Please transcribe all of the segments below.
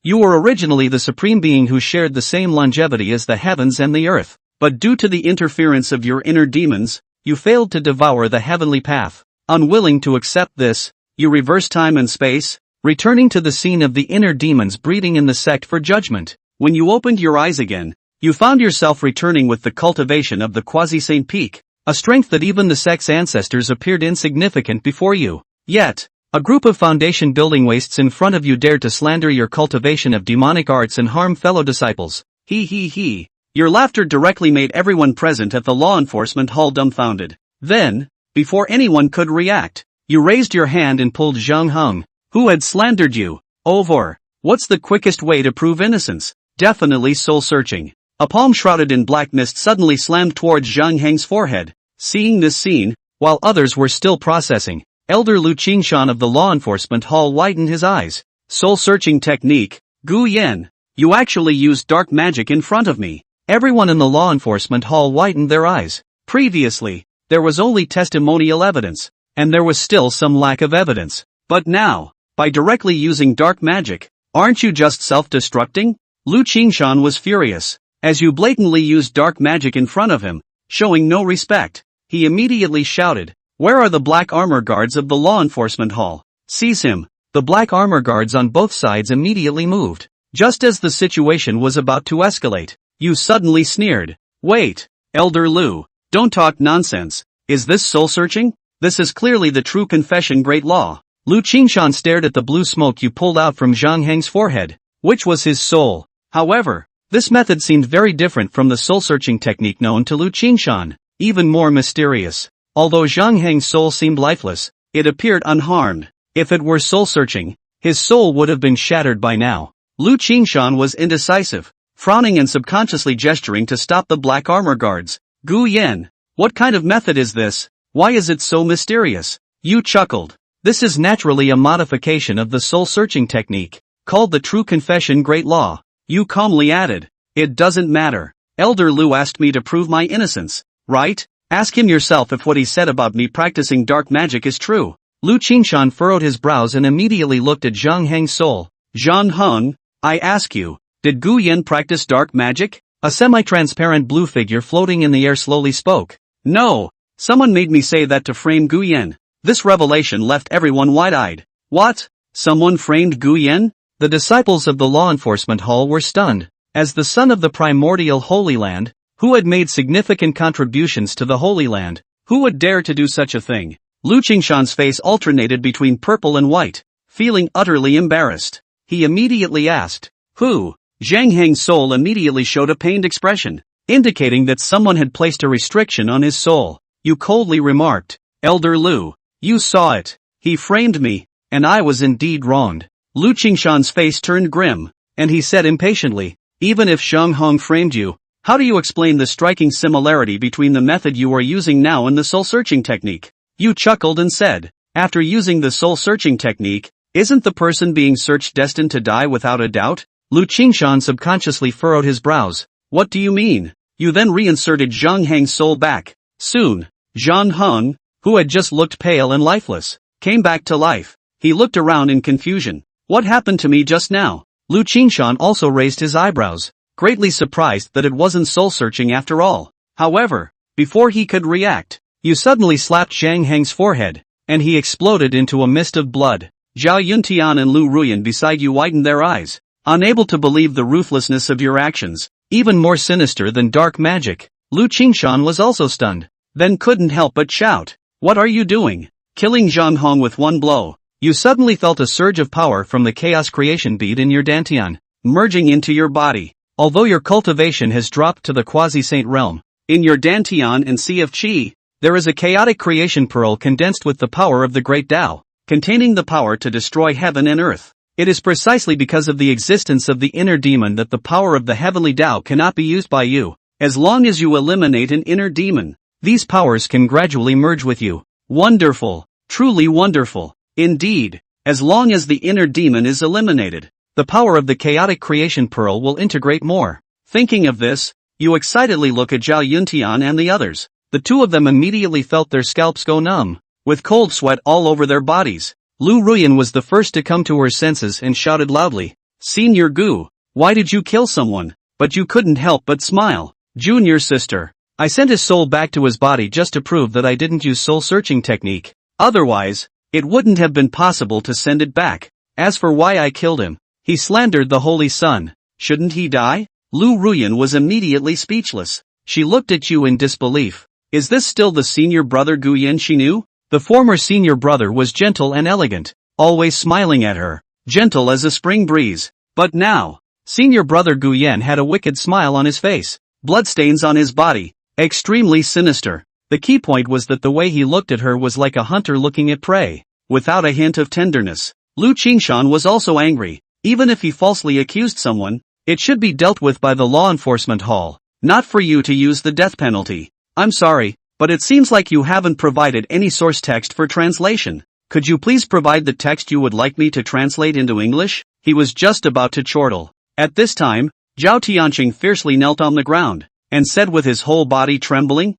You were originally the supreme being who shared the same longevity as the heavens and the earth, but due to the interference of your inner demons, you failed to devour the heavenly path. Unwilling to accept this, you reverse time and space, returning to the scene of the inner demons breeding in the sect for judgment. When you opened your eyes again, you found yourself returning with the cultivation of the quasi-saint peak, a strength that even the sect's ancestors appeared insignificant before you. Yet, a group of foundation-building wastes in front of you dared to slander your cultivation of demonic arts and harm fellow disciples. He. Your laughter directly made everyone present at the law enforcement hall dumbfounded. Then, before anyone could react, you raised your hand and pulled Zhang Heng, who had slandered you, over. What's the quickest way to prove innocence? Definitely soul-searching. A palm shrouded in black mist suddenly slammed towards Zhang Heng's forehead. Seeing this scene, while others were still processing, Elder Lu Qingshan of the law enforcement hall widened his eyes. Soul-searching technique, Gu Yan. You actually used dark magic in front of me. Everyone in the law enforcement hall widened their eyes. Previously, there was only testimonial evidence, and there was still some lack of evidence. But now, by directly using dark magic, aren't you just self-destructing? Lu Qingshan was furious. As you blatantly used dark magic in front of him, showing no respect, he immediately shouted, "Where are the black armor guards of the law enforcement hall? Seize him!" The black armor guards on both sides immediately moved. Just as the situation was about to escalate, you suddenly sneered. "Wait, Elder Lu, don't talk nonsense. Is this soul-searching? This is clearly the true confession great law." Lu Qingshan stared at the blue smoke you pulled out from Zhang Heng's forehead, which was his soul. However, this method seemed very different from the soul-searching technique known to Lu Qingshan, even more mysterious. Although Zhang Heng's soul seemed lifeless, it appeared unharmed. If it were soul-searching, his soul would have been shattered by now. Lu Qingshan was indecisive, frowning and subconsciously gesturing to stop the black armor guards. "Gu Yan, what kind of method is this? Why is it so mysterious?" You chuckled. "This is naturally a modification of the soul-searching technique, called the True Confession Great Law." You calmly added, "It doesn't matter. Elder Lu asked me to prove my innocence, right? Ask him yourself if what he said about me practicing dark magic is true." Lu Qingshan furrowed his brows and immediately looked at Zhang Heng's soul. "Zhang Heng, I ask you, did Gu Yan practice dark magic?" A semi-transparent blue figure floating in the air slowly spoke. "No, someone made me say that to frame Gu Yan." This revelation left everyone wide-eyed. What? Someone framed Gu Yan? The disciples of the law enforcement hall were stunned. As the son of the primordial Holy Land, who had made significant contributions to the Holy Land, who would dare to do such a thing? Lu Qingshan's face alternated between purple and white. Feeling utterly embarrassed, he immediately asked, "Who?" Zhang Heng's soul immediately showed a pained expression, indicating that someone had placed a restriction on his soul. You coldly remarked, "Elder Lu, you saw it. He framed me, and I was indeed wronged." Lu Qingshan's face turned grim, and he said impatiently, "Even if Zhang Heng framed you, how do you explain the striking similarity between the method you are using now and the soul-searching technique?" You chuckled and said, "After using the soul-searching technique, isn't the person being searched destined to die without a doubt?" Lu Qingshan subconsciously furrowed his brows. "What do you mean?" You then reinserted Zhang Heng's soul back. Soon, Zhang Heng, who had just looked pale and lifeless, came back to life. He looked around in confusion. "What happened to me just now?" Lu Qingshan also raised his eyebrows, greatly surprised that it wasn't soul-searching after all. However, before he could react, you suddenly slapped Zhang Heng's forehead, and he exploded into a mist of blood. Zhao Yuntian and Liu Ruyan beside you widened their eyes, unable to believe the ruthlessness of your actions, even more sinister than dark magic. Lu Qingshan was also stunned, then couldn't help but shout, "What are you doing?" Killing Zhang Heng with one blow. You suddenly felt a surge of power from the chaos creation bead in your dantian, merging into your body. Although your cultivation has dropped to the quasi-saint realm, in your dantian and sea of qi, there is a chaotic creation pearl condensed with the power of the great Tao, containing the power to destroy heaven and earth. It is precisely because of the existence of the inner demon that the power of the heavenly Tao cannot be used by you. As long as you eliminate an inner demon, these powers can gradually merge with you. Wonderful, truly wonderful. Indeed, as long as the inner demon is eliminated, the power of the chaotic creation pearl will integrate more. Thinking of this, you excitedly look at Zhao Yuntian and the others. The two of them immediately felt their scalps go numb, with cold sweat all over their bodies. Liu Ruyan was the first to come to her senses and shouted loudly, Senior Gu, why did you kill someone? But you couldn't help but smile. Junior sister, I sent his soul back to his body just to prove that I didn't use soul-searching technique. Otherwise, it wouldn't have been possible to send it back. As for why I killed him, he slandered the Holy Sun. Shouldn't he die? Liu Ruyan was immediately speechless. She looked at you in disbelief. Is this still the senior brother Gu Yin she knew? The former senior brother was gentle and elegant, always smiling at her, gentle as a spring breeze. But now, senior brother Gu Yin had a wicked smile on his face, bloodstains on his body, extremely sinister. The key point was that the way he looked at her was like a hunter looking at prey, without a hint of tenderness. Lu Qingshan was also angry. Even if he falsely accused someone, it should be dealt with by the law enforcement hall, not for you to use the death penalty. I'm sorry, but it seems like you haven't provided any source text for translation. Could you please provide the text you would like me to translate into English? He was just about to chortle. At this time, Zhao Tianqing fiercely knelt on the ground, and said with his whole body trembling,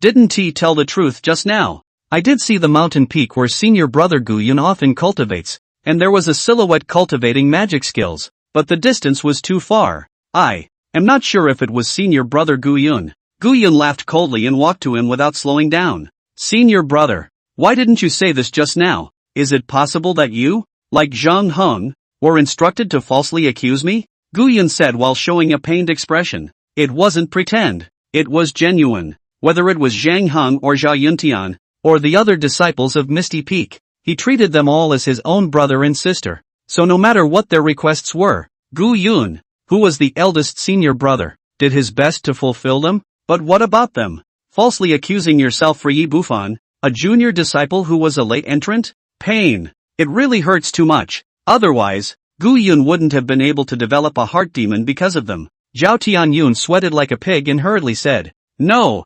Didn't he tell the truth just now? I did see the mountain peak where senior brother Gu Yun often cultivates, and there was a silhouette cultivating magic skills, but the distance was too far. I am not sure if it was senior brother Gu Yun. Gu Yun laughed coldly and walked to him without slowing down. Senior brother, why didn't you say this just now? Is it possible that you, like Zhang Heng, were instructed to falsely accuse me? Gu Yun said while showing a pained expression. It wasn't pretend. It was genuine. Whether it was Zhang Heng or Zhao Yuntian, or the other disciples of Misty Peak, he treated them all as his own brother and sister. So no matter what their requests were, Gu Yun, who was the eldest senior brother, did his best to fulfill them. But what about them? Falsely accusing yourself for Yi Bufan, a junior disciple who was a late entrant? Pain. It really hurts too much. Otherwise, Gu Yun wouldn't have been able to develop a heart demon because of them. Zhao Tianyun sweated like a pig and hurriedly said, No,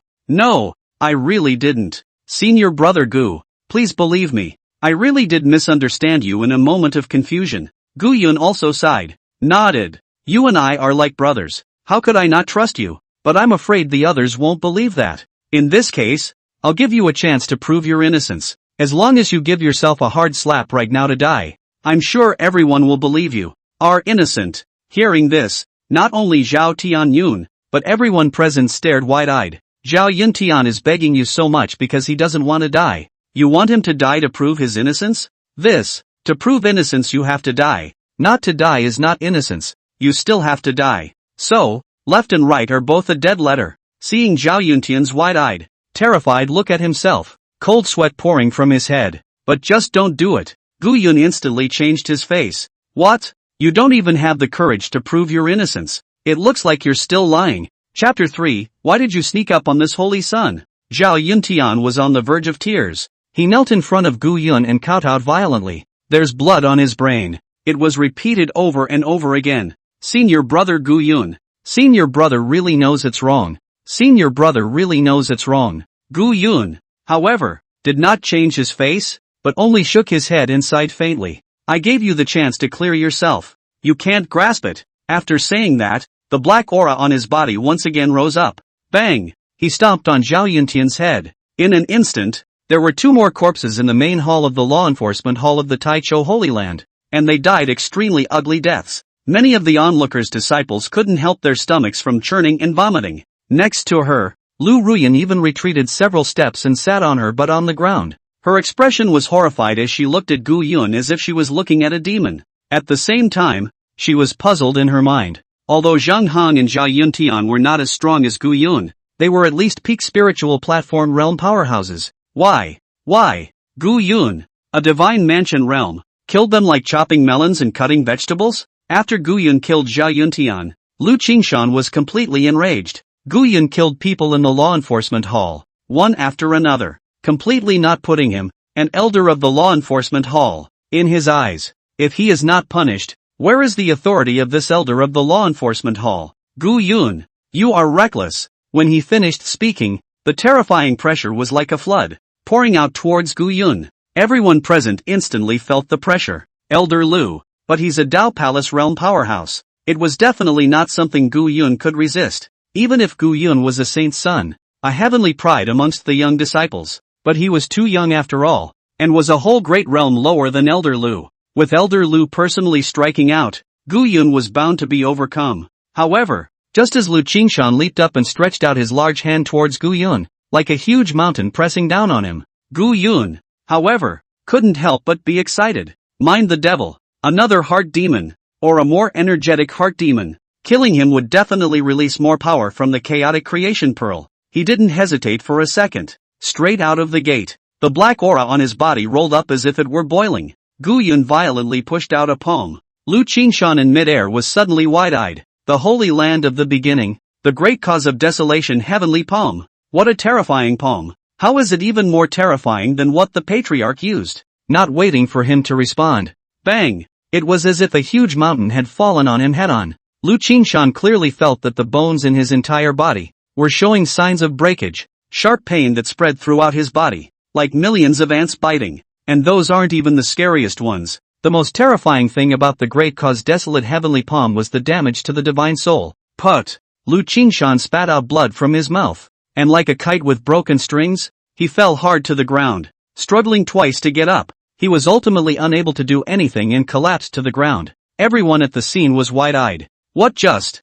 I really didn't. Senior brother Gu, please believe me. I really did misunderstand you in a moment of confusion. Gu Yun also sighed, nodded. You and I are like brothers. How could I not trust you? But I'm afraid the others won't believe that. In this case, I'll give you a chance to prove your innocence. As long as you give yourself a hard slap right now to die, I'm sure everyone will believe you are innocent. Hearing this, not only Zhao Tianyun, but everyone present stared wide-eyed. Zhao Yuntian is begging you so much because he doesn't want to die. You want him to die to prove his innocence? To prove innocence you have to die. Not to die is not innocence. You still have to die. So, left and right are both a dead letter. Seeing Zhao Yuntian's wide-eyed, terrified look at himself, cold sweat pouring from his head. But just don't do it. Gu Yun instantly changed his face. What? You don't even have the courage to prove your innocence. It looks like you're still lying. Chapter 3, Why did you sneak up on this holy sun? Zhao Yuntian was on the verge of tears. He knelt in front of Gu Yun and kowtowed violently. There's blood on his brain. It was repeated over and over again. Senior brother Gu Yun. Senior brother really knows it's wrong. Senior brother really knows it's wrong. Gu Yun, however, did not change his face, but only shook his head and sighed faintly. I gave you the chance to clear yourself. You can't grasp it. After saying that, the black aura on his body once again rose up. Bang! He stomped on Zhao Yuntian's head. In an instant, there were 2 more corpses in the main hall of the law enforcement hall of the Taichou Holy Land, and they died extremely ugly deaths. Many of the onlookers' disciples couldn't help their stomachs from churning and vomiting. Next to her, Liu Ruyan even retreated several steps and sat on her butt on the ground. Her expression was horrified as she looked at Gu Yun as if she was looking at a demon. At the same time, she was puzzled in her mind. Although Zhang Heng and Zhao Yuntian were not as strong as Gu Yun, they were at least peak spiritual platform realm powerhouses. Why? Gu Yun, a divine mansion realm, killed them like chopping melons and cutting vegetables? After Gu Yun killed Zhao Yuntian, Lu Qingshan was completely enraged. Gu Yun killed people in the law enforcement hall, one after another, completely not putting him, an elder of the law enforcement hall, in his eyes. If he is not punished, where is the authority of this elder of the law enforcement hall? Gu Yun, you are reckless. When he finished speaking, the terrifying pressure was like a flood, pouring out towards Gu Yun. Everyone present instantly felt the pressure. Elder Lu, but he's a Dao Palace realm powerhouse. It was definitely not something Gu Yun could resist. Even if Gu Yun was a saint's son, a heavenly pride amongst the young disciples, but he was too young after all, and was a whole great realm lower than Elder Lu. With Elder Lu personally striking out, Gu Yun was bound to be overcome. However, just as Lu Qingshan leaped up and stretched out his large hand towards Gu Yun, like a huge mountain pressing down on him, Gu Yun, however, couldn't help but be excited. Mind the devil, another heart demon, or a more energetic heart demon. Killing him would definitely release more power from the chaotic creation pearl. He didn't hesitate for a second. Straight out of the gate, the black aura on his body rolled up as if it were boiling. Gu Yun violently pushed out a palm. Lu Qingshan in midair was suddenly wide-eyed. The holy land of the beginning, the great cause of desolation, heavenly palm. What a terrifying palm. How is it even more terrifying than what the patriarch used? Not waiting for him to respond. Bang! It was as if a huge mountain had fallen on him head-on. Lu Qingshan clearly felt that the bones in his entire body were showing signs of breakage, sharp pain that spread throughout his body, like millions of ants biting. And those aren't even the scariest ones. The most terrifying thing about the great cause desolate heavenly palm was the damage to the divine soul. Put! Lu Qingshan spat out blood from his mouth, and like a kite with broken strings, he fell hard to the ground. Struggling twice to get up, he was ultimately unable to do anything and collapsed to the ground. Everyone at the scene was wide-eyed. What just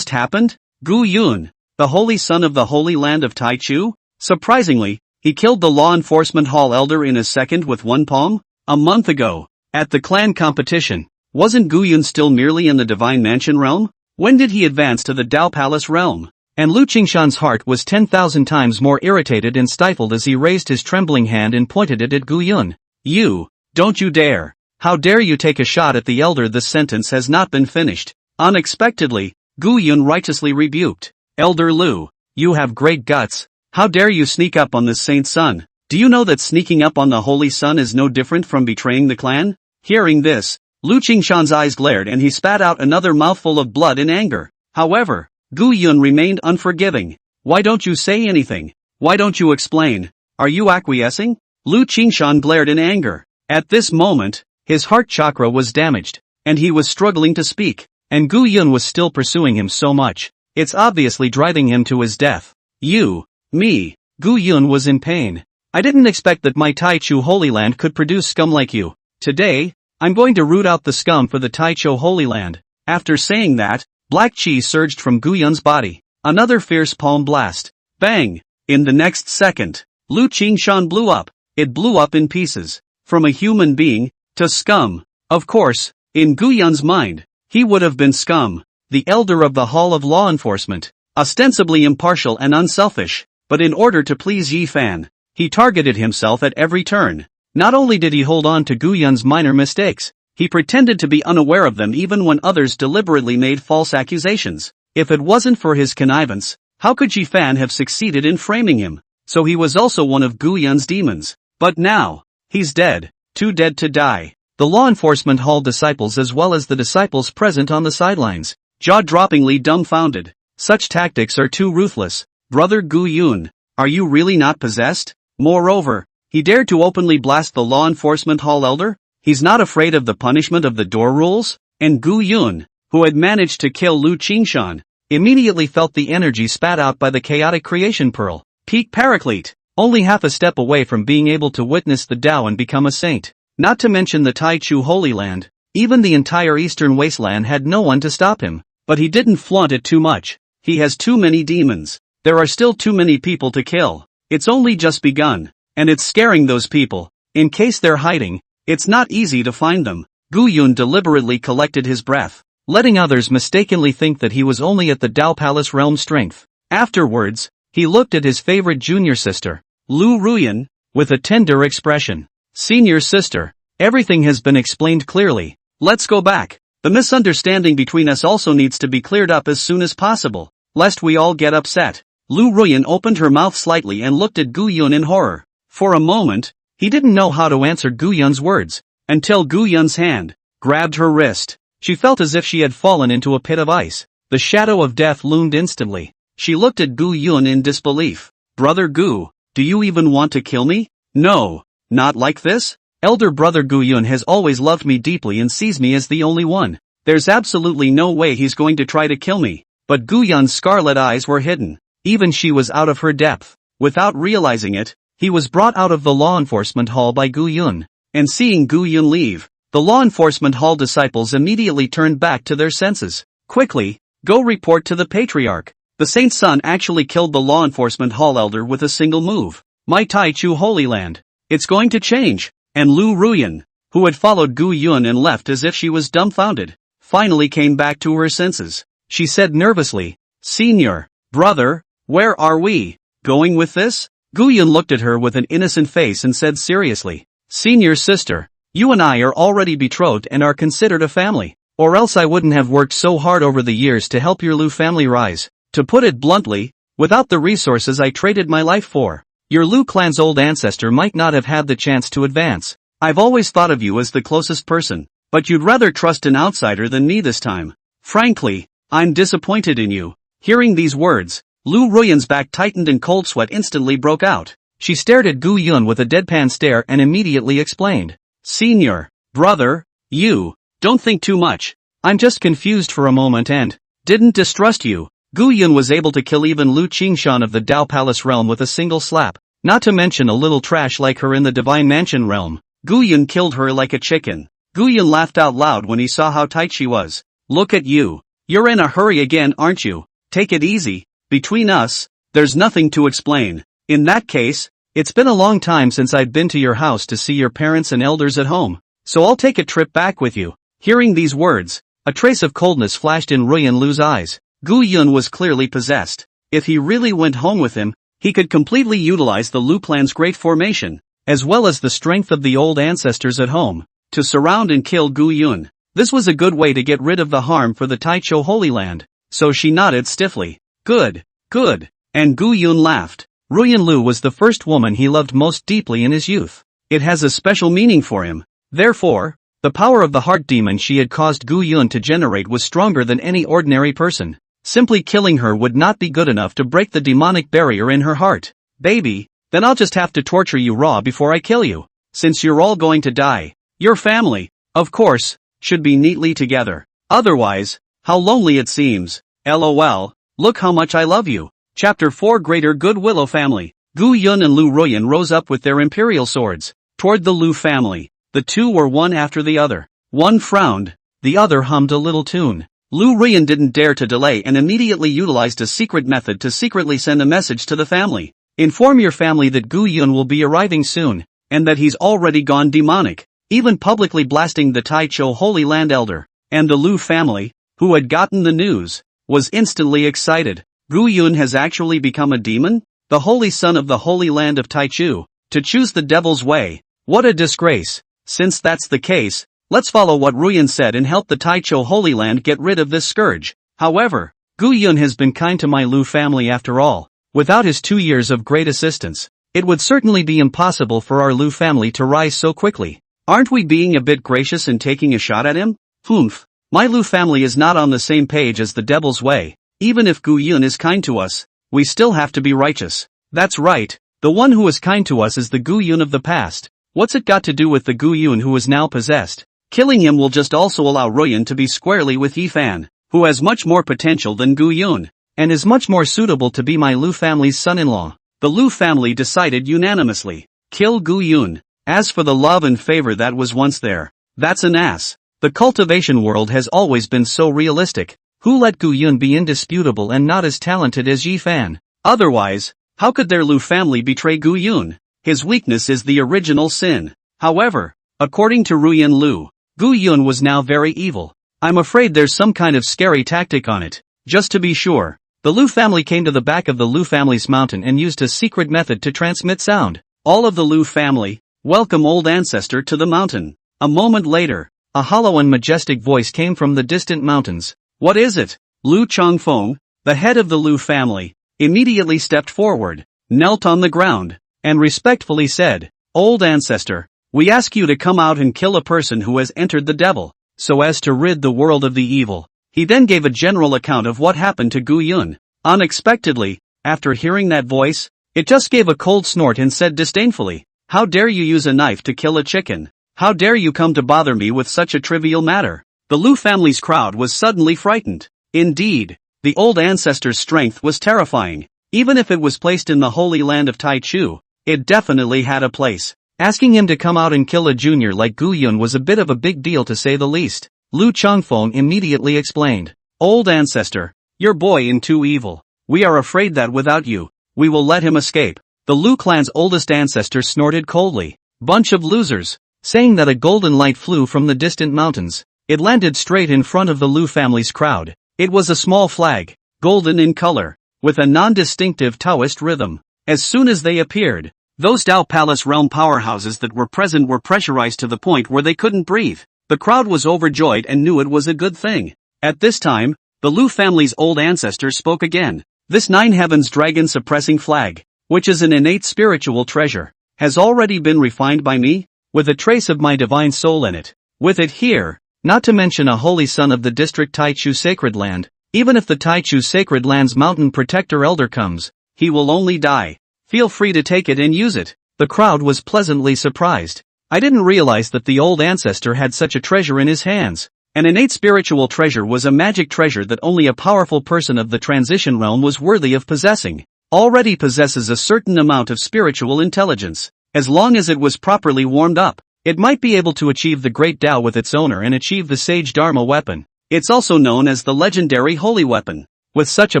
happened? Gu Yun, the holy son of the holy land of Taichu? Surprisingly, he killed the law enforcement hall elder in a second with one palm? A month ago, at the clan competition, wasn't Gu Yun still merely in the divine mansion realm? When did he advance to the Dao Palace realm? And Lu Qingshan's heart was 10,000 times more irritated and stifled as he raised his trembling hand and pointed it at Gu Yun. You, don't you dare! How dare you take a shot at the elder? This sentence has not been finished. Unexpectedly, Gu Yun righteously rebuked. Elder Lu, you have great guts. How dare you sneak up on this saint's son? Do you know that sneaking up on the holy son is no different from betraying the clan? Hearing this, Lu Qingshan's eyes glared and he spat out another mouthful of blood in anger. However, Gu Yun remained unforgiving. Why don't you say anything? Why don't you explain? Are you acquiescing? Lu Qingshan glared in anger. At this moment, his heart chakra was damaged, and he was struggling to speak. And Gu Yun was still pursuing him so much. It's obviously driving him to his death. Me. Gu Yun was in pain. I didn't expect that my Taichu Holy Land could produce scum like you. Today, I'm going to root out the scum for the Taichu Holy Land. After saying that, black chi surged from Gu Yun's body. Another fierce palm blast. Bang! In the next second, Lu Qingshan blew up. It blew up in pieces. From a human being, to scum. Of course, in Gu Yun's mind, he would have been scum, the elder of the Hall of Law Enforcement, ostensibly impartial and unselfish, but in order to please Ye Fan, he targeted himself at every turn. Not only did he hold on to Gu Yun's minor mistakes, he pretended to be unaware of them even when others deliberately made false accusations. If it wasn't for his connivance, how could Ye Fan have succeeded in framing him? So he was also one of Gu Yun's demons. But now, he's dead, too dead to die. The law enforcement hall disciples as well as the disciples present on the sidelines, jaw-droppingly dumbfounded. Such tactics are too ruthless. Brother Gu Yun, are you really not possessed? Moreover, he dared to openly blast the law enforcement hall elder? He's not afraid of the punishment of the door rules? And Gu Yun, who had managed to kill Lu Qingshan, immediately felt the energy spat out by the chaotic creation pearl. Peak Paraclete, only half a step away from being able to witness the Tao and become a saint. Not to mention the Taichu Holy Land, even the entire eastern wasteland had no one to stop him. But he didn't flaunt it too much. He has too many demons. There are still too many people to kill. It's only just begun, and it's scaring those people. In case they're hiding, it's not easy to find them. Gu Yun deliberately collected his breath, letting others mistakenly think that he was only at the Dao Palace realm strength. Afterwards, he looked at his favorite junior sister, Liu Ruyan, with a tender expression. Senior sister, everything has been explained clearly. Let's go back. The misunderstanding between us also needs to be cleared up as soon as possible, lest we all get upset. Liu Ruyan opened her mouth slightly and looked at Gu Yun in horror. For a moment, he didn't know how to answer Gu Yun's words, until Gu Yun's hand grabbed her wrist. She felt as if she had fallen into a pit of ice. The shadow of death loomed instantly. She looked at Gu Yun in disbelief. Brother Gu, do you even want to kill me? No, not like this? Elder brother Gu Yun has always loved me deeply and sees me as the only one. There's absolutely no way he's going to try to kill me. But Gu Yun's scarlet eyes were hidden. Even she was out of her depth. Without realizing it, he was brought out of the law enforcement hall by Gu Yun. And seeing Gu Yun leave, The law enforcement hall disciples immediately turned back to their senses. Quickly, go report to the patriarch. The saint's son actually killed the law enforcement hall elder with a single move. My Taichu Holy Land. It's going to change. And Liu Ruyan, who had followed Gu Yun and left as if she was dumbfounded, finally came back to her senses. She said nervously, "Senior, brother, where are we going with this?" Gu Yun looked at her with an innocent face and said seriously, "Senior sister, you and I are already betrothed and are considered a family. Or else I wouldn't have worked so hard over the years to help your Liu family rise. To put it bluntly, without the resources I traded my life for, your Liu clan's old ancestor might not have had the chance to advance. I've always thought of you as the closest person, but you'd rather trust an outsider than me this time. Frankly, I'm disappointed in you." Hearing these words, Liu Ruyan's back tightened and cold sweat instantly broke out. She stared at Gu Yun with a deadpan stare and immediately explained, "Senior, brother, you, don't think too much. I'm just confused for a moment and didn't distrust you." Gu Yun was able to kill even Liu Qingshan of the Dao Palace realm with a single slap, not to mention a little trash like her in the Divine Mansion realm. Gu Yun killed her like a chicken. Gu Yun laughed out loud when he saw how tight she was. "Look at you. You're in a hurry again, aren't you? Take it easy. Between us, there's nothing to explain. In that case, it's been a long time since I've been to your house to see your parents and elders at home, so I'll take a trip back with you." Hearing these words, a trace of coldness flashed in Ruyan Lu's eyes. Gu Yun was clearly possessed. If he really went home with him, he could completely utilize the Liu clan's great formation, as well as the strength of the old ancestors at home, to surround and kill Gu Yun. This was a good way to get rid of the harm for the Taicho Holy Land, so she nodded stiffly. Good, good, and Gu Yun laughed. Ruyan Lu was the first woman he loved most deeply in his youth. It has a special meaning for him. Therefore, the power of the heart demon she had caused Gu Yun to generate was stronger than any ordinary person. Simply killing her would not be good enough to break the demonic barrier in her heart. "Baby, then I'll just have to torture you raw before I kill you. Since you're all going to die, your family, of course, should be neatly together. Otherwise, how lonely it seems. LOL, look how much I love you." Chapter 4 Greater Good Willow Family. Gu Yun and Liu Ruyan rose up with their imperial swords toward the Liu family. The two were one after the other. One frowned, the other hummed a little tune. Liu Ruyan didn't dare to delay and immediately utilized a secret method to secretly send a message to the family. "Inform your family that Gu Yun will be arriving soon, and that he's already gone demonic," even publicly blasting the Taicho Holy Land elder. And the Liu family, who had gotten the news, was instantly excited. Gu Yun has actually become a demon? The holy son of the Holy Land of Taichu, to choose the devil's way. What a disgrace. Since that's the case, let's follow what Ruyan said and help the Taicho Holy Land get rid of this scourge. However, Gu Yun has been kind to my Liu family after all. Without his 2 years of great assistance, it would certainly be impossible for our Liu family to rise so quickly. Aren't we being a bit gracious in taking a shot at him? Humph. My Liu family is not on the same page as the devil's way. Even if Gu Yun is kind to us, we still have to be righteous. That's right, the one who was kind to us is the Gu Yun of the past. What's it got to do with the Gu Yun who is now possessed? Killing him will just also allow Ruyan to be squarely with Ye Fan, who has much more potential than Gu Yun, and is much more suitable to be my Liu family's son-in-law. The Liu family decided unanimously. Kill Gu Yun. As for the love and favor that was once there, that's an ass. The cultivation world has always been so realistic. Who let Gu Yun be indisputable and not as talented as Ye Fan? Otherwise, how could their Liu family betray Gu Yun? His weakness is the original sin. However, according to Ruyan Lu, Gu Yun was now very evil. I'm afraid there's some kind of scary tactic on it. Just to be sure, the Liu family came to the back of the Liu family's mountain and used a secret method to transmit sound. All of the Liu family, welcome old ancestor to the mountain. A moment later, a hollow and majestic voice came from the distant mountains. What is it? Liu Chongfeng, the head of the Liu family, immediately stepped forward, knelt on the ground, and respectfully said, "Old ancestor, we ask you to come out and kill a person who has entered the devil, so as to rid the world of the evil." He then gave a general account of what happened to Gu Yun. Unexpectedly, after hearing that voice, it just gave a cold snort and said disdainfully, "How dare you use a knife to kill a chicken? How dare you come to bother me with such a trivial matter?" The Liu family's crowd was suddenly frightened. Indeed, the old ancestor's strength was terrifying. Even if it was placed in the Holy Land of Taichu, it definitely had a place. Asking him to come out and kill a junior like Gu Yun was a bit of a big deal to say the least. Lu Changfeng immediately explained. Old ancestor, your boy in too evil. We are afraid that without you, we will let him escape. The Lu clan's oldest ancestor snorted coldly. Bunch of losers. Saying that a golden light flew from the distant mountains. It landed straight in front of the Lu family's crowd. It was a small flag, golden in color, with a non-distinctive Taoist rhythm. As soon as they appeared, those Dao Palace realm powerhouses that were present were pressurized to the point where they couldn't breathe. The crowd was overjoyed and knew it was a good thing. At this time, the Lu family's old ancestor spoke again. This Nine Heavens dragon suppressing flag, which is an innate spiritual treasure, has already been refined by me, with a trace of my divine soul in it. With it here, not to mention a holy son of the district Taichu Sacred Land, even if the Taichu Sacred Land's mountain protector elder comes, he will only die. Feel free to take it and use it. The crowd was pleasantly surprised. I didn't realize that the old ancestor had such a treasure in his hands. An innate spiritual treasure was a magic treasure that only a powerful person of the transition realm was worthy of possessing. Already possesses a certain amount of spiritual intelligence. As long as it was properly warmed up, it might be able to achieve the great Tao with its owner and achieve the Sage Dharma weapon. It's also known as the legendary holy weapon. With such a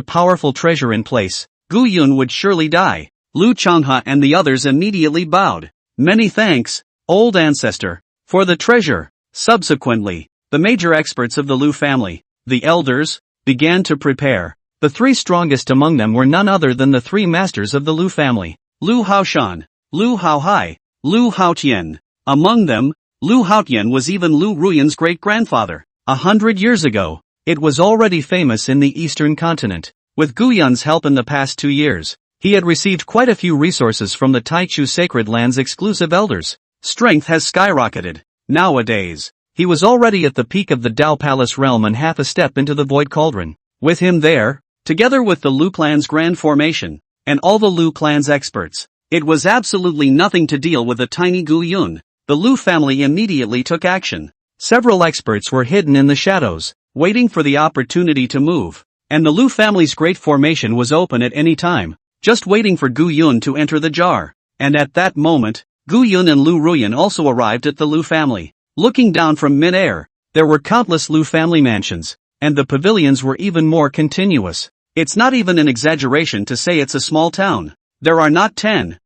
powerful treasure in place, Gu Yun would surely die. Lu Changhe and the others immediately bowed. Many thanks, old ancestor, for the treasure. Subsequently, the major experts of the Lu family, the elders, began to prepare. The three strongest among them were none other than the three masters of the Lu family. Lu Haoshan, Lu Haohai, Lu Haotian. Among them, Lu Haotian was even Liu Ruyan's great-grandfather. 100 years ago, it was already famous in the eastern continent. With Gu Yun's help in the past 2 years, he had received quite a few resources from the Taichu Sacred Land's exclusive elders. Strength has skyrocketed. Nowadays, he was already at the peak of the Dao Palace realm and half a step into the Void Cauldron. With him there, together with the Lu clan's grand formation, and all the Lu clan's experts, it was absolutely nothing to deal with a tiny Gu Yun. The Lu family immediately took action. Several experts were hidden in the shadows, waiting for the opportunity to move, and the Lu family's great formation was open at any time, just waiting for Gu Yun to enter the jar. And at that moment, Gu Yun and Liu Ruyan also arrived at the Lu family. Looking down from mid-air, there were countless Lu family mansions, and the pavilions were even more continuous. It's not even an exaggeration to say it's a small town. There are not 10,000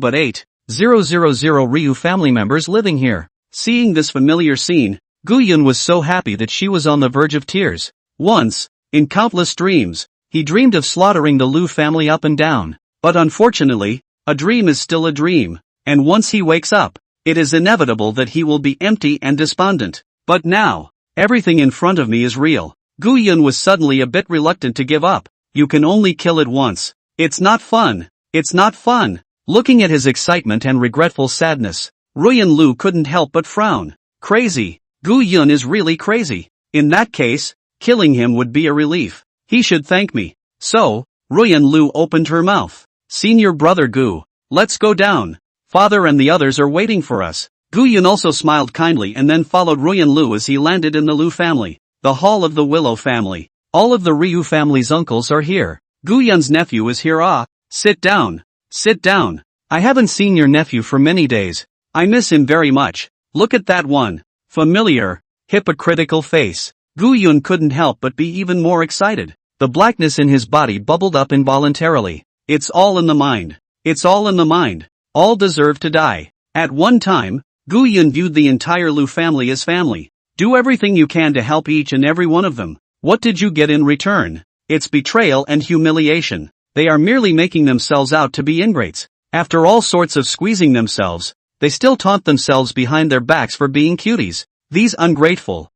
but 8,000 Ryu family members living here. Seeing this familiar scene, Gu Yun was so happy that she was on the verge of tears. Once, in countless dreams, he dreamed of slaughtering the Liu family up and down. But unfortunately, a dream is still a dream, and once he wakes up, it is inevitable that he will be empty and despondent. But now, everything in front of me is real. Gu Yun was suddenly a bit reluctant to give up. You can only kill it once. It's not fun. It's not fun. Looking at his excitement and regretful sadness, Ruyan Lu couldn't help but frown. Crazy. Gu Yun is really crazy. In that case, killing him would be a relief. He should thank me. So, Ruyan Lu opened her mouth. Senior brother Gu, let's go down. Father and the others are waiting for us. Gu Yun also smiled kindly and then followed Ruyan Lu as he landed in the Lu family, the hall of the Willow family. All of the Ryu family's uncles are here. Gu Yun's nephew is here. Sit down. Sit down. I haven't seen your nephew for many days. I miss him very much. Look at that one. Familiar, hypocritical face. Gu Yun couldn't help but be even more excited. The blackness in his body bubbled up involuntarily. It's all in the mind. It's all in the mind. All deserve to die. At one time, Gu Yun viewed the entire Lu family as family. Do everything you can to help each and every one of them. What did you get in return? It's betrayal and humiliation. They are merely making themselves out to be ingrates. After all sorts of squeezing themselves, they still taunt themselves behind their backs for being cuties. These ungrateful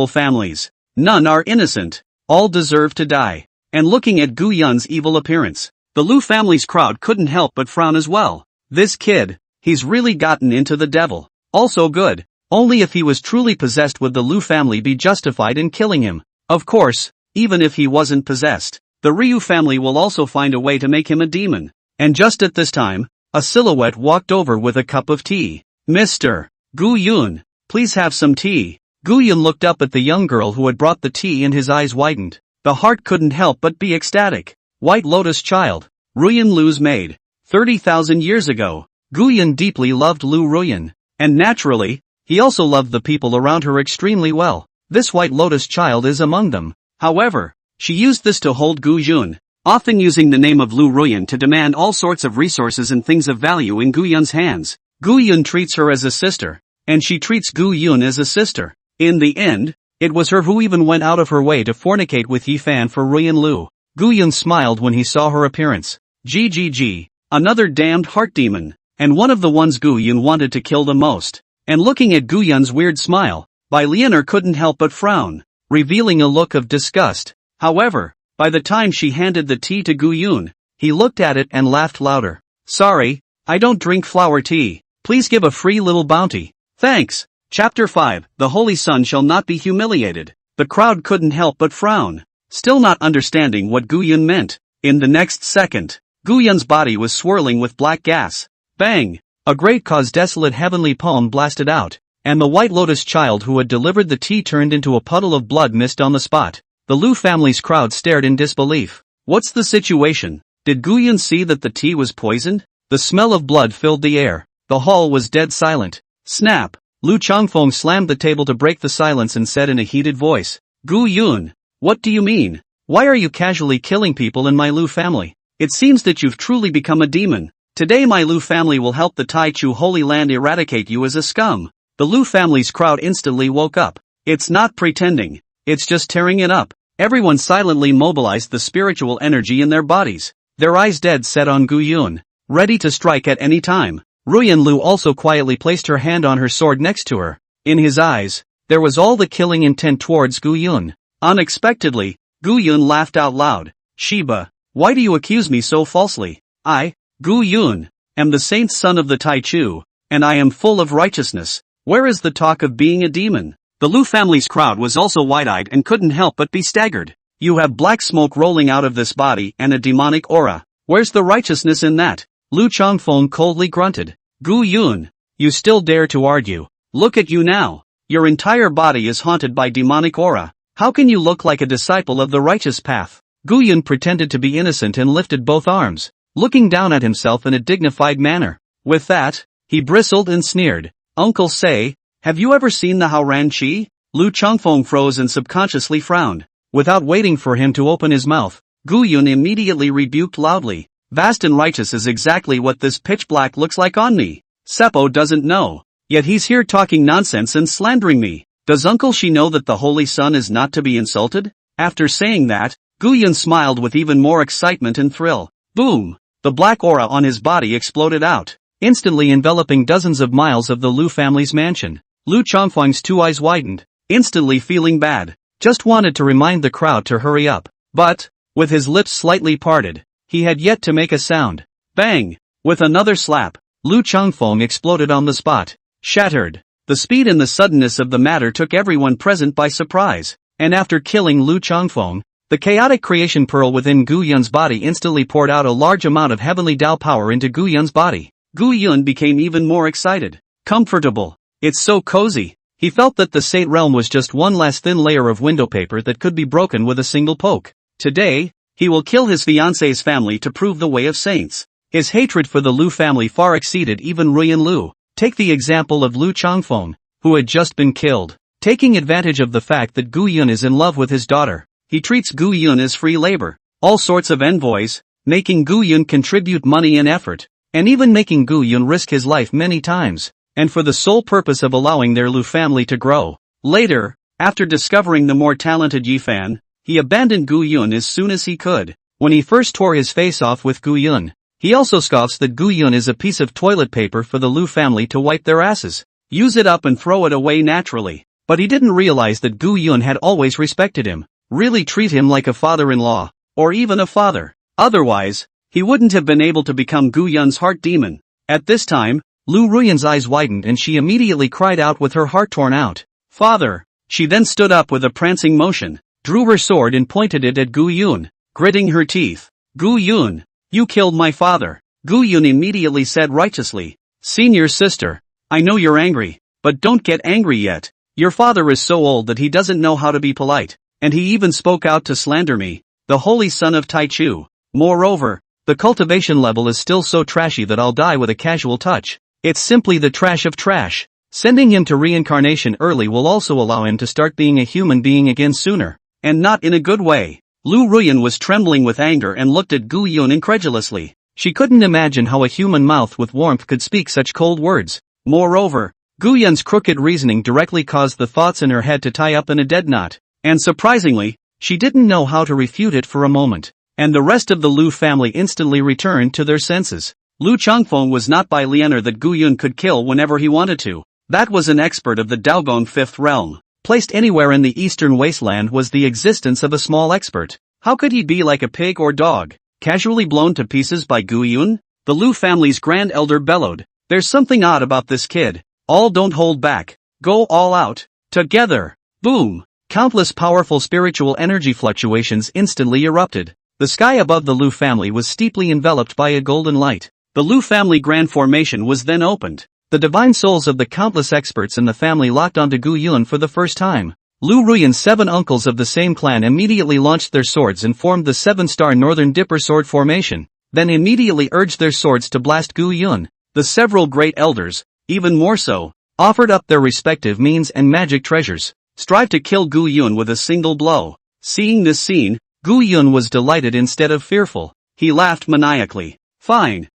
families. None are innocent. All deserve to die. And looking at Gu Yun's evil appearance, the Lu family's crowd couldn't help but frown as well. This kid, he's really gotten into the devil. Also good. Only if he was truly possessed would the Lu family be justified in killing him. Of course, even if he wasn't possessed, the Ryu family will also find a way to make him a demon. And just at this time, a silhouette walked over with a cup of tea. Mr. Gu Yun, please have some tea. Gu Yun looked up at the young girl who had brought the tea and his eyes widened. The heart couldn't help but be ecstatic. White Lotus child, Ruyan Lu's maid. 30,000 years ago, Gu Yun deeply loved Liu Ruyan. And naturally, he also loved the people around her extremely well. This White Lotus child is among them. However, she used this to hold Gu Yun, often using the name of Liu Ruyan to demand all sorts of resources and things of value in Gu Yun's hands. Gu Yun treats her as a sister, and she treats Gu Yun as a sister. In the end, it was her who even went out of her way to fornicate with Ye Fan for Ruyan Liu. Gu Yun smiled when he saw her appearance. GGG, another damned heart demon, and one of the ones Gu Yun wanted to kill the most. And looking at Gu Yun's weird smile, Bai Lianer couldn't help but frown, revealing a look of disgust. However, by the time she handed the tea to Gu Yun, he looked at it and laughed louder. Sorry, I don't drink flower tea. Please give a free little bounty. Thanks. Chapter 5, The Holy Sun Shall Not Be Humiliated. The crowd couldn't help but frown, still not understanding what Gu Yun meant. In the next second, Gu Yun's body was swirling with black gas. Bang! A great cause desolate heavenly poem blasted out, and the White Lotus child who had delivered the tea turned into a puddle of blood mist on the spot. The Liu family's crowd stared in disbelief. What's the situation? Did Gu Yun see that the tea was poisoned? The smell of blood filled the air. The hall was dead silent. Snap! Lu Changfeng slammed the table to break the silence and said in a heated voice, Gu Yun, what do you mean? Why are you casually killing people in my Liu family? It seems that you've truly become a demon. Today my Liu family will help the Taichu Holy Land eradicate you as a scum. The Liu family's crowd instantly woke up. It's not pretending. It's just tearing it up. Everyone silently mobilized the spiritual energy in their bodies, their eyes dead set on Gu Yun, ready to strike at any time. Ruyan Liu also quietly placed her hand on her sword next to her. In his eyes, there was all the killing intent towards Gu Yun. Unexpectedly, Gu Yun laughed out loud. Shiba, why do you accuse me so falsely? I, Gu Yun, am the saint's son of the Taichu, and I am full of righteousness. Where is the talk of being a demon? The Liu family's crowd was also wide-eyed and couldn't help but be staggered. You have black smoke rolling out of this body and a demonic aura. Where's the righteousness in that? Lu Changfeng coldly grunted. Gu Yun, you still dare to argue. Look at you now. Your entire body is haunted by demonic aura. How can you look like a disciple of the righteous path? Gu Yun pretended to be innocent and lifted both arms, looking down at himself in a dignified manner. With that, he bristled and sneered. Uncle Say, have you ever seen the Haoran Qi? Lu Changfeng froze and subconsciously frowned. Without waiting for him to open his mouth, Gu Yun immediately rebuked loudly. Vast and righteous is exactly what this pitch black looks like on me. Seppo doesn't know. Yet he's here talking nonsense and slandering me. Does Uncle Shi know that the Holy Sun is not to be insulted? After saying that, Gu Yun smiled with even more excitement and thrill. Boom! The black aura on his body exploded out, instantly enveloping dozens of miles of the Liu family's mansion. Lu Changfeng's two eyes widened, instantly feeling bad. Just wanted to remind the crowd to hurry up. But, with his lips slightly parted, he had yet to make a sound. Bang! With another slap, Lu Changfeng exploded on the spot, shattered. The speed and the suddenness of the matter took everyone present by surprise, and after killing Lu Changfeng, the chaotic creation pearl within Gu Yun's body instantly poured out a large amount of heavenly Dao power into Gu Yun's body. Gu Yun became even more excited. Comfortable. It's so cozy. He felt that the Saint realm was just one last thin layer of window paper that could be broken with a single poke. Today, he will kill his fiancée's family to prove the way of saints. His hatred for the Liu family far exceeded even Ruyan Liu. Take the example of Lu Changfeng, who had just been killed. Taking advantage of the fact that Gu Yun is in love with his daughter, he treats Gu Yun as free labor, all sorts of envoys, making Gu Yun contribute money and effort, and even making Gu Yun risk his life many times, and for the sole purpose of allowing their Liu family to grow. Later, after discovering the more talented Ye Fan, he abandoned Gu Yun as soon as he could. When he first tore his face off with Gu Yun, he also scoffs that Gu Yun is a piece of toilet paper for the Liu family to wipe their asses. Use it up and throw it away naturally. But he didn't realize that Gu Yun had always respected him, really treat him like a father-in-law, or even a father. Otherwise, he wouldn't have been able to become Gu Yun's heart demon. At this time, Liu Ruyan's eyes widened and she immediately cried out with her heart torn out. Father! She then stood up with a prancing motion, drew her sword and pointed it at Gu Yun, gritting her teeth. Gu Yun! You killed my father. Gu Yun immediately said righteously. Senior sister, I know you're angry, but don't get angry yet. Your father is so old that he doesn't know how to be polite, and he even spoke out to slander me, the holy son of Taichu. Moreover, The cultivation level is still so trashy that I'll die with a casual touch. It's simply the trash of trash. Sending him to reincarnation early will also allow him to start being a human being again sooner. And not in a good way. Liu Ruyan was trembling with anger and looked at Gu Yun incredulously. She couldn't imagine how a human mouth with warmth could speak such cold words. Moreover, Gu Yun's crooked reasoning directly caused the thoughts in her head to tie up in a dead knot. And surprisingly, she didn't know how to refute it for a moment. And the rest of the Liu family instantly returned to their senses. Liu Changfeng was not by Lianer that Gu Yun could kill whenever he wanted to. That was an expert of the Daogong fifth realm. Placed anywhere in the eastern wasteland was the existence of a small expert. How could he be like a pig or dog, casually blown to pieces by Gu Yun? The Liu family's grand elder bellowed. There's something odd about this kid. All don't hold back. Go all out. Together. Boom. Countless powerful spiritual energy fluctuations instantly erupted. The sky above the Liu family was steeply enveloped by a golden light. The Liu family grand formation was then opened. The divine souls of the countless experts in the family locked onto Gu Yun for the first time. Liu Ruyan's 7 uncles of the same clan immediately launched their swords and formed the 7-star Northern Dipper sword formation, then immediately urged their swords to blast Gu Yun. The several great elders, even more so, offered up their respective means and magic treasures, strive to kill Gu Yun with a single blow. Seeing this scene, Gu Yun was delighted instead of fearful. He laughed maniacally. Fine.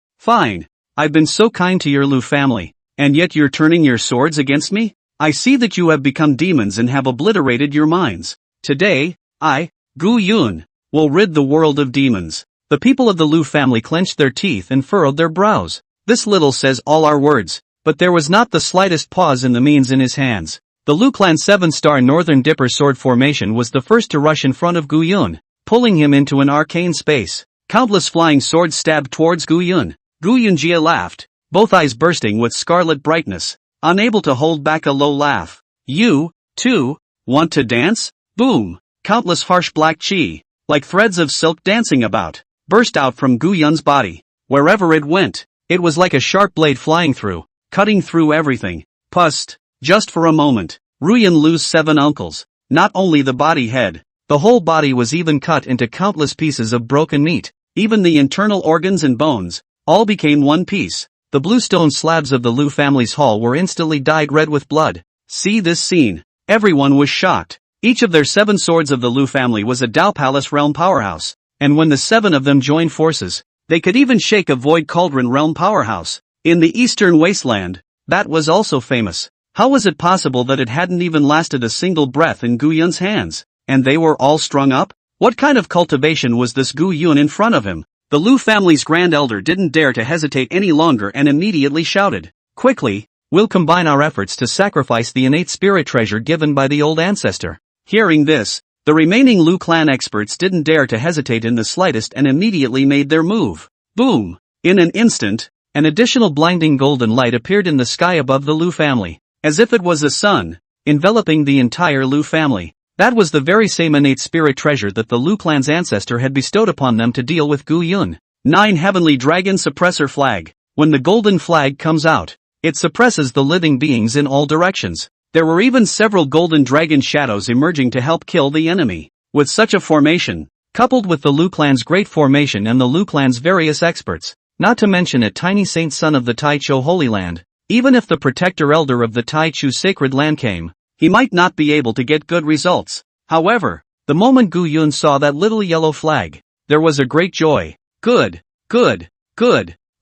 I've been so kind to your Liu family. And yet you're turning your swords against me? I see that you have become demons and have obliterated your minds. Today, I, Gu Yun, will rid the world of demons. The people of the Liu family clenched their teeth and furrowed their brows. This little says all our words, but there was not the slightest pause in the means in his hands. The Liu clan's 7-star Northern Dipper sword formation was the first to rush in front of Gu Yun, pulling him into an arcane space. Countless flying swords stabbed towards Gu Yun. Gu Yunjie laughed, both eyes bursting with scarlet brightness, unable to hold back a low laugh. You, too, want to dance? Boom! Countless harsh black chi, like threads of silk dancing about, burst out from Gu Yun's body. Wherever it went, it was like a sharp blade flying through, cutting through everything. Pust, just for a moment. Ruyan Liu's 7 uncles, not only the body head, the whole body was even cut into countless pieces of broken meat, even the internal organs and bones, all became one piece. The blue stone slabs of the Liu family's hall were instantly dyed red with blood. See this scene. Everyone was shocked. Each of their 7 swords of the Liu family was a Dao Palace realm powerhouse, and when the 7 of them joined forces, they could even shake a Void Cauldron realm powerhouse. In the eastern wasteland, that was also famous. How was it possible that it hadn't even lasted a single breath in Gu Yun's hands, and they were all strung up? What kind of cultivation was this Gu Yun in front of him? The Liu family's grand elder didn't dare to hesitate any longer and immediately shouted, "Quickly, we'll combine our efforts to sacrifice the innate spirit treasure given by the old ancestor." Hearing this, the remaining Liu clan experts didn't dare to hesitate in the slightest and immediately made their move. Boom! In an instant, an additional blinding golden light appeared in the sky above the Liu family, as if it was a sun, enveloping the entire Liu family. That was the very same innate spirit treasure that the Liu clan's ancestor had bestowed upon them to deal with Gu Yun. 9 Heavenly Dragon Suppressor Flag. When the golden flag comes out, it suppresses the living beings in all directions. There were even several golden dragon shadows emerging to help kill the enemy. With such a formation, coupled with the Liu clan's great formation and the Liu clan's various experts, not to mention a tiny saint son of the Taichou Holy Land, even if the protector elder of the Taichou Sacred Land came, he might not be able to get good results. However, the moment Gu Yun saw that little yellow flag, there was a great joy. Good.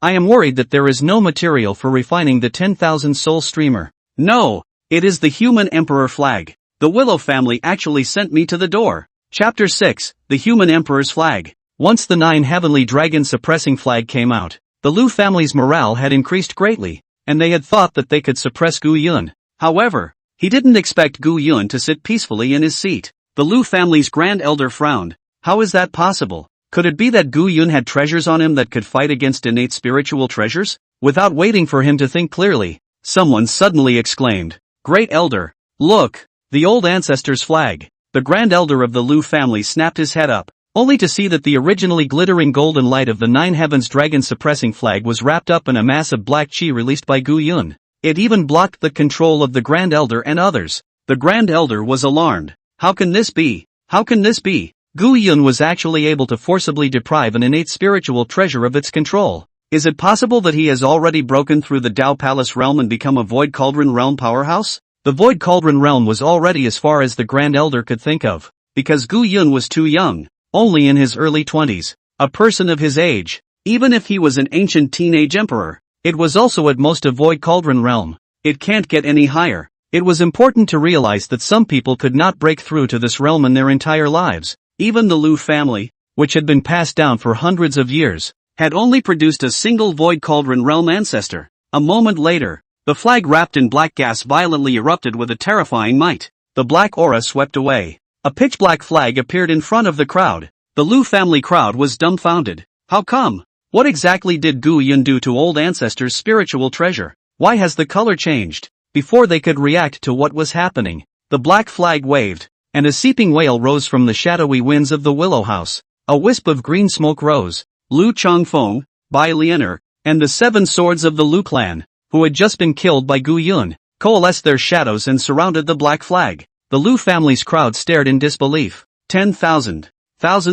I am worried that there is no material for refining the 10,000 soul streamer. No, it is the human emperor flag. The Willow family actually sent me to the door. Chapter 6, The Human Emperor's Flag. Once the 9 Heavenly Dragon Suppressing Flag came out, the Liu family's morale had increased greatly, and they had thought that they could suppress Gu Yun. However, he didn't expect Gu Yun to sit peacefully in his seat. The Liu family's grand elder frowned. How is that possible? Could it be that Gu Yun had treasures on him that could fight against innate spiritual treasures? Without waiting for him to think clearly, someone suddenly exclaimed, "Great Elder, look, the old ancestor's flag." The grand elder of the Liu family snapped his head up, only to see that the originally glittering golden light of the 9 Heavens Dragon Suppressing Flag was wrapped up in a mass of black chi released by Gu Yun. It even blocked the control of the Grand Elder and others. The Grand Elder was alarmed. How can this be? How can this be? Gu Yun was actually able to forcibly deprive an innate spiritual treasure of its control. Is it possible that he has already broken through the Tao Palace realm and become a Void Cauldron realm powerhouse? The Void Cauldron realm was already as far as the Grand Elder could think of, because Gu Yun was too young, only in his early 20s, a person of his age. Even if he was an ancient teenage emperor, it was also at most a Void Cauldron realm. It can't get any higher. It was important to realize that some people could not break through to this realm in their entire lives. Even the Liu family, which had been passed down for hundreds of years, had only produced a single Void Cauldron realm ancestor. A moment later, the flag wrapped in black gas violently erupted with a terrifying might. The black aura swept away. A pitch-black flag appeared in front of the crowd. The Liu family crowd was dumbfounded. How come? What exactly did Gu Yun do to old ancestors' spiritual treasure? Why has the color changed? Before they could react to what was happening, the black flag waved, and a seeping wail rose from the shadowy winds of the Willow House. A wisp of green smoke rose. Liu Changfeng, Bai Lianer, and the 7 swords of the Liu clan, who had just been killed by Gu Yun, coalesced their shadows and surrounded the black flag. The Liu family's crowd stared in disbelief. 10,000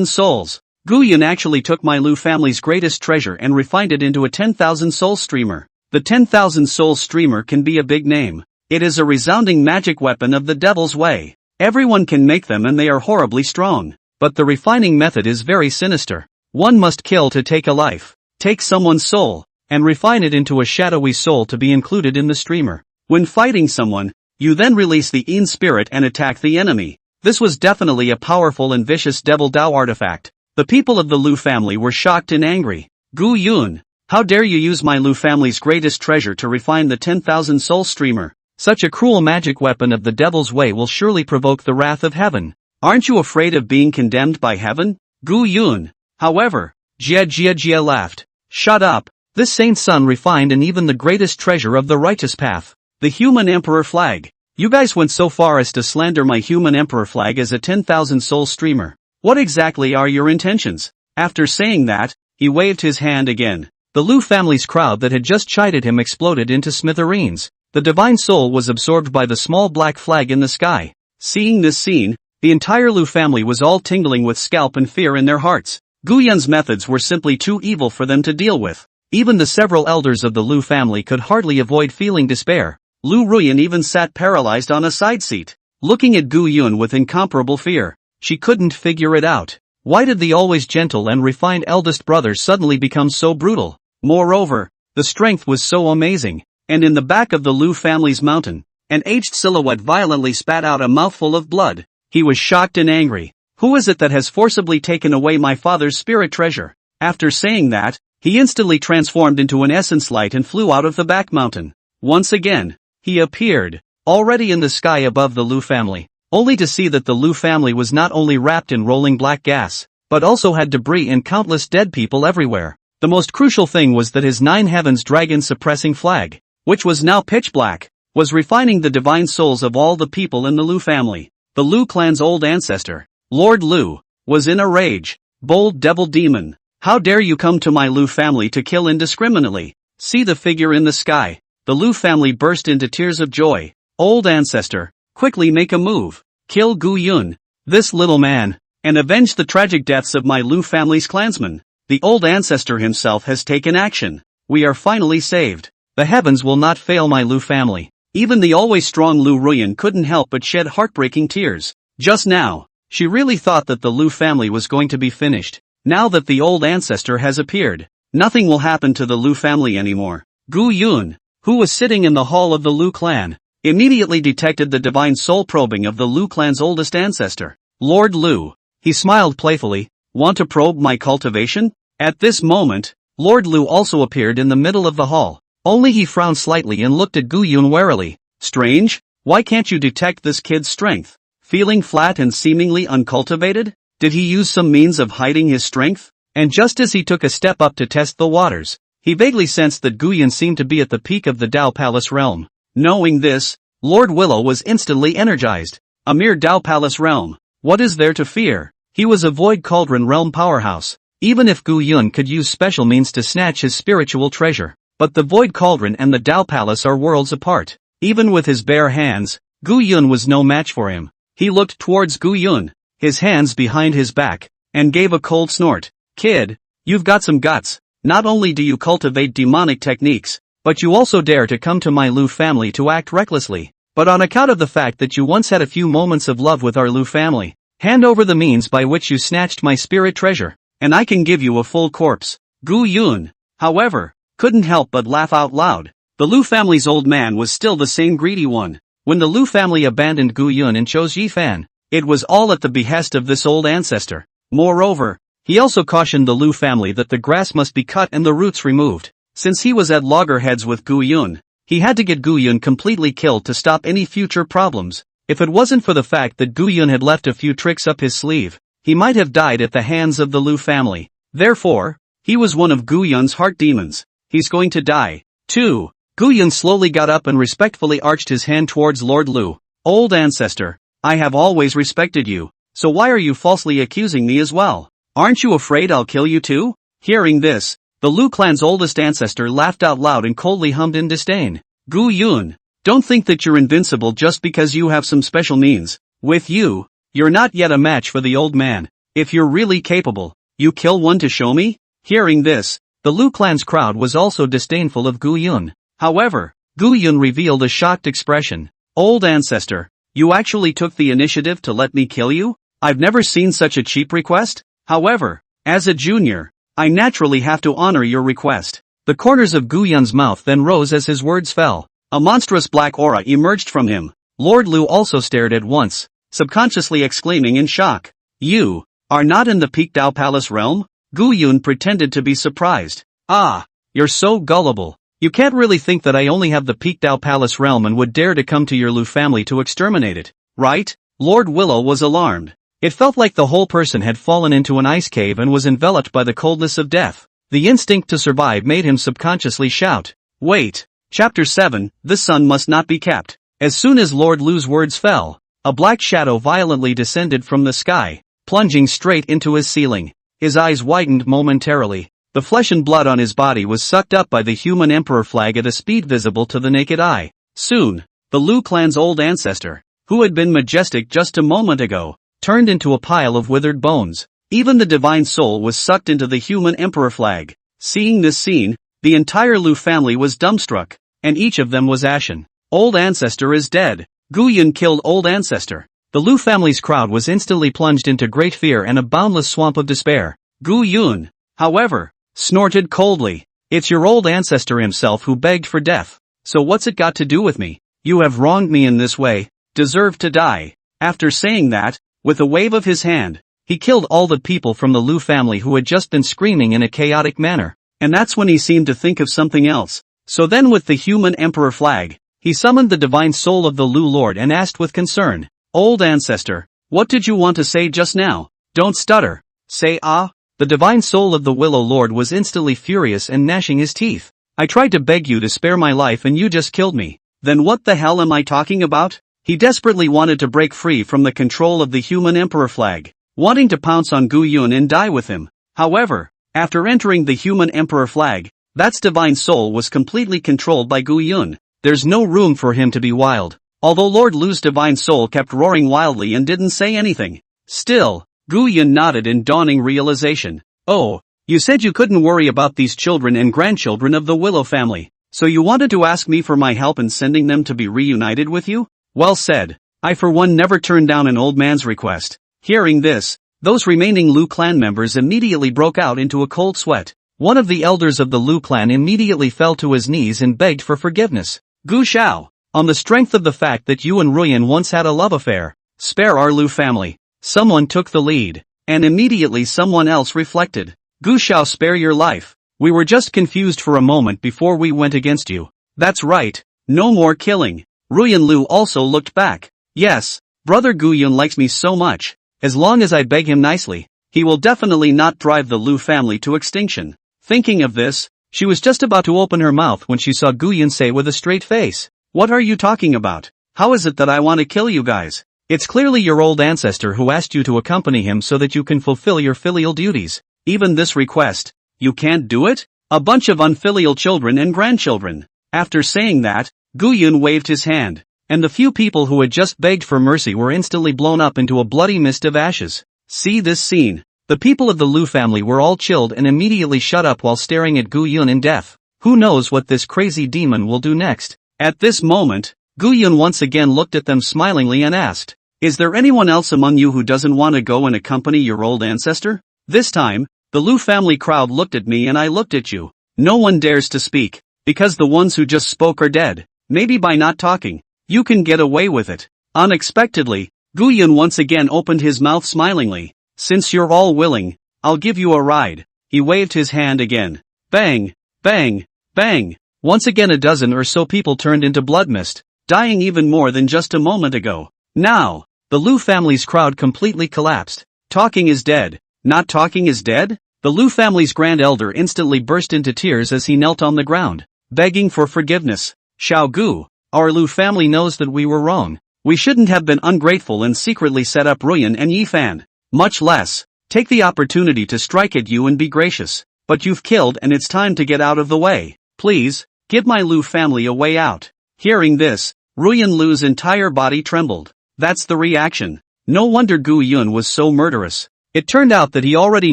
souls. Gu Yun actually took my Liu family's greatest treasure and refined it into a 10,000 soul streamer. The 10,000 soul streamer can be a big name. It is a resounding magic weapon of the devil's way. Everyone can make them and they are horribly strong. But the refining method is very sinister. One must kill to take a life. Take someone's soul, and refine it into a shadowy soul to be included in the streamer. When fighting someone, you then release the Yin spirit and attack the enemy. This was definitely a powerful and vicious devil Dao artifact. The people of the Liu family were shocked and angry. Gu Yun, how dare you use my Liu family's greatest treasure to refine the 10,000 soul streamer? Such a cruel magic weapon of the devil's way will surely provoke the wrath of heaven. Aren't you afraid of being condemned by heaven? Gu Yun. However, Jia laughed. Shut up. This saint's son refined and even the greatest treasure of the righteous path, the human emperor flag. You guys went so far as to slander my human emperor flag as a 10,000 soul streamer. What exactly are your intentions? After saying that, he waved his hand again. The Liu family's crowd that had just chided him exploded into smithereens. The divine soul was absorbed by the small black flag in the sky. Seeing this scene, the entire Liu family was all tingling with scalp and fear in their hearts. Gu Yun's methods were simply too evil for them to deal with. Even the several elders of the Liu family could hardly avoid feeling despair. Liu Ruyan even sat paralyzed on a side seat, looking at Gu Yun with incomparable fear. She couldn't figure it out. Why did the always gentle and refined eldest brother suddenly become so brutal? Moreover, the strength was so amazing. And in the back of the Liu family's mountain, an aged silhouette violently spat out a mouthful of blood. He was shocked and angry. Who is it that has forcibly taken away my father's spirit treasure? After saying that, he instantly transformed into an essence light and flew out of the back mountain. Once again, he appeared, already in the sky above the Liu family, only to see that the Liu family was not only wrapped in rolling black gas, but also had debris and countless dead people everywhere. The most crucial thing was that his 9 heavens dragon suppressing flag, which was now pitch black, was refining the divine souls of all the people in the Liu family. The Liu clan's old ancestor, Lord Liu, was in a rage. Bold devil demon, how dare you come to my Liu family to kill indiscriminately? See the figure in the sky. The Liu family burst into tears of joy. Old ancestor, quickly make a move. Kill Gu Yun, this little man, and avenge the tragic deaths of my Liu family's clansmen. The old ancestor himself has taken action. We are finally saved. The heavens will not fail my Liu family. Even the always strong Liu Ruyan couldn't help but shed heartbreaking tears. Just now, she really thought that the Liu family was going to be finished. Now that the old ancestor has appeared, nothing will happen to the Liu family anymore. Gu Yun, who was sitting in the hall of the Liu clan, immediately detected the divine soul probing of the Liu clan's oldest ancestor, Lord Liu. He smiled playfully. Want to probe my cultivation? At this moment, Lord Liu also appeared in the middle of the hall. Only he frowned slightly and looked at Gu Yun warily. Strange, why can't you detect this kid's strength? Feeling flat and seemingly uncultivated? Did he use some means of hiding his strength? And just as he took a step up to test the waters, he vaguely sensed that Gu Yun seemed to be at the peak of the Tao Palace realm. Knowing this, Lord Willow was instantly energized. A mere Tao Palace realm. What is there to fear? He was a Void Cauldron realm powerhouse. Even if Gu Yun could use special means to snatch his spiritual treasure. But the Void Cauldron and the Tao Palace are worlds apart. Even with his bare hands, Gu Yun was no match for him. He looked towards Gu Yun. his hands behind his back, and gave a cold snort. Kid, you've got some guts. Not only do you cultivate demonic techniques, but you also dare to come to my Liu family to act recklessly. But on account of the fact that you once had a few moments of love with our Liu family, hand over the means by which you snatched my spirit treasure, and I can give you a full corpse. Gu Yun, however, couldn't help but laugh out loud. The Liu family's old man was still the same greedy one. When the Liu family abandoned Gu Yun and chose Ye Fan, it was all at the behest of this old ancestor. Moreover, he also cautioned the Liu family that the grass must be cut and the roots removed. Since he was at loggerheads with Gu Yun, he had to get Gu Yun completely killed to stop any future problems. If it wasn't for the fact that Gu Yun had left a few tricks up his sleeve, he might have died at the hands of the Liu family. Therefore, he was one of Gu Yun's heart demons. He's going to die, too. Gu Yun slowly got up and respectfully arched his hand towards Lord Liu. Old ancestor, I have always respected you, so why are you falsely accusing me as well? Aren't you afraid I'll kill you too? Hearing this, the Liu clan's oldest ancestor laughed out loud and coldly hummed in disdain. Gu Yun, don't think that you're invincible just because you have some special means. With you, you're not yet a match for the old man. If you're really capable, you kill one to show me? Hearing this, the Liu clan's crowd was also disdainful of Gu Yun. However, Gu Yun revealed a shocked expression. Old ancestor, you actually took the initiative to let me kill you? I've never seen such a cheap request. However, as a junior, I naturally have to honor your request. The corners of Gu Yun's mouth then rose as his words fell. A monstrous black aura emerged from him. Lord Liu also stared at once, subconsciously exclaiming in shock. You are not in the Peak Dao Palace realm? Gu Yun pretended to be surprised. Ah, you're so gullible. You can't really think that I only have the Peak Dao Palace realm and would dare to come to your Liu family to exterminate it, right? Lord Willow was alarmed. It felt like the whole person had fallen into an ice cave and was enveloped by the coldness of death. The instinct to survive made him subconsciously shout. Wait. Chapter 7, The Sun Must Not Be Kept. As soon as Lord Liu's words fell, a black shadow violently descended from the sky, plunging straight into his ceiling. His eyes widened momentarily. The flesh and blood on his body was sucked up by the human emperor flag at a speed visible to the naked eye. Soon, the Liu clan's old ancestor, who had been majestic just a moment ago, turned into a pile of withered bones. Even the divine soul was sucked into the human emperor flag. Seeing this scene, the entire Liu family was dumbstruck, and each of them was ashen. Old ancestor is dead. Gu Yun killed old ancestor. The Liu family's crowd was instantly plunged into great fear and a boundless swamp of despair. Gu Yun, however, snorted coldly. It's your old ancestor himself who begged for death. So what's it got to do with me? You have wronged me in this way. Deserve to die. After saying that, with a wave of his hand, he killed all the people from the Liu family who had just been screaming in a chaotic manner. And that's when he seemed to think of something else. So then with the human emperor flag, he summoned the divine soul of the Liu Lord and asked with concern, Old ancestor, what did you want to say just now? Don't stutter. Say ah. The divine soul of the Willow Lord was instantly furious and gnashing his teeth. I tried to beg you to spare my life and you just killed me. Then what the hell am I talking about? He desperately wanted to break free from the control of the human emperor flag, wanting to pounce on Gu Yun and die with him. However, after entering the human emperor flag, that's divine soul was completely controlled by Gu Yun. There's no room for him to be wild. Although Lord Liu's divine soul kept roaring wildly and didn't say anything. Still, Gu Yun nodded in dawning realization. Oh, you said you couldn't worry about these children and grandchildren of the Willow family, so you wanted to ask me for my help in sending them to be reunited with you? Well said. I for one never turned down an old man's request. Hearing this, those remaining Liu clan members immediately broke out into a cold sweat. One of the elders of the Liu clan immediately fell to his knees and begged for forgiveness. Gu Xiao, on the strength of the fact that you and Ruyan once had a love affair, spare our Liu family. Someone took the lead, and immediately someone else reflected. Gu Xiao, spare your life. We were just confused for a moment before we went against you. That's right, no more killing. Ruyan Liu also looked back. Yes, brother Gu Yun likes me so much. As long as I beg him nicely, he will definitely not drive the Liu family to extinction. Thinking of this, she was just about to open her mouth when she saw Gu Yun say with a straight face, What are you talking about? How is it that I want to kill you guys? It's clearly your old ancestor who asked you to accompany him so that you can fulfill your filial duties. Even this request, you can't do it? A bunch of unfilial children and grandchildren. After saying that, Gu Yun waved his hand, and the few people who had just begged for mercy were instantly blown up into a bloody mist of ashes. See this scene. The people of the Liu family were all chilled and immediately shut up while staring at Gu Yun in death. Who knows what this crazy demon will do next? At this moment, Gu Yun once again looked at them smilingly and asked, "Is there anyone else among you who doesn't want to go and accompany your old ancestor?" This time, the Liu family crowd looked at me and I looked at you. No one dares to speak, because the ones who just spoke are dead. Maybe by not talking, you can get away with it. Unexpectedly, Gu Yun once again opened his mouth smilingly. "Since you're all willing, I'll give you a ride." He waved his hand again. Bang, bang, bang. Once again a dozen or so people turned into blood mist, dying even more than just a moment ago. Now, the Liu family's crowd completely collapsed. Talking is dead. Not talking is dead? The Liu family's grand elder instantly burst into tears as he knelt on the ground, begging for forgiveness. "Xiao Gu, our Liu family knows that we were wrong. We shouldn't have been ungrateful and secretly set up Ruyan and Ye Fan. Much less, take the opportunity to strike at you and be gracious. But you've killed and it's time to get out of the way. Please, give my Liu family a way out." Hearing this, Ruyan Lu's entire body trembled. That's the reaction. No wonder Gu Yun was so murderous. It turned out that he already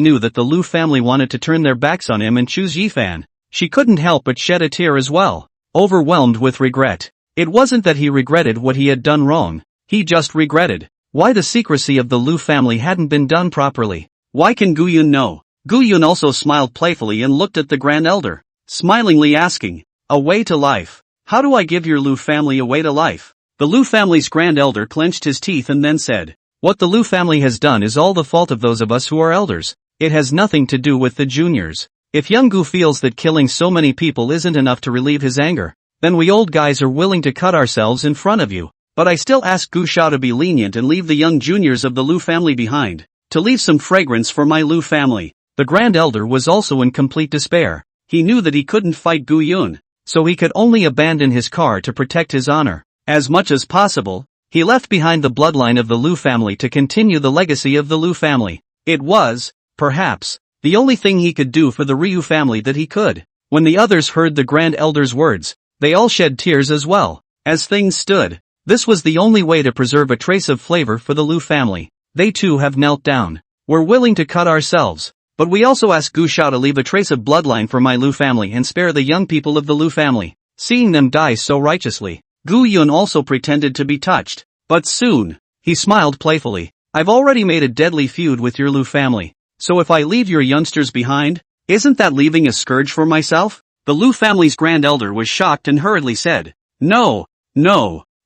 knew that the Liu family wanted to turn their backs on him and choose Ye Fan. She couldn't help but shed a tear as well, overwhelmed with regret. It wasn't that he regretted what he had done wrong, he just regretted why the secrecy of the Liu family hadn't been done properly. Why can Gu Yun know? Gu Yun also smiled playfully and looked at the grand elder, smilingly asking, "A way to life? How do I give your Liu family a way to life?" The Liu family's grand elder clenched his teeth and then said, "What the Liu family has done is all the fault of those of us who are elders. It has nothing to do with the juniors. If young Gu feels that killing so many people isn't enough to relieve his anger, then we old guys are willing to cut ourselves in front of you. But I still ask Gu Shao to be lenient and leave the young juniors of the Liu family behind, to leave some fragrance for my Liu family." The grand elder was also in complete despair. He knew that he couldn't fight Gu Yun, so he could only abandon his car to protect his honor. As much as possible, he left behind the bloodline of the Liu family to continue the legacy of the Liu family. It was, perhaps, the only thing he could do for the Ryu family that he could. When the others heard the grand elder's words, they all shed tears as well. As things stood, this was the only way to preserve a trace of flavor for the Liu family. They too have knelt down. "We're willing to cut ourselves, but we also ask Gu Shao to leave a trace of bloodline for my Liu family and spare the young people of the Liu family." Seeing them die so righteously, Gu Yun also pretended to be touched. But soon, he smiled playfully. "I've already made a deadly feud with your Liu family, so if I leave your youngsters behind, isn't that leaving a scourge for myself?" The Liu family's grand elder was shocked and hurriedly said, No,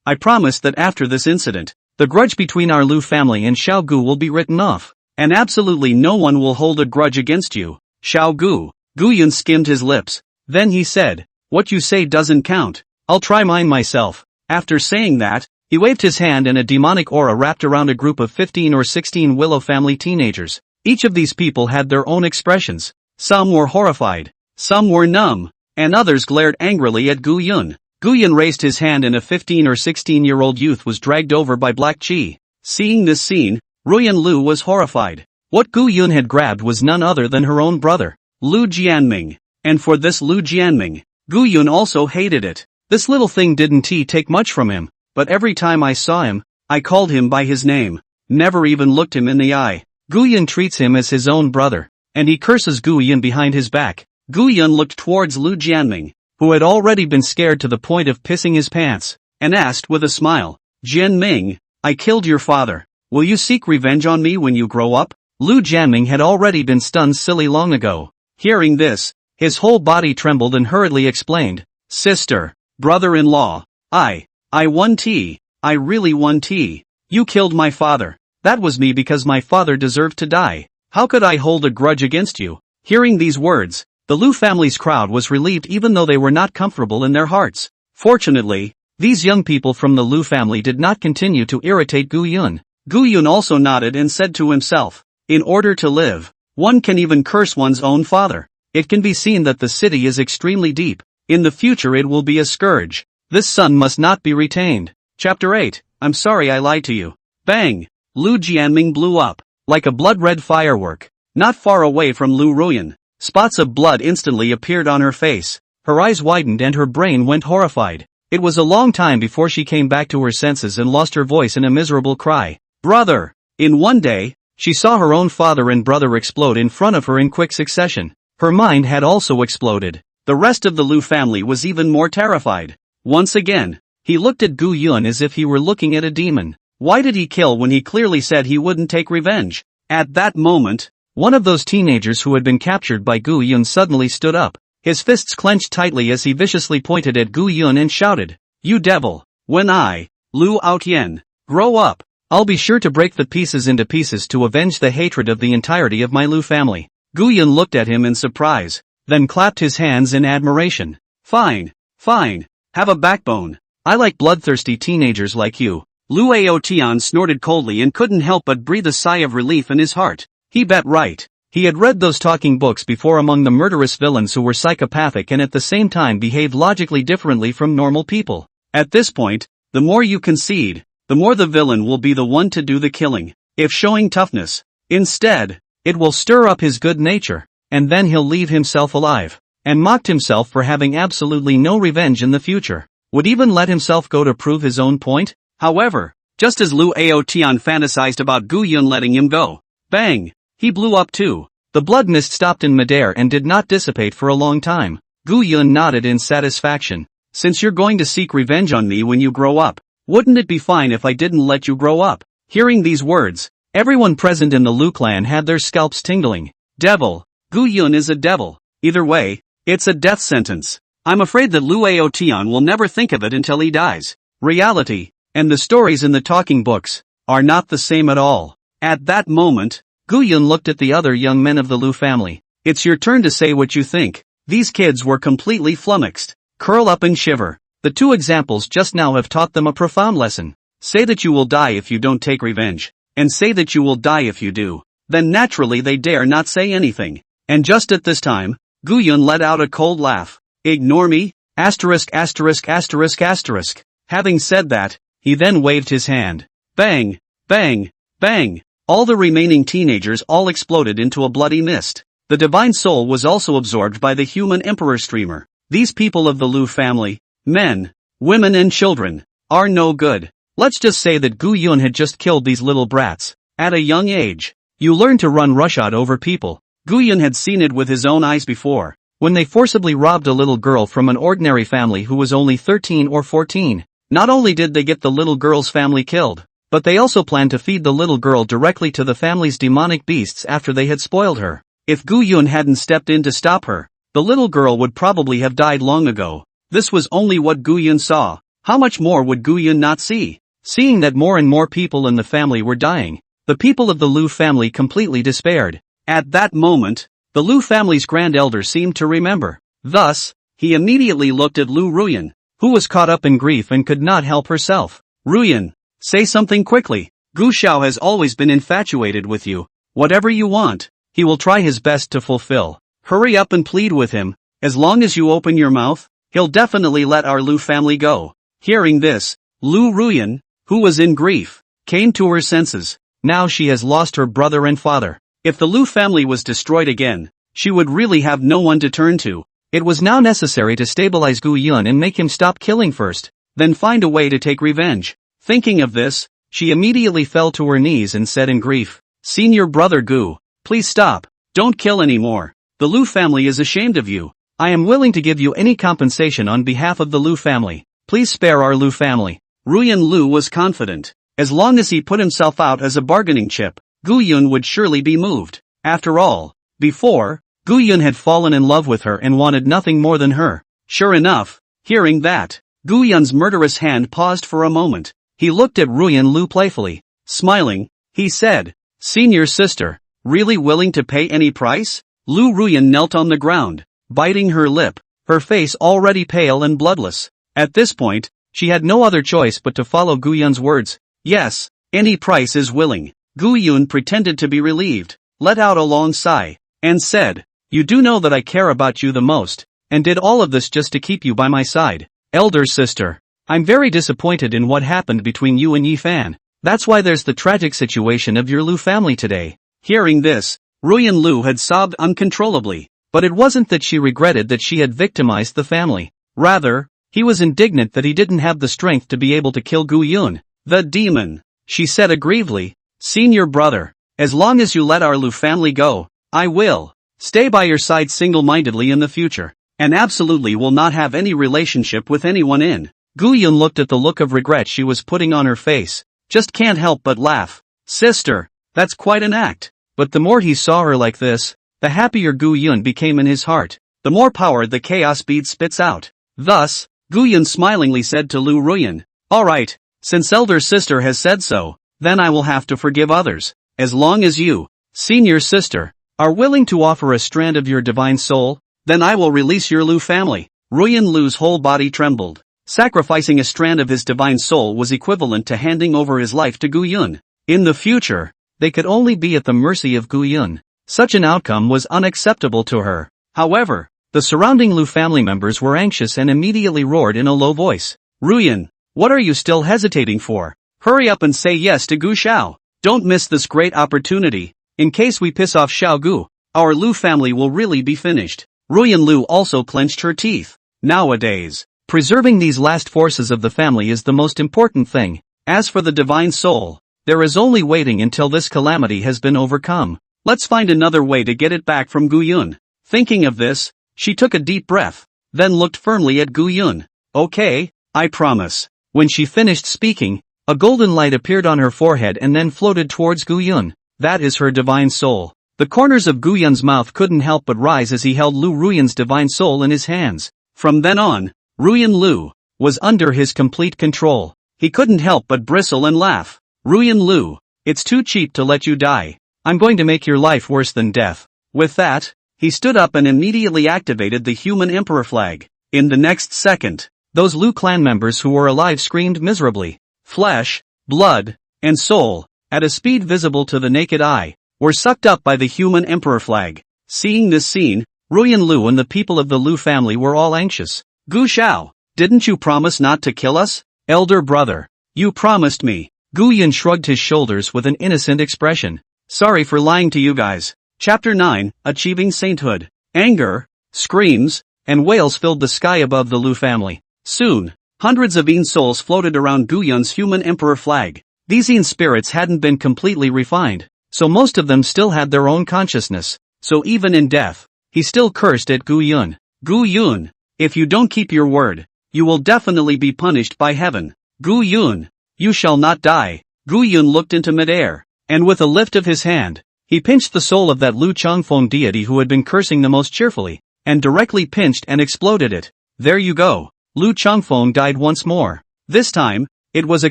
I promise that after this incident, the grudge between our Liu family and Xiao Gu will be written off, and absolutely no one will hold a grudge against you, Xiao Gu." Gu Yun skimmed his lips. Then he said, "What you say doesn't count. I'll try mine myself." After saying that, he waved his hand and a demonic aura wrapped around a group of 15 or 16 Willow family teenagers. Each of these people had their own expressions. Some were horrified, some were numb, and others glared angrily at Gu Yun. Gu Yun raised his hand and a 15 or 16-year-old youth was dragged over by Black Chi. Seeing this scene, Ruyan Lu was horrified. What Gu Yun had grabbed was none other than her own brother, Lu Jianming. And for this Lu Jianming, Gu Yun also hated it. This little thing didn't take much from him, but every time I saw him, I called him by his name, never even looked him in the eye. Gu Yun treats him as his own brother, and he curses Gu Yun behind his back. Gu Yun looked towards Lu Jianming, who had already been scared to the point of pissing his pants, and asked with a smile, "Jianming, I killed your father. Will you seek revenge on me when you grow up?" Lu Jianming had already been stunned silly long ago. Hearing this, his whole body trembled and hurriedly explained, "Sister, brother-in-law, I won tea. I really won tea. You killed my father. That was me because my father deserved to die. How could I hold a grudge against you?" Hearing these words, the Liu family's crowd was relieved even though they were not comfortable in their hearts. Fortunately, these young people from the Liu family did not continue to irritate Gu Yun. Gu Yun also nodded and said to himself, "In order to live, one can even curse one's own father. It can be seen that the city is extremely deep. In the future it will be a scourge. This son must not be retained." Chapter 8, I'm sorry I lied to you. Bang! Lu Jianming blew up, like a blood-red firework. Not far away from Liu Ruyan, spots of blood instantly appeared on her face. Her eyes widened and her brain went horrified. It was a long time before she came back to her senses and lost her voice in a miserable cry. Brother! In one day, she saw her own father and brother explode in front of her in quick succession. Her mind had also exploded. The rest of the Liu family was even more terrified. Once again, he looked at Gu Yun as if he were looking at a demon. Why did he kill when he clearly said he wouldn't take revenge? At that moment, one of those teenagers who had been captured by Gu Yun suddenly stood up. His fists clenched tightly as he viciously pointed at Gu Yun and shouted, "You devil! When I, Liu Aotian, grow up, I'll be sure to break the pieces into pieces to avenge the hatred of the entirety of my Liu family." Gu Yun looked at him in surprise, then clapped his hands in admiration. Fine, fine, have a backbone. I like bloodthirsty teenagers like you. Liu Aotian snorted coldly and couldn't help but breathe a sigh of relief in his heart. He bet right. He had read those talking books before among the murderous villains who were psychopathic and at the same time behaved logically differently from normal people. At this point, the more you concede, the more the villain will be the one to do the killing, if showing toughness. Instead, it will stir up his good nature, and then he'll leave himself alive, and mocked himself for having absolutely no revenge in the future. Would even let himself go to prove his own point? However, just as Liu Aotian fantasized about Gu Yun letting him go, bang! He blew up too. The blood mist stopped in midair and did not dissipate for a long time. Gu Yun nodded in satisfaction. Since you're going to seek revenge on me when you grow up, wouldn't it be fine if I didn't let you grow up? Hearing these words, everyone present in the Liu clan had their scalps tingling. Devil. Gu Yun is a devil. Either way, it's a death sentence. I'm afraid that Liu Aotian will never think of it until he dies. Reality, and the stories in the talking books, are not the same at all. At that moment, Gu Yun looked at the other young men of the Liu family. It's your turn to say what you think. These kids were completely flummoxed. Curl up and shiver. The two examples just now have taught them a profound lesson. Say that you will die if you don't take revenge, and say that you will die if you do. Then naturally they dare not say anything. And just at this time, Gu Yun let out a cold laugh. Ignore me? Asterisk asterisk asterisk asterisk. Having said that, he then waved his hand. Bang! Bang! Bang! All the remaining teenagers all exploded into a bloody mist. The divine soul was also absorbed by the human emperor streamer. These people of the Liu family, men, women and children, are no good. Let's just say that Gu Yun had just killed these little brats. At a young age, you learn to run roughshod over people. Gu Yun had seen it with his own eyes before, when they forcibly robbed a little girl from an ordinary family who was only 13 or 14. Not only did they get the little girl's family killed, but they also planned to feed the little girl directly to the family's demonic beasts after they had spoiled her. If Gu Yun hadn't stepped in to stop her, the little girl would probably have died long ago. This was only what Gu Yun saw. How much more would Gu Yun not see? Seeing that more and more people in the family were dying, the people of the Liu family completely despaired. At that moment, the Liu family's grand elder seemed to remember. Thus, he immediately looked at Liu Ruyan, who was caught up in grief and could not help herself. Ruyan, say something quickly. Gu Xiao has always been infatuated with you. Whatever you want, he will try his best to fulfill. Hurry up and plead with him. As long as you open your mouth, he'll definitely let our Liu family go. Hearing this, Liu Ruyan, who was in grief, came to her senses. Now she has lost her brother and father. If the Liu family was destroyed again, she would really have no one to turn to. It was now necessary to stabilize Gu Yun and make him stop killing first, then find a way to take revenge. Thinking of this, she immediately fell to her knees and said in grief, Senior brother Gu, please stop, don't kill anymore. The Liu family is ashamed of you. I am willing to give you any compensation on behalf of the Liu family. Please spare our Liu family. Ruyan Liu was confident. As long as he put himself out as a bargaining chip, Gu Yun would surely be moved. After all, before, Gu Yun had fallen in love with her and wanted nothing more than her. Sure enough, hearing that, Gu Yun's murderous hand paused for a moment. He looked at Ruyan Liu playfully. Smiling, he said, Senior sister, really willing to pay any price? Liu Ruyan knelt on the ground, biting her lip, her face already pale and bloodless. At this point, she had no other choice but to follow Gu Yun's words. Yes, any price is willing. Gu Yun pretended to be relieved, let out a long sigh, and said, You do know that I care about you the most, and did all of this just to keep you by my side. Elder sister, I'm very disappointed in what happened between you and Ye Fan. That's why there's the tragic situation of your Liu family today. Hearing this, Ruyan Liu had sobbed uncontrollably, but it wasn't that she regretted that she had victimized the family. Rather, He was indignant that he didn't have the strength to be able to kill Gu Yun. The demon, she said aggrievedly. Senior brother, as long as you let our Lu family go, I will stay by your side single-mindedly in the future, and absolutely will not have any relationship with anyone in. Gu Yun looked at the look of regret she was putting on her face, just can't help but laugh. Sister, that's quite an act. But the more he saw her like this, the happier Gu Yun became in his heart, the more power the chaos bead spits out. Thus, Gu Yun smilingly said to Liu Ruyan, alright, since elder sister has said so, then I will have to forgive others, as long as you, senior sister, are willing to offer a strand of your divine soul, then I will release your Liu family. Ruyan Lu's whole body trembled. Sacrificing a strand of his divine soul was equivalent to handing over his life to Gu Yun. In the future, they could only be at the mercy of Gu Yun. Such an outcome was unacceptable to her. However, the surrounding Liu family members were anxious and immediately roared in a low voice. Ruyan, what are you still hesitating for? Hurry up and say yes to Gu Xiao. Don't miss this great opportunity. In case we piss off Xiao Gu, our Liu family will really be finished. Ruyan Lu also clenched her teeth. Nowadays, preserving these last forces of the family is the most important thing. As for the divine soul, there is only waiting until this calamity has been overcome. Let's find another way to get it back from Gu Yun. Thinking of this, she took a deep breath, then looked firmly at Gu Yun. Okay, I promise. When she finished speaking, a golden light appeared on her forehead and then floated towards Gu Yun. That is her divine soul. The corners of Gu Yun's mouth couldn't help but rise as he held Liu Ruyan's divine soul in his hands. From then on, Ruyan Lu was under his complete control. He couldn't help but bristle and laugh. Ruyan Lu, it's too cheap to let you die. I'm going to make your life worse than death. With that, he stood up and immediately activated the human emperor flag. In the next second, those Liu clan members who were alive screamed miserably. Flesh, blood, and soul, at a speed visible to the naked eye, were sucked up by the human emperor flag. Seeing this scene, Ruyan Lu and the people of the Liu family were all anxious. Gu Xiao, didn't you promise not to kill us? Elder brother, you promised me. Gu Yun shrugged his shoulders with an innocent expression. Sorry for lying to you guys. Chapter 9, Achieving Sainthood. Anger, screams, and wails filled the sky above the Liu family. Soon, hundreds of Yin souls floated around Gu Yun's human emperor flag. These Yin spirits hadn't been completely refined, so most of them still had their own consciousness. So even in death, he still cursed at Gu Yun. Gu Yun, if you don't keep your word, you will definitely be punished by heaven. Gu Yun, you shall not die. Gu Yun looked into midair, and with a lift of his hand, he pinched the soul of that Lu Changfeng deity who had been cursing the most cheerfully, and directly pinched and exploded it. There you go. Lu Changfeng died once more. This time, it was a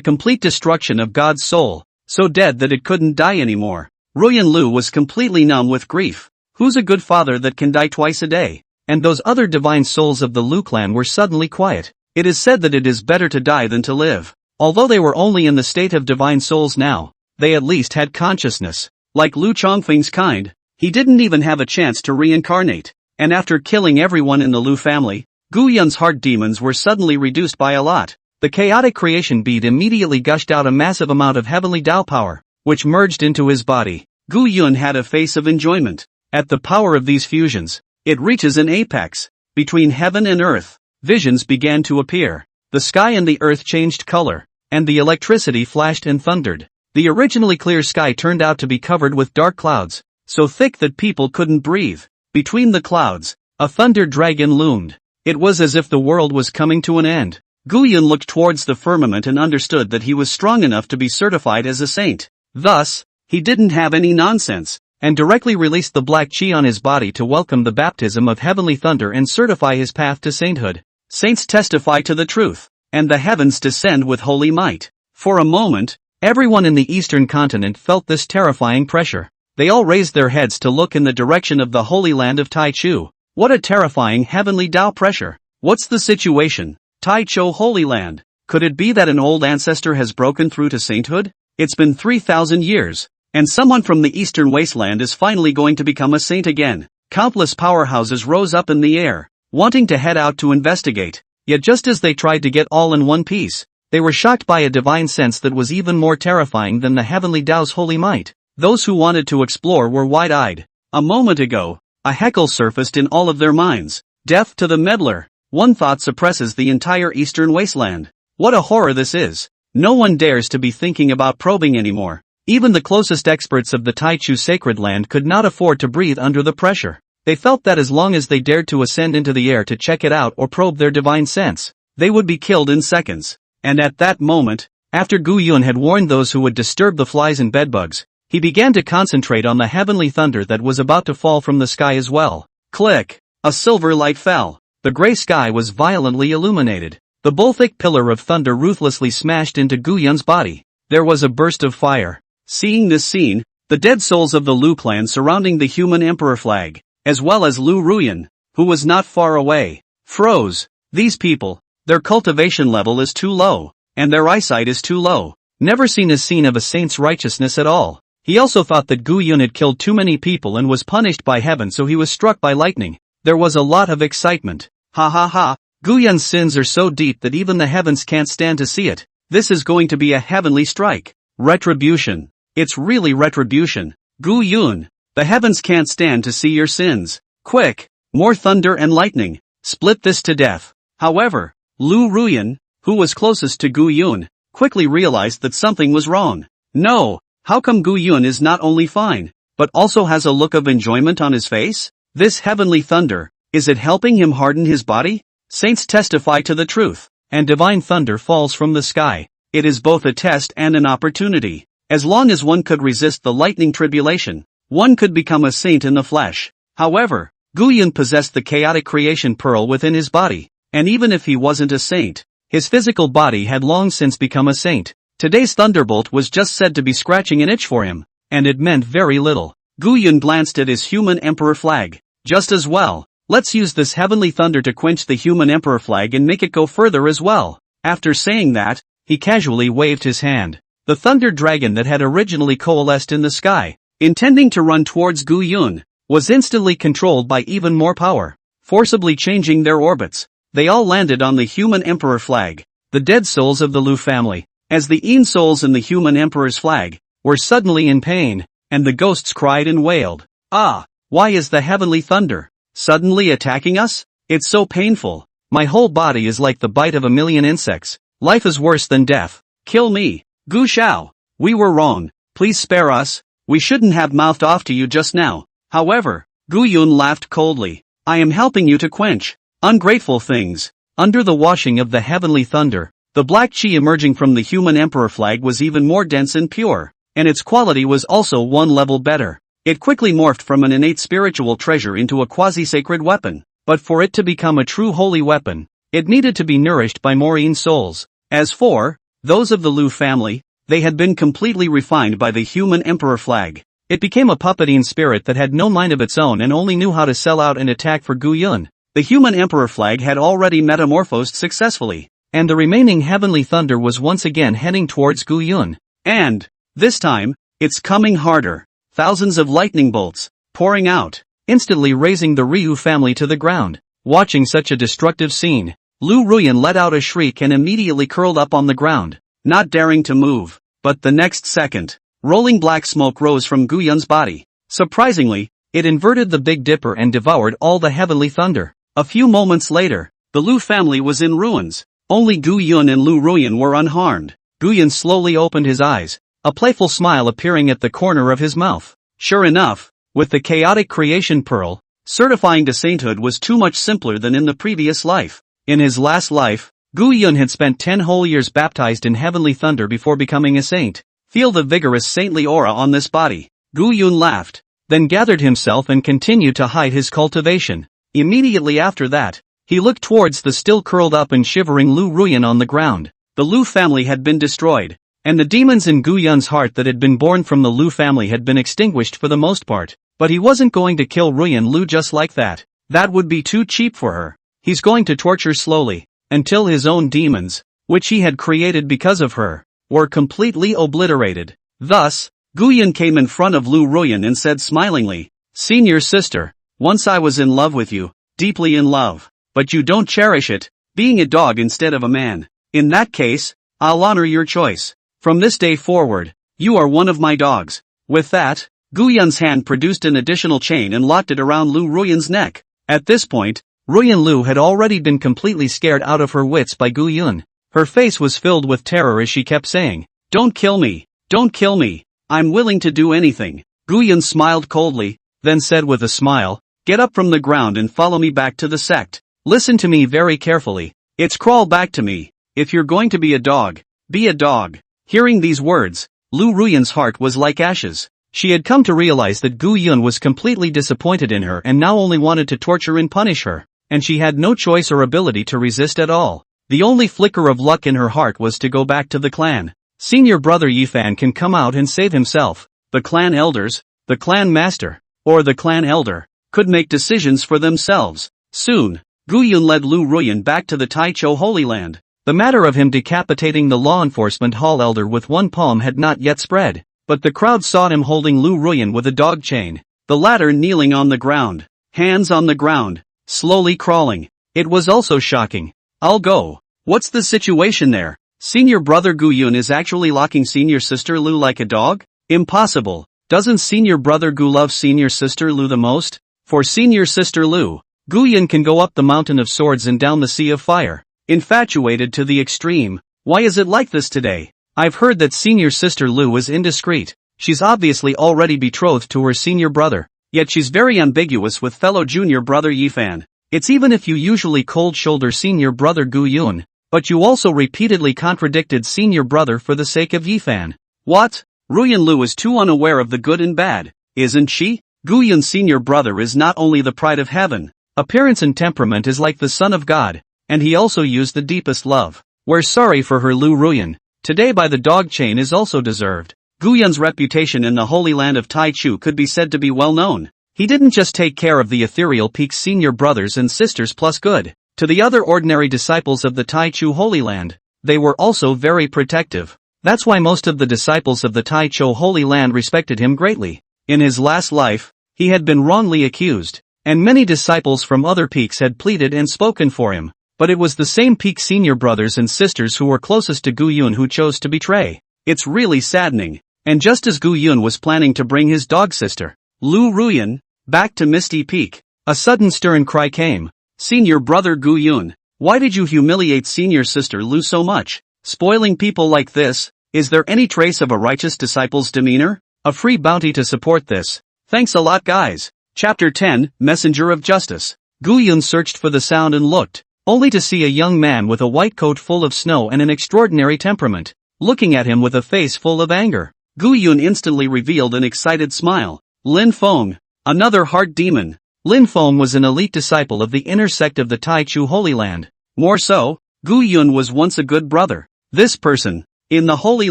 complete destruction of God's soul, so dead that it couldn't die anymore. Ruyan Lu was completely numb with grief. Who's a good father that can die twice a day? And those other divine souls of the Lu clan were suddenly quiet. It is said that it is better to die than to live. Although they were only in the state of divine souls now, they at least had consciousness. Like Lu Chongfeng's kind, he didn't even have a chance to reincarnate. And after killing everyone in the Lu family, Gu Yun's heart demons were suddenly reduced by a lot. The chaotic creation bead immediately gushed out a massive amount of heavenly Tao power, which merged into his body. Gu Yun had a face of enjoyment. At the power of these fusions, it reaches an apex. Between heaven and earth, visions began to appear. The sky and the earth changed color, and the electricity flashed and thundered. The originally clear sky turned out to be covered with dark clouds, so thick that people couldn't breathe. Between the clouds, a thunder dragon loomed. It was as if the world was coming to an end. Gu Yun looked towards the firmament and understood that he was strong enough to be certified as a saint. Thus, he didn't have any nonsense, and directly released the black chi on his body to welcome the baptism of heavenly thunder and certify his path to sainthood. Saints testify to the truth, and the heavens descend with holy might. For a moment, everyone in the eastern continent felt this terrifying pressure. They all raised their heads to look in the direction of the holy land of Taichu. What a terrifying heavenly Tao pressure. What's the situation? Taichu Holy Land. Could it be that an old ancestor has broken through to sainthood? It's been 3,000 years, and someone from the eastern wasteland is finally going to become a saint again. Countless powerhouses rose up in the air, wanting to head out to investigate. Yet just as they tried to get all in one piece, they were shocked by a divine sense that was even more terrifying than the heavenly Tao's holy might. Those who wanted to explore were wide-eyed. A moment ago, a heckle surfaced in all of their minds. Death to the meddler. one thought suppresses the entire eastern wasteland. What a horror this is. No one dares to be thinking about probing anymore. Even the closest experts of the Taichu sacred land could not afford to breathe under the pressure. They felt that as long as they dared to ascend into the air to check it out or probe their divine sense, they would be killed in seconds. And at that moment, after Gu Yun had warned those who would disturb the flies and bedbugs, he began to concentrate on the heavenly thunder that was about to fall from the sky as well. Click! A silver light fell. The gray sky was violently illuminated. The Bolthic pillar of thunder ruthlessly smashed into Gu Yun's body. There was a burst of fire. Seeing this scene, the dead souls of the Liu clan surrounding the human emperor flag, as well as Liu Ruyan, who was not far away, froze. These people, their cultivation level is too low, and their eyesight is too low. Never seen a scene of a saint's righteousness at all. He also thought that Gu Yun had killed too many people and was punished by heaven, so he was struck by lightning. There was a lot of excitement. Ha ha ha, Gu Yun's sins are so deep that even the heavens can't stand to see it. This is going to be a heavenly strike. Retribution. It's really retribution. Gu Yun, the heavens can't stand to see your sins. Quick, more thunder and lightning. Split this to death. However, Liu Ruyan, who was closest to Gu Yun, quickly realized that something was wrong. No, how come Gu Yun is not only fine, but also has a look of enjoyment on his face? This heavenly thunder, is it helping him harden his body? Saints testify to the truth, and divine thunder falls from the sky. It is both a test and an opportunity. As long as one could resist the lightning tribulation, one could become a saint in the flesh. However, Gu Yun possessed the chaotic creation pearl within his body, and even if he wasn't a saint, his physical body had long since become a saint. Today's thunderbolt was just said to be scratching an itch for him, and it meant very little. Gu Yun glanced at his human emperor flag. Just as well, let's use this heavenly thunder to quench the human emperor flag and make it go further as well. After saying that, he casually waved his hand. The thunder dragon that had originally coalesced in the sky, intending to run towards Gu Yun, was instantly controlled by even more power, forcibly changing their orbits. They all landed on the human emperor flag. The dead souls of the Liu family, as the Yin souls in the human emperor's flag, were suddenly in pain, and the ghosts cried and wailed. Ah, why is the heavenly thunder suddenly attacking us? It's so painful. My whole body is like the bite of a million insects. Life is worse than death. Kill me. Gu Shao, we were wrong. Please spare us. We shouldn't have mouthed off to you just now. However, Gu Yun laughed coldly. I am helping you to quench ungrateful things. Under the washing of the heavenly thunder, the black chi emerging from the human emperor flag was even more dense and pure, and its quality was also one level better. It quickly morphed from an innate spiritual treasure into a quasi-sacred weapon, but for it to become a true holy weapon, it needed to be nourished by more Yin souls. As for those of the Liu family, they had been completely refined by the human emperor flag. It became a puppeting spirit that had no mind of its own and only knew how to sell out and attack for Gu Yun. The human emperor flag had already metamorphosed successfully, and the remaining heavenly thunder was once again heading towards Gu Yun. And, this time, it's coming harder. Thousands of lightning bolts, pouring out, instantly raising the Ryu family to the ground. Watching such a destructive scene, Liu Ruyan let out a shriek and immediately curled up on the ground, not daring to move. But the next second, rolling black smoke rose from Gu Yun's body. Surprisingly, it inverted the Big Dipper and devoured all the heavenly thunder. A few moments later, the Liu family was in ruins. Only Gu Yun and Liu Ruyan were unharmed. Gu Yun slowly opened his eyes, a playful smile appearing at the corner of his mouth. Sure enough, with the chaotic creation pearl, certifying to sainthood was too much simpler than in the previous life. In his last life, Gu Yun had spent 10 whole years baptized in heavenly thunder before becoming a saint. Feel the vigorous saintly aura on this body. Gu Yun laughed, then gathered himself and continued to hide his cultivation. Immediately after that, he looked towards the still curled up and shivering Liu Ruyan on the ground. The Liu family had been destroyed, and the demons in Gu Yun's heart that had been born from the Liu family had been extinguished for the most part. But he wasn't going to kill Ruyan Liu just like that. That would be too cheap for her. He's going to torture slowly, until his own demons, which he had created because of her, were completely obliterated. Thus, Gu Yun came in front of Liu Ruyan and said smilingly, "Senior sister, once I was in love with you, deeply in love, but you don't cherish it, being a dog instead of a man. In that case, I'll honor your choice. From this day forward, you are one of my dogs." With that, Gu Yun's hand produced an additional chain and locked it around Liu Ruyan's neck. At this point, Ruyan Lu had already been completely scared out of her wits by Gu Yun. Her face was filled with terror as she kept saying, "Don't kill me! Don't kill me! I'm willing to do anything." Gu Yun smiled coldly, then said with a smile, "Get up from the ground and follow me back to the sect. Listen to me very carefully. It's crawl back to me. If you're going to be a dog, be a dog." Hearing these words, Liu Ruyan's heart was like ashes. She had come to realize that Gu Yun was completely disappointed in her and now only wanted to torture and punish her, and she had no choice or ability to resist at all. The only flicker of luck in her heart was to go back to the clan. Senior brother Ye Fan can come out and save himself. The clan elders, the clan master, or the clan elder, could make decisions for themselves. Soon, Gu Yun led Liu Ruyan back to the Taichou Holy Land. The matter of him decapitating the law enforcement hall elder with one palm had not yet spread, but the crowd saw him holding Liu Ruyan with a dog chain, the latter kneeling on the ground, hands on the ground, slowly crawling. It was also shocking. "I'll go. What's the situation there? Senior brother Gu Yun is actually locking senior sister Liu like a dog? Impossible. Doesn't senior brother Gu love senior sister Liu the most? For senior sister Liu, Gu Yun can go up the mountain of swords and down the sea of fire. Infatuated to the extreme. Why is it like this today? I've heard that senior sister Liu is indiscreet. She's obviously already betrothed to her senior brother, yet she's very ambiguous with fellow junior brother Ye Fan. It's even if you usually cold-shoulder senior brother Gu Yun, but you also repeatedly contradicted senior brother for the sake of Ye Fan. What? Ruyan Lu is too unaware of the good and bad, isn't she? Gu Yun's senior brother is not only the pride of heaven, appearance and temperament is like the son of God, and he also used the deepest love. We're sorry for her Liu Ruyan. Today by the dog chain is also deserved. Gu Yun's reputation in the holy land of Taichu could be said to be well known. He didn't just take care of the ethereal peak's senior brothers and sisters plus good. To the other ordinary disciples of the Taichu Holy Land, they were also very protective. That's why most of the disciples of the Taichu Holy Land respected him greatly. In his last life, he had been wrongly accused, and many disciples from other peaks had pleaded and spoken for him. But it was the same peak senior brothers and sisters who were closest to Gu Yun who chose to betray. It's really saddening. And just as Gu Yun was planning to bring his dog sister, Liu Ruyan, back to Misty Peak, a sudden stern cry came. "Senior brother Gu Yun, why did you humiliate senior sister Liu so much? Spoiling people like this? Is there any trace of a righteous disciple's demeanor? A free bounty to support this. Thanks a lot guys." Chapter 10, Messenger of Justice. Gu Yun searched for the sound and looked, only to see a young man with a white coat full of snow and an extraordinary temperament, looking at him with a face full of anger. Gu Yun instantly revealed an excited smile. Lin Feng, another heart demon. Lin Feng was an elite disciple of the inner sect of the Taichu Holy Land. More so, Gu Yun was once a good brother. This person, in the Holy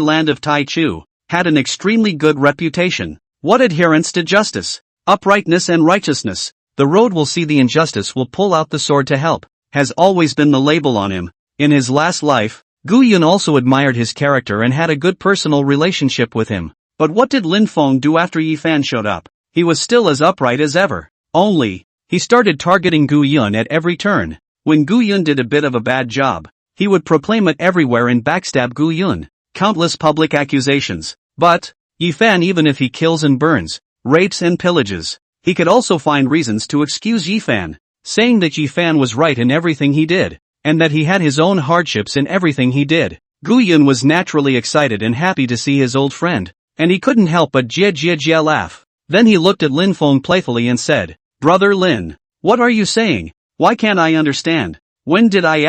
Land of Taichu, had an extremely good reputation. What adherence to justice, uprightness and righteousness. "The road will see the injustice will pull out the sword to help," has always been the label on him. In his last life, Gu Yun also admired his character and had a good personal relationship with him. But what did Lin Feng do after Ye Fan showed up? He was still as upright as ever. Only, he started targeting Gu Yun at every turn. When Gu Yun did a bit of a bad job, he would proclaim it everywhere and backstab Gu Yun. Countless public accusations. But, Ye Fan, even if he kills and burns, rapes and pillages, he could also find reasons to excuse Ye Fan, saying that Ye Fan was right in everything he did, and that he had his own hardships in everything he did. Gu Yun was naturally excited and happy to see his old friend, and he couldn't help but jia laugh. Then he looked at Lin Feng playfully and said, "Brother Lin, what are you saying? Why can't I understand? When did I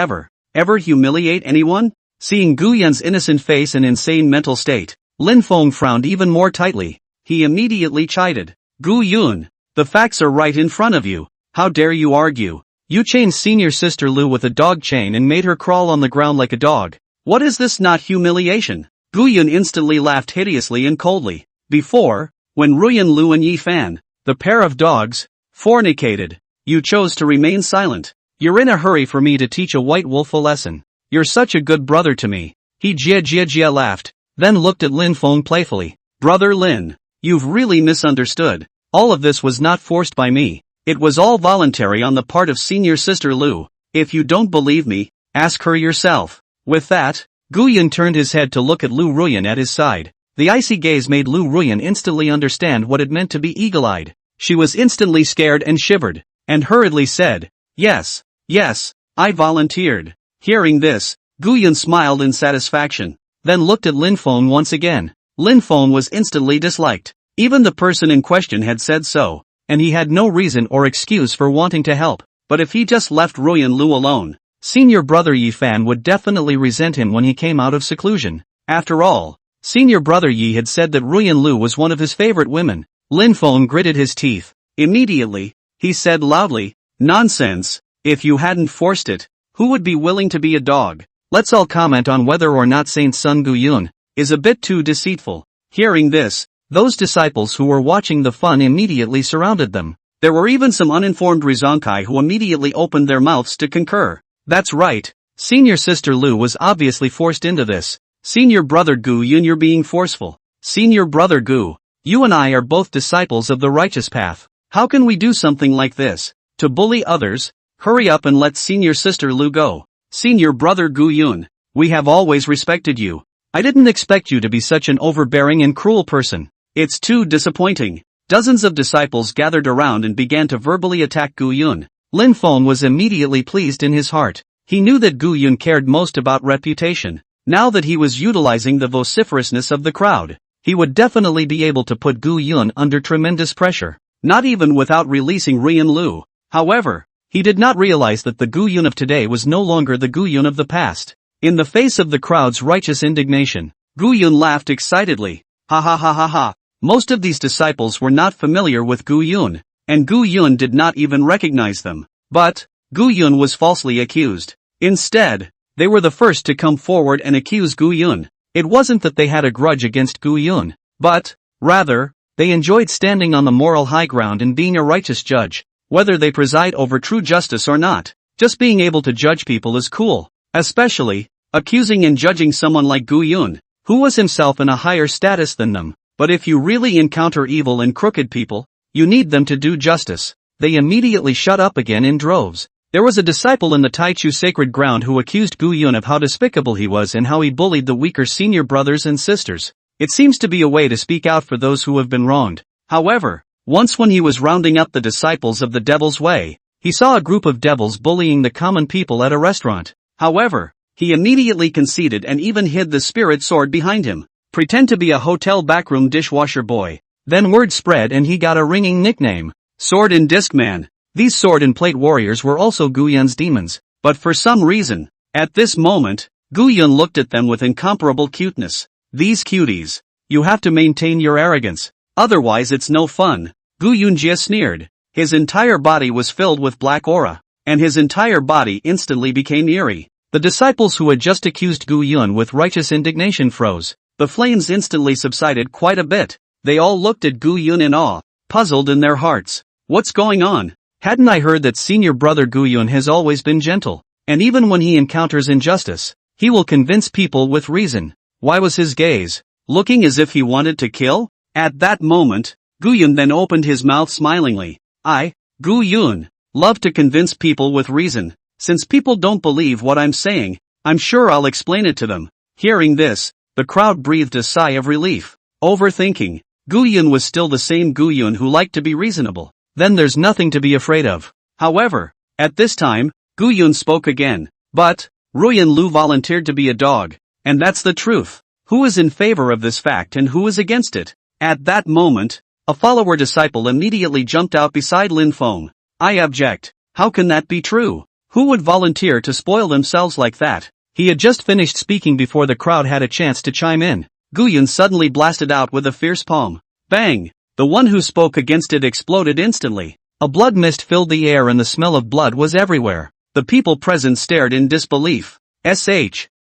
ever humiliate anyone?" Seeing Gu Yun's innocent face and insane mental state, Lin Feng frowned even more tightly. He immediately chided. "Gu Yun, the facts are right in front of you. How dare you argue? You chained senior sister Liu with a dog chain and made her crawl on the ground like a dog. What is this not humiliation?" Gu Yun instantly laughed hideously and coldly. "Before, when Ruyan Lu and Ye Fan, the pair of dogs, fornicated, you chose to remain silent. You're in a hurry for me to teach a white wolf a lesson. You're such a good brother to me." He jia laughed, then looked at Lin Feng playfully. "Brother Lin, you've really misunderstood. All of this was not forced by me. It was all voluntary on the part of senior sister Liu. If you don't believe me, ask her yourself." With that, Gu Yun turned his head to look at Liu Ruyan at his side. The icy gaze made Liu Ruyan instantly understand what it meant to be eagle-eyed. She was instantly scared and shivered, and hurriedly said, Yes, yes, I volunteered. Hearing this, Guyan smiled in satisfaction, then looked at Lin Feng once again. Lin Feng was instantly disliked. Even the person in question had said so, and he had no reason or excuse for wanting to help. But if he just left Ruyan Lu alone, senior brother Ye Fan would definitely resent him when he came out of seclusion. After all, senior brother Yi had said that Ruyan Lu was one of his favorite women. Lin Feng gritted his teeth. Immediately, he said loudly, "Nonsense, if you hadn't forced it, who would be willing to be a dog?" Let's all comment on whether or not Saint Sun Guyun is a bit too deceitful. Hearing this, those disciples who were watching the fun immediately surrounded them. There were even some uninformed Rizonkai who immediately opened their mouths to concur. That's right, senior sister Lu was obviously forced into this. Senior brother Gu Yun, you're being forceful. Senior brother Gu, you and I are both disciples of the righteous path. How can we do something like this? To bully others? Hurry up and let senior sister Lu go. Senior brother Gu Yun, we have always respected you. I didn't expect you to be such an overbearing and cruel person. It's too disappointing. Dozens of disciples gathered around and began to verbally attack Gu Yun. Lin Feng was immediately pleased in his heart. He knew that Gu Yun cared most about reputation. Now that he was utilizing the vociferousness of the crowd, he would definitely be able to put Gu Yun under tremendous pressure, not even without releasing Ruyan Lu. However, he did not realize that the Gu Yun of today was no longer the Gu Yun of the past. In the face of the crowd's righteous indignation, Gu Yun laughed excitedly. Ha ha ha ha ha. Most of these disciples were not familiar with Gu Yun, and Gu Yun did not even recognize them. But, Gu Yun was falsely accused. Instead, they were the first to come forward and accuse Gu Yun. It wasn't that they had a grudge against Gu Yun, but, rather, they enjoyed standing on the moral high ground and being a righteous judge. Whether they preside over true justice or not, just being able to judge people is cool. Especially, accusing and judging someone like Gu Yun, who was himself in a higher status than them. But if you really encounter evil and crooked people, you need them to do justice. They immediately shut up again in droves. There was a disciple in the Taichu sacred ground who accused Gu Yun of how despicable he was and how he bullied the weaker senior brothers and sisters. It seems to be a way to speak out for those who have been wronged. However, once when he was rounding up the disciples of the Devil's Way, he saw a group of devils bullying the common people at a restaurant. However, he immediately conceded and even hid the spirit sword behind him. Pretend to be a hotel backroom dishwasher boy. Then word spread and he got a ringing nickname, Sword and Disc Man. These sword and plate warriors were also Gu Yun's demons, but for some reason, at this moment, Gu Yun looked at them with incomparable cuteness. These cuties. You have to maintain your arrogance, otherwise it's no fun. Gu Yun just sneered. His entire body was filled with black aura, and his entire body instantly became eerie. The disciples who had just accused Gu Yun with righteous indignation froze. The flames instantly subsided quite a bit. They all looked at Gu Yun in awe, puzzled in their hearts. What's going on? Hadn't I heard that senior brother Gu Yun has always been gentle, and even when he encounters injustice, he will convince people with reason. Why was his gaze looking as if he wanted to kill? At that moment, Gu Yun then opened his mouth smilingly. I, Gu Yun, love to convince people with reason. Since people don't believe what I'm saying, I'm sure I'll explain it to them. Hearing this, the crowd breathed a sigh of relief. Overthinking. Gu Yun was still the same Gu Yun who liked to be reasonable. Then there's nothing to be afraid of. However, at this time, Gu Yun spoke again. But, Ruyan Lu volunteered to be a dog, and that's the truth. Who is in favor of this fact and who is against it? At that moment, a follower disciple immediately jumped out beside Lin Feng. I object. How can that be true? Who would volunteer to spoil themselves like that? He had just finished speaking before the crowd had a chance to chime in. Gu Yun suddenly blasted out with a fierce palm. Bang! The one who spoke against it exploded instantly. A blood mist filled the air and the smell of blood was everywhere. The people present stared in disbelief.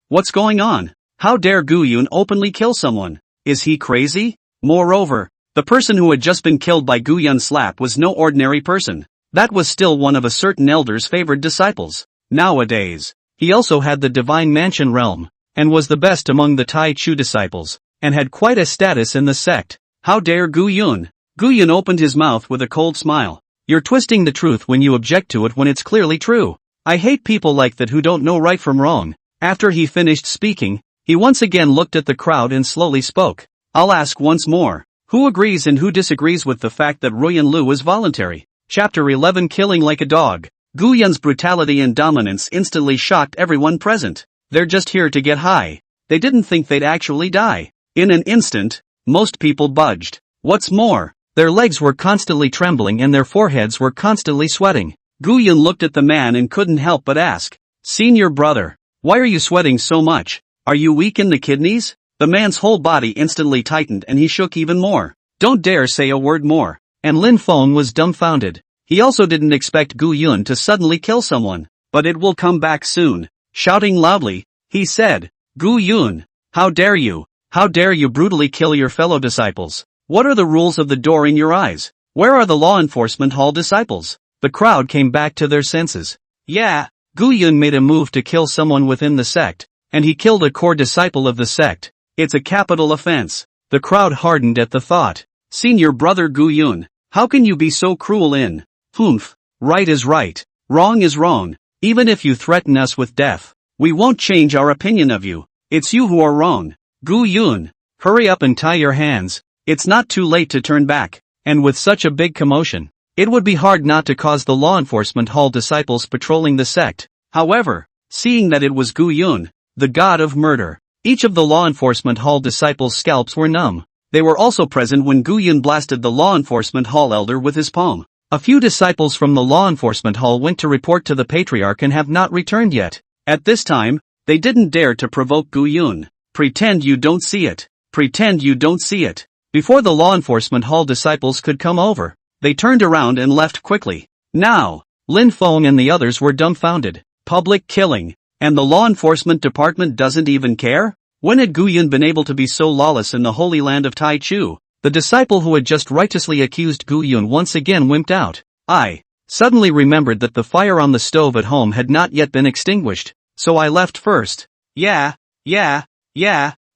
What's going on? How dare Gu Yun openly kill someone? Is he crazy? Moreover, the person who had just been killed by Gu Yun's slap was no ordinary person. That was still one of a certain elder's favored disciples. Nowadays, he also had the divine mansion realm, and was the best among the Tai Chu disciples, and had quite a status in the sect. How dare Gu Yun? Gu Yun opened his mouth with a cold smile. You're twisting the truth when you object to it when it's clearly true. I hate people like that who don't know right from wrong. After he finished speaking, he once again looked at the crowd and slowly spoke. I'll ask once more. Who agrees and who disagrees with the fact that Ruyan Lu was voluntary? Chapter 11 Killing Like a Dog. Gu Yun's brutality and dominance instantly shocked everyone present. They're just here to get high. They didn't think they'd actually die. In an instant, most people budged. What's more, their legs were constantly trembling and their foreheads were constantly sweating. Gu Yun looked at the man and couldn't help but ask, "Senior brother, why are you sweating so much? Are you weak in the kidneys?" The man's whole body instantly tightened and he shook even more. "Don't dare say a word more." And Lin Feng was dumbfounded. He also didn't expect Gu Yun to suddenly kill someone. "But it will come back soon." Shouting loudly, he said, "Gu Yun, how dare you? How dare you brutally kill your fellow disciples? What are the rules of the door in your eyes? Where are the law enforcement hall disciples?" The crowd came back to their senses. Yeah, Gu Yun made a move to kill someone within the sect, and he killed a core disciple of the sect. It's a capital offense. The crowd hardened at the thought. "Senior brother Gu Yun, how can you be so cruel in? Humph, right is right, wrong is wrong. Even if you threaten us with death, we won't change our opinion of you. It's you who are wrong. Gu Yun, hurry up and tie your hands. It's not too late to turn back." And with such a big commotion, it would be hard not to cause the law enforcement hall disciples patrolling the sect. However, seeing that it was Gu Yun, the god of murder, each of the law enforcement hall disciples' scalps were numb. They were also present when Gu Yun blasted the law enforcement hall elder with his palm. A few disciples from the law enforcement hall went to report to the patriarch and have not returned yet. At this time, they didn't dare to provoke Gu Yun. Pretend you don't see it. Pretend you don't see it. Before the law enforcement hall disciples could come over, they turned around and left quickly. Now, Lin Feng and the others were dumbfounded. Public killing. And the law enforcement department doesn't even care? When had Gu Yun been able to be so lawless in the holy land of Taichu? The disciple who had just righteously accused Gu Yun once again wimped out. I suddenly remembered that the fire on the stove at home had not yet been extinguished, so I left first. Yeah,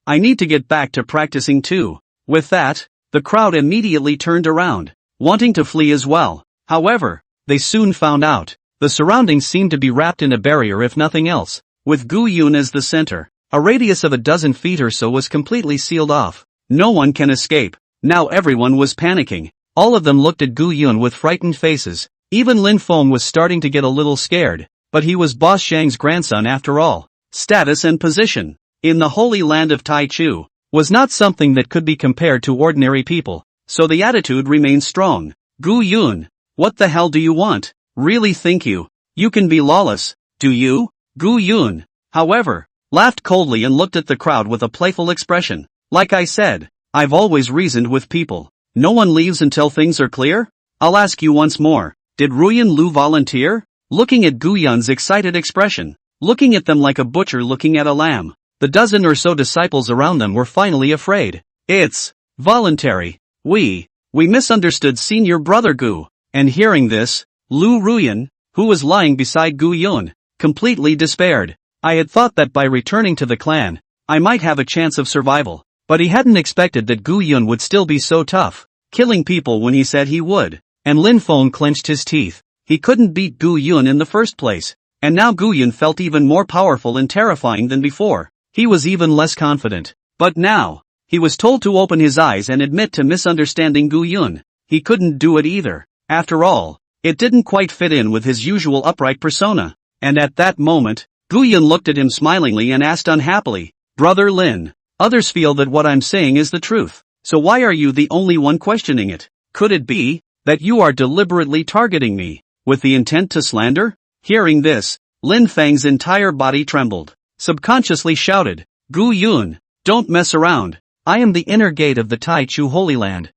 I need to get back to practicing too. With that, the crowd immediately turned around, wanting to flee as well. However, they soon found out. The surroundings seemed to be wrapped in a barrier if nothing else. With Gu Yun as the center, a radius of a dozen feet or so was completely sealed off. No one can escape. Now everyone was panicking. All of them looked at Gu Yun with frightened faces. Even Lin Feng was starting to get a little scared. But he was Boss Shang's grandson after all. Status and position, in the holy land of Taichu, was not something that could be compared to ordinary people. So the attitude remained strong. "Gu Yun, what the hell do you want? Really think you can be lawless, do you?" Gu Yun, however, laughed coldly and looked at the crowd with a playful expression. "Like I said, I've always reasoned with people. No one leaves until things are clear? I'll ask you once more, did Ruyan Lu volunteer?" Looking at Gu Yun's excited expression, looking at them like a butcher looking at a lamb, the dozen or so disciples around them were finally afraid. "It's voluntary. We misunderstood Senior Brother Gu." And hearing this, Liu Ruyan, who was lying beside Gu Yun, completely despaired. I had thought that by returning to the clan, I might have a chance of survival. But he hadn't expected that Gu Yun would still be so tough, killing people when he said he would. And Lin Feng clenched his teeth. He couldn't beat Gu Yun in the first place. And now Gu Yun felt even more powerful and terrifying than before. He was even less confident. But now, he was told to open his eyes and admit to misunderstanding Gu Yun. He couldn't do it either. After all, it didn't quite fit in with his usual upright persona. And at that moment, Gu Yun looked at him smilingly and asked unhappily, "Brother Lin, others feel that what I'm saying is the truth. So why are you the only one questioning it? Could it be that you are deliberately targeting me with the intent to slander?" Hearing this, Lin Feng's entire body trembled. Subconsciously shouted, "Gu Yun, don't mess around. I am the inner gate of the Taichu Holy Land."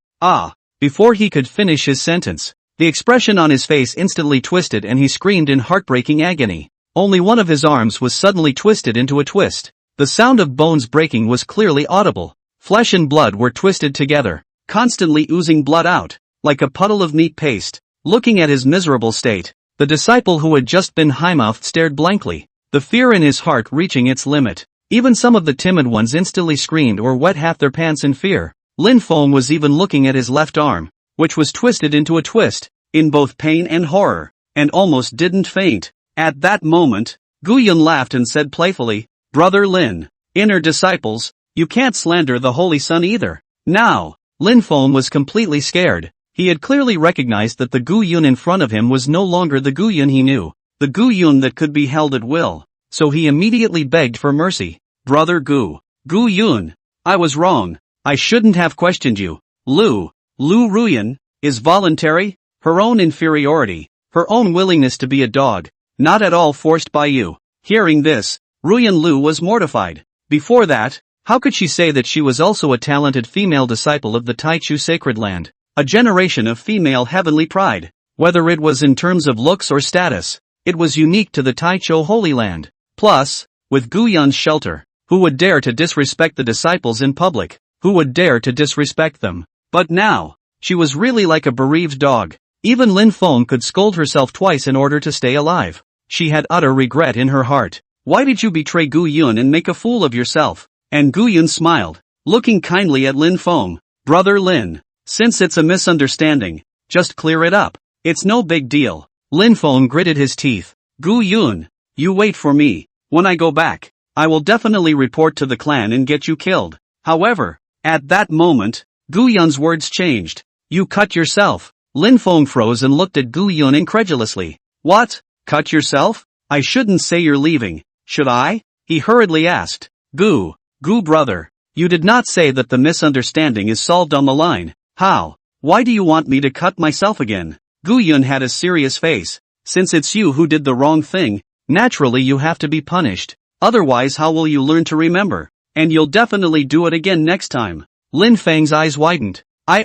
Before he could finish his sentence, the expression on his face instantly twisted and he screamed in heartbreaking agony. Only one of his arms was suddenly twisted into a twist. The sound of bones breaking was clearly audible. Flesh and blood were twisted together, constantly oozing blood out, like a puddle of meat paste. Looking at his miserable state, the disciple who had just been high-mouthed stared blankly, the fear in his heart reaching its limit. Even some of the timid ones instantly screamed or wet half their pants in fear. Lin Feng was even looking at his left arm, which was twisted into a twist, in both pain and horror, and almost didn't faint. At that moment, Gu Yun laughed and said playfully, "Brother Lin, inner disciples, you can't slander the Holy Sun either." Now, Lin Feng was completely scared. He had clearly recognized that the Gu Yun in front of him was no longer the Gu Yun he knew, the Gu Yun that could be held at will, so he immediately begged for mercy. Brother Gu Yun, I was wrong. I shouldn't have questioned you. Liu Ruyan, is voluntary, her own inferiority, her own willingness to be a dog, not at all forced by you. Hearing this, Ruyan Liu was mortified. Before that, how could she say that she was also a talented female disciple of the Taichu sacred land, a generation of female heavenly pride? Whether it was in terms of looks or status, it was unique to the Taichu Holy Land. Plus, with Gu Yun's shelter, who would dare to disrespect the disciples in public? Who would dare to disrespect them? But now, she was really like a bereaved dog. Even Lin Feng could scold herself twice in order to stay alive. She had utter regret in her heart. Why did you betray Gu Yun and make a fool of yourself? And Gu Yun smiled, looking kindly at Lin Feng. Brother Lin, since it's a misunderstanding, just clear it up. It's no big deal. Lin Feng gritted his teeth. Gu Yun, you wait for me. When I go back, I will definitely report to the clan and get you killed. However, at that moment, Gu Yun's words changed. You cut yourself. Lin Feng froze and looked at Gu Yun incredulously. What? Cut yourself? I shouldn't say you're leaving, should I? He hurriedly asked. Gu brother, you did not say that the misunderstanding is solved on the line. How? Why do you want me to cut myself again? Gu Yun had a serious face. Since it's you who did the wrong thing, naturally you have to be punished. Otherwise how will you learn to remember? And you'll definitely do it again next time. Lin Feng's eyes widened. I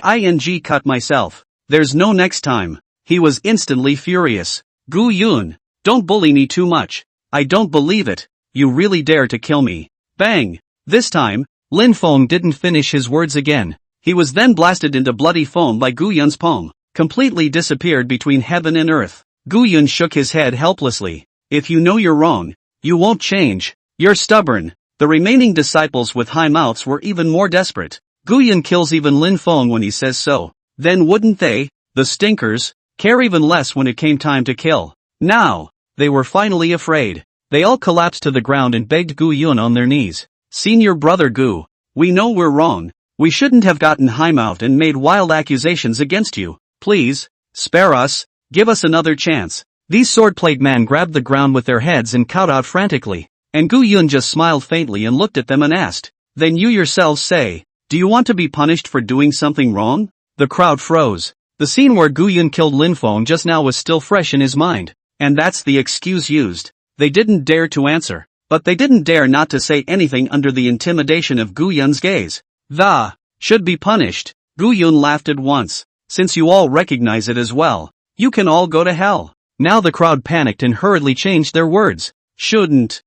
cut myself. There's no next time. He was instantly furious. Gu Yun, don't bully me too much. I don't believe it. You really dare to kill me. Bang! This time, Lin Feng didn't finish his words again. He was then blasted into bloody foam by Gu Yun's palm, completely disappeared between heaven and earth. Gu Yun shook his head helplessly. If you know you're wrong, you won't change. You're stubborn. The remaining disciples with high mouths were even more desperate. Gu Yun kills even Lin Feng when he says so. Then wouldn't they, the stinkers, care even less when it came time to kill? Now, they were finally afraid. They all collapsed to the ground and begged Gu Yun on their knees. Senior brother Gu, we know we're wrong. We shouldn't have gotten high-mouthed and made wild accusations against you. Please, spare us, give us another chance. These sword-played men grabbed the ground with their heads and cowed out frantically. And Gu Yun just smiled faintly and looked at them and asked, then you yourselves say, do you want to be punished for doing something wrong? The crowd froze. The scene where Gu Yun killed Lin Feng just now was still fresh in his mind. And that's the excuse used. They didn't dare to answer. But they didn't dare not to say anything under the intimidation of Gu Yun's gaze. Should be punished. Gu Yun laughed at once. Since you all recognize it as well, you can all go to hell. Now the crowd panicked and hurriedly changed their words. Shouldn't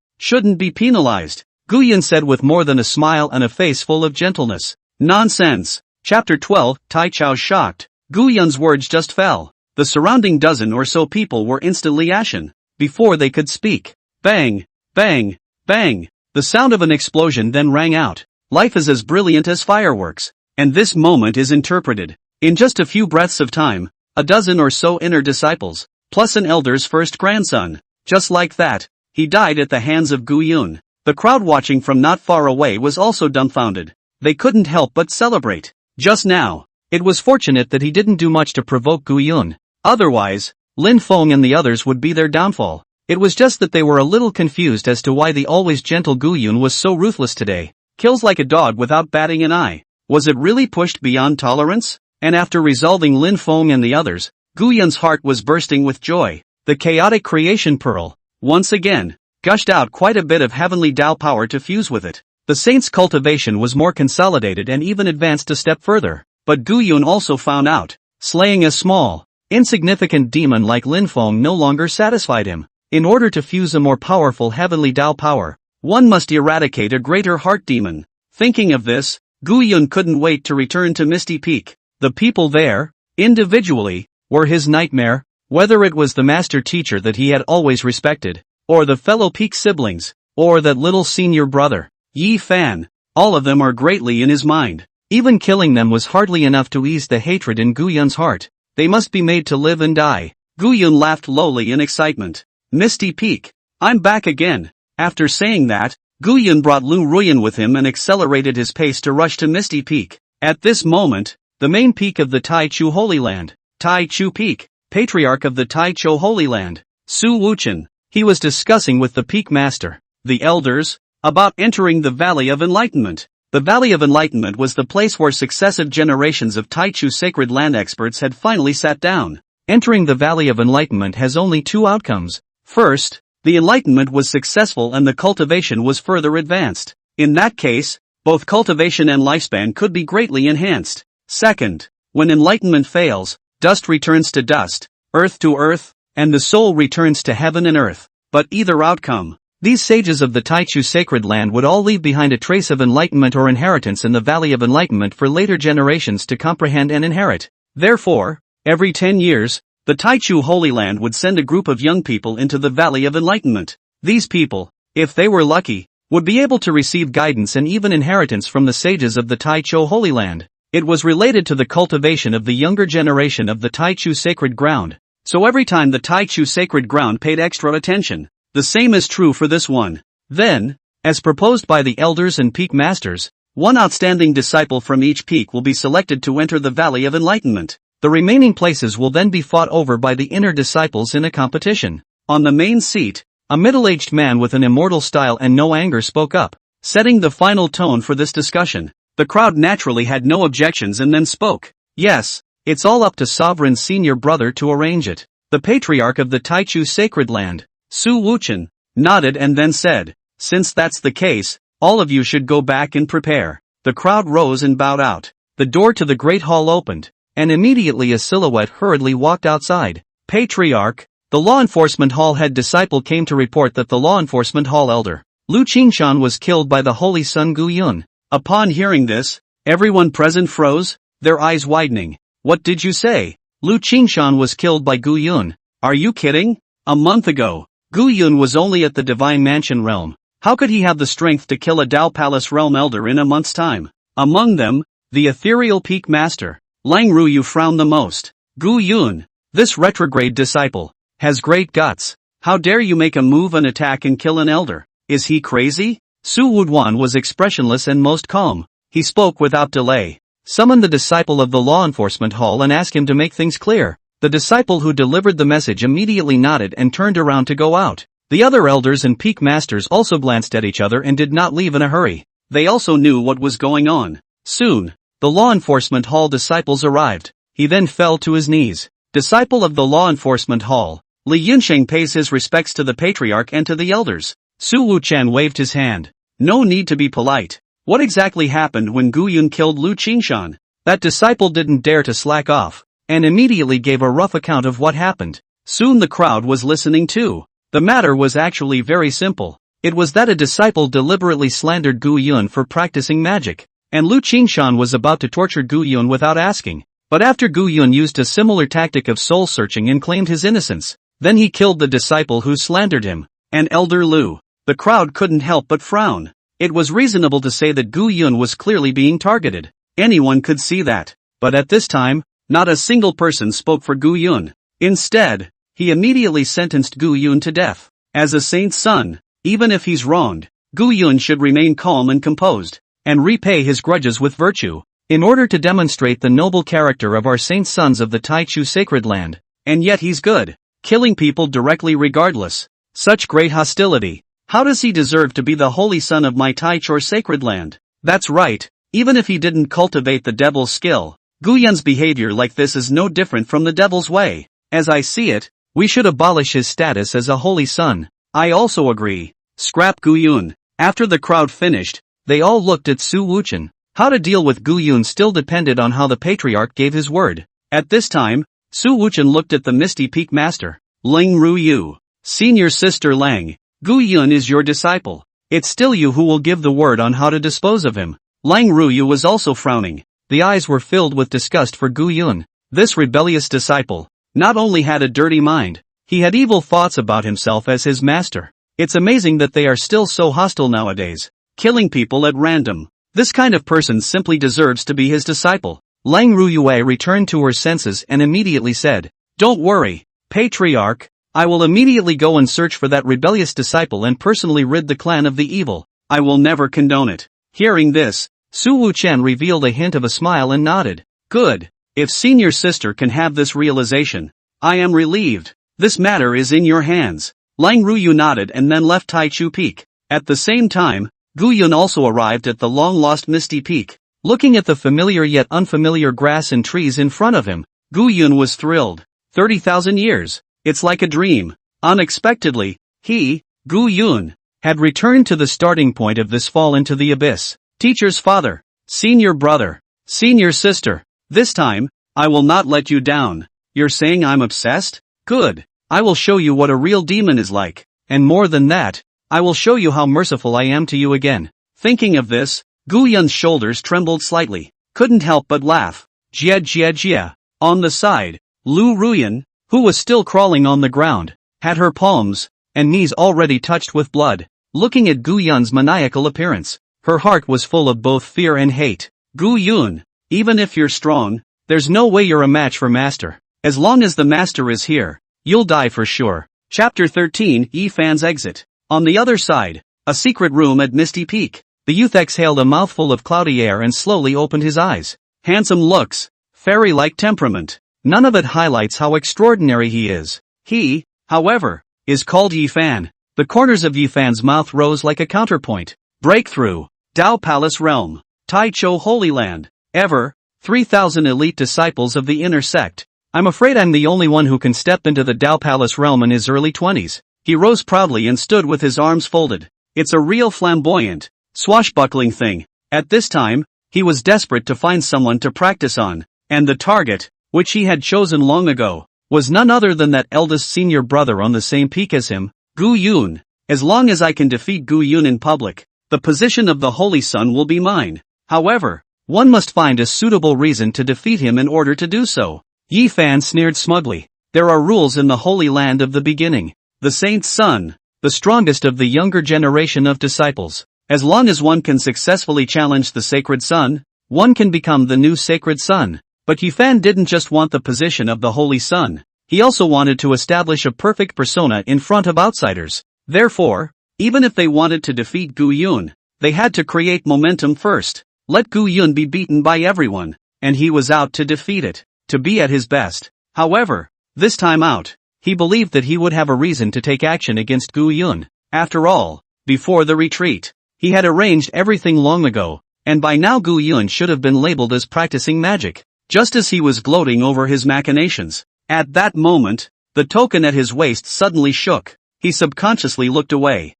be penalized, Gu Yun said with more than a smile and a face full of gentleness. Nonsense. Chapter 12, Tai Chao shocked. Gu Yun's words just fell. The surrounding dozen or so people were instantly ashen. Before they could speak. Bang, bang, bang. The sound of an explosion then rang out. Life is as brilliant as fireworks. And this moment is interpreted. In just a few breaths of time, a dozen or so inner disciples, plus an elder's first grandson. Just like that, he died at the hands of Gu Yun. The crowd watching from not far away was also dumbfounded. They couldn't help but celebrate. Just now, it was fortunate that he didn't do much to provoke Gu Yun. Otherwise, Lin Feng and the others would be their downfall. It was just that they were a little confused as to why the always gentle Gu Yun was so ruthless today. Kills like a dog without batting an eye. Was it really pushed beyond tolerance? And after resolving Lin Feng and the others, Gu Yun's heart was bursting with joy. The chaotic creation pearl, once again, gushed out quite a bit of heavenly Tao power to fuse with it. The saint's cultivation was more consolidated and even advanced a step further. But Gu Yun also found out, slaying a small, insignificant demon like Lin Feng no longer satisfied him. In order to fuse a more powerful heavenly Tao power, one must eradicate a greater heart demon. Thinking of this, Gu Yun couldn't wait to return to Misty Peak. The people there, individually, were his nightmare, whether it was the master teacher that he had always respected, or the fellow Peak siblings, or that little senior brother, Ye Fan, all of them are greatly in his mind. Even killing them was hardly enough to ease the hatred in Gu Yun's heart. They must be made to live and die. Gu Yun laughed lowly in excitement. Misty Peak, I'm back again. After saying that, Gu Yun brought Liu Ruyan with him and accelerated his pace to rush to Misty Peak. At this moment, the main peak of the Tai Chu Holy Land. Tai Chu Peak, patriarch of the Tai Chu Holy Land. Su Wuchen. He was discussing with the peak master, the elders, about entering the Valley of Enlightenment. The Valley of Enlightenment was the place where successive generations of Tai Chu sacred land experts had finally sat down. Entering the Valley of Enlightenment has only two outcomes. First, the enlightenment was successful and the cultivation was further advanced. In that case, both cultivation and lifespan could be greatly enhanced. Second, when enlightenment fails, dust returns to dust, earth to earth, and the soul returns to heaven and earth. But either outcome, these sages of the Tai Chu sacred land would all leave behind a trace of enlightenment or inheritance in the Valley of Enlightenment for later generations to comprehend and inherit. Therefore, every 10 years, the Tai Chu Holy Land would send a group of young people into the Valley of Enlightenment. These people, if they were lucky, would be able to receive guidance and even inheritance from the sages of the Tai Chu Holy Land. It was related to the cultivation of the younger generation of the Tai Chu sacred ground. So every time the Tai Chu sacred ground paid extra attention, the same is true for this one. Then, as proposed by the elders and peak masters, one outstanding disciple from each peak will be selected to enter the Valley of Enlightenment. The remaining places will then be fought over by the inner disciples in a competition. On the main seat, a middle-aged man with an immortal style and no anger spoke up, setting the final tone for this discussion. The crowd naturally had no objections and then spoke. Yes, it's all up to Sovereign's senior brother to arrange it. The patriarch of the Tai Chu sacred land, Su Wuchen, nodded and then said, since that's the case, all of you should go back and prepare. The crowd rose and bowed out. The door to the great hall opened, and immediately a silhouette hurriedly walked outside. Patriarch, the law enforcement hall head disciple came to report that the law enforcement hall elder, Lu Qingshan, was killed by the holy son Gu Yun. Upon hearing this, everyone present froze, their eyes widening. What did you say? Lu Qingshan was killed by Gu Yun. Are you kidding? A month ago, Gu Yun was only at the Divine Mansion realm. How could he have the strength to kill a Dao Palace realm elder in a month's time? Among them, the ethereal peak master, Lang Ruyu, frowned the most. Gu Yun, this retrograde disciple, has great guts. How dare you make a move and attack and kill an elder? Is he crazy? Su Wuduan was expressionless and most calm. He spoke without delay. Summon the disciple of the law enforcement hall and ask him to make things clear. The disciple who delivered the message immediately nodded and turned around to go out. The other elders and peak masters also glanced at each other and did not leave in a hurry. They also knew what was going on. Soon, the law enforcement hall disciples arrived. He then fell to his knees. Disciple of the law enforcement hall, Li Yunsheng pays his respects to the patriarch and to the elders. Su Wuchen waved his hand. No need to be polite. What exactly happened when Gu Yun killed Lu Qingshan? That disciple didn't dare to slack off, and immediately gave a rough account of what happened. Soon the crowd was listening too. The matter was actually very simple. It was that a disciple deliberately slandered Gu Yun for practicing magic, and Lu Qingshan was about to torture Gu Yun without asking. But after Gu Yun used a similar tactic of soul-searching and claimed his innocence, then he killed the disciple who slandered him, and Elder Lu. The crowd couldn't help but frown. It was reasonable to say that Gu Yun was clearly being targeted. Anyone could see that. But at this time, not a single person spoke for Gu Yun. Instead, he immediately sentenced Gu Yun to death. As a saint's son, even if he's wronged, Gu Yun should remain calm and composed, and repay his grudges with virtue, in order to demonstrate the noble character of our saint sons of the Tai Chu sacred land. And yet he's good, killing people directly regardless. Such great hostility. How does he deserve to be the holy son of my Tai Chu sacred land? That's right, even if he didn't cultivate the devil's skill, Gu Yun's behavior like this is no different from the devil's way. As I see it, we should abolish his status as a holy son. I also agree. Scrap Gu Yun. After the crowd finished, they all looked at Su Wuchen. How to deal with Gu Yun still depended on how the patriarch gave his word. At this time, Su Wuchen looked at the Misty Peak Master, Lang Ruyu. Senior Sister Lang, Gu Yun is your disciple. It's still you who will give the word on how to dispose of him. Lang Ruyu was also frowning. The eyes were filled with disgust for Gu Yun. This rebellious disciple not only had a dirty mind, he had evil thoughts about himself as his master. It's amazing that they are still so hostile nowadays, killing people at random. This kind of person simply deserves to be his disciple. Lang Ruyue returned to her senses and immediately said, "Don't worry, Patriarch, I will immediately go and search for that rebellious disciple and personally rid the clan of the evil. I will never condone it." Hearing this, Su Wuchen revealed a hint of a smile and nodded. Good. If senior sister can have this realization, I am relieved. This matter is in your hands. Lang Ruyu nodded and then left Taichu Peak. At the same time, Gu Yun also arrived at the long-lost Misty Peak. Looking at the familiar yet unfamiliar grass and trees in front of him, Gu Yun was thrilled. 30,000 years. It's like a dream. Unexpectedly, he, Gu Yun, had returned to the starting point of this fall into the abyss. Teacher's father, senior brother, senior sister. This time, I will not let you down. You're saying I'm obsessed? Good. I will show you what a real demon is like. And more than that, I will show you how merciful I am to you again. Thinking of this, Gu Yun's shoulders trembled slightly. Couldn't help but laugh. Jia jia jia. On the side, Liu Ruyan, who was still crawling on the ground, had her palms and knees already touched with blood. Looking at Gu Yun's maniacal appearance, her heart was full of both fear and hate. Gu Yun, even if you're strong, there's no way you're a match for Master. As long as the Master is here, you'll die for sure. Chapter 13, Ye Fan's Exit. On the other side, a secret room at Misty Peak. The youth exhaled a mouthful of cloudy air and slowly opened his eyes. Handsome looks, fairy-like temperament. None of it highlights how extraordinary he is. He, however, is called Ye Fan. The corners of Ye Fan's mouth rose like a counterpoint. Breakthrough. Dao Palace Realm. Taichou Holy Land. Ever, 3,000 elite disciples of the inner sect. I'm afraid I'm the only one who can step into the Dao Palace realm in his early 20s. He rose proudly and stood with his arms folded. It's a real flamboyant, swashbuckling thing. At this time, he was desperate to find someone to practice on, and the target, which he had chosen long ago, was none other than that eldest senior brother on the same peak as him, Gu Yun. As long as I can defeat Gu Yun in public, the position of the Holy Sun will be mine. However, one must find a suitable reason to defeat him in order to do so. Ye Fan sneered smugly. There are rules in the Holy Land of the beginning. The Saint's son, the strongest of the younger generation of disciples. As long as one can successfully challenge the Sacred Sun, one can become the new Sacred Sun. But Ye Fan didn't just want the position of the Holy Sun. He also wanted to establish a perfect persona in front of outsiders. Therefore, even if they wanted to defeat Gu Yun, they had to create momentum first. Let Gu Yun be beaten by everyone, and he was out to defeat it, to be at his best. However, this time out, he believed that he would have a reason to take action against Gu Yun. After all, before the retreat, he had arranged everything long ago, and by now Gu Yun should have been labeled as practicing magic. Just as he was gloating over his machinations, at that moment, the token at his waist suddenly shook. He subconsciously looked away.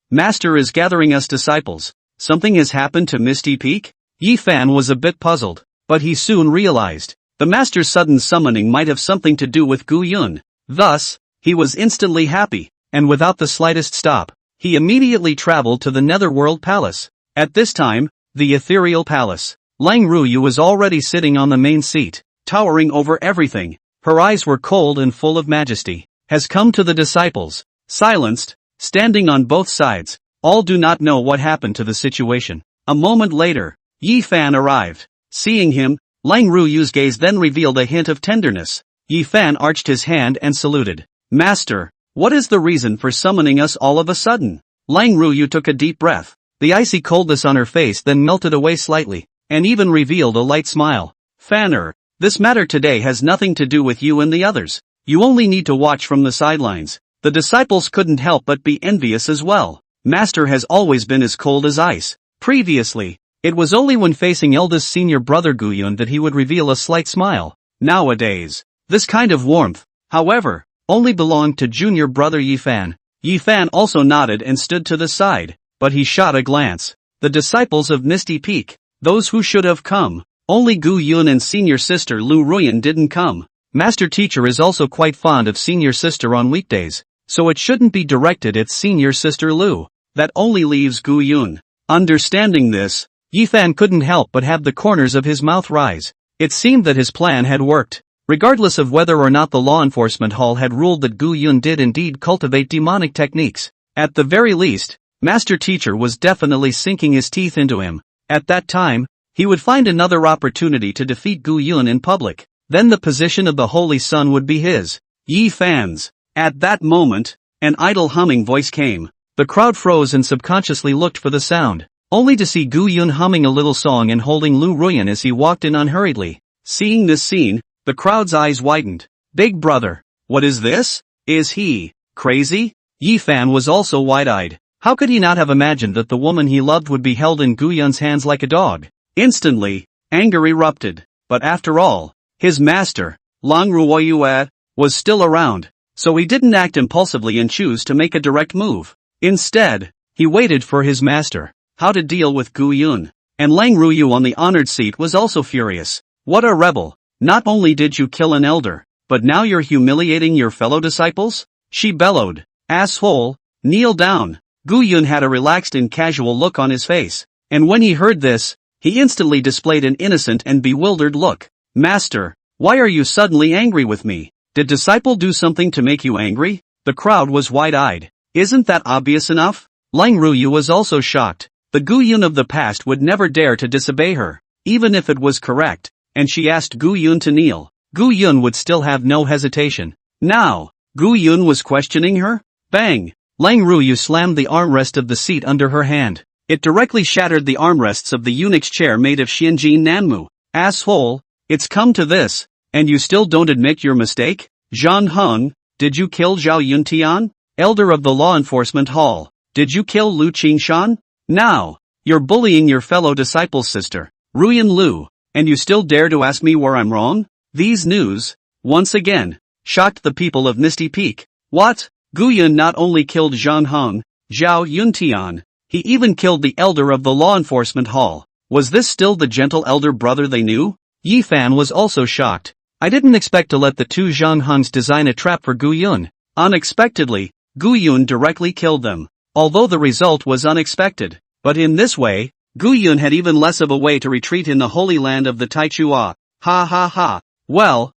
Master is gathering us disciples. Something has happened to Misty Peak? Ye Fan was a bit puzzled, but he soon realized. The Master's sudden summoning might have something to do with Gu Yun. Thus, he was instantly happy, and without the slightest stop, he immediately traveled to the Netherworld Palace. At this time, the Ethereal Palace. Lang Ruyu was already sitting on the main seat, towering over everything. Her eyes were cold and full of majesty. Has come to the disciples, silenced, standing on both sides. All do not know what happened to the situation. A moment later, Ye Fan arrived. Seeing him, Lang Ruyu's gaze then revealed a hint of tenderness. Ye Fan arched his hand and saluted. Master, what is the reason for summoning us all of a sudden? Lang Ruyu took a deep breath. The icy coldness on her face then melted away slightly, and even revealed a light smile. Fanner, this matter today has nothing to do with you and the others. You only need to watch from the sidelines. The disciples couldn't help but be envious as well. Master has always been as cold as ice. Previously, it was only when facing eldest senior brother Gu Yun that he would reveal a slight smile. Nowadays, this kind of warmth, however, only belonged to junior brother Ye Fan. Ye Fan also nodded and stood to the side, but he shot a glance. The disciples of Misty Peak, those who should have come. Only Gu Yun and senior sister Liu Ruyan didn't come. Master teacher is also quite fond of senior sister on weekdays, so it shouldn't be directed at senior sister Liu. That only leaves Gu Yun. Understanding this, Ye Fan couldn't help but have the corners of his mouth rise. It seemed that his plan had worked. Regardless of whether or not the law enforcement hall had ruled that Gu Yun did indeed cultivate demonic techniques, at the very least, Master Teacher was definitely sinking his teeth into him. At that time, he would find another opportunity to defeat Gu Yun in public. Then the position of the Holy Sun would be his. Ye Fans. At that moment, an idle humming voice came. The crowd froze and subconsciously looked for the sound, only to see Gu Yun humming a little song and holding Liu Ruyan as he walked in unhurriedly. Seeing this scene, the crowd's eyes widened. Big brother, what is this? Is he crazy? Ye Fan was also wide-eyed. How could he not have imagined that the woman he loved would be held in Gu Yun's hands like a dog? Instantly, anger erupted. But after all, his master, Lang Ruoyue, was still around, so he didn't act impulsively and choose to make a direct move. Instead, he waited for his master, how to deal with Gu Yun. And Lang Ruoyu on the honored seat was also furious. What a rebel! Not only did you kill an elder, but now you're humiliating your fellow disciples? She bellowed. Asshole, kneel down. Gu Yun had a relaxed and casual look on his face, and when he heard this, he instantly displayed an innocent and bewildered look. Master, why are you suddenly angry with me? Did disciple do something to make you angry? The crowd was wide-eyed. Isn't that obvious enough? Lang Ruoyu was also shocked. The Gu Yun of the past would never dare to disobey her, even if it was correct, and she asked Gu Yun to kneel. Gu Yun would still have no hesitation. Now, Gu Yun was questioning her? Bang! Lang Ruoyu slammed the armrest of the seat under her hand. It directly shattered the armrests of the eunuch's chair made of Xianjin Nanmu. Asshole, it's come to this, and you still don't admit your mistake? Zhan Heng, did you kill Zhao Yuntian? Elder of the Law Enforcement Hall, did you kill Lu Qingshan? Now, you're bullying your fellow disciple's sister, Ruyan Lu, and you still dare to ask me where I'm wrong? These news, once again, shocked the people of Misty Peak. What? Gu Yun not only killed Zhan Heng, Zhao Yuntian, he even killed the elder of the Law Enforcement Hall. Was this still the gentle elder brother they knew? Ye Fan was also shocked. I didn't expect to let the two Zhan Hengs design a trap for Gu Yun. Unexpectedly, Gu Yun directly killed them. Although the result was unexpected. But in this way, Gu Yun had even less of a way to retreat in the holy land of the Taichua. Ha ha ha. Well,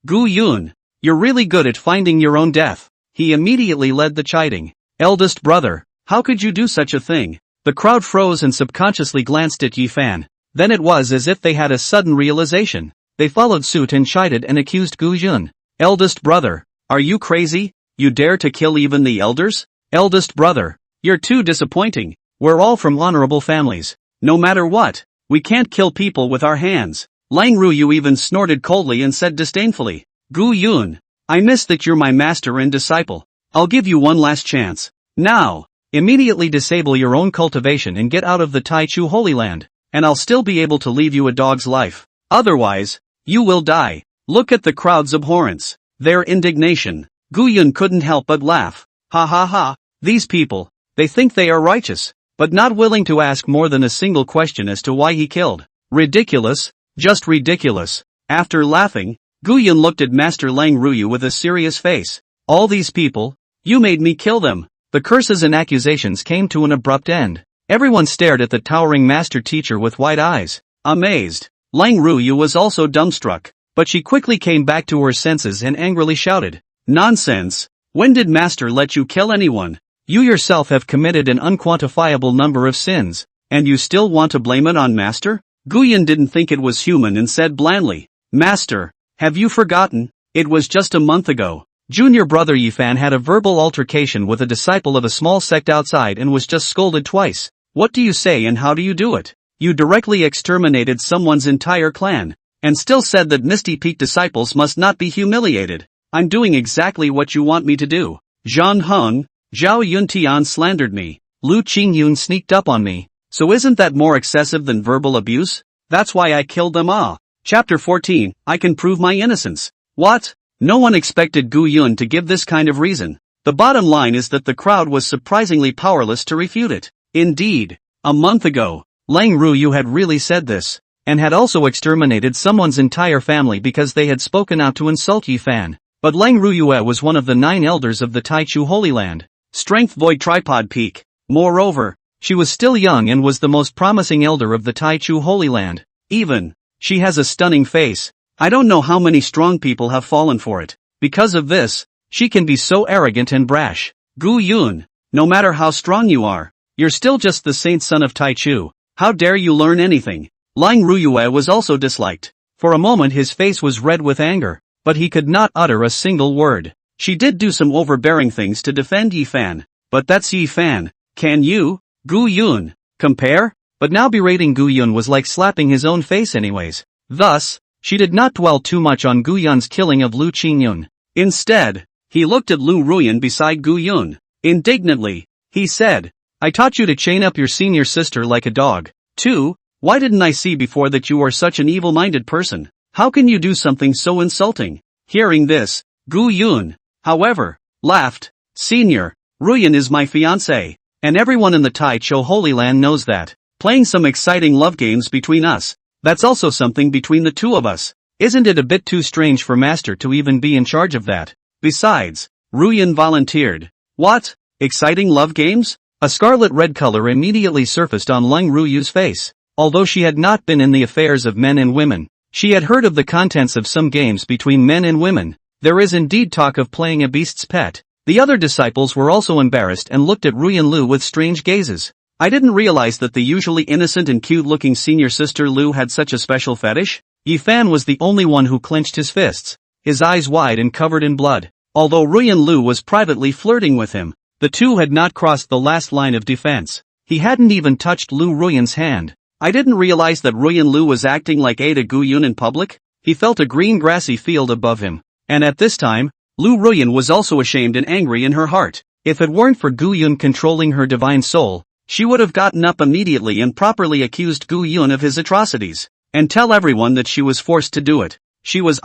Gu Yun, you're really good at finding your own death. He immediately led the chiding. Eldest brother, how could you do such a thing? The crowd froze and subconsciously glanced at Ye Fan. Then it was as if they had a sudden realization. They followed suit and chided and accused Gu Yun. Eldest brother, are you crazy? You dare to kill even the elders? Eldest brother, you're too disappointing. We're all from honorable families. No matter what, we can't kill people with our hands. Lang Ruoyu even snorted coldly and said disdainfully, Gu Yun, I miss that you're my master and disciple. I'll give you one last chance. Now, immediately disable your own cultivation and get out of the Taichu Holy Land, and I'll still be able to leave you a dog's life. Otherwise, you will die. Look at the crowd's abhorrence, their indignation. Gu Yun couldn't help but laugh. Ha ha ha, these people, they think they are righteous, but not willing to ask more than a single question as to why he killed. Ridiculous, just ridiculous. After laughing, Gu Yun looked at Master Lang Ruoyu with a serious face. All these people, you made me kill them. The curses and accusations came to an abrupt end. Everyone stared at the towering master teacher with wide eyes, amazed. Lang Ruoyu was also dumbstruck, but she quickly came back to her senses and angrily shouted, Nonsense! When did master let you kill anyone? You yourself have committed an unquantifiable number of sins, and you still want to blame it on master? Gu Yun didn't think it was human and said blandly, Master, have you forgotten? It was just a month ago. Junior brother Ye Fan had a verbal altercation with a disciple of a small sect outside and was just scolded twice. What do you say and how do you do it? You directly exterminated someone's entire clan, and still said that Misty Peak disciples must not be humiliated. I'm doing exactly what you want me to do. Zhan Heng, Zhao Yuntian slandered me. Lu Qingyun sneaked up on me. So isn't that more excessive than verbal abuse? That's why I killed them all. Chapter 14, I can prove my innocence. What? No one expected Gu Yun to give this kind of reason. The bottom line is that the crowd was surprisingly powerless to refute it. Indeed, a month ago, Lang Ruoyu had really said this, and had also exterminated someone's entire family because they had spoken out to insult Ye Fan. But Lang Ruoyu was one of the 9 elders of the Taichu Holy Land. Strength Void Tripod Peak. Moreover, she was still young and was the most promising elder of the Taichu Holy Land. Even, she has a stunning face. I don't know how many strong people have fallen for it. Because of this, she can be so arrogant and brash. Gu Yun, no matter how strong you are, you're still just the saint son of Taichu. How dare you learn anything? Lang Ruoyu was also disliked. For a moment his face was red with anger, but he could not utter a single word. She did do some overbearing things to defend Ye Fan, but that's Ye Fan. Can you, Gu Yun, compare? But now berating Gu Yun was like slapping his own face anyways. Thus, she did not dwell too much on Gu Yun's killing of Lu Qingyun. Instead, he looked at Liu Ruyan beside Gu Yun. Indignantly, he said, I taught you to chain up your senior sister like a dog. 2. Why didn't I see before that you are such an evil-minded person? How can you do something so insulting? Hearing this, Gu Yun, however, laughed. Senior, Ruyan is my fiancé, and everyone in the Taichou Holy Land knows that. Playing some exciting love games between us, that's also something between the two of us. Isn't it a bit too strange for Master to even be in charge of that? Besides, Ruyan volunteered. What? Exciting love games? A scarlet-red color immediately surfaced on Leng Ruyu's face. Although she had not been in the affairs of men and women, she had heard of the contents of some games between men and women. There is indeed talk of playing a beast's pet. The other disciples were also embarrassed and looked at Ruyan Lu with strange gazes. I didn't realize that the usually innocent and cute-looking senior sister Lu had such a special fetish. Ye Fan was the only one who clenched his fists, his eyes wide and covered in blood. Although Ruyan Lu was privately flirting with him, the two had not crossed the last line of defense. He hadn't even touched Liu Ruyan's hand. I didn't realize that Ruyan Lu was acting like Ada Gu Yun in public. He felt a green grassy field above him. And at this time, Liu Ruyan was also ashamed and angry in her heart. If it weren't for Gu Yun controlling her divine soul, she would have gotten up immediately and properly accused Gu Yun of his atrocities, and tell everyone that she was forced to do it. She was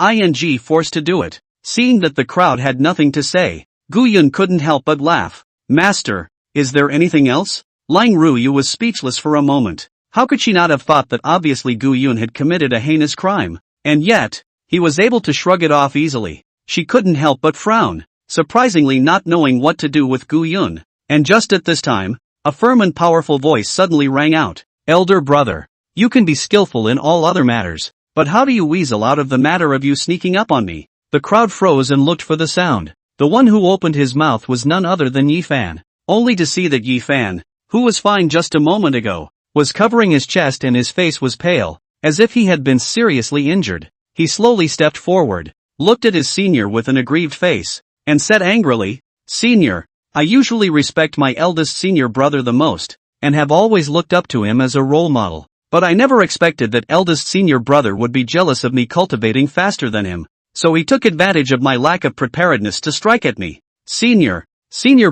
forced to do it. Seeing that the crowd had nothing to say, Gu Yun couldn't help but laugh. Master, is there anything else? Leng Ruyu was speechless for a moment. How could she not have thought that obviously Gu Yun had committed a heinous crime? And yet, he was able to shrug it off easily. She couldn't help but frown, surprisingly not knowing what to do with Gu Yun. And just at this time, a firm and powerful voice suddenly rang out. Elder brother, you can be skillful in all other matters, but how do you weasel out of the matter of you sneaking up on me? The crowd froze and looked for the sound. The one who opened his mouth was none other than Ye Fan, only to see that Ye Fan, who was fine just a moment ago, was covering his chest and his face was pale, as if he had been seriously injured. He slowly stepped forward, looked at his senior with an aggrieved face, and said angrily, Senior, I usually respect my eldest senior brother the most, and have always looked up to him as a role model, but I never expected that eldest senior brother would be jealous of me cultivating faster than him, so he took advantage of my lack of preparedness to strike at me. Senior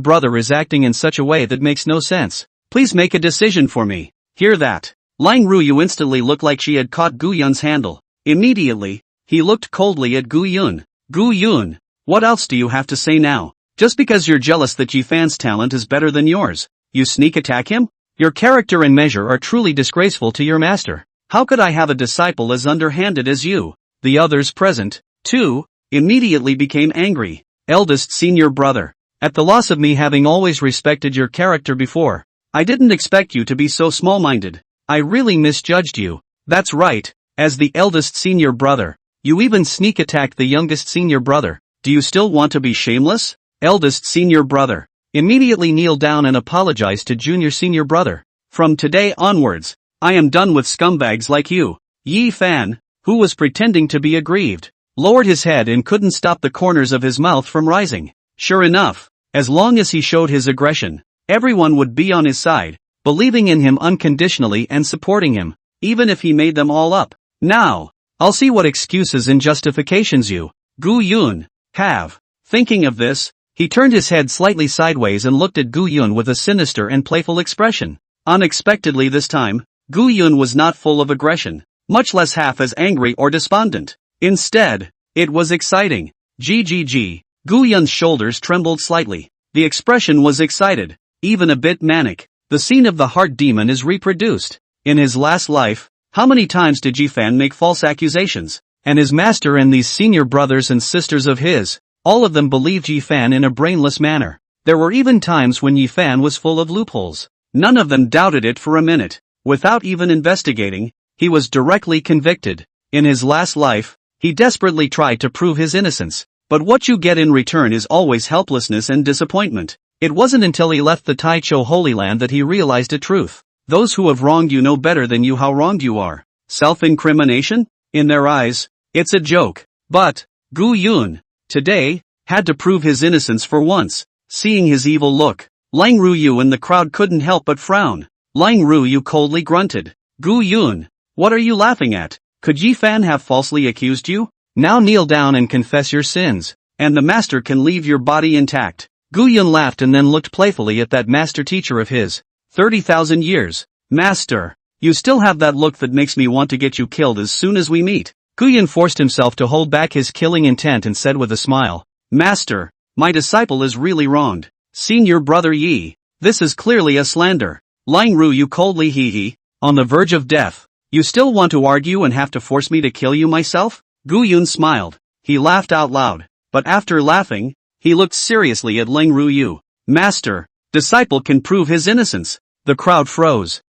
brother is acting in such a way that makes no sense. Please make a decision for me. Hear that? Leng Ruyu instantly looked like she had caught Gu Yun's handle. Immediately, he looked coldly at Gu Yun. Gu Yun, what else do you have to say now? Just because you're jealous that Ye Fan's talent is better than yours, you sneak attack him? Your character and measure are truly disgraceful to your master. How could I have a disciple as underhanded as you? The others present, too, immediately became angry. Eldest senior brother, at the loss of me having always respected your character before, I didn't expect you to be so small-minded. I really misjudged you. That's right, as the eldest senior brother, you even sneak attacked the youngest senior brother. Do you still want to be shameless? Eldest senior brother, immediately kneel down and apologize to junior senior brother. From today onwards, I am done with scumbags like you. Ye Fan, who was pretending to be aggrieved, lowered his head and couldn't stop the corners of his mouth from rising. Sure enough, as long as he showed his aggression, everyone would be on his side, believing in him unconditionally and supporting him, even if he made them all up. Now, I'll see what excuses and justifications you, Gu Yun, have. Thinking of this, he turned his head slightly sideways and looked at Gu Yun with a sinister and playful expression. Unexpectedly this time, Gu Yun was not full of aggression, much less half as angry or despondent. Instead, it was exciting. GGG. Gu Yun's shoulders trembled slightly. The expression was excited, even a bit manic. The scene of the heart demon is reproduced. In his last life, how many times did Ye Fan make false accusations? And his master and these senior brothers and sisters of his, all of them believed Ye Fan in a brainless manner. There were even times when Ye Fan was full of loopholes. None of them doubted it for a minute. Without even investigating, he was directly convicted. In his last life, he desperately tried to prove his innocence. But what you get in return is always helplessness and disappointment. It wasn't until he left the Taichou Holy Land that he realized a truth. Those who have wronged you know better than you how wronged you are. Self-incrimination? In their eyes, it's a joke. But, Gu Yun, today, had to prove his innocence for once. Seeing his evil look, Leng Ruyu and the crowd couldn't help but frown. Leng Ruyu coldly grunted. Gu Yun, what are you laughing at? Could Ye Fan have falsely accused you? Now kneel down and confess your sins, and the master can leave your body intact. Gu Yun laughed and then looked playfully at that master teacher of his. 30,000 years. Master, you still have that look that makes me want to get you killed as soon as we meet. Gu Yun forced himself to hold back his killing intent and said with a smile, Master, my disciple is really wronged. Senior brother Yi, this is clearly a slander. Lang Ru you coldly hee, on the verge of death. You still want to argue and have to force me to kill you myself? Gu Yun smiled. He laughed out loud, but after laughing, he looked seriously at Lang Ru Yu. Master, disciple can prove his innocence. The crowd froze.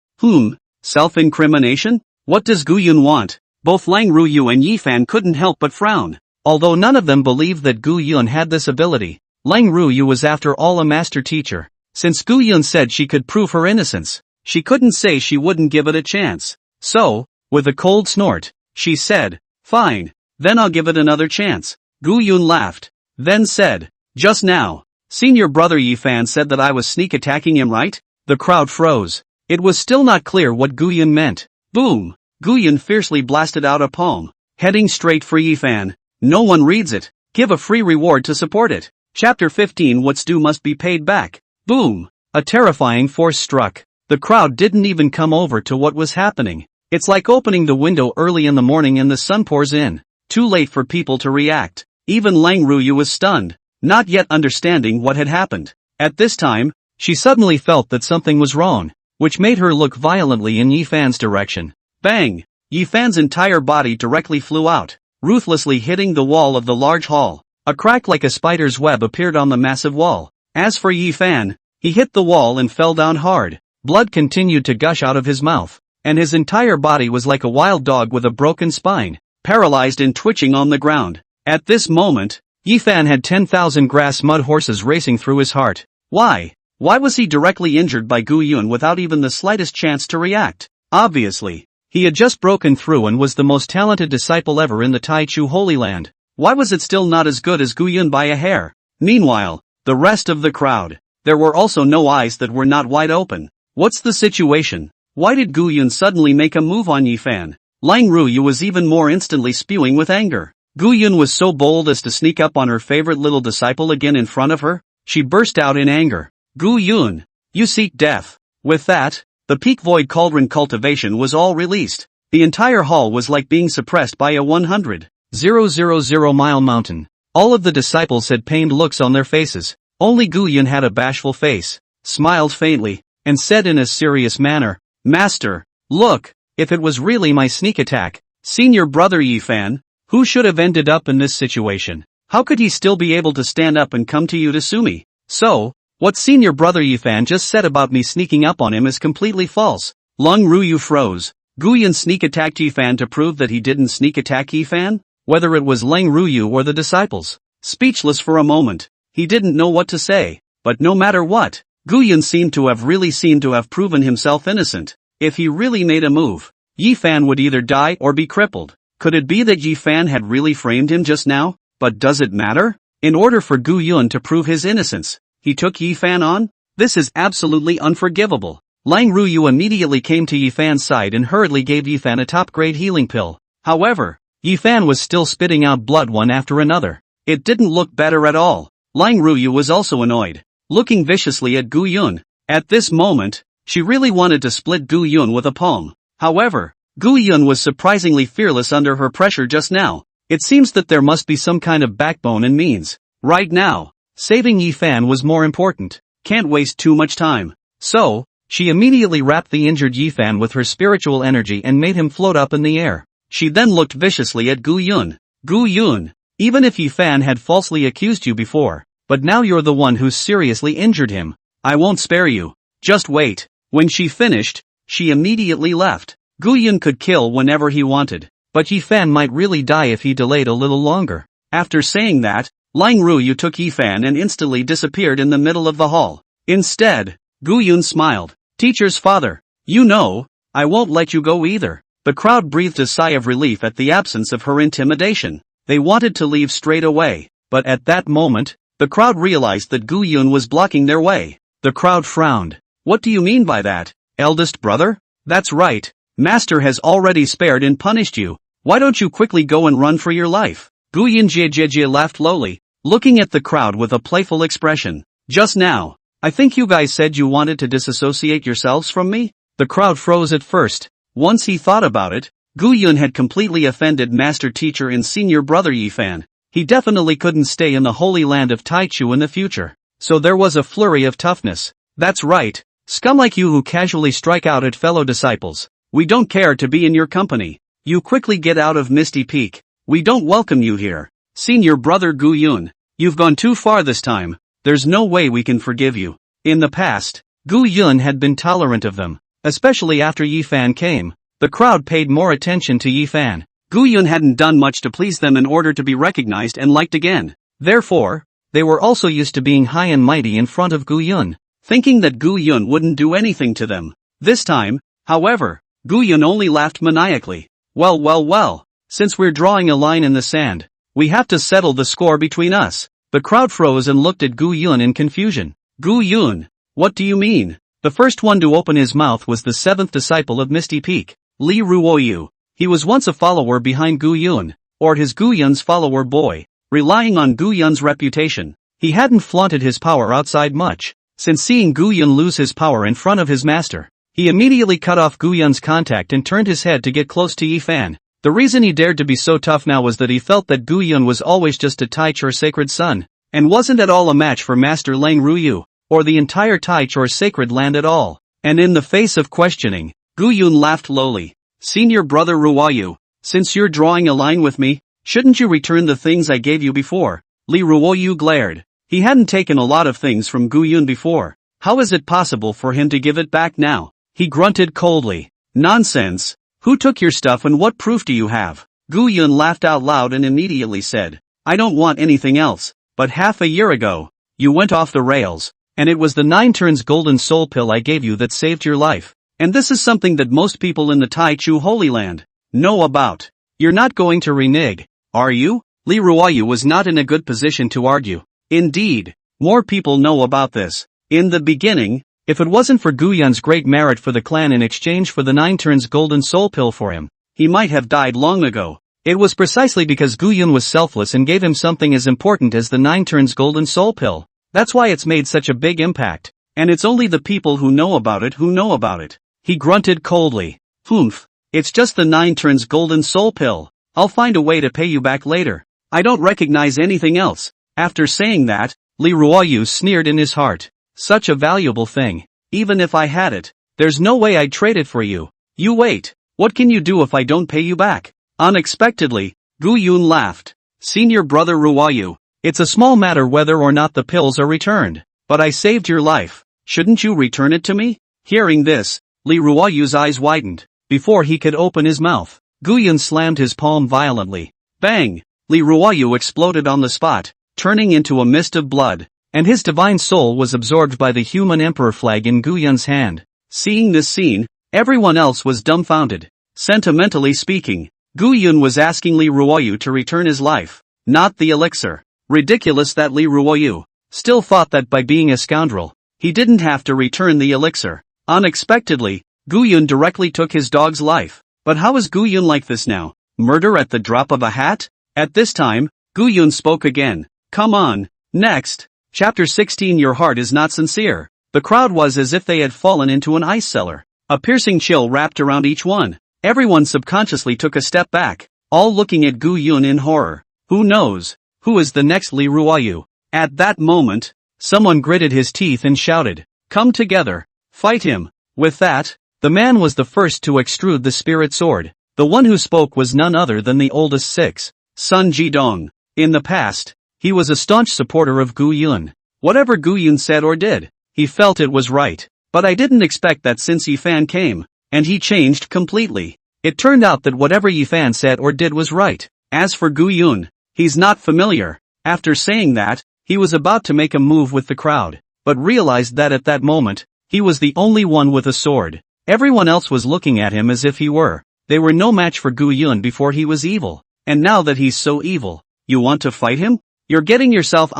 Self-incrimination? What does Gu Yun want? Both Lang Ru Yu and Ye Fan couldn't help but frown. Although none of them believed that Gu Yun had this ability, Lang Ru Yu was after all a master teacher. Since Gu Yun said she could prove her innocence, she couldn't say she wouldn't give it a chance. So, with a cold snort, she said, Fine, then I'll give it another chance. Gu Yun laughed, then said, Just now, senior brother Ye Fan said that I was sneak attacking him, right? The crowd froze. It was still not clear what Gu Yun meant. Boom! Gu Yun fiercely blasted out a poem, heading straight for Ye Fan. No one reads it. Give a free reward to support it. Chapter 15 What's due must be paid back. Boom! A terrifying force struck. The crowd didn't even come over to what was happening. It's like opening the window early in the morning and the sun pours in. Too late for people to react. Even Lang Ru Yu was stunned, not yet understanding what had happened. At this time, she suddenly felt that something was wrong, which made her look violently in Ye Fan's direction. Bang! Ye Fan's entire body directly flew out, ruthlessly hitting the wall of the large hall. A crack like a spider's web appeared on the massive wall. As for Ye Fan, he hit the wall and fell down hard. Blood continued to gush out of his mouth, and his entire body was like a wild dog with a broken spine, paralyzed and twitching on the ground. At this moment, Ye Fan had 10,000 grass mud horses racing through his heart. Why? Why was he directly injured by Gu Yun without even the slightest chance to react? Obviously, he had just broken through and was the most talented disciple ever in the Taichu Holy Land. Why was it still not as good as Gu Yun by a hair? Meanwhile, the rest of the crowd. There were also no eyes that were not wide open. What's the situation? Why did Gu Yun suddenly make a move on Ye Fan? Lang Ru Yu was even more instantly spewing with anger. Gu Yun was so bold as to sneak up on her favorite little disciple again in front of her. She burst out in anger. Gu Yun, you seek death. With that, the peak void cauldron cultivation was all released. The entire hall was like being suppressed by a 100,000 mile mountain. All of the disciples had pained looks on their faces. Only Gu Yun had a bashful face, smiled faintly, and said in a serious manner, Master, look, if it was really my sneak attack, senior brother Ye Fan, who should have ended up in this situation? How could he still be able to stand up and come to you to sue me? So, what senior brother Ye Fan just said about me sneaking up on him is completely false. Lang Ru Yu froze. Gu Yun sneak attacked Ye Fan to prove that he didn't sneak attack Ye Fan? Whether it was Lang Ru Yu or the disciples. Speechless for a moment, he didn't know what to say. But no matter what, Gu Yun seemed to have proven himself innocent. If he really made a move, Ye Fan would either die or be crippled. Could it be that Ye Fan had really framed him just now? But does it matter? In order for Gu Yun to prove his innocence, he took Ye Fan on? This is absolutely unforgivable. Lang Ru Yu immediately came to Ye Fan's side and hurriedly gave Ye Fan a top-grade healing pill. However, Ye Fan was still spitting out blood one after another. It didn't look better at all. Lang Ru Yu was also annoyed, looking viciously at Gu Yun. At this moment, she really wanted to split Gu Yun with a palm. However, Gu Yun was surprisingly fearless under her pressure just now. It seems that there must be some kind of backbone and means. Right now, saving Ye Fan was more important. Can't waste too much time. So, she immediately wrapped the injured Ye Fan with her spiritual energy and made him float up in the air. She then looked viciously at Gu Yun. Gu Yun, even if Ye Fan had falsely accused you before, but now you're the one who's seriously injured him. I won't spare you. Just wait. When she finished, she immediately left. Gu Yun could kill whenever he wanted, but Ye Fan might really die if he delayed a little longer. After saying that, Lang Ru Yu took Ye Fan and instantly disappeared in the middle of the hall. Instead, Gu Yun smiled. Teacher's father, you know, I won't let you go either. The crowd breathed a sigh of relief at the absence of her intimidation. They wanted to leave straight away, but at that moment, the crowd realized that Gu Yun was blocking their way. The crowd frowned. What do you mean by that, eldest brother? That's right, Master has already spared and punished you. Why don't you quickly go and run for your life? Gu Yun Jie laughed lowly, looking at the crowd with a playful expression. Just now, I think you guys said you wanted to disassociate yourselves from me? The crowd froze at first. Once he thought about it, Gu Yun had completely offended master teacher and senior brother Ye Fan. He definitely couldn't stay in the holy land of Taichu in the future. So there was a flurry of toughness. That's right, scum like you who casually strike out at fellow disciples. We don't care to be in your company. You quickly get out of Misty Peak. We don't welcome you here. Senior brother Gu Yun, you've gone too far this time. There's no way we can forgive you. In the past, Gu Yun had been tolerant of them, especially after Ye Fan came. The crowd paid more attention to Ye Fan. Gu Yun hadn't done much to please them in order to be recognized and liked again. Therefore, they were also used to being high and mighty in front of Gu Yun, thinking that Gu Yun wouldn't do anything to them. This time, however, Gu Yun only laughed maniacally. Well, since we're drawing a line in the sand, we have to settle the score between us. The crowd froze and looked at Gu Yun in confusion. Gu Yun, what do you mean? The first one to open his mouth was the seventh disciple of Misty Peak, Li Ruoyu. He was once a follower behind Gu Yun, or his Gu Yun's follower boy, relying on Gu Yun's reputation. He hadn't flaunted his power outside much. Since seeing Gu Yun lose his power in front of his master, he immediately cut off Gu Yun's contact and turned his head to get close to Ye Fan. The reason he dared to be so tough now was that he felt that Gu Yun was always just a Taichor sacred son, and wasn't at all a match for Master Lang Ruyu, or the entire Taichor sacred land at all. And in the face of questioning, Gu Yun laughed lowly. Senior brother Ruoyu, since you're drawing a line with me, shouldn't you return the things I gave you before? Li Ruoyu glared. He hadn't taken a lot of things from Gu Yun before. How is it possible for him to give it back now? He grunted coldly. Nonsense. Who took your stuff and what proof do you have? Gu Yun laughed out loud and immediately said, I don't want anything else, but half a year ago, you went off the rails, and it was the 9 turns golden soul pill I gave you that saved your life. And this is something that most people in the Taichu Holy Land know about. You're not going to renege, are you? Li Ruoyu was not in a good position to argue. Indeed, more people know about this. In the beginning, if it wasn't for Gu Yun's great merit for the clan in exchange for the 9 turns golden soul pill for him, he might have died long ago. It was precisely because Gu Yun was selfless and gave him something as important as the 9 turns golden soul pill. That's why it's made such a big impact. And it's only the people who know about it. He grunted coldly. Humph. It's just the 9 turns golden soul pill. I'll find a way to pay you back later. I don't recognize anything else. After saying that, Li Ruoyu sneered in his heart. Such a valuable thing. Even if I had it, there's no way I'd trade it for you. You wait. What can you do if I don't pay you back? Unexpectedly, Gu Yun laughed. Senior brother Ruoyu, it's a small matter whether or not the pills are returned. But I saved your life. Shouldn't you return it to me? Hearing this, Li Ruoyu's eyes widened. Before he could open his mouth, Gu Yun slammed his palm violently. Bang! Li Ruoyu exploded on the spot, turning into a mist of blood, and his divine soul was absorbed by the human emperor flag in Gu Yun's hand. Seeing this scene, everyone else was dumbfounded. Sentimentally speaking, Gu Yun was asking Li Ruoyu to return his life, not the elixir. Ridiculous that Li Ruoyu still thought that by being a scoundrel, he didn't have to return the elixir. Unexpectedly, Gu Yun directly took his dog's life. But how is Gu Yun like this now? Murder at the drop of a hat? At this time, Gu Yun spoke again. Come on. Next. Chapter 16. Your heart is not sincere. The crowd was as if they had fallen into an ice cellar. A piercing chill wrapped around each one. Everyone subconsciously took a step back, all looking at Gu Yun in horror. Who knows? Who is the next Li Ruoyu? At that moment, someone gritted his teeth and shouted, Come together. Fight him. With that, the man was the first to extrude the spirit sword. The one who spoke was none other than the oldest 6, Sun Jidong. In the past, he was a staunch supporter of Gu Yun. Whatever Gu Yun said or did, he felt it was right. But I didn't expect that since Ye Fan came, and he changed completely. It turned out that whatever Ye Fan said or did was right. As for Gu Yun, he's not familiar. After saying that, he was about to make a move with the crowd, but realized that at that moment, he was the only one with a sword. Everyone else was looking at him as if he were. They were no match for Gu Yun before he was evil. And now that he's so evil, you want to fight him? You're getting yourself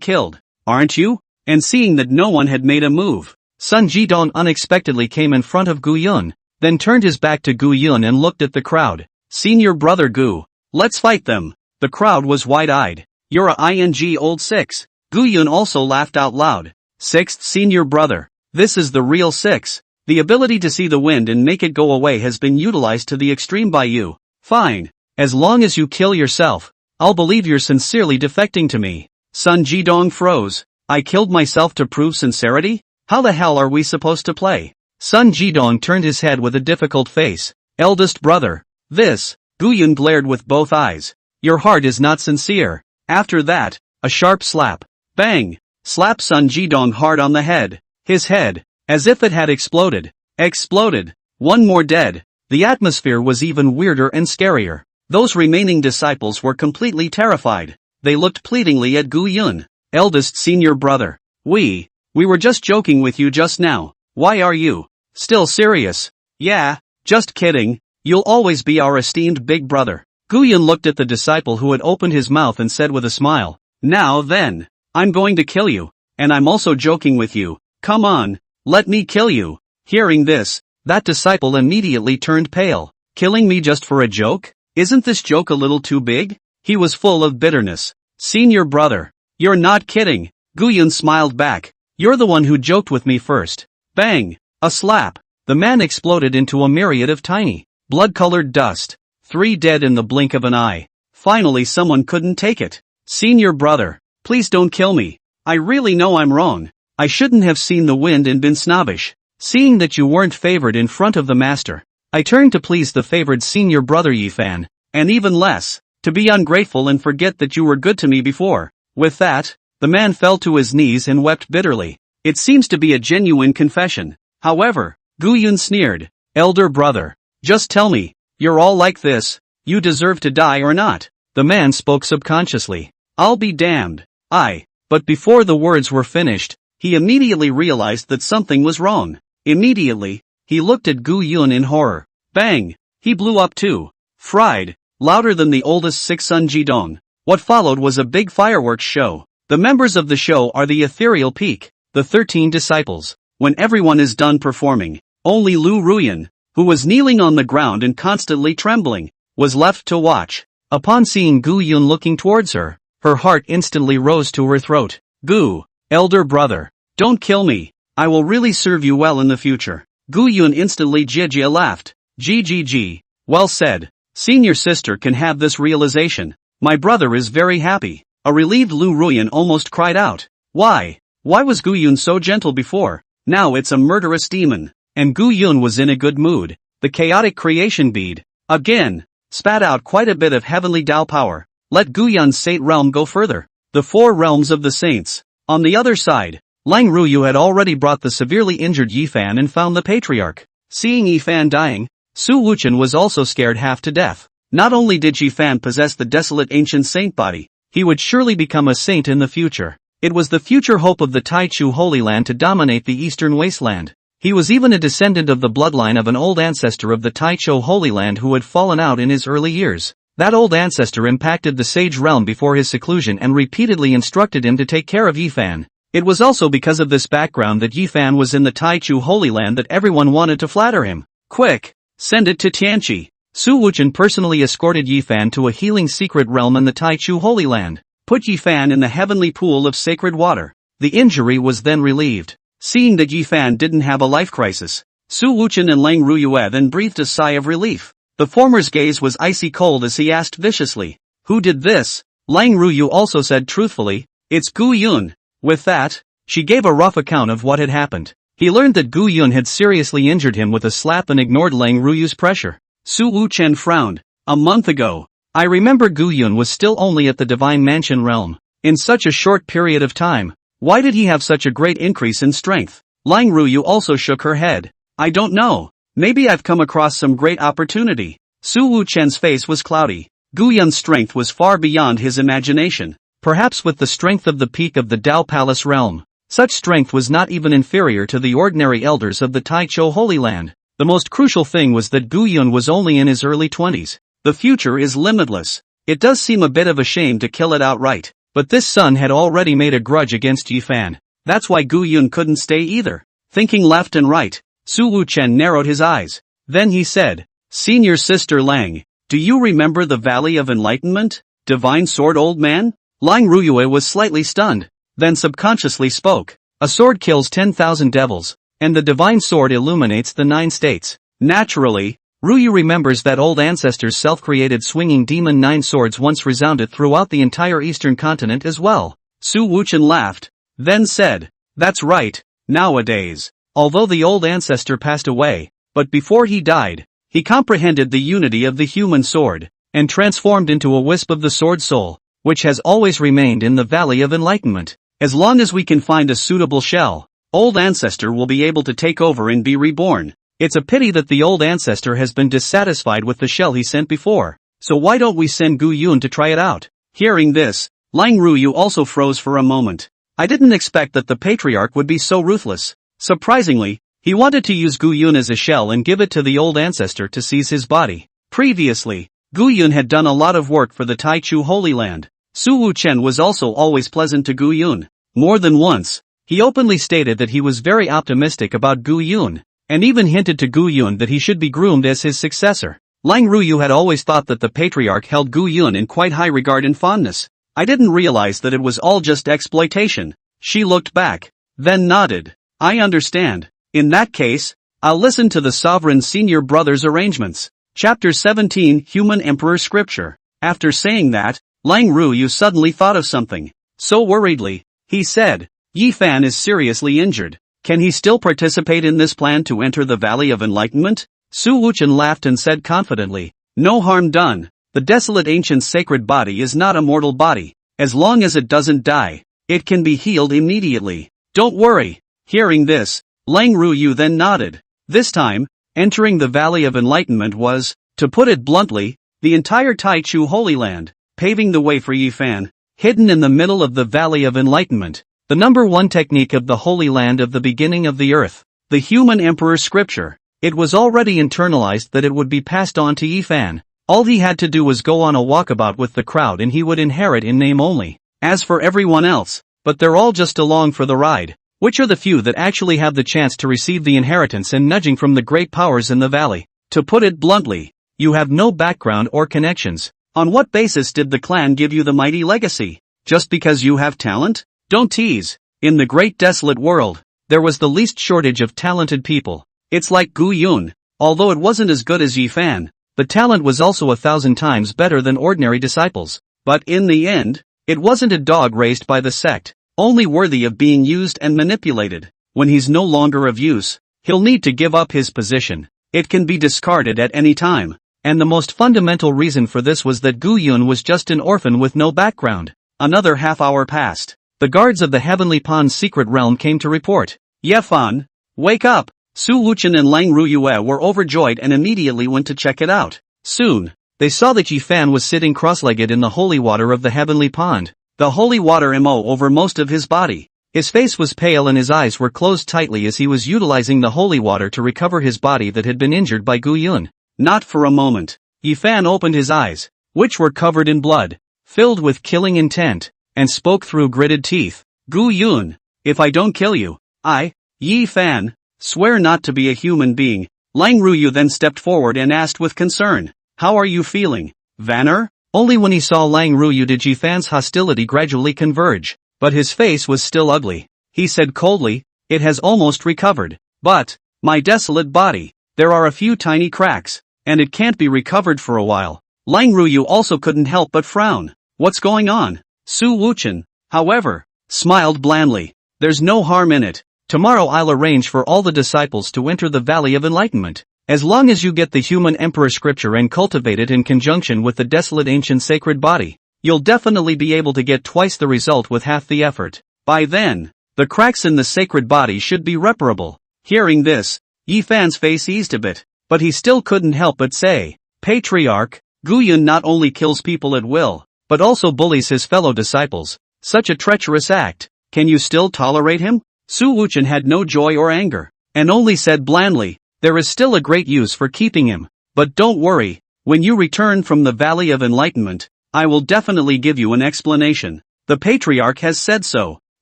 killed, aren't you? And seeing that no one had made a move, Sun Jidong unexpectedly came in front of Gu Yun, then turned his back to Gu Yun and looked at the crowd. Senior brother Gu. Let's fight them. The crowd was wide-eyed. You're a ing old 6. Gu Yun also laughed out loud. 6th senior brother. This is the real 6. The ability to see the wind and make it go away has been utilized to the extreme by you. Fine. As long as you kill yourself, I'll believe you're sincerely defecting to me. Sun Jidong froze. I killed myself to prove sincerity? How the hell are we supposed to play? Sun Jidong turned his head with a difficult face. Eldest brother. This. Gu Yun glared with both eyes. Your heart is not sincere. After that, a sharp slap. Bang! Slap Sun Jidong hard on the head. His head, as if it had exploded. Exploded. One more dead. The atmosphere was even weirder and scarier. Those remaining disciples were completely terrified. They looked pleadingly at Gu Yun. Eldest senior brother. We were just joking with you just now. Why are you still serious? Yeah, just kidding. You'll always be our esteemed big brother. Gu Yun looked at the disciple who had opened his mouth and said with a smile. Now then, I'm going to kill you. And I'm also joking with you. Come on, let me kill you. Hearing this, that disciple immediately turned pale. Killing me just for a joke? Isn't this joke a little too big? He was full of bitterness. Senior brother. You're not kidding. Gu Yun smiled back. You're the one who joked with me first. Bang! A slap. The man exploded into a myriad of tiny, blood-colored dust. 3 dead in the blink of an eye. Finally someone couldn't take it. Senior brother. Please don't kill me. I really know I'm wrong. I shouldn't have seen the wind and been snobbish. Seeing that you weren't favored in front of the master, I turned to please the favored senior brother Ye Fan, and even less, to be ungrateful and forget that you were good to me before. With that, the man fell to his knees and wept bitterly. It seems to be a genuine confession. However, Gu Yun sneered. Elder brother. Just tell me, you're all like this, you deserve to die or not. The man spoke subconsciously. I'll be damned. But before the words were finished, he immediately realized that something was wrong. Immediately, he looked at Gu Yun in horror. Bang! He blew up too. Fried, louder than the oldest 6 Sun Jidong. What followed was a big fireworks show. The members of the show are the ethereal peak, the 13 disciples. When everyone is done performing, only Liu Ruyan, who was kneeling on the ground and constantly trembling, was left to watch. Upon seeing Gu Yun looking towards her, her heart instantly rose to her throat. Gu, elder brother, don't kill me. I will really serve you well in the future. Gu Yun instantly Jijia laughed. GGG. Well said. Senior sister can have this realization. My brother is very happy. A relieved Liu Ruyan almost cried out. Why? Why was Gu Yun so gentle before? Now it's a murderous demon. And Gu Yun was in a good mood. The chaotic creation bead, again, spat out quite a bit of heavenly Tao power. Let Gu Yun's saint realm go further. The 4 realms of the saints. On the other side, Lang Ruyu had already brought the severely injured Ye Fan and found the patriarch. Seeing Ye Fan dying, Su Wuchen was also scared half to death. Not only did Ye Fan possess the desolate ancient saint body, he would surely become a saint in the future. It was the future hope of the Taichu Holy Land to dominate the eastern wasteland. He was even a descendant of the bloodline of an old ancestor of the Taichu Holy Land who had fallen out in his early years. That old ancestor impacted the sage realm before his seclusion and repeatedly instructed him to take care of Ye Fan. It was also because of this background that Ye Fan was in the Taichu Holy Land that everyone wanted to flatter him. Quick! Send it to Tianqi. Su Wuchen personally escorted Ye Fan to a healing secret realm in the Taichu Holy Land. Put Ye Fan in the heavenly pool of sacred water. The injury was then relieved. Seeing that Ye Fan didn't have a life crisis, Su Wuchen and Lang Ruyue then breathed a sigh of relief. The former's gaze was icy cold as he asked viciously, who did this? Lang Ruyu also said truthfully, it's Gu Yun. With that, she gave a rough account of what had happened. He learned that Gu Yun had seriously injured him with a slap and ignored Lang Ruyu's pressure. Su Wuchen frowned. A month ago, I remember Gu Yun was still only at the Divine Mansion realm. In such a short period of time, why did he have such a great increase in strength? Lang Ruyu also shook her head. I don't know. Maybe I've come across some great opportunity. Su Wuchen's face was cloudy. Gu Yun's strength was far beyond his imagination. Perhaps with the strength of the peak of the Dao Palace realm, such strength was not even inferior to the ordinary elders of the Taichu Holy Land. The most crucial thing was that Gu Yun was only in his early 20s. The future is limitless. It does seem a bit of a shame to kill it outright, but this son had already made a grudge against Ye Fan. That's why Gu Yun couldn't stay either. Thinking left and right, Su Wuchen narrowed his eyes. Then he said, Senior Sister Lang, Do you remember the Valley of Enlightenment, Divine Sword old man? Lang Ruyue was slightly stunned, then subconsciously spoke. A sword kills 10,000 devils, and the Divine Sword illuminates the 9 states. Naturally, Ruyu remembers that old ancestor's self-created swinging demon 9 swords once resounded throughout the entire eastern continent as well. Su Wuchen laughed, then said, "That's right, nowadays. Although the old ancestor passed away, but before he died, he comprehended the unity of the human sword, and transformed into a wisp of the sword soul, which has always remained in the Valley of Enlightenment. As long as we can find a suitable shell, old ancestor will be able to take over and be reborn. It's a pity that the old ancestor has been dissatisfied with the shell he sent before, so why don't we send Gu Yun to try it out?" Hearing this, Lang Ruyu also froze for a moment. I didn't expect that the patriarch would be so ruthless. Surprisingly, he wanted to use Gu Yun as a shell and give it to the old ancestor to seize his body. Previously, Gu Yun had done a lot of work for the Taichu Holy Land. Su Wuchen was also always pleasant to Gu Yun. More than once, he openly stated that he was very optimistic about Gu Yun, and even hinted to Gu Yun that he should be groomed as his successor. Lang Ruyu had always thought that the patriarch held Gu Yun in quite high regard and fondness. I didn't realize that it was all just exploitation. She looked back, then nodded. I understand. In that case, I'll listen to the sovereign senior brother's arrangements. Chapter 17 Human Emperor Scripture. After saying that, Lang Ruyu suddenly thought of something. So worriedly, he said, Ye Fan is seriously injured. Can he still participate in this plan to enter the Valley of Enlightenment? Su Wuchen laughed and said confidently, no harm done. The desolate ancient sacred body is not a mortal body. As long as it doesn't die, it can be healed immediately. Don't worry. Hearing this, Lang Ruyu then nodded. This time, entering the Valley of Enlightenment was, to put it bluntly, the entire Taichu Holy Land, paving the way for Ye Fan. Hidden in the middle of the Valley of Enlightenment, the number 1 technique of the Holy Land of the beginning of the earth, the human emperor scripture. It was already internalized that it would be passed on to Ye Fan. All he had to do was go on a walkabout with the crowd and he would inherit in name only. As for everyone else, but they're all just along for the ride. Which are the few that actually have the chance to receive the inheritance and nudging from the great powers in the valley? To put it bluntly, you have no background or connections. On what basis did the clan give you the mighty legacy? Just because you have talent? Don't tease. In the great desolate world, there was the least shortage of talented people. It's like Gu Yun. Although it wasn't as good as Ye Fan, the talent was also 1,000 times better than ordinary disciples. But in the end, it wasn't a dog raised by the sect, only worthy of being used and manipulated. When he's no longer of use, he'll need to give up his position. It can be discarded at any time. And the most fundamental reason for this was that Gu Yun was just an orphan with no background. Another half hour passed. The guards of the Heavenly Pond's secret realm came to report. Ye Fan, wake up! Su Wuchen and Lang Ruyue were overjoyed and immediately went to check it out. Soon, they saw that Ye Fan was sitting cross-legged in the holy water of the Heavenly Pond. The holy water mo over most of his body. His face was pale and his eyes were closed tightly as he was utilizing the holy water to recover his body that had been injured by Gu Yun. Not for a moment. Ye Fan opened his eyes, which were covered in blood, filled with killing intent, and spoke through gritted teeth. Gu Yun, if I don't kill you, I, Ye Fan, swear not to be a human being. Lang Ruyu then stepped forward and asked with concern, how are you feeling, Vanner? Only when he saw Lang Ruyu did Ye Fan's hostility gradually converge, but his face was still ugly. He said coldly, it has almost recovered. But, my desolate body, there are a few tiny cracks, and it can't be recovered for a while. Lang Ruyu also couldn't help but frown. What's going on? Su Wuchen, however, smiled blandly. There's no harm in it. Tomorrow I'll arrange for all the disciples to enter the Valley of Enlightenment. As long as you get the human emperor scripture and cultivate it in conjunction with the desolate ancient sacred body, you'll definitely be able to get twice the result with half the effort. By then, the cracks in the sacred body should be reparable. Hearing this, Ye Fan's face eased a bit, but he still couldn't help but say, Patriarch, Gu Yun not only kills people at will, but also bullies his fellow disciples. Such a treacherous act. Can you still tolerate him? Su Wuchen had no joy or anger, and only said blandly, there is still a great use for keeping him. But don't worry, when you return from the Valley of Enlightenment, I will definitely give you an explanation. The Patriarch has said so.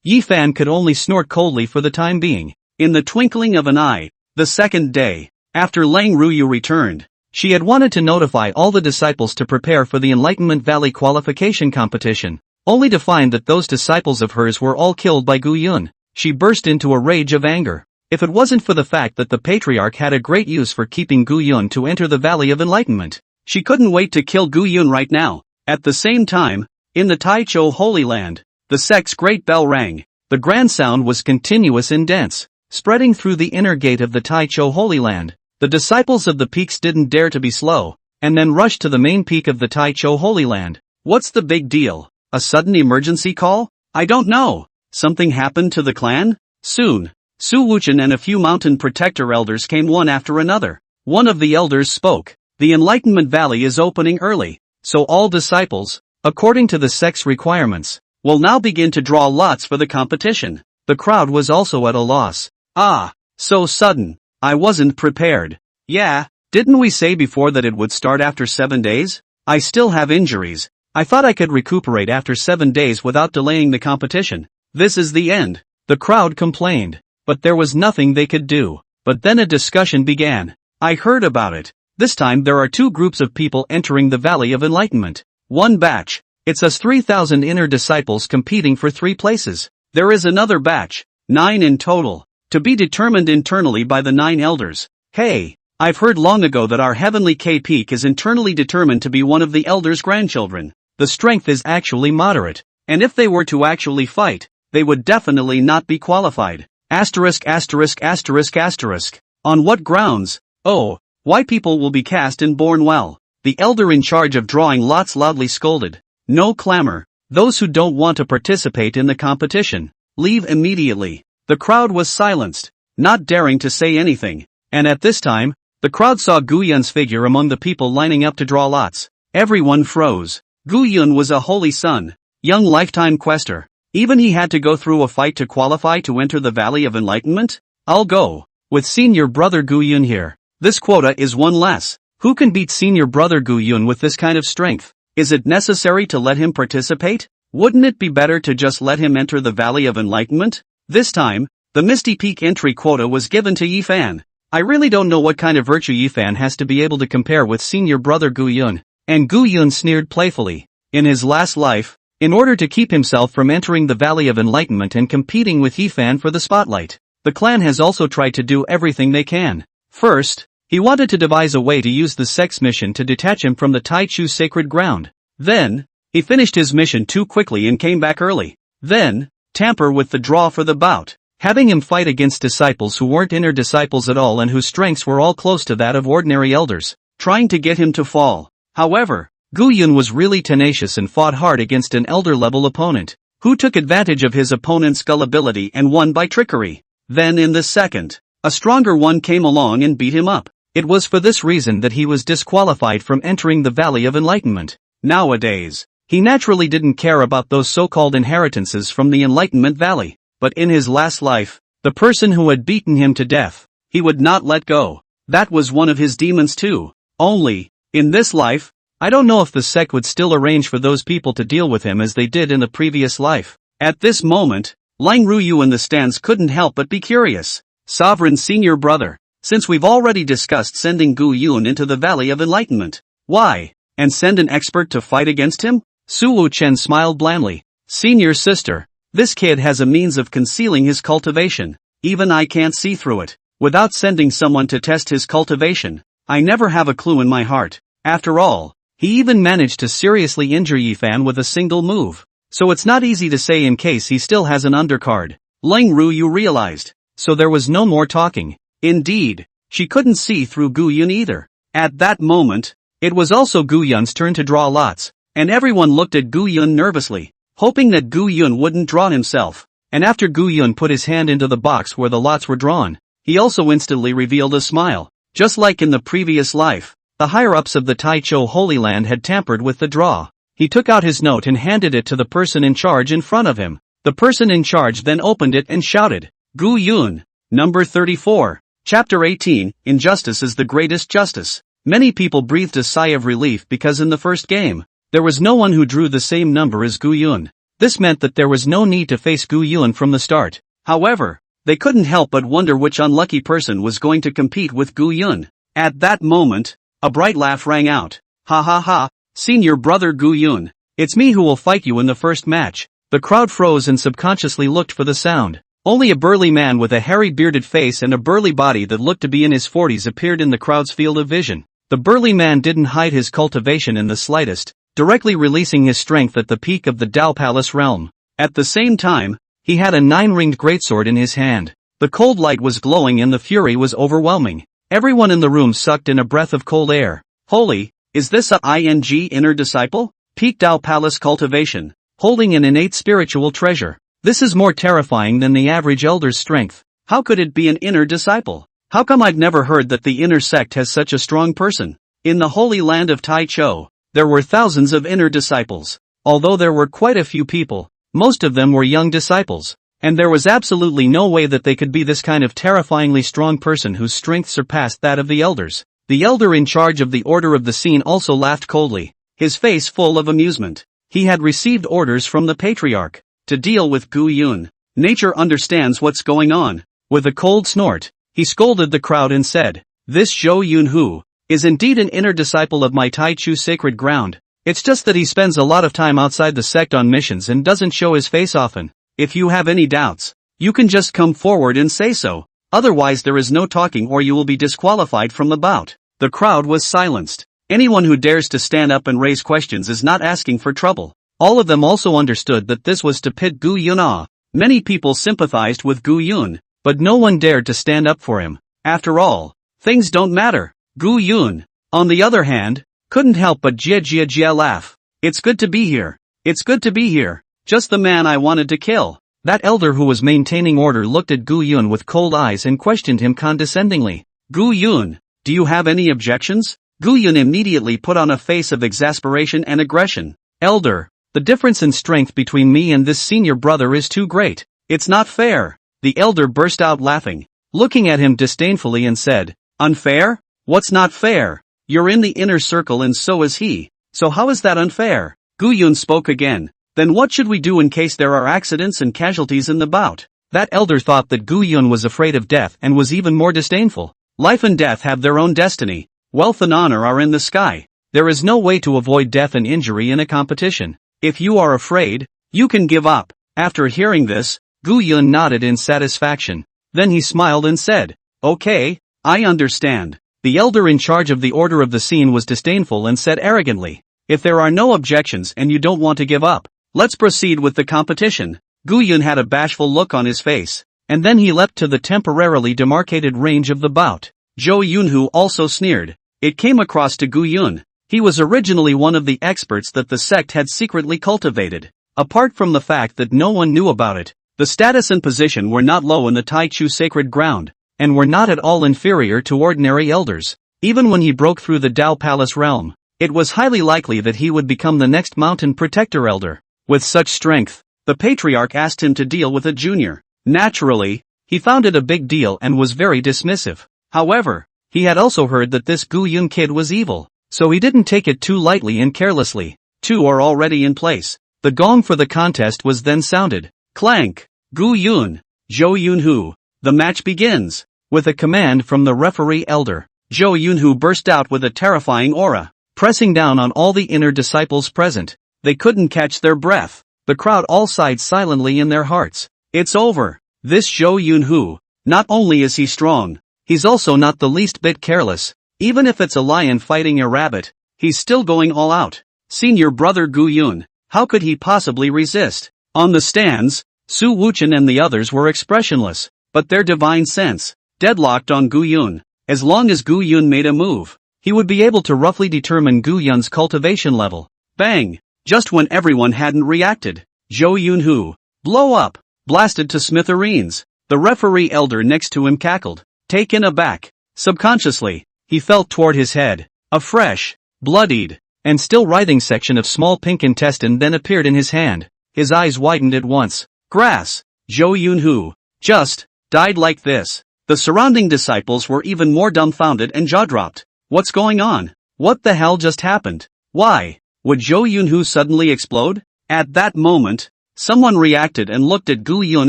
Ye Fan could only snort coldly for the time being. In the twinkling of an eye, the second day, after Lang Ruyu returned, She had wanted to notify all the disciples to prepare for the Enlightenment Valley qualification competition, only to find that those disciples of hers were all killed by Gu Yun. She burst into a rage of anger. If it wasn't for the fact that the patriarch had a great use for keeping Gu Yun to enter the Valley of Enlightenment, she couldn't wait to kill Gu Yun right now. At the same time, in the Taichou Holy Land, the sect's great bell rang. The grand sound was continuous and dense, spreading through the inner gate of the Taichou Holy Land. The disciples of the peaks didn't dare to be slow, and then rushed to the main peak of the Taichou Holy Land. What's the big deal? A sudden emergency call? I don't know. Something happened to the clan? Soon, Su Wuchen and a few mountain protector elders came one after another. One of the elders spoke. The Enlightenment Valley is opening early, so all disciples, according to the sect's requirements, will now begin to draw lots for the competition. The crowd was also at a loss. Ah, so sudden. I wasn't prepared. Yeah, didn't we say before that it would start after 7 days? I still have injuries. I thought I could recuperate after 7 days without delaying the competition. This is the end. The crowd complained, but there was nothing they could do. But then a discussion began. I heard about it. This time there are 2 groups of people entering the Valley of Enlightenment. One batch. It's us 3,000 inner disciples competing for 3 places. There is another batch, 9 in total, to be determined internally by the 9 elders. Hey, I've heard long ago that our heavenly K peak is internally determined to be one of the elders' grandchildren. The strength is actually moderate, and if they were to actually fight, they would definitely not be qualified. Asterisk asterisk asterisk asterisk. On what grounds? Oh, why people will be cast and born well. The elder in charge of drawing lots loudly scolded. No clamor. Those who don't want to participate in the competition, leave immediately. The crowd was silenced, not daring to say anything. And at this time, the crowd saw Gu Yun's figure among the people lining up to draw lots. Everyone froze. Gu Yun was a holy son, young lifetime quester. Even he had to go through a fight to qualify to enter the Valley of Enlightenment? I'll go. With senior brother Gu Yun here. This quota is one less. Who can beat senior brother Gu Yun with this kind of strength? Is it necessary to let him participate? Wouldn't it be better to just let him enter the Valley of Enlightenment? This time, the Misty Peak entry quota was given to Ye Fan. I really don't know what kind of virtue Ye Fan has to be able to compare with senior brother Gu Yun. And Gu Yun sneered playfully. In his last life, in order to keep himself from entering the Valley of Enlightenment and competing with Ye Fan for the spotlight, the clan has also tried to do everything they can. First, he wanted to devise a way to use the sect's mission to detach him from the Taichu sacred ground. Then, he finished his mission too quickly and came back early. Then, tamper with the draw for the bout, having him fight against disciples who weren't inner disciples at all and whose strengths were all close to that of ordinary elders, trying to get him to fall. However, Gu Yun was really tenacious and fought hard against an elder-level opponent, who took advantage of his opponent's gullibility and won by trickery. Then in the second, a stronger one came along and beat him up. It was for this reason that he was disqualified from entering the Valley of Enlightenment. Nowadays, he naturally didn't care about those so-called inheritances from the Enlightenment Valley, but in his last life, the person who had beaten him to death, he would not let go. That was one of his demons too. Only, in this life, I don't know if the sect would still arrange for those people to deal with him as they did in the previous life. At this moment, Lang Ruyu in the stands couldn't help but be curious. Sovereign senior brother, since we've already discussed sending Gu Yun into the Valley of Enlightenment, why? And send an expert to fight against him? Su Wuchen smiled blandly. Senior sister, this kid has a means of concealing his cultivation. Even I can't see through it. Without sending someone to test his cultivation, I never have a clue in my heart. After all, he even managed to seriously injure Ye Fan with a single move. So it's not easy to say in case he still has an undercard. Lang Ruyu realized. So there was no more talking. Indeed, she couldn't see through Gu Yun either. At that moment, it was also Gu Yun's turn to draw lots, and everyone looked at Gu Yun nervously, hoping that Gu Yun wouldn't draw himself. And after Gu Yun put his hand into the box where the lots were drawn, he also instantly revealed a smile. Just like in the previous life, the higher-ups of the Taichou Holy Land had tampered with the draw. He took out his note and handed it to the person in charge in front of him. The person in charge then opened it and shouted, Gu Yun, number 34. Chapter 18, Injustice is the Greatest Justice. Many people breathed a sigh of relief because in the first game, there was no one who drew the same number as Gu Yun. This meant that there was no need to face Gu Yun from the start. However, they couldn't help but wonder which unlucky person was going to compete with Gu Yun. At that moment, A bright laugh rang out. Ha ha ha, senior brother Gu Yun. It's me who will fight you in the first match. The crowd froze and subconsciously looked for the sound. Only a burly man with a hairy bearded face and a burly body that looked to be in his 40s appeared in the crowd's field of vision. The burly man didn't hide his cultivation in the slightest, directly releasing his strength at the peak of the Dao Palace realm. At the same time, he had a 9-ringed greatsword in his hand. The cold light was glowing and the fury was overwhelming. Everyone in the room sucked in a breath of cold air. Holy, is this a inner disciple? Peak Dao Palace cultivation, holding an innate spiritual treasure. This is more terrifying than the average elder's strength. How could it be an inner disciple? How come I've never heard that the inner sect has such a strong person? In the holy land of Tai Cho, there were thousands of inner disciples. Although there were quite a few people, most of them were young disciples. And there was absolutely no way that they could be this kind of terrifyingly strong person whose strength surpassed that of the elders. The elder in charge of the Order of the Scene also laughed coldly, his face full of amusement. He had received orders from the patriarch to deal with Gu Yun. Nature understands what's going on. With a cold snort, he scolded the crowd and said, "This Zhou Yunhu is indeed an inner disciple of my Tai Chu sacred ground. It's just that he spends a lot of time outside the sect on missions and doesn't show his face often. If you have any doubts, you can just come forward and say so. Otherwise there is no talking or you will be disqualified from the bout." The crowd was silenced. Anyone who dares to stand up and raise questions is not asking for trouble. All of them also understood that this was to pit Gu Yun off. Many people sympathized with Gu Yun, but no one dared to stand up for him. After all, things don't matter. Gu Yun, on the other hand, couldn't help but jia laugh. "It's good to be here. It's good to be here. Just the man I wanted to kill." That elder who was maintaining order looked at Gu Yun with cold eyes and questioned him condescendingly. "Gu Yun, do you have any objections?" Gu Yun immediately put on a face of exasperation and aggression. "Elder, the difference in strength between me and this senior brother is too great. It's not fair." The elder burst out laughing, looking at him disdainfully and said, "Unfair? What's not fair? You're in the inner circle and so is he. So how is that unfair?" Gu Yun spoke again. "Then what should we do in case there are accidents and casualties in the bout?" That elder thought that Gu Yun was afraid of death and was even more disdainful. Life and death have their own destiny. Wealth and honor are in the sky. There is no way to avoid death and injury in a competition. If you are afraid, you can give up. After hearing this, Gu Yun nodded in satisfaction. Then he smiled and said, "Okay, I understand." The elder in charge of the Order of the Scene was disdainful and said arrogantly, "If there are no objections and you don't want to give up, let's proceed with the competition." Gu Yun had a bashful look on his face, and then he leapt to the temporarily demarcated range of the bout. Zhou Yunhu also sneered. It came across to Gu Yun. He was originally one of the experts that the sect had secretly cultivated. Apart from the fact that no one knew about it, the status and position were not low in the Tai Chu sacred ground, and were not at all inferior to ordinary elders. Even when he broke through the Dao Palace realm, it was highly likely that he would become the next mountain protector elder. With such strength, the patriarch asked him to deal with a junior. Naturally, he found it a big deal and was very dismissive. However, he had also heard that this Gu Yun kid was evil, so he didn't take it too lightly and carelessly. Two are already in place. The gong for the contest was then sounded. Clank! Gu Yun, Zhou Yunhu. The match begins. With a command from the referee elder, Zhou Yunhu burst out with a terrifying aura, pressing down on all the inner disciples present. They couldn't catch their breath. The crowd all sighed silently in their hearts. It's over. This Zhou Yunhu, not only is he strong, he's also not the least bit careless. Even if it's a lion fighting a rabbit, he's still going all out. Senior brother Gu Yun, how could he possibly resist? On the stands, Su Wuchen and the others were expressionless, but their divine sense deadlocked on Gu Yun. As long as Gu Yun made a move, he would be able to roughly determine Gu Yun's cultivation level. Bang! Just when everyone hadn't reacted, Zhou Yunhu, blow up, blasted to smithereens. The referee elder next to him cackled, taken aback. Subconsciously, he felt toward his head. A fresh, bloodied, and still writhing section of small pink intestine then appeared in his hand. His eyes widened at once. Grass! Zhou Yunhu just died like this. The surrounding disciples were even more dumbfounded and jaw-dropped. What's going on? What the hell just happened? Why? Would Zhou Yunhu suddenly explode? At that moment, someone reacted and looked at Gu Yun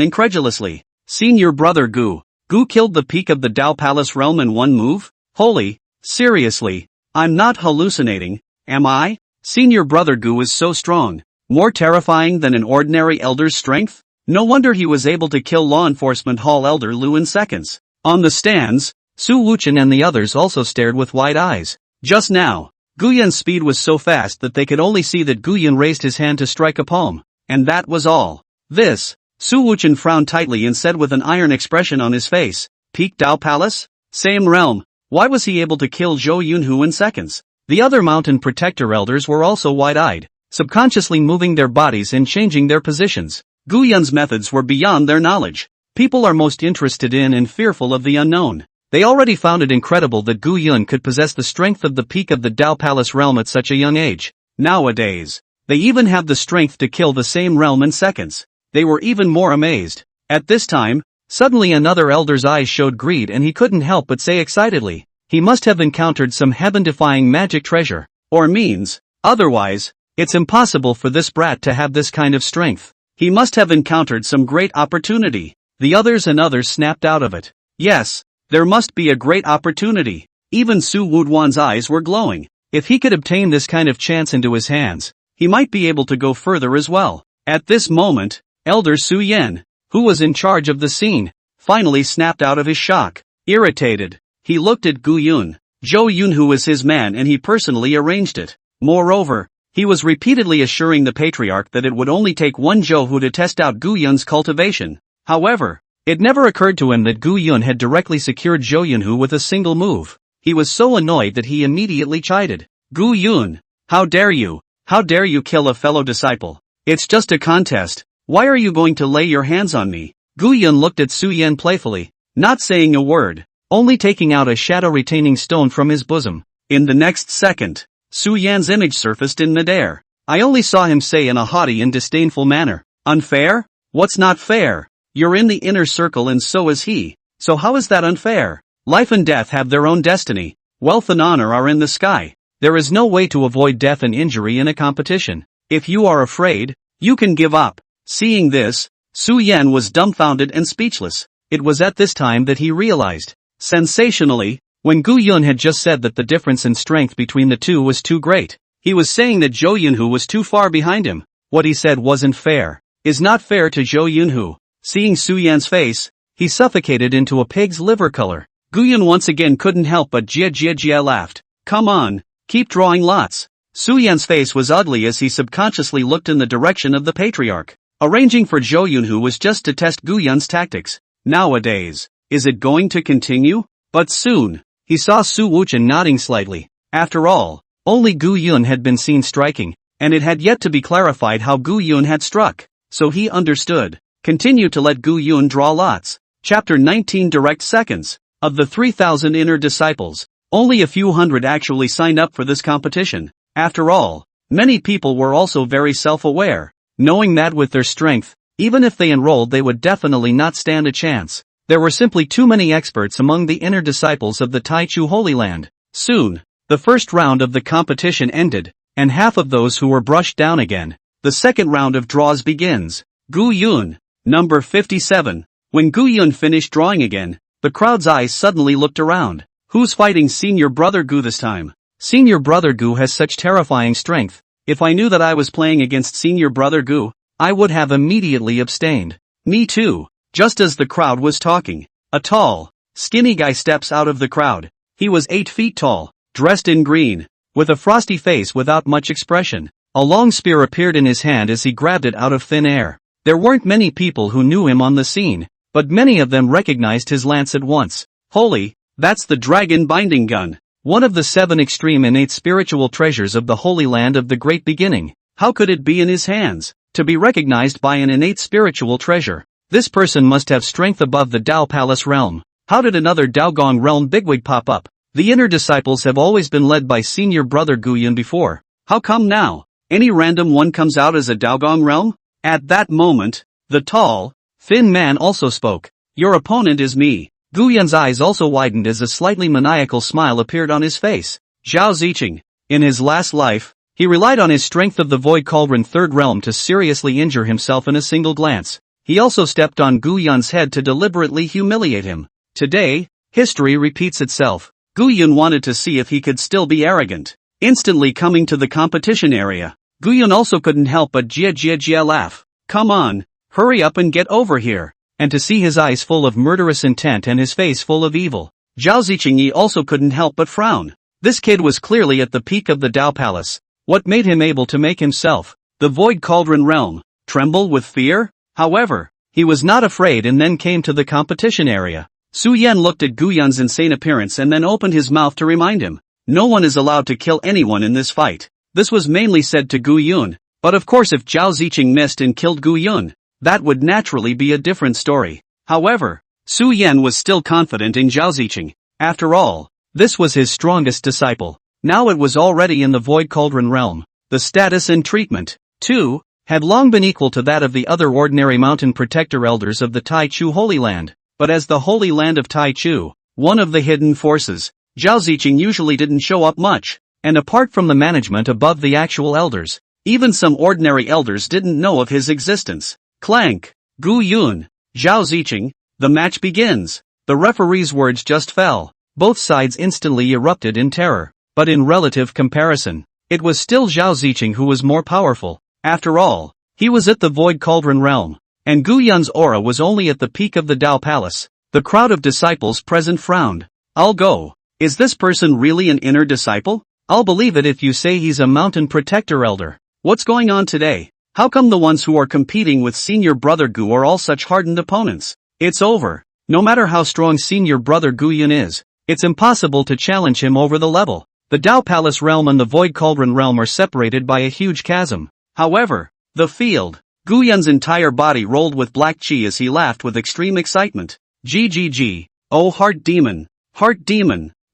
incredulously. Senior brother Gu. Gu killed the peak of the Dao Palace realm in one move? Holy, seriously, I'm not hallucinating, am I? Senior Brother Gu is so strong, more terrifying than an ordinary elder's strength? No wonder he was able to kill law enforcement hall elder Liu in seconds. On the stands, Su Wuchen and the others also stared with wide eyes. Just now, Guyun's speed was so fast that they could only see that Guyun raised his hand to strike a palm, and that was all. This, Su Wuchen frowned tightly and said with an iron expression on his face, Peak Dao Palace? Same realm, why was he able to kill Zhou Yunhu in seconds? The other mountain protector elders were also wide-eyed, subconsciously moving their bodies and changing their positions. Guyun's methods were beyond their knowledge. People are most interested in and fearful of the unknown. They already found it incredible that Guyun could possess the strength of the peak of the Dao Palace realm at such a young age. Nowadays, they even have the strength to kill the same realm in seconds. They were even more amazed. At this time, suddenly another elder's eyes showed greed and he couldn't help but say excitedly, he must have encountered some heaven-defying magic treasure, or means, otherwise, it's impossible for this brat to have this kind of strength. He must have encountered some great opportunity. The others and others snapped out of it. Yes, there must be a great opportunity. Even Su Wuduan's eyes were glowing. If he could obtain this kind of chance into his hands, he might be able to go further as well. At this moment, Elder Su Yan, who was in charge of the scene, finally snapped out of his shock. Irritated, he looked at Guyun. Zhou Yunhu was his man and he personally arranged it. Moreover, he was repeatedly assuring the patriarch that it would only take one Zhou to test out Guyun's cultivation. However, it never occurred to him that Guyun had directly secured Zhou Yunhu with a single move. He was so annoyed that he immediately chided. Guyun, how dare you? How dare you kill a fellow disciple? It's just a contest. Why are you going to lay your hands on me? Guyun looked at Su Yan playfully, not saying a word, only taking out a shadow-retaining stone from his bosom. In the next second, Su Yan's image surfaced in midair. I only saw him say in a haughty and disdainful manner, unfair? What's not fair? You're in the inner circle and so is he. So how is that unfair? Life and death have their own destiny. Wealth and honor are in the sky. There is no way to avoid death and injury in a competition. If you are afraid, you can give up. Seeing this, Su Yan was dumbfounded and speechless. It was at this time that he realized. Sensationally, when Guyun had just said that the difference in strength between the two was too great, he was saying that Zhou Yunhu was too far behind him. What he said wasn't fair. Is not fair to Zhou Yunhu. Seeing Su Yan's face, he suffocated into a pig's liver color. Guyun once again couldn't help but jia laughed. Come on, keep drawing lots. Su Yan's face was ugly as he subconsciously looked in the direction of the patriarch. Arranging for Zhou Yunhu was just to test Guyun's tactics. Nowadays, is it going to continue? But soon, he saw Su Wuchen nodding slightly. After all, only Guyun had been seen striking, and it had yet to be clarified how Guyun had struck. So he understood. Continue to let Guyun draw lots. Chapter 19 Direct Seconds. Of the 3,000 inner disciples, only a few hundred actually signed up for this competition. After all, many people were also very self-aware, knowing that with their strength, even if they enrolled they would definitely not stand a chance. There were simply too many experts among the inner disciples of the Taichu Holy Land. Soon, the first round of the competition ended, and half of those who were brushed down again. The second round of draws begins. Guyun, number 57. When Guyun finished drawing again, the crowd's eyes suddenly looked around. Who's fighting Senior Brother Gu this time? Senior Brother Gu has such terrifying strength. If I knew that I was playing against Senior Brother Gu, I would have immediately abstained. Me too. Just as the crowd was talking, a tall, skinny guy steps out of the crowd. He was 8 feet tall, dressed in green, with a frosty face without much expression. A long spear appeared in his hand as he grabbed it out of thin air. There weren't many people who knew him on the scene, but many of them recognized his lance at once. Holy, that's the dragon binding gun. One of the 7 extreme innate spiritual treasures of the Holy Land of the Great Beginning. How could it be in his hands? To be recognized by an innate spiritual treasure. This person must have strength above the Dao Palace realm. How did another Daogong realm bigwig pop up? The inner disciples have always been led by Senior Brother Guyun before. How come now? Any random one comes out as a Daogong realm? At that moment, the tall, thin man also spoke. Your opponent is me. Guyun's eyes also widened as a slightly maniacal smile appeared on his face. Zhao Ziqing. In his last life, he relied on his strength of the Void Cauldron Third Realm to seriously injure himself in a single glance. He also stepped on Guyun's head to deliberately humiliate him. Today, history repeats itself. Gu Yun wanted to see if he could still be arrogant. Instantly coming to the competition area, Gu Yun also couldn't help but jia laugh. Come on, hurry up and get over here. And to see his eyes full of murderous intent and his face full of evil, Zhao Ziqingyi also couldn't help but frown. This kid was clearly at the peak of the Dao Palace. What made him able to make himself, the Void Cauldron realm, tremble with fear? However, he was not afraid and then came to the competition area. Su Yan looked at Gu Yun's insane appearance and then opened his mouth to remind him, no one is allowed to kill anyone in this fight. This was mainly said to Gu Yun, but of course if Zhao Ziqing missed and killed Gu Yun, that would naturally be a different story. However, Su Yan was still confident in Zhao Ziqing. After all, this was his strongest disciple. Now it was already in the Void Cauldron realm. The status and treatment, too, had long been equal to that of the other ordinary mountain protector elders of the Tai Chu Holy Land. But as the Holy Land of Tai Chu, one of the hidden forces, Zhao Ziqing usually didn't show up much. And apart from the management above the actual elders, even some ordinary elders didn't know of his existence. Clank, Gu Yun, Zhao Ziqing, the match begins. The referee's words just fell. Both sides instantly erupted in terror. But in relative comparison, it was still Zhao Ziqing who was more powerful. After all, he was at the Void Cauldron realm. And Gu Yun's aura was only at the peak of the Dao Palace. The crowd of disciples present frowned. I'll go. Is this person really an inner disciple? I'll believe it if you say he's a mountain protector elder. What's going on today? How come the ones who are competing with senior brother Gu are all such hardened opponents? It's over. No matter how strong senior brother Gu Yun is, it's impossible to challenge him over the level. The Dao Palace realm and the Void Cauldron realm are separated by a huge chasm. However, the field, Gu Yun's entire body rolled with black chi as he laughed with extreme excitement. GGG. Oh heart demon,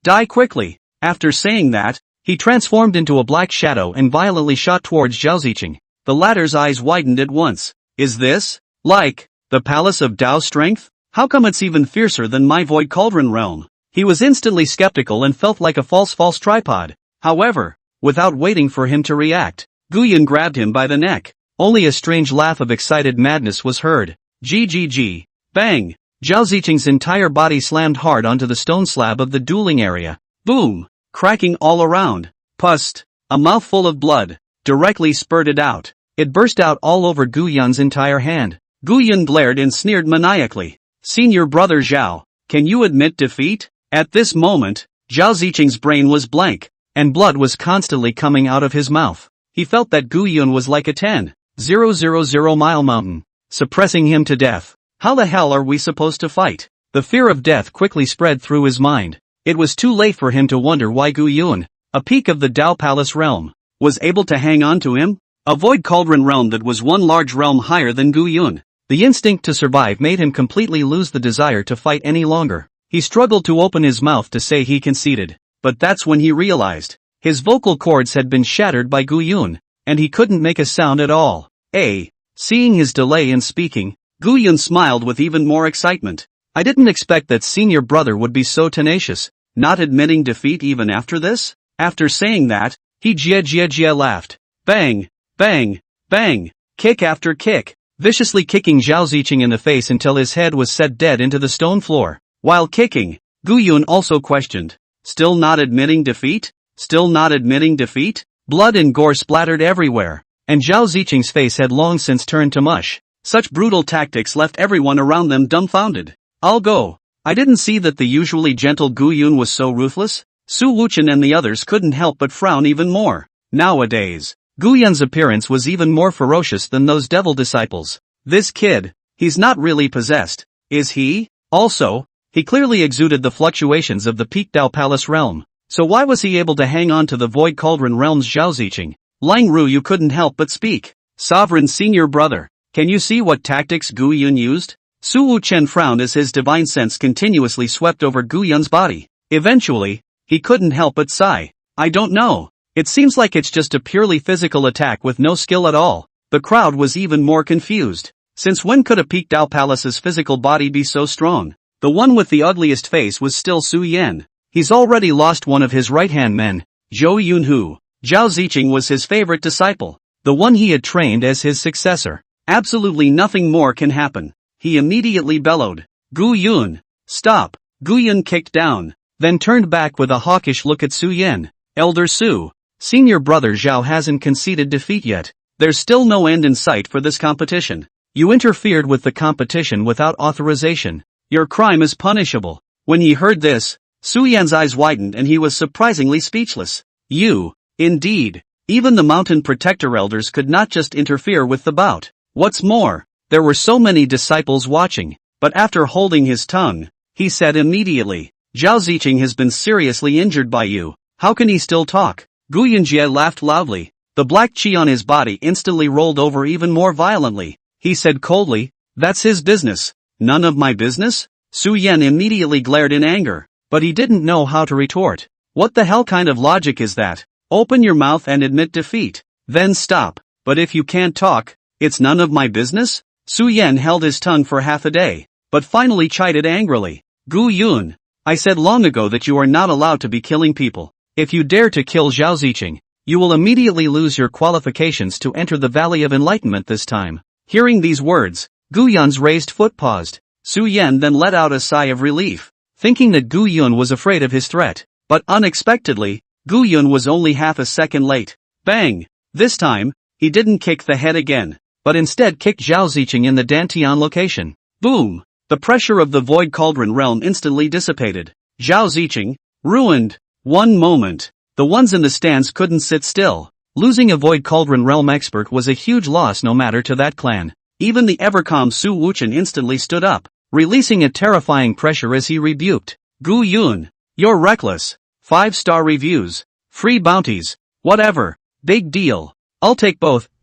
die quickly. After saying that, he transformed into a black shadow and violently shot towards Zhao Ziqing. The latter's eyes widened at once. Is this, like, the Palace of Dao Strength? How come it's even fiercer than my Void Cauldron realm? He was instantly skeptical and felt like a false tripod. However, without waiting for him to react, Gu Yun grabbed him by the neck. Only a strange laugh of excited madness was heard. GGG. Bang! Zhao Ziqing's entire body slammed hard onto the stone slab of the dueling area. Boom! Cracking all around. Pus, a mouthful of blood, directly spurted out. It burst out all over Gu Yun's entire hand. Gu Yun glared and sneered maniacally. Senior brother Zhao, can you admit defeat? At this moment, Zhao Ziqing's brain was blank, and blood was constantly coming out of his mouth. He felt that Gu Yun was like a 10,000-mile mountain, suppressing him to death. How the hell are we supposed to fight? The fear of death quickly spread through his mind. It was too late for him to wonder why Gu Yun, a peak of the Dao Palace realm, was able to hang on to him. A Void Cauldron realm that was one large realm higher than Gu Yun. The instinct to survive made him completely lose the desire to fight any longer. He struggled to open his mouth to say he conceded, but that's when he realized. His vocal cords had been shattered by Gu Yun, and he couldn't make a sound at all. Seeing his delay in speaking, Gu Yun smiled with even more excitement. I didn't expect that senior brother would be so tenacious, not admitting defeat even after this? After saying that, he jia laughed. Bang! Bang! Bang! Kick after kick, viciously kicking Zhao Ziqing in the face until his head was set dead into the stone floor. While kicking, Gu Yun also questioned. Still not admitting defeat? Still not admitting defeat? Blood and gore splattered everywhere, and Zhao Ziqing's face had long since turned to mush. Such brutal tactics left everyone around them dumbfounded. I'll go. I didn't see that the usually gentle Gu Yun was so ruthless. Su Wuchen and the others couldn't help but frown even more. Nowadays, Gu Yun's appearance was even more ferocious than those devil disciples. This kid, he's not really possessed, is he? Also, he clearly exuded the fluctuations of the peak Dao Palace realm. So why was he able to hang on to the Void Cauldron realm's Zhao Ziqing? Lang Ru, you couldn't help but speak. Sovereign senior brother, can you see what tactics Gu Yun used? Su Wuchen frowned as his divine sense continuously swept over Gu Yun's body. Eventually, he couldn't help but sigh. I don't know. It seems like it's just a purely physical attack with no skill at all. The crowd was even more confused. Since when could a peak Dao Palace's physical body be so strong? The one with the ugliest face was still Su Yan. He's already lost one of his right-hand men, Zhou Yunhu. Zhao Ziqing was his favorite disciple, the one he had trained as his successor. Absolutely nothing more can happen. He immediately bellowed. Gu Yun, stop! Gu Yun kicked down. then turned back with a hawkish look at Su Yan. Elder Su, senior brother Zhao hasn't conceded defeat yet. There's still no end in sight for this competition. You interfered with the competition without authorization. Your crime is punishable. When he heard this, Su Yan's eyes widened and he was surprisingly speechless. You, indeed. Even the mountain protector elders could not just interfere with the bout. What's more, there were so many disciples watching, but after holding his tongue, he said immediately, Zhao Ziqing has been seriously injured by you. How can he still talk? Gu Yunjie laughed loudly. The black qi on his body instantly rolled over even more violently. He said coldly, that's his business. None of my business? Su Yan immediately glared in anger, but he didn't know how to retort. What the hell kind of logic is that? Open your mouth and admit defeat. Then stop. But if you can't talk, it's none of my business? Su Yan held his tongue for half a day, but finally chided angrily. Gu Yun, I said long ago that you are not allowed to be killing people. If you dare to kill Zhao Ziqing, you will immediately lose your qualifications to enter the Valley of Enlightenment this time. Hearing these words, Gu Yun's raised foot paused. Su Yan then let out a sigh of relief, thinking that Gu Yun was afraid of his threat. But unexpectedly, Gu Yun was only half a second late. Bang! This time, he didn't kick the head again, but instead kicked Zhao Ziqing in the Dantian location. Boom! The pressure of the Void Cauldron realm instantly dissipated. Zhao Ziqing, ruined. One moment. The ones in the stands couldn't sit still. Losing a Void Cauldron realm expert was a huge loss no matter to that clan. Even the ever-calm Su Wuchen instantly stood up, releasing a terrifying pressure as he rebuked. Gu Yun, you're reckless. 5-star reviews. Free bounties. Whatever. Big deal. I'll take both. ***.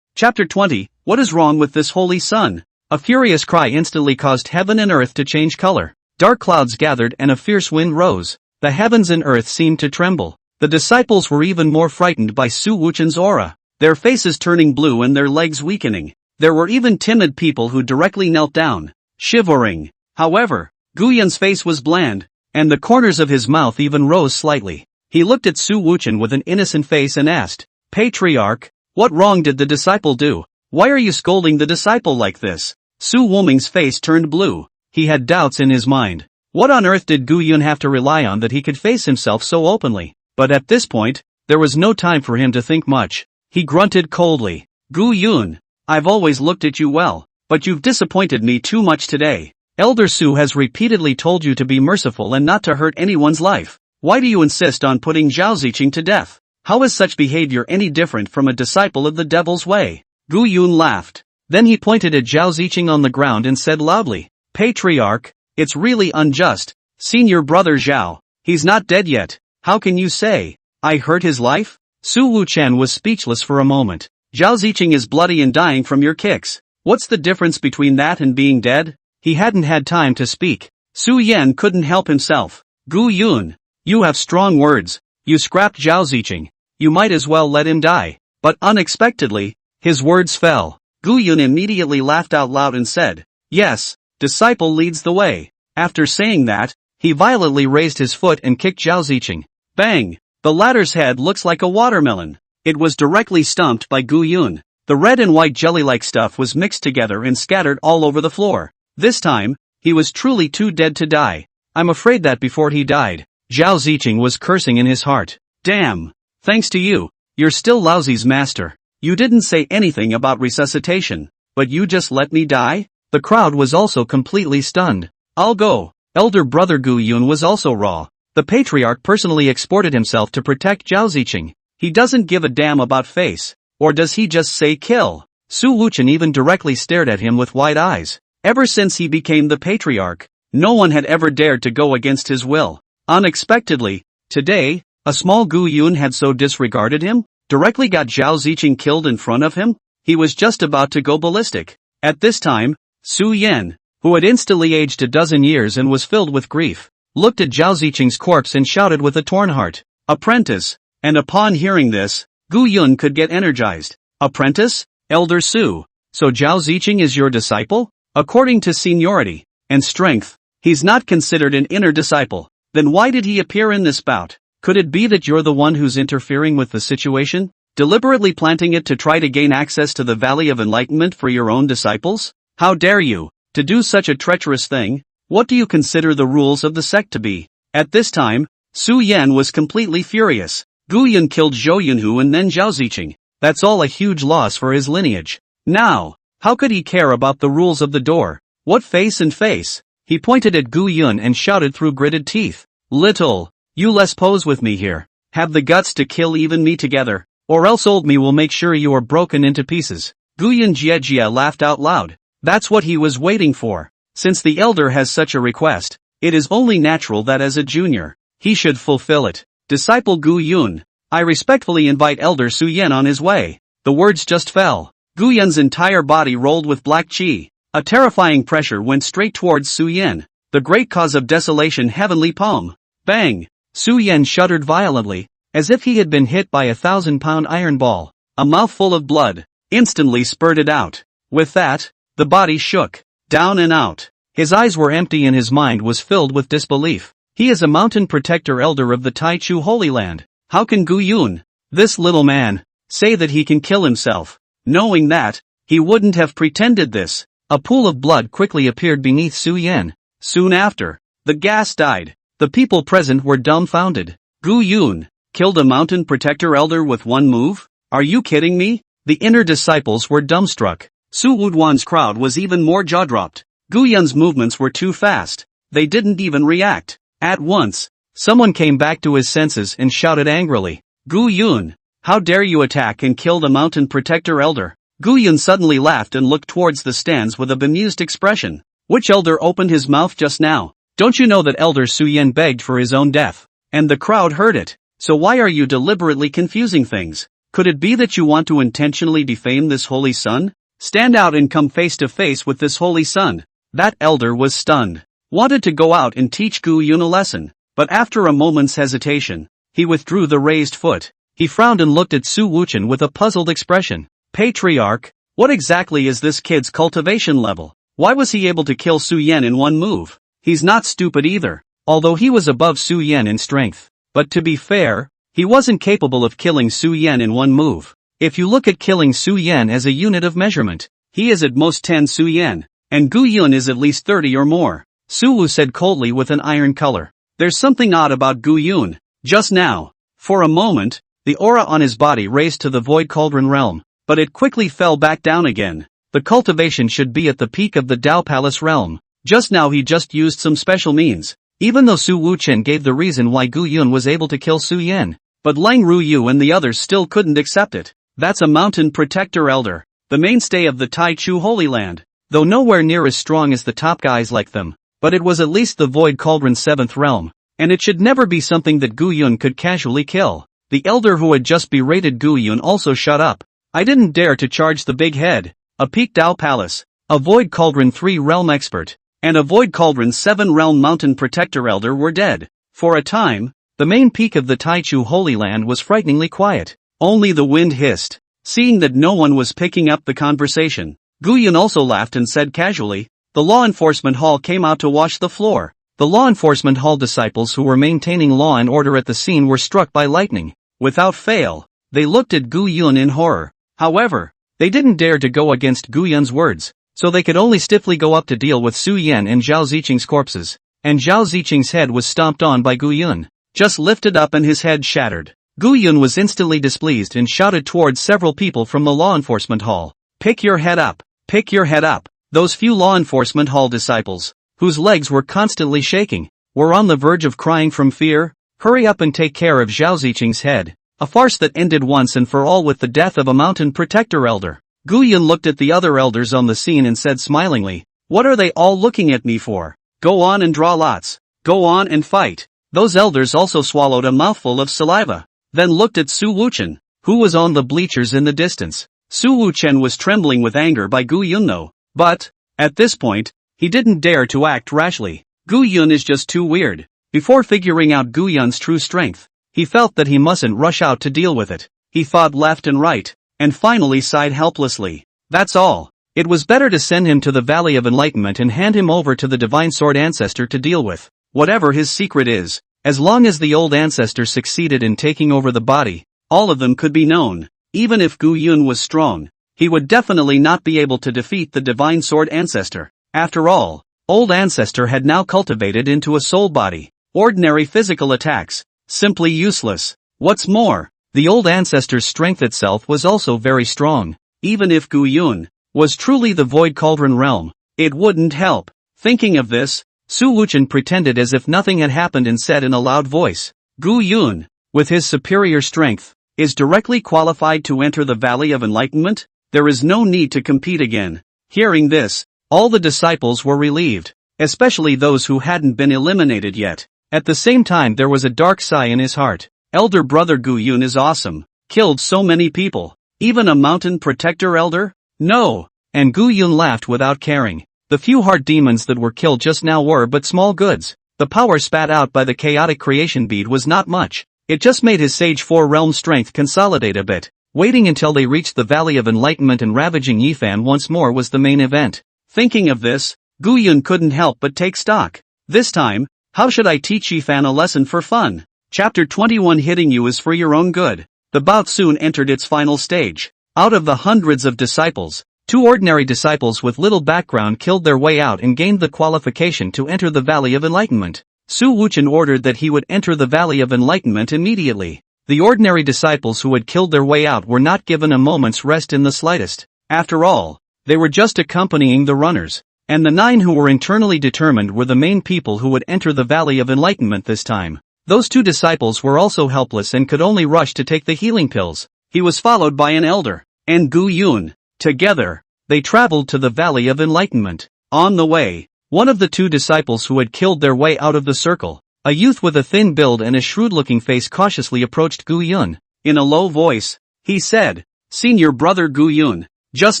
Chapter 20, What is wrong with this holy sun? A furious cry instantly caused heaven and earth to change color. Dark clouds gathered and a fierce wind rose. The heavens and earth seemed to tremble. The disciples were even more frightened by Su Wuchen's aura, their faces turning blue and their legs weakening. There were even timid people who directly knelt down, shivering. However, Gu Yun's face was bland, and the corners of his mouth even rose slightly. He looked at Su Wuchen with an innocent face and asked, Patriarch, what wrong did the disciple do? Why are you scolding the disciple like this? Su Wuming's face turned blue. He had doubts in his mind. What on earth did Gu Yun have to rely on that he could face himself so openly? But at this point, there was no time for him to think much. He grunted coldly. Gu Yun, I've always looked at you well, but you've disappointed me too much today. Elder Su has repeatedly told you to be merciful and not to hurt anyone's life. Why do you insist on putting Zhao Ziqing to death? How is such behavior any different from a disciple of the devil's way? Gu Yun laughed. Then he pointed at Zhao Ziqing on the ground and said loudly, Patriarch, it's really unjust. Senior brother Zhao, he's not dead yet. How can you say, I hurt his life? Su Wuchen was speechless for a moment. Zhao Ziqing is bloody and dying from your kicks. What's the difference between that and being dead? He hadn't had time to speak. Su Yan couldn't help himself. Gu Yun, you have strong words. You scrapped Zhao Ziqing. You might as well let him die. But unexpectedly, his words fell. Gu Yun immediately laughed out loud and said, Yes, disciple leads the way. After saying that, he violently raised his foot and kicked Zhao Ziqing. Bang! The latter's head looks like a watermelon. It was directly stumped by Gu Yun. The red and white jelly-like stuff was mixed together and scattered all over the floor. This time, he was truly too dead to die. I'm afraid that before he died, Zhao Ziqing was cursing in his heart. Damn! Thanks to you, you're still Laozi's master. You didn't say anything about resuscitation, but you just let me die? The crowd was also completely stunned. I'll go. Elder brother Gu Yun was also raw. The patriarch personally exported himself to protect Zhao Ziqing. He doesn't give a damn about face. Or does he just say kill? Su Wuchen even directly stared at him with wide eyes. Ever since he became the patriarch, no one had ever dared to go against his will. Unexpectedly, today, a small Gu Yun had so disregarded him, directly got Zhao Ziqing killed in front of him. He was just about to go ballistic. At this time, Su Yan, who had instantly aged a dozen years and was filled with grief, looked at Zhao Ziqing's corpse and shouted with a torn heart, Apprentice! And upon hearing this, Gu Yun could get energized. Apprentice? Elder Su. So Zhao Ziqing is your disciple? According to seniority and strength, he's not considered an inner disciple. Then why did he appear in this bout? Could it be that you're the one who's interfering with the situation? Deliberately planting it to try to gain access to the Valley of Enlightenment for your own disciples? How dare you, to do such a treacherous thing? What do you consider the rules of the sect to be? At this time, Su Yan was completely furious. Gu Yun killed Zhou Yunhu and then Zhao Ziqing. That's all a huge loss for his lineage. Now, how could he care about the rules of the door? What face and face? He pointed at Gu Yun and shouted through gritted teeth. Little, you less pose with me here. Have the guts to kill even me together, or else old me will make sure you are broken into pieces. Gu Yun Jiejia laughed out loud. That's what he was waiting for. Since the elder has such a request, it is only natural that as a junior, he should fulfill it. Disciple Gu Yun, I respectfully invite Elder Su Yan on his way. The words just fell. Gu Yun's entire body rolled with black qi. A terrifying pressure went straight towards Su Yan, the great cause of desolation heavenly palm. Bang! Su Yan shuddered violently, as if he had been hit by a 1,000-pound iron ball. A mouthful of blood instantly spurted out. With that, the body shook, down and out. His eyes were empty and his mind was filled with disbelief. He is a mountain protector elder of the Taichu Holy Land. How can Gu Yun, this little man, say that he can kill himself? Knowing that, he wouldn't have pretended this. A pool of blood quickly appeared beneath Su Yan. Soon after, the gas died. The people present were dumbfounded. Gu Yun killed a mountain protector elder with one move? Are you kidding me? The inner disciples were dumbstruck. Su Wuduan's crowd was even more jaw-dropped. Gu Yun's movements were too fast. They didn't even react. At once, someone came back to his senses and shouted angrily. Gu Yun, how dare you attack and kill the mountain protector elder? Gu Yun suddenly laughed and looked towards the stands with a bemused expression. Which elder opened his mouth just now? Don't you know that Elder Su Yan begged for his own death? And the crowd heard it. So why are you deliberately confusing things? Could it be that you want to intentionally defame this holy son? Stand out and come face to face with this holy son. That elder was stunned. Wanted to go out and teach Gu Yun a lesson. But after a moment's hesitation, he withdrew the raised foot. He frowned and looked at Su Wuchen with a puzzled expression. Patriarch, what exactly is this kid's cultivation level? Why was he able to kill Su Yan in one move? He's not stupid either, although he was above Su Yan in strength. But to be fair, he wasn't capable of killing Su Yan in one move. If you look at killing Su Yan as a unit of measurement, he is at most 10 Su Yan, and Gu Yun is at least 30 or more. Su Wu said coldly with an iron color. There's something odd about Gu Yun. Just now, for a moment, the aura on his body raised to the void cauldron realm, but it quickly fell back down again. The cultivation should be at the peak of the Dao Palace realm. Just now he just used some special means, even though Su Wuchen gave the reason why Gu Yun was able to kill Su Yan. But Lang Ruyu and the others still couldn't accept it. That's a mountain protector elder, the mainstay of the Taichu Holy Land, though nowhere near as strong as the top guys like them. But it was at least the Void Cauldron's 7th realm, and it should never be something that Gu Yun could casually kill. The elder who had just berated Gu Yun also shut up. I didn't dare to charge the big head. A peak Dao Palace, a Void Cauldron 3 realm expert, and a Void Cauldron 7 realm mountain protector elder were dead. For a time, the main peak of the Taichu Holy Land was frighteningly quiet. Only the wind hissed. Seeing that no one was picking up the conversation, Gu Yun also laughed and said casually, the law enforcement hall came out to wash the floor. The law enforcement hall disciples who were maintaining law and order at the scene were struck by lightning. Without fail, they looked at Gu Yun in horror. However, they didn't dare to go against Gu Yun's words, so they could only stiffly go up to deal with Su Yan and Zhao Ziqing's corpses. And Zhao Ziqing's head was stomped on by Gu Yun, just lifted up and his head shattered. Gu Yun was instantly displeased and shouted towards several people from the law enforcement hall. Pick your head up! Pick your head up! Those few law enforcement hall disciples, whose legs were constantly shaking, were on the verge of crying from fear. Hurry up and take care of Zhao Ziqing's head. A farce that ended once and for all with the death of a mountain protector elder. Gu Yun looked at the other elders on the scene and said smilingly, what are they all looking at me for? Go on and draw lots. Go on and fight. Those elders also swallowed a mouthful of saliva, then looked at Su Wuchen, who was on the bleachers in the distance. Su Wuchen was trembling with anger by Gu Yun though, but, at this point, he didn't dare to act rashly. Gu Yun is just too weird. Before figuring out Gu Yun's true strength, he felt that he mustn't rush out to deal with it. He thought left and right, and finally sighed helplessly. That's all. It was better to send him to the Valley of Enlightenment and hand him over to the Divine Sword Ancestor to deal with. Whatever his secret is, as long as the old ancestor succeeded in taking over the body, all of them could be known. Even if Gu Yun was strong, he would definitely not be able to defeat the Divine Sword Ancestor. After all, old ancestor had now cultivated into a soul body. Ordinary physical attacks, simply useless. What's more, the old ancestor's strength itself was also very strong. Even if Gu Yun was truly the Void Cauldron realm, it wouldn't help. Thinking of this, Su Wuchen pretended as if nothing had happened and said in a loud voice, Gu Yun, with his superior strength, is directly qualified to enter the Valley of Enlightenment. There is no need to compete again. Hearing this, all the disciples were relieved, especially those who hadn't been eliminated yet. At the same time there was a dark sigh in his heart. Elder brother Gu Yun is awesome. Killed so many people. Even a mountain protector elder? No. And Gu Yun laughed without caring. The few heart demons that were killed just now were but small goods. The power spat out by the chaotic creation bead was not much. It just made his Sage 4 realm strength consolidate a bit. Waiting until they reached the Valley of Enlightenment and ravaging Ye Fan once more was the main event. Thinking of this, Gu Yun couldn't help but take stock. This time, how should I teach Ye Fan a lesson for fun? Chapter 21. Hitting you is for your own good. The bout soon entered its final stage. Out of the hundreds of disciples, 2 ordinary disciples with little background killed their way out and gained the qualification to enter the Valley of Enlightenment. Su Wuchen ordered that he would enter the Valley of Enlightenment immediately. The ordinary disciples who had killed their way out were not given a moment's rest in the slightest. After all, they were just accompanying the runners. And the 9 who were internally determined were the main people who would enter the Valley of Enlightenment this time. Those 2 disciples were also helpless and could only rush to take the healing pills. He was followed by an elder, and Gu Yun. Together, they traveled to the Valley of Enlightenment. On the way, one of the 2 disciples who had killed their way out of the circle, a youth with a thin build and a shrewd-looking face, cautiously approached Gu Yun. In a low voice, he said, Senior brother Gu Yun, just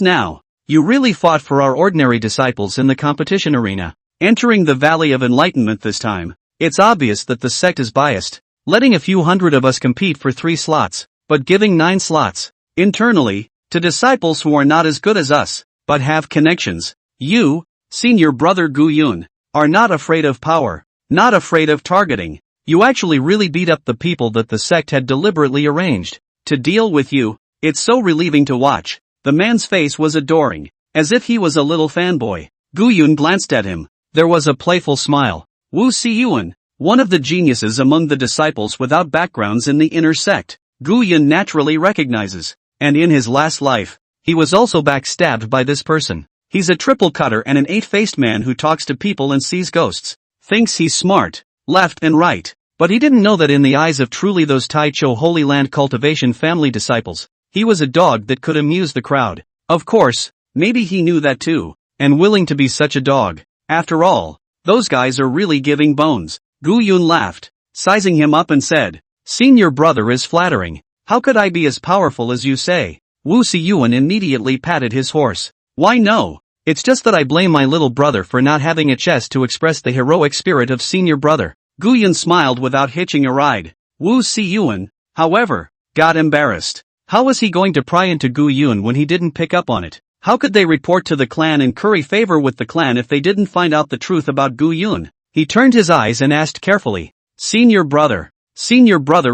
now, you really fought for our ordinary disciples in the competition arena. Entering the Valley of Enlightenment this time, it's obvious that the sect is biased, letting a few hundred of us compete for 3 slots, but giving 9 slots, internally, to disciples who are not as good as us, but have connections. You, senior brother Gu Yun, are not afraid of power, not afraid of targeting. You actually really beat up the people that the sect had deliberately arranged to deal with you. It's so relieving to watch. The man's face was adoring, as if he was a little fanboy. Gu Yun glanced at him. There was a playful smile. Wu Siyuan, one of the geniuses among the disciples without backgrounds in the inner sect, Gu Yun naturally recognizes. And in his last life, he was also backstabbed by this person. He's a triple cutter and an 8-faced man who talks to people and sees ghosts. Thinks he's smart, left and right. But he didn't know that in the eyes of truly those Tai Cho Holy Land Cultivation family disciples, he was a dog that could amuse the crowd. Of course, maybe he knew that too, and willing to be such a dog. After all, those guys are really giving bones. Gu Yun laughed, sizing him up and said, Senior brother is flattering. How could I be as powerful as you say? Wu Siyuan immediately patted his horse. Why no? It's just that I blame my little brother for not having a chest to express the heroic spirit of senior brother. Gu Yun smiled without hitching a ride. Wu Siyuan, however, got embarrassed. How was he going to pry into Gu Yun when he didn't pick up on it? How could they report to the clan and curry favor with the clan if they didn't find out the truth about Gu Yun? He turned his eyes and asked carefully, Senior brother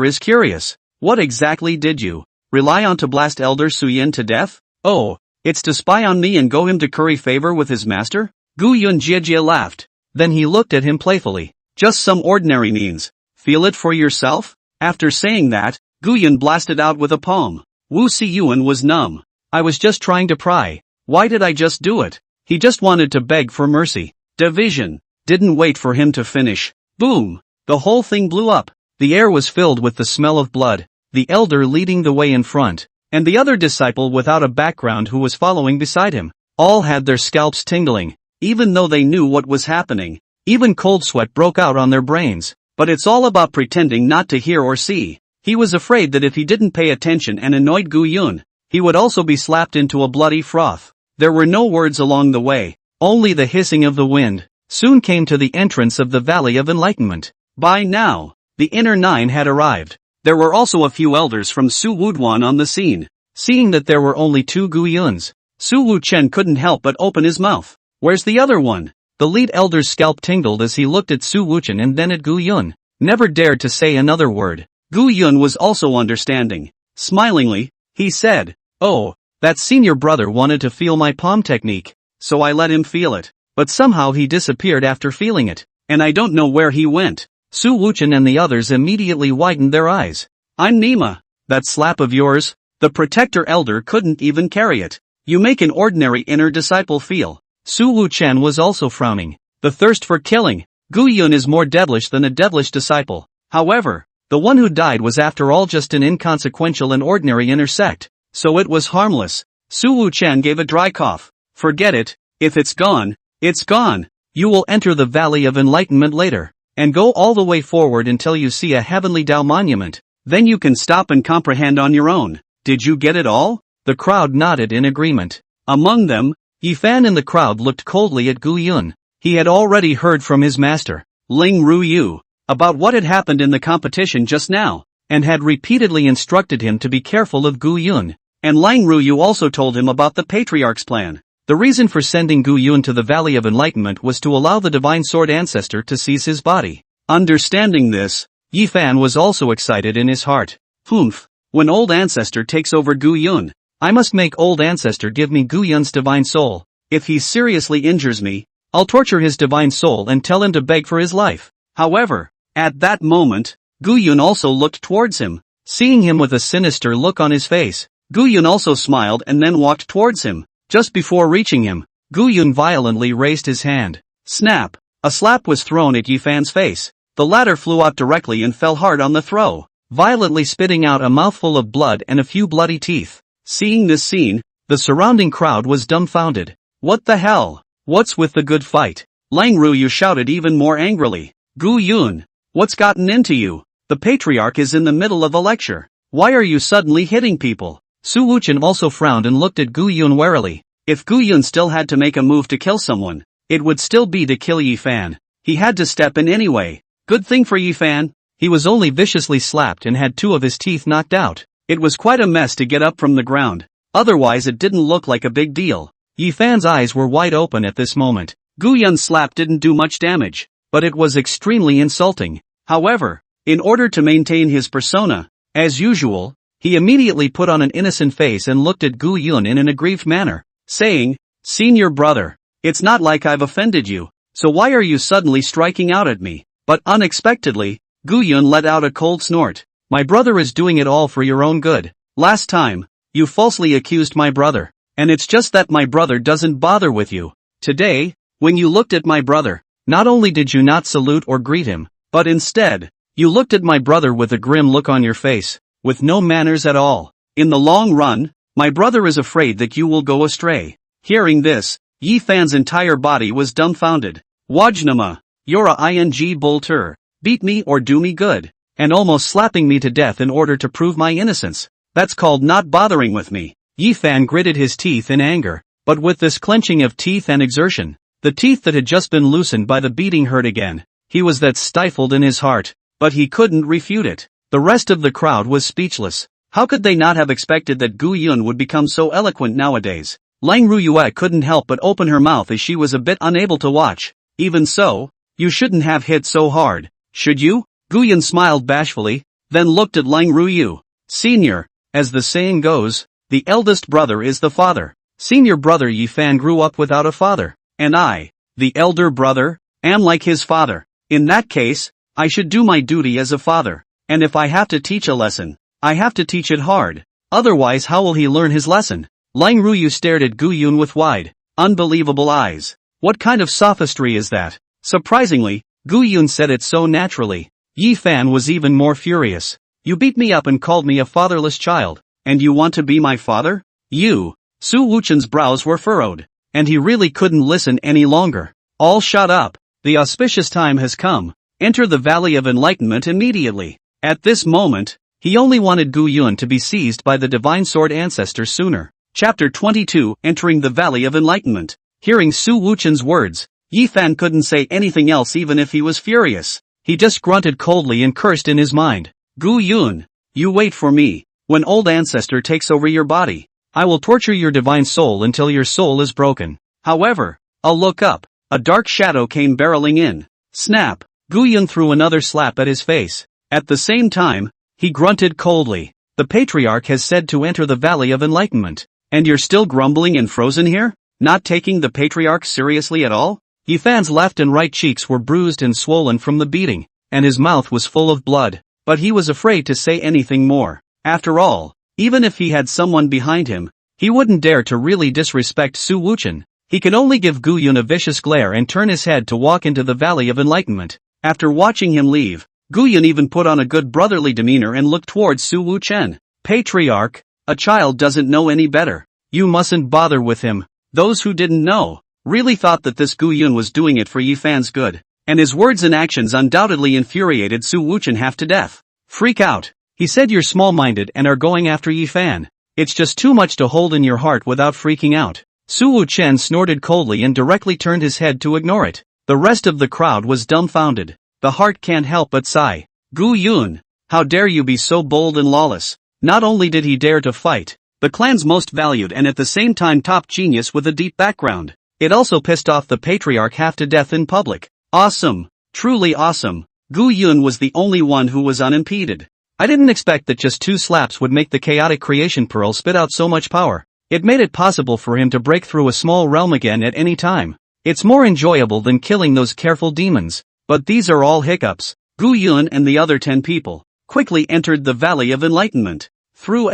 is curious. What exactly did you rely on to blast Elder Suyin to death? Oh, it's to spy on me and go him to curry favor with his master? Gu Yun Jiejie laughed. Then he looked at him playfully. Just some ordinary means. Feel it for yourself? After saying that, Gu Yun blasted out with a palm. Wu Siyuan was numb. I was just trying to pry. Why did I just do it? He just wanted to beg for mercy. Division. Didn't wait for him to finish. Boom! The whole thing blew up. The air was filled with the smell of blood, the elder leading the way in front, and the other disciple without a background who was following beside him. All had their scalps tingling, even though they knew what was happening. Even cold sweat broke out on their brains. But it's all about pretending not to hear or see. He was afraid that if he didn't pay attention and annoyed Gu Yun, he would also be slapped into a bloody froth. There were no words along the way, only the hissing of the wind. Soon came to the entrance of the Valley of Enlightenment. By now, the inner 9 had arrived. There were also a few elders from Su Wuduan on the scene. Seeing that there were only 2 Gu Yuns, Su Wuchen couldn't help but open his mouth. Where's the other one? The lead elder's scalp tingled as he looked at Su Wuchen and then at Gu Yun. Never dared to say another word. Gu Yun was also understanding. Smilingly, he said, Oh, that senior brother wanted to feel my palm technique, so I let him feel it. but somehow he disappeared after feeling it, and I don't know where he went. Su Wuchen and the others immediately widened their eyes. I'm Nima. That slap of yours? The protector elder couldn't even carry it. You make an ordinary inner disciple feel. Su Wuchen was also frowning. The thirst for killing. Gu Yun is more devilish than a devilish disciple. However, the one who died was after all just an inconsequential and ordinary inner sect, so it was harmless. Su Wuchen gave a dry cough. Forget it. If it's gone, it's gone. You will enter the Valley of Enlightenment later, and go all the way forward until you see a heavenly Tao monument. Then you can stop and comprehend on your own. Did you get it all? The crowd nodded in agreement. Among them, Ye Fan in the crowd looked coldly at Gu Yun. He had already heard from his master, Ling Ruyu, about what had happened in the competition just now, and had repeatedly instructed him to be careful of Gu Yun. And Ling Ruyu also told him about the patriarch's plan. The reason for sending Gu Yun to the Valley of Enlightenment was to allow the divine sword ancestor to seize his body. Understanding this, Ye Fan was also excited in his heart. Humph, when old ancestor takes over Gu Yun, I must make old ancestor give me Gu Yun's divine soul. If he seriously injures me, I'll torture his divine soul and tell him to beg for his life. However, at that moment, Gu Yun also looked towards him. Seeing him with a sinister look on his face, Gu Yun also smiled and then walked towards him. Just before reaching him, Gu Yun violently raised his hand. Snap! A slap was thrown at Ye Fan's face. The latter flew out directly and fell hard on the throw, violently spitting out a mouthful of blood and a few bloody teeth. Seeing this scene, the surrounding crowd was dumbfounded. What the hell? What's with the good fight? Ling Ruyu shouted even more angrily. Gu Yun, what's gotten into you? The patriarch is in the middle of a lecture. Why are you suddenly hitting people? Su Wuchen also frowned and looked at Gu Yun warily. If Gu Yun still had to make a move to kill someone, it would still be to kill Ye Fan. He had to step in anyway. Good thing for Ye Fan, he was only viciously slapped and had 2 of his teeth knocked out. It was quite a mess to get up from the ground. Otherwise it didn't look like a big deal. Ye Fan's eyes were wide open at this moment. Gu Yun's slap didn't do much damage, but it was extremely insulting. However, in order to maintain his persona, as usual, he immediately put on an innocent face and looked at Gu Yun in an aggrieved manner, saying, Senior brother, it's not like I've offended you, so why are you suddenly striking out at me? But unexpectedly, Gu Yun let out a cold snort. My brother is doing it all for your own good. Last time, you falsely accused my brother. And it's just that my brother doesn't bother with you. Today, when you looked at my brother, not only did you not salute or greet him, but instead, you looked at my brother with a grim look on your face, with no manners at all. In the long run, my brother is afraid that you will go astray. Hearing this, Ye Fan's entire body was dumbfounded. Wajnama, you're a ing bolter, beat me or do me good, and almost slapping me to death in order to prove my innocence. That's called not bothering with me. Ye Fan gritted his teeth in anger, but with this clenching of teeth and exertion, the teeth that had just been loosened by the beating hurt again. He was that stifled in his heart, but he couldn't refute it. The rest of the crowd was speechless. How could they not have expected that Gu Yun would become so eloquent nowadays? Ling Ruyue couldn't help but open her mouth as she was a bit unable to watch. Even so, you shouldn't have hit so hard, should you? Gu Yun smiled bashfully, then looked at Ling Ruyu. Senior, as the saying goes, the eldest brother is the father. Senior brother Ye Fan grew up without a father, and I, the elder brother, am like his father. In that case, I should do my duty as a father, and if I have to teach a lesson, I have to teach it hard. Otherwise how will he learn his lesson? Ling Ruyu stared at Gu Yun with wide, unbelievable eyes. What kind of sophistry is that? Surprisingly, Gu Yun said it so naturally. Ye Fan was even more furious. You beat me up and called me a fatherless child. And you want to be my father? You! Su Wuchen's brows were furrowed, and he really couldn't listen any longer. All shut up. The auspicious time has come. Enter the Valley of Enlightenment immediately. At this moment, he only wanted Gu Yun to be seized by the divine sword ancestor sooner. Chapter 22, Entering the Valley of Enlightenment. Hearing Su Wuchen's words, Ye Fan couldn't say anything else even if he was furious. He just grunted coldly and cursed in his mind. Gu Yun, you wait for me. When old ancestor takes over your body, I will torture your divine soul until your soul is broken. However, I'll look up. A dark shadow came barreling in. Snap! Gu Yun threw another slap at his face. At the same time, he grunted coldly. The patriarch has said to enter the Valley of Enlightenment. And you're still grumbling and frozen here? Not taking the patriarch seriously at all? Ye Fan's left and right cheeks were bruised and swollen from the beating, and his mouth was full of blood, but he was afraid to say anything more. After all, even if he had someone behind him, he wouldn't dare to really disrespect Su Wuchen. He could only give Gu Yun a vicious glare and turn his head to walk into the Valley of Enlightenment. After watching him leave, Gu Yun even put on a good brotherly demeanor and looked towards Su Wuchen. Patriarch, a child doesn't know any better. You mustn't bother with him. Those who didn't know really thought that this Gu Yun was doing it for Ye Fan's good, and his words and actions undoubtedly infuriated Su Wuchen half to death. Freak out. He said you're small-minded and are going after Ye Fan. It's just too much to hold in your heart without freaking out. Su Wuchen snorted coldly and directly turned his head to ignore it. The rest of the crowd was dumbfounded. The heart can't help but sigh. Gu Yun, how dare you be so bold and lawless? Not only did he dare to fight the clan's most valued and at the same time top genius with a deep background, it also pissed off the patriarch half to death in public. Awesome. Truly awesome. Gu Yun was the only one who was unimpeded. I didn't expect that just 2 slaps would make the chaotic creation pearl spit out so much power. It made it possible for him to break through a small realm again at any time. It's more enjoyable than killing those careful demons. But these are all hiccups. Gu Yun and the other 10 people quickly entered the Valley of Enlightenment through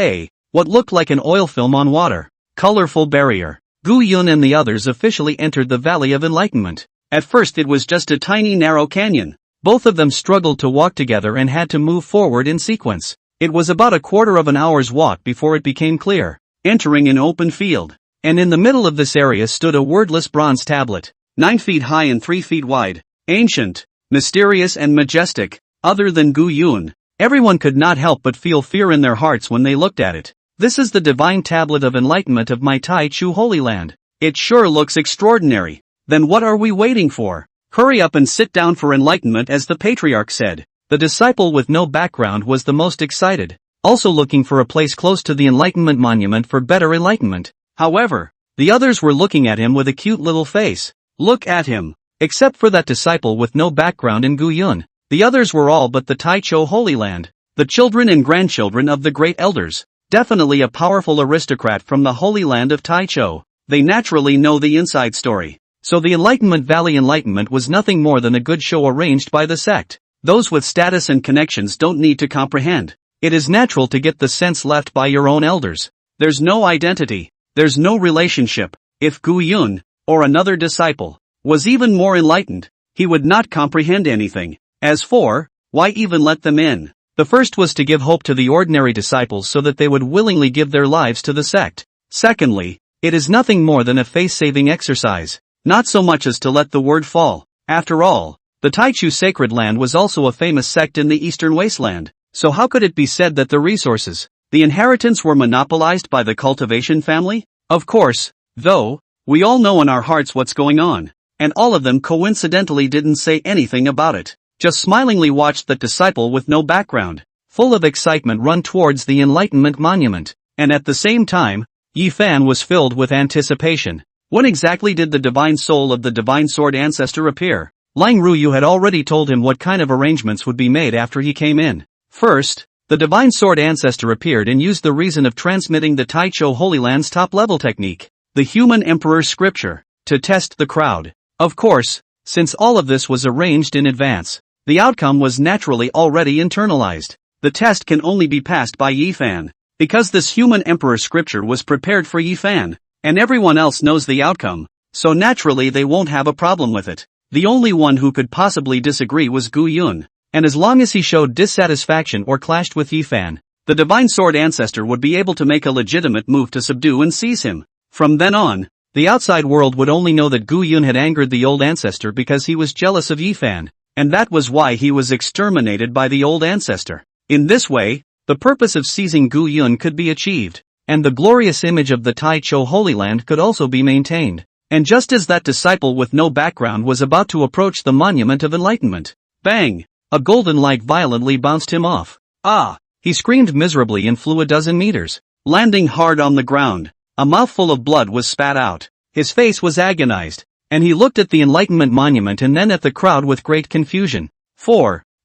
what looked like an oil film on water. Colorful barrier. Gu Yun and the others officially entered the Valley of Enlightenment. At first it was just a tiny narrow canyon. Both of them struggled to walk together and had to move forward in sequence. It was about a quarter of an hour's walk before it became clear. Entering an open field. And in the middle of this area stood a wordless bronze tablet, 9 feet high and 3 feet wide. Ancient, mysterious and majestic. Other than Gu Yun, everyone could not help but feel fear in their hearts when they looked at it. This is the divine tablet of enlightenment of my Tai Chu Holy Land. It sure looks extraordinary. Then what are we waiting for? Hurry up and sit down for enlightenment, as the patriarch said. The disciple with no background was the most excited, also looking for a place close to the enlightenment monument for better enlightenment. However, the others were looking at him with a cute little face. Look at him. Except for that disciple with no background in Gu Yun, the others were all but the Tai Chu Holy Land, the children and grandchildren of the great elders. Definitely a powerful aristocrat from the Holy Land of Tai Chu. They naturally know the inside story. So the Enlightenment Valley Enlightenment was nothing more than a good show arranged by the sect. Those with status and connections don't need to comprehend. It is natural to get the sense left by your own elders. There's no identity. There's no relationship. If Gu Yun, or another disciple, was even more enlightened, he would not comprehend anything. As for, why even let them in? The first was to give hope to the ordinary disciples so that they would willingly give their lives to the sect. Secondly, it is nothing more than a face-saving exercise. Not so much as to let the word fall. After all, the Tai Chu Sacred Land was also a famous sect in the Eastern Wasteland. So how could it be said that the resources, the inheritance, were monopolized by the cultivation family? Of course, though, we all know in our hearts what's going on. And all of them coincidentally didn't say anything about it. Just smilingly watched that disciple with no background, full of excitement, run towards the Enlightenment Monument. And at the same time, Ye Fan was filled with anticipation. When exactly did the divine soul of the divine sword ancestor appear? Lang Ruyu had already told him what kind of arrangements would be made after he came in. First, the divine sword ancestor appeared and used the reason of transmitting the Tai Chu Holy Land's top-level technique, the human emperor's scripture, to test the crowd. Of course, since all of this was arranged in advance, the outcome was naturally already internalized. The test can only be passed by Ye Fan, because this human emperor scripture was prepared for Ye Fan, and everyone else knows the outcome, so naturally they won't have a problem with it. The only one who could possibly disagree was Gu Yun, and as long as he showed dissatisfaction or clashed with Ye Fan, the divine sword ancestor would be able to make a legitimate move to subdue and seize him. From then on, the outside world would only know that Gu Yun had angered the old ancestor because he was jealous of Ye Fan, and that was why he was exterminated by the old ancestor. In this way, the purpose of seizing Gu Yun could be achieved, and the glorious image of the Tai Chu Holy Land could also be maintained. And just as that disciple with no background was about to approach the Monument of Enlightenment, bang! A golden light violently bounced him off. Ah! He screamed miserably and flew a dozen meters, landing hard on the ground. A mouthful of blood was spat out. His face was agonized, and he looked at the Enlightenment Monument and then at the crowd with great confusion.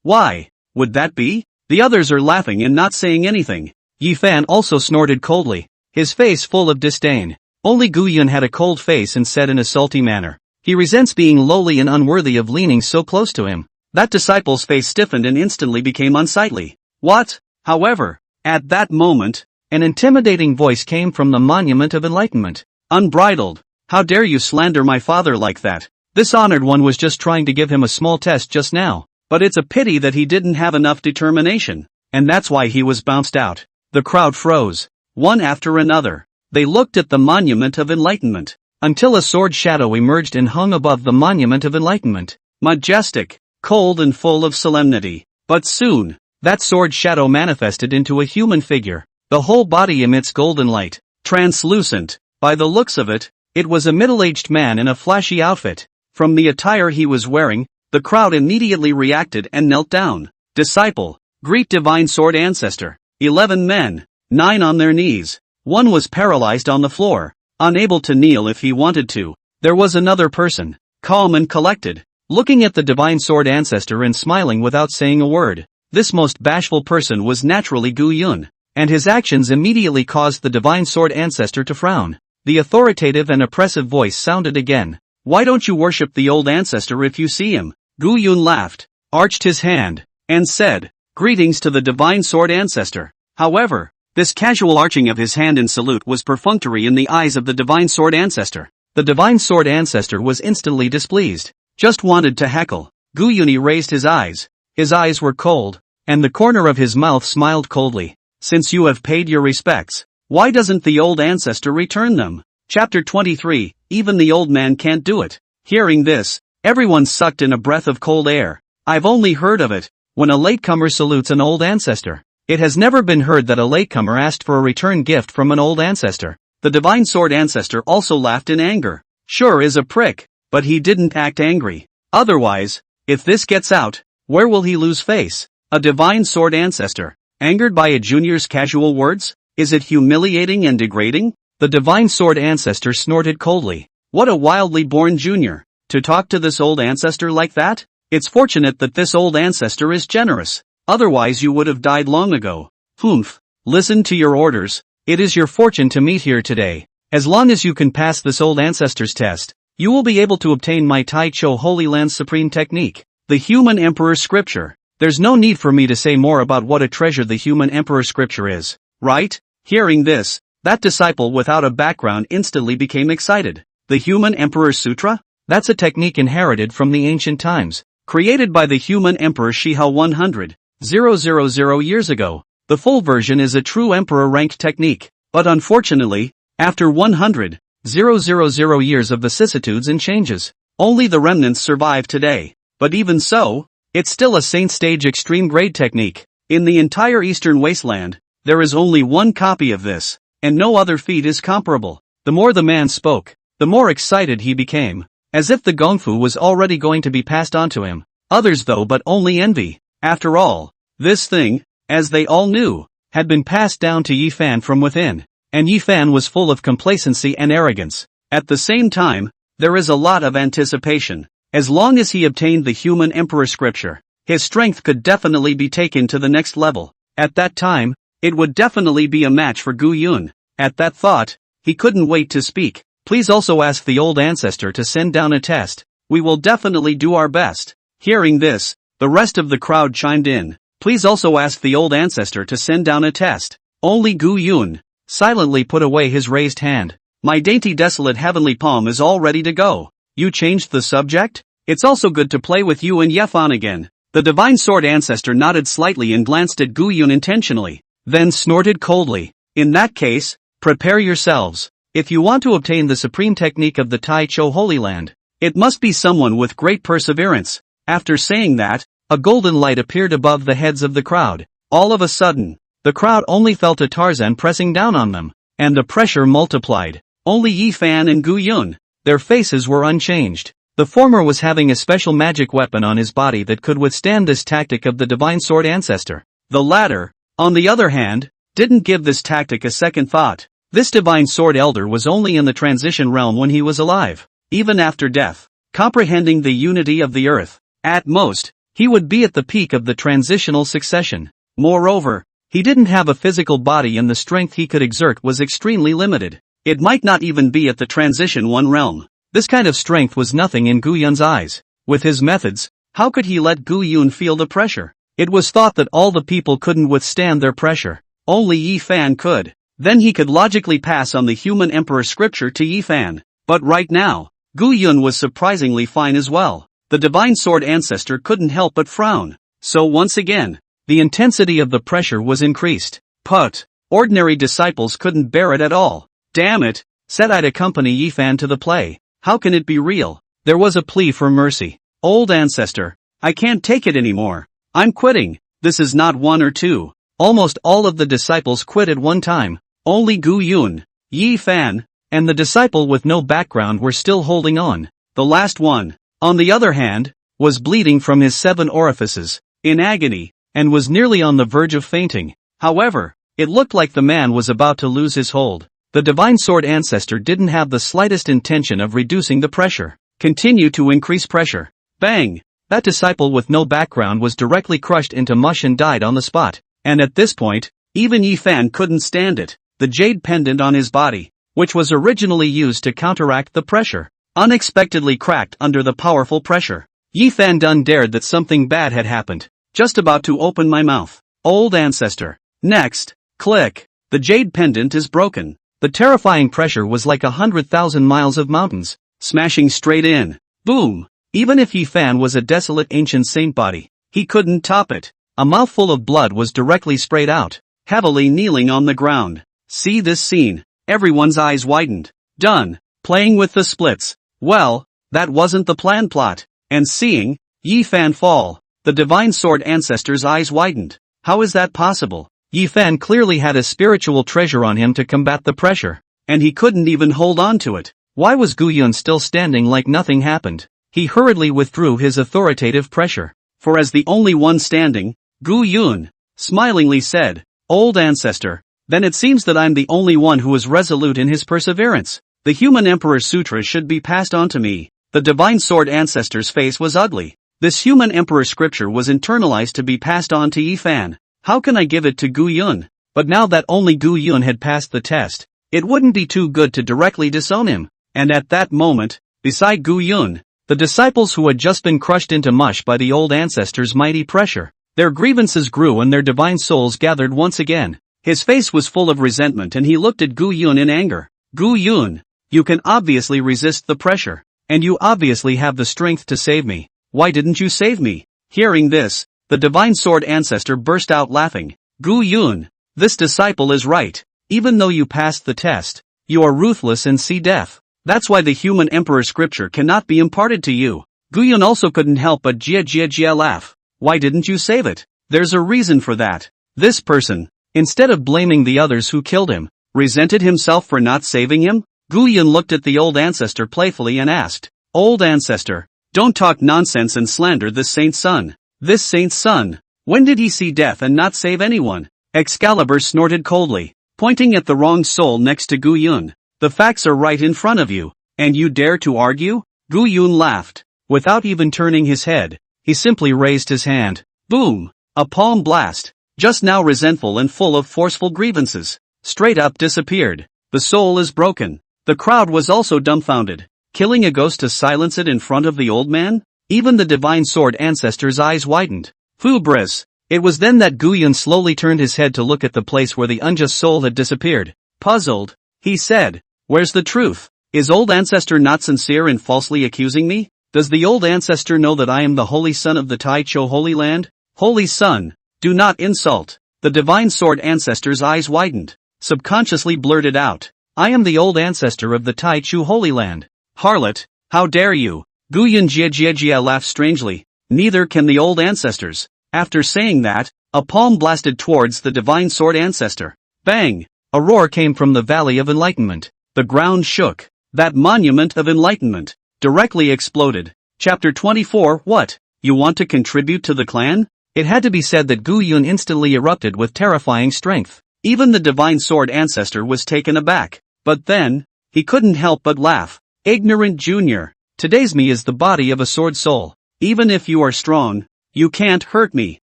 Why would that be? The others are laughing and not saying anything. Ye Fan also snorted coldly, his face full of disdain. Only Gu Yun had a cold face and said in a salty manner, He resents being lowly and unworthy of leaning so close to him. That disciple's face stiffened and instantly became unsightly. What? However, at that moment, an intimidating voice came from the monument of enlightenment. Unbridled. How dare you slander my father like that? This honored one was just trying to give him a small test just now. But it's a pity that he didn't have enough determination. And that's why he was bounced out. The crowd froze. One after another. They looked at the monument of enlightenment. Until a sword shadow emerged and hung above the monument of enlightenment. Majestic, cold and full of solemnity. But soon, that sword shadow manifested into a human figure. The whole body emits golden light. Translucent. By the looks of it, it was a middle-aged man in a flashy outfit. From the attire he was wearing, the crowd immediately reacted and knelt down. Disciple, greet divine sword ancestor. 11 men, 9 on their knees. One was paralyzed on the floor, unable to kneel if he wanted to. There was another person, calm and collected, looking at the divine sword ancestor and smiling without saying a word. This most bashful person was naturally Gu Yun, and his actions immediately caused the divine sword ancestor to frown. The authoritative and oppressive voice sounded again. Why don't you worship the old ancestor if you see him? Gu Yun laughed, arched his hand, and said, greetings to the divine sword ancestor. However, this casual arching of his hand in salute was perfunctory in the eyes of the divine sword ancestor. The divine sword ancestor was instantly displeased. Just wanted to heckle. Gu Yun raised his eyes. His eyes were cold, and the corner of his mouth smiled coldly. Since you have paid your respects, why doesn't the old ancestor return them? Chapter 23, even the old man can't do it. Hearing this, everyone sucked in a breath of cold air. I've only heard of it, when a latecomer salutes an old ancestor. It has never been heard that a latecomer asked for a return gift from an old ancestor. The divine sword ancestor also laughed in anger. Sure is a prick, but he didn't act angry. Otherwise, if this gets out, where will he lose face? A divine sword ancestor, angered by a junior's casual words? Is it humiliating and degrading? The divine sword ancestor snorted coldly. What a wildly born junior, to talk to this old ancestor like that? It's fortunate that this old ancestor is generous, otherwise you would have died long ago. Humph, listen to your orders, it is your fortune to meet here today. As long as you can pass this old ancestor's test, you will be able to obtain my Tai Cho Holy Land's supreme technique, the human emperor scripture. There's no need for me to say more about what a treasure the human emperor scripture is, right? Hearing this, that disciple without a background instantly became excited. The human emperor sutra? That's a technique inherited from the ancient times, created by the human emperor Shiha 100,000 years ago. The full version is a true emperor-ranked technique, but unfortunately, after 100,000 years of vicissitudes and changes, only the remnants survive today. But even so, it's still a saint stage extreme grade technique. In the entire eastern wasteland, there is only one copy of this, and no other feat is comparable. The more the man spoke, the more excited he became, as if the gongfu was already going to be passed on to him. Others though but only envy. After all, this thing, as they all knew, had been passed down to Ye Fan from within, and Ye Fan was full of complacency and arrogance. At the same time, there is a lot of anticipation. As long as he obtained the human emperor scripture, his strength could definitely be taken to the next level. At that time, it would definitely be a match for Gu Yun. At that thought, he couldn't wait to speak. Please also ask the old ancestor to send down a test. We will definitely do our best. Hearing this, the rest of the crowd chimed in. Please also ask the old ancestor to send down a test. Only Gu Yun silently put away his raised hand. My dainty desolate heavenly palm is all ready to go. You changed the subject? It's also good to play with you and Ye Fan again. The divine sword ancestor nodded slightly and glanced at Gu Yun intentionally, then snorted coldly. In that case, prepare yourselves. If you want to obtain the supreme technique of the Tai Cho Holy Land, it must be someone with great perseverance. After saying that, a golden light appeared above the heads of the crowd. All of a sudden, the crowd only felt a Tarzan pressing down on them, and the pressure multiplied. Only Ye Fan and Gu Yun, their faces were unchanged. The former was having a special magic weapon on his body that could withstand this tactic of the divine sword ancestor. The latter, on the other hand, didn't give this tactic a second thought. This divine sword elder was only in the transition realm when he was alive. Even after death, comprehending the unity of the earth, at most, he would be at the peak of the transitional succession. Moreover, he didn't have a physical body and the strength he could exert was extremely limited. It might not even be at the transition one realm. This kind of strength was nothing in Gu Yun's eyes. With his methods, how could he let Gu Yun feel the pressure? It was thought that all the people couldn't withstand their pressure. Only Ye Fan could. Then he could logically pass on the human emperor scripture to Ye Fan. But right now, Gu Yun was surprisingly fine as well. The divine sword ancestor couldn't help but frown. So once again, the intensity of the pressure was increased. But ordinary disciples couldn't bear it at all. Damn it, said I'd accompany Ye Fan to the play. How can it be real? There was a plea for mercy. Old ancestor, I can't take it anymore. I'm quitting. This is not one or two. Almost all of the disciples quit at one time. Only Gu Yun, Ye Fan, and the disciple with no background were still holding on. The last one, on the other hand, was bleeding from his 7 orifices, in agony, and was nearly on the verge of fainting. However, it looked like the man was about to lose his hold. The divine sword ancestor didn't have the slightest intention of reducing the pressure. Continue to increase pressure. Bang! That disciple with no background was directly crushed into mush and died on the spot. And at this point, even Ye Fan couldn't stand it. The jade pendant on his body, which was originally used to counteract the pressure, unexpectedly cracked under the powerful pressure. Ye Fan done dared that something bad had happened. Just about to open my mouth. Old ancestor. Next, click. The jade pendant is broken. The terrifying pressure was like 100,000 miles of mountains, smashing straight in. Boom! Even if Ye Fan was a desolate ancient saint body, he couldn't top it. A mouthful of blood was directly sprayed out, heavily kneeling on the ground. See this scene. Everyone's eyes widened. Done. Playing with the splits. Well, that wasn't the planned plot. And seeing Ye Fan fall, the divine sword ancestor's eyes widened. How is that possible? Ye Fan clearly had a spiritual treasure on him to combat the pressure, and he couldn't even hold on to it. Why was Gu Yun still standing like nothing happened? He hurriedly withdrew his authoritative pressure. For as the only one standing, Gu Yun smilingly said, Old ancestor, then it seems that I'm the only one who is resolute in his perseverance. The human emperor sutra should be passed on to me. The divine sword ancestor's face was ugly. This human emperor scripture was internalized to be passed on to Ye Fan. How can I give it to Gu Yun? But now that only Gu Yun had passed the test, it wouldn't be too good to directly disown him. And at that moment, beside Gu Yun, the disciples who had just been crushed into mush by the old ancestor's mighty pressure, their grievances grew and their divine souls gathered once again. His face was full of resentment and he looked at Gu Yun in anger. Gu Yun, you can obviously resist the pressure, and you obviously have the strength to save me. Why didn't you save me? Hearing this, the divine sword ancestor burst out laughing. Gu Yun, this disciple is right. Even though you passed the test, you are ruthless and see death. That's why the human emperor scripture cannot be imparted to you. Gu Yun also couldn't help but jia laugh. Why didn't you save it? There's a reason for that. This person, instead of blaming the others who killed him, resented himself for not saving him? Gu Yun looked at the old ancestor playfully and asked, Old ancestor, don't talk nonsense and slander this saint's son. This saint's son, when did he see death and not save anyone? Excalibur snorted coldly, pointing at the wrong soul next to Gu Yun. The facts are right in front of you, and you dare to argue? Gu Yun laughed. Without even turning his head, he simply raised his hand. Boom! A palm blast, just now resentful and full of forceful grievances, straight up disappeared. The soul is broken. The crowd was also dumbfounded. Killing a ghost to silence it in front of the old man? Even the divine sword ancestor's eyes widened. Hubris! It was then that Gu Yun slowly turned his head to look at the place where the unjust soul had disappeared. Puzzled, he said, Where's the truth? Is old ancestor not sincere in falsely accusing me? Does the old ancestor know that I am the holy son of the Tai Cho Holy Land? Holy son, do not insult. The divine sword ancestor's eyes widened, subconsciously blurted out, I am the old ancestor of the Tai Chu Holy Land. Harlot, how dare you? Gu Yun jia laughed strangely. Neither can the old ancestors. After saying that, a palm blasted towards the divine sword ancestor. Bang! A roar came from the Valley of Enlightenment. The ground shook. That monument of enlightenment directly exploded. Chapter 24. What? You want to contribute to the clan? It had to be said that Gu Yun instantly erupted with terrifying strength. Even the divine sword ancestor was taken aback. But then, he couldn't help but laugh. Ignorant junior. Today's me is the body of a sword soul. Even if you are strong, you can't hurt me.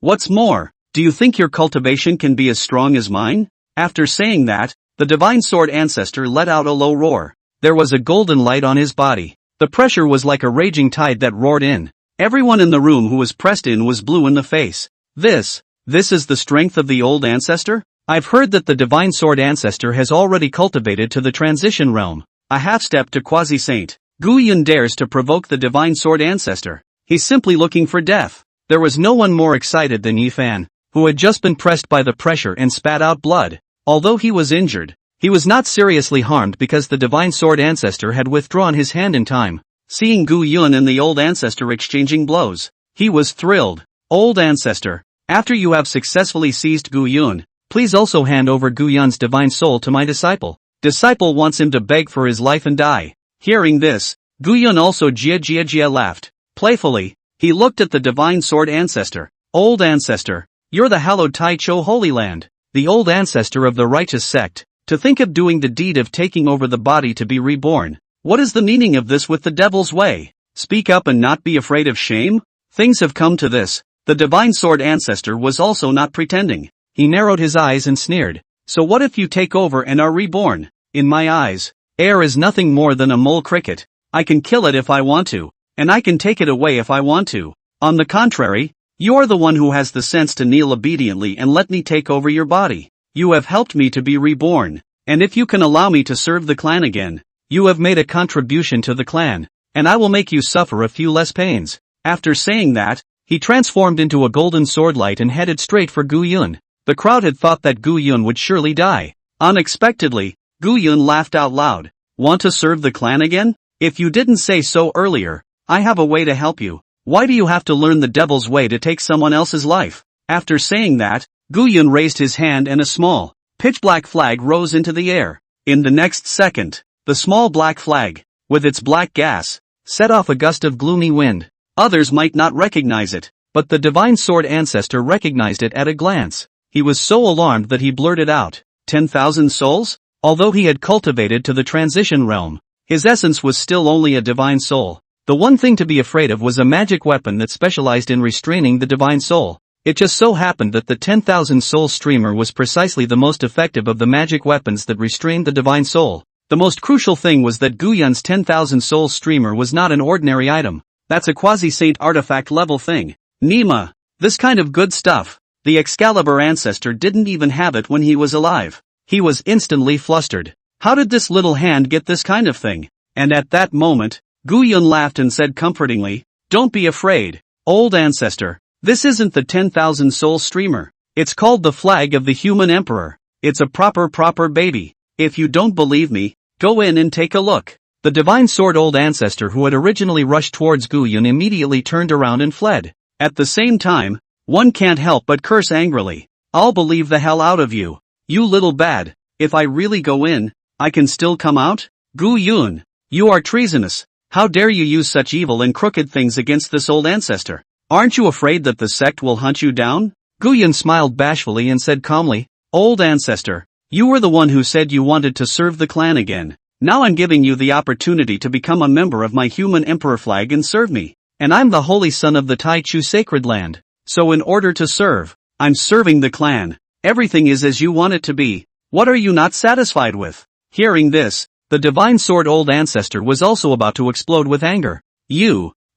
What's more, do you think your cultivation can be as strong as mine? After saying that, the divine sword ancestor let out a low roar. There was a golden light on his body. The pressure was like a raging tide that roared in. Everyone in the room who was pressed in was blue in the face. This is the strength of the old ancestor? I've heard that the divine sword ancestor has already cultivated to the transition realm. A half-step to quasi-saint. Gu Yun dares to provoke the divine sword ancestor. He's simply looking for death. There was no one more excited than Ye Fan, who had just been pressed by the pressure and spat out blood. Although he was injured, he was not seriously harmed because the divine sword ancestor had withdrawn his hand in time. Seeing Gu Yun and the old ancestor exchanging blows, he was thrilled. Old ancestor, after you have successfully seized Gu Yun, please also hand over Gu Yun's divine soul to my disciple. Disciple wants him to beg for his life and die. Hearing this, Gu Yun also jia laughed. Playfully, he looked at the divine sword ancestor. Old ancestor, you're the hallowed Tai Cho Holy Land, the old ancestor of the righteous sect. To think of doing the deed of taking over the body to be reborn. What is the meaning of this with the devil's way? Speak up and not be afraid of shame? Things have come to this. The divine sword ancestor was also not pretending. He narrowed his eyes and sneered. So what if you take over and are reborn? In my eyes, air is nothing more than a mole cricket. I can kill it if I want to, and I can take it away if I want to. On the contrary, you're the one who has the sense to kneel obediently and let me take over your body. You have helped me to be reborn, and if you can allow me to serve the clan again, you have made a contribution to the clan, and I will make you suffer a few less pains. After saying that, he transformed into a golden sword light and headed straight for Gu Yun. The crowd had thought that Gu Yun would surely die. Unexpectedly, Gu Yun laughed out loud. Want to serve the clan again? If you didn't say so earlier, I have a way to help you. Why do you have to learn the devil's way to take someone else's life? After saying that, Gu Yun raised his hand and a small, pitch-black flag rose into the air. In the next second, the small black flag, with its black gas, set off a gust of gloomy wind. Others might not recognize it, but the divine sword ancestor recognized it at a glance. He was so alarmed that he blurted out, 10,000 souls? Although he had cultivated to the transition realm, his essence was still only a divine soul. The one thing to be afraid of was a magic weapon that specialized in restraining the divine soul. It just so happened that the 10,000 soul streamer was precisely the most effective of the magic weapons that restrained the divine soul. The most crucial thing was that Gu Yun's 10,000 soul streamer was not an ordinary item. That's a quasi-saint artifact level thing. Nima. This kind of good stuff. The Excalibur ancestor didn't even have it when he was alive. He was instantly flustered. How did this little hand get this kind of thing? And at that moment, Gu Yun laughed and said comfortingly, don't be afraid, old ancestor. This isn't the 10,000 soul streamer. It's called the flag of the human emperor. It's a proper baby. If you don't believe me, go in and take a look. The divine sword old ancestor who had originally rushed towards Gu Yun immediately turned around and fled. At the same time, one can't help but curse angrily. I'll believe the hell out of you. You little bad. If I really go in, I can still come out? Gu Yun, you are treasonous. How dare you use such evil and crooked things against this old ancestor? Aren't you afraid that the sect will hunt you down? Gu Yun smiled bashfully and said calmly, old ancestor, you were the one who said you wanted to serve the clan again. Now I'm giving you the opportunity to become a member of my human emperor flag and serve me. And I'm the holy son of the Tai Chu sacred land. So in order to serve, I'm serving the clan. Everything is as you want it to be. What are you not satisfied with? Hearing this, the divine sword old ancestor was also about to explode with anger.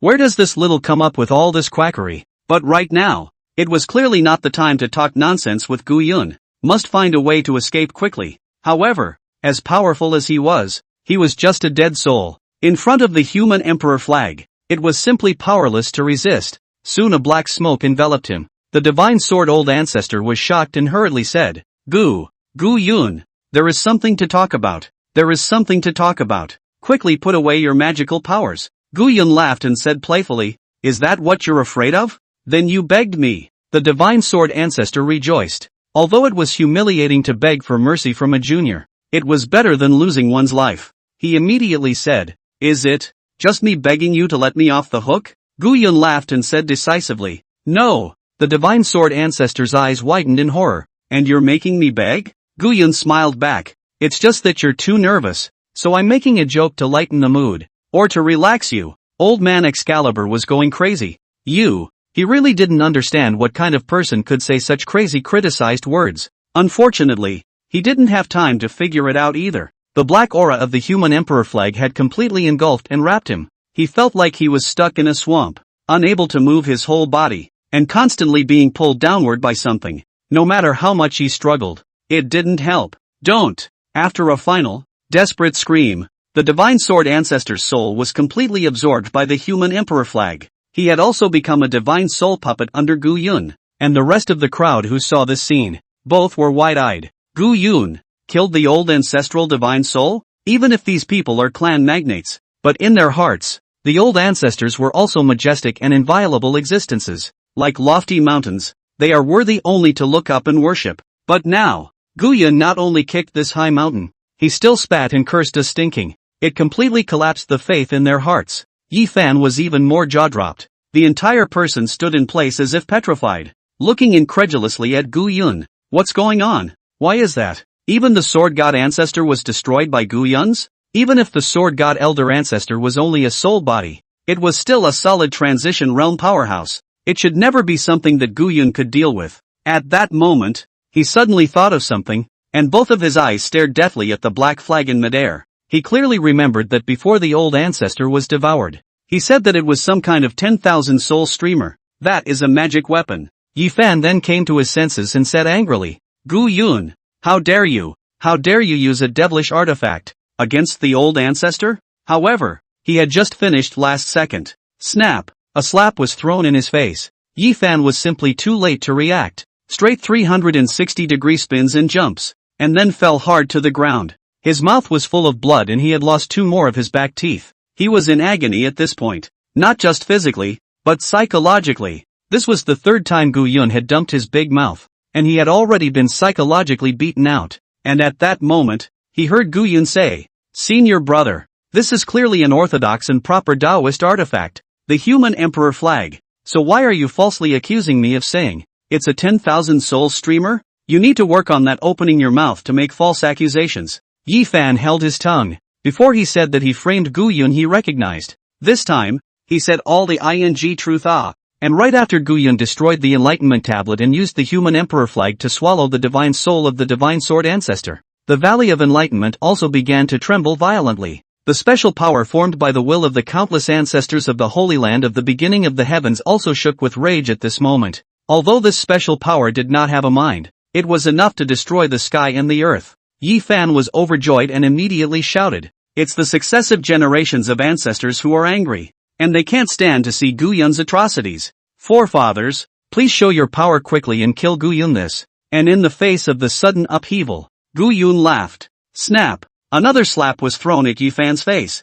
Where does this little come up with all this quackery? But right now, it was clearly not the time to talk nonsense with Gu Yun. Must find a way to escape quickly. However, as powerful as he was just a dead soul. In front of the human emperor flag, it was simply powerless to resist. Soon a black smoke enveloped him. The divine sword old ancestor was shocked and hurriedly said, Gu Yun, there is something to talk about. There is something to talk about. Quickly put away your magical powers. Gu Yun laughed and said playfully, is that what you're afraid of? Then you begged me. The divine sword ancestor rejoiced. Although it was humiliating to beg for mercy from a junior, it was better than losing one's life. He immediately said, is it just me begging you to let me off the hook? Gu Yun laughed and said decisively, no. The divine sword ancestor's eyes widened in horror. And you're making me beg? Gu Yun smiled back. It's just that you're too nervous, so I'm making a joke to lighten the mood. Or to relax you. Old man Excalibur was going crazy. He really didn't understand what kind of person could say such crazy criticized words. Unfortunately, he didn't have time to figure it out either. The black aura of the human emperor flag had completely engulfed and wrapped him. He felt like he was stuck in a swamp, unable to move his whole body, and constantly being pulled downward by something. No matter how much he struggled, it didn't help. Don't! After a final, desperate scream, the divine sword ancestor's soul was completely absorbed by the human emperor flag. He had also become a divine soul puppet under Gu Yun, and the rest of the crowd who saw this scene. Both were wide-eyed. Gu Yun killed the old ancestral divine soul? Even if these people are clan magnates, but in their hearts, the old ancestors were also majestic and inviolable existences. Like lofty mountains, they are worthy only to look up and worship. But now, Gu Yun not only kicked this high mountain, he still spat and cursed us stinking. It completely collapsed the faith in their hearts. Ye Fan was even more jaw-dropped. The entire person stood in place as if petrified, looking incredulously at Gu Yun. What's going on? Why is that? Even the sword god ancestor was destroyed by Gu Yun's? Even if the sword god elder ancestor was only a soul body, it was still a solid transition realm powerhouse. It should never be something that Gu Yun could deal with. At that moment, he suddenly thought of something, and both of his eyes stared deathly at the black flag in midair. He clearly remembered that before the old ancestor was devoured, he said that it was some kind of 10,000 soul streamer. That is a magic weapon. Ye Fan then came to his senses and said angrily, Gu Yun, how dare you? How dare you use a devilish artifact against the old ancestor? However, he had just finished last second. Snap! A slap was thrown in his face. Ye Fan was simply too late to react. Straight 360-degree spins and jumps, and then fell hard to the ground. His mouth was full of blood and he had lost 2 more of his back teeth. He was in agony at this point. Not just physically, but psychologically. This was the 3rd time Gu Yun had dumped his big mouth, and he had already been psychologically beaten out. And at that moment, he heard Gu Yun say, Senior brother, this is clearly an orthodox and proper Taoist artifact, the human emperor flag. So why are you falsely accusing me of saying, it's a 10,000 soul streamer? You need to work on that opening your mouth to make false accusations. Ye Fan held his tongue. Before he said that he framed Gu Yun he recognized. This time, he said all the truth and right after Gu Yun destroyed the enlightenment tablet and used the human emperor flag to swallow the divine soul of the divine sword ancestor, the valley of enlightenment also began to tremble violently. The special power formed by the will of the countless ancestors of the Holy Land of the beginning of the heavens also shook with rage at this moment. Although this special power did not have a mind, it was enough to destroy the sky and the earth. Ye Fan was overjoyed and immediately shouted, it's the successive generations of ancestors who are angry, and they can't stand to see Gu Yun's atrocities. Forefathers, please show your power quickly and kill Gu Yun this. And in the face of the sudden upheaval, Gu Yun laughed. Snap! Another slap was thrown at Ye Fan's face.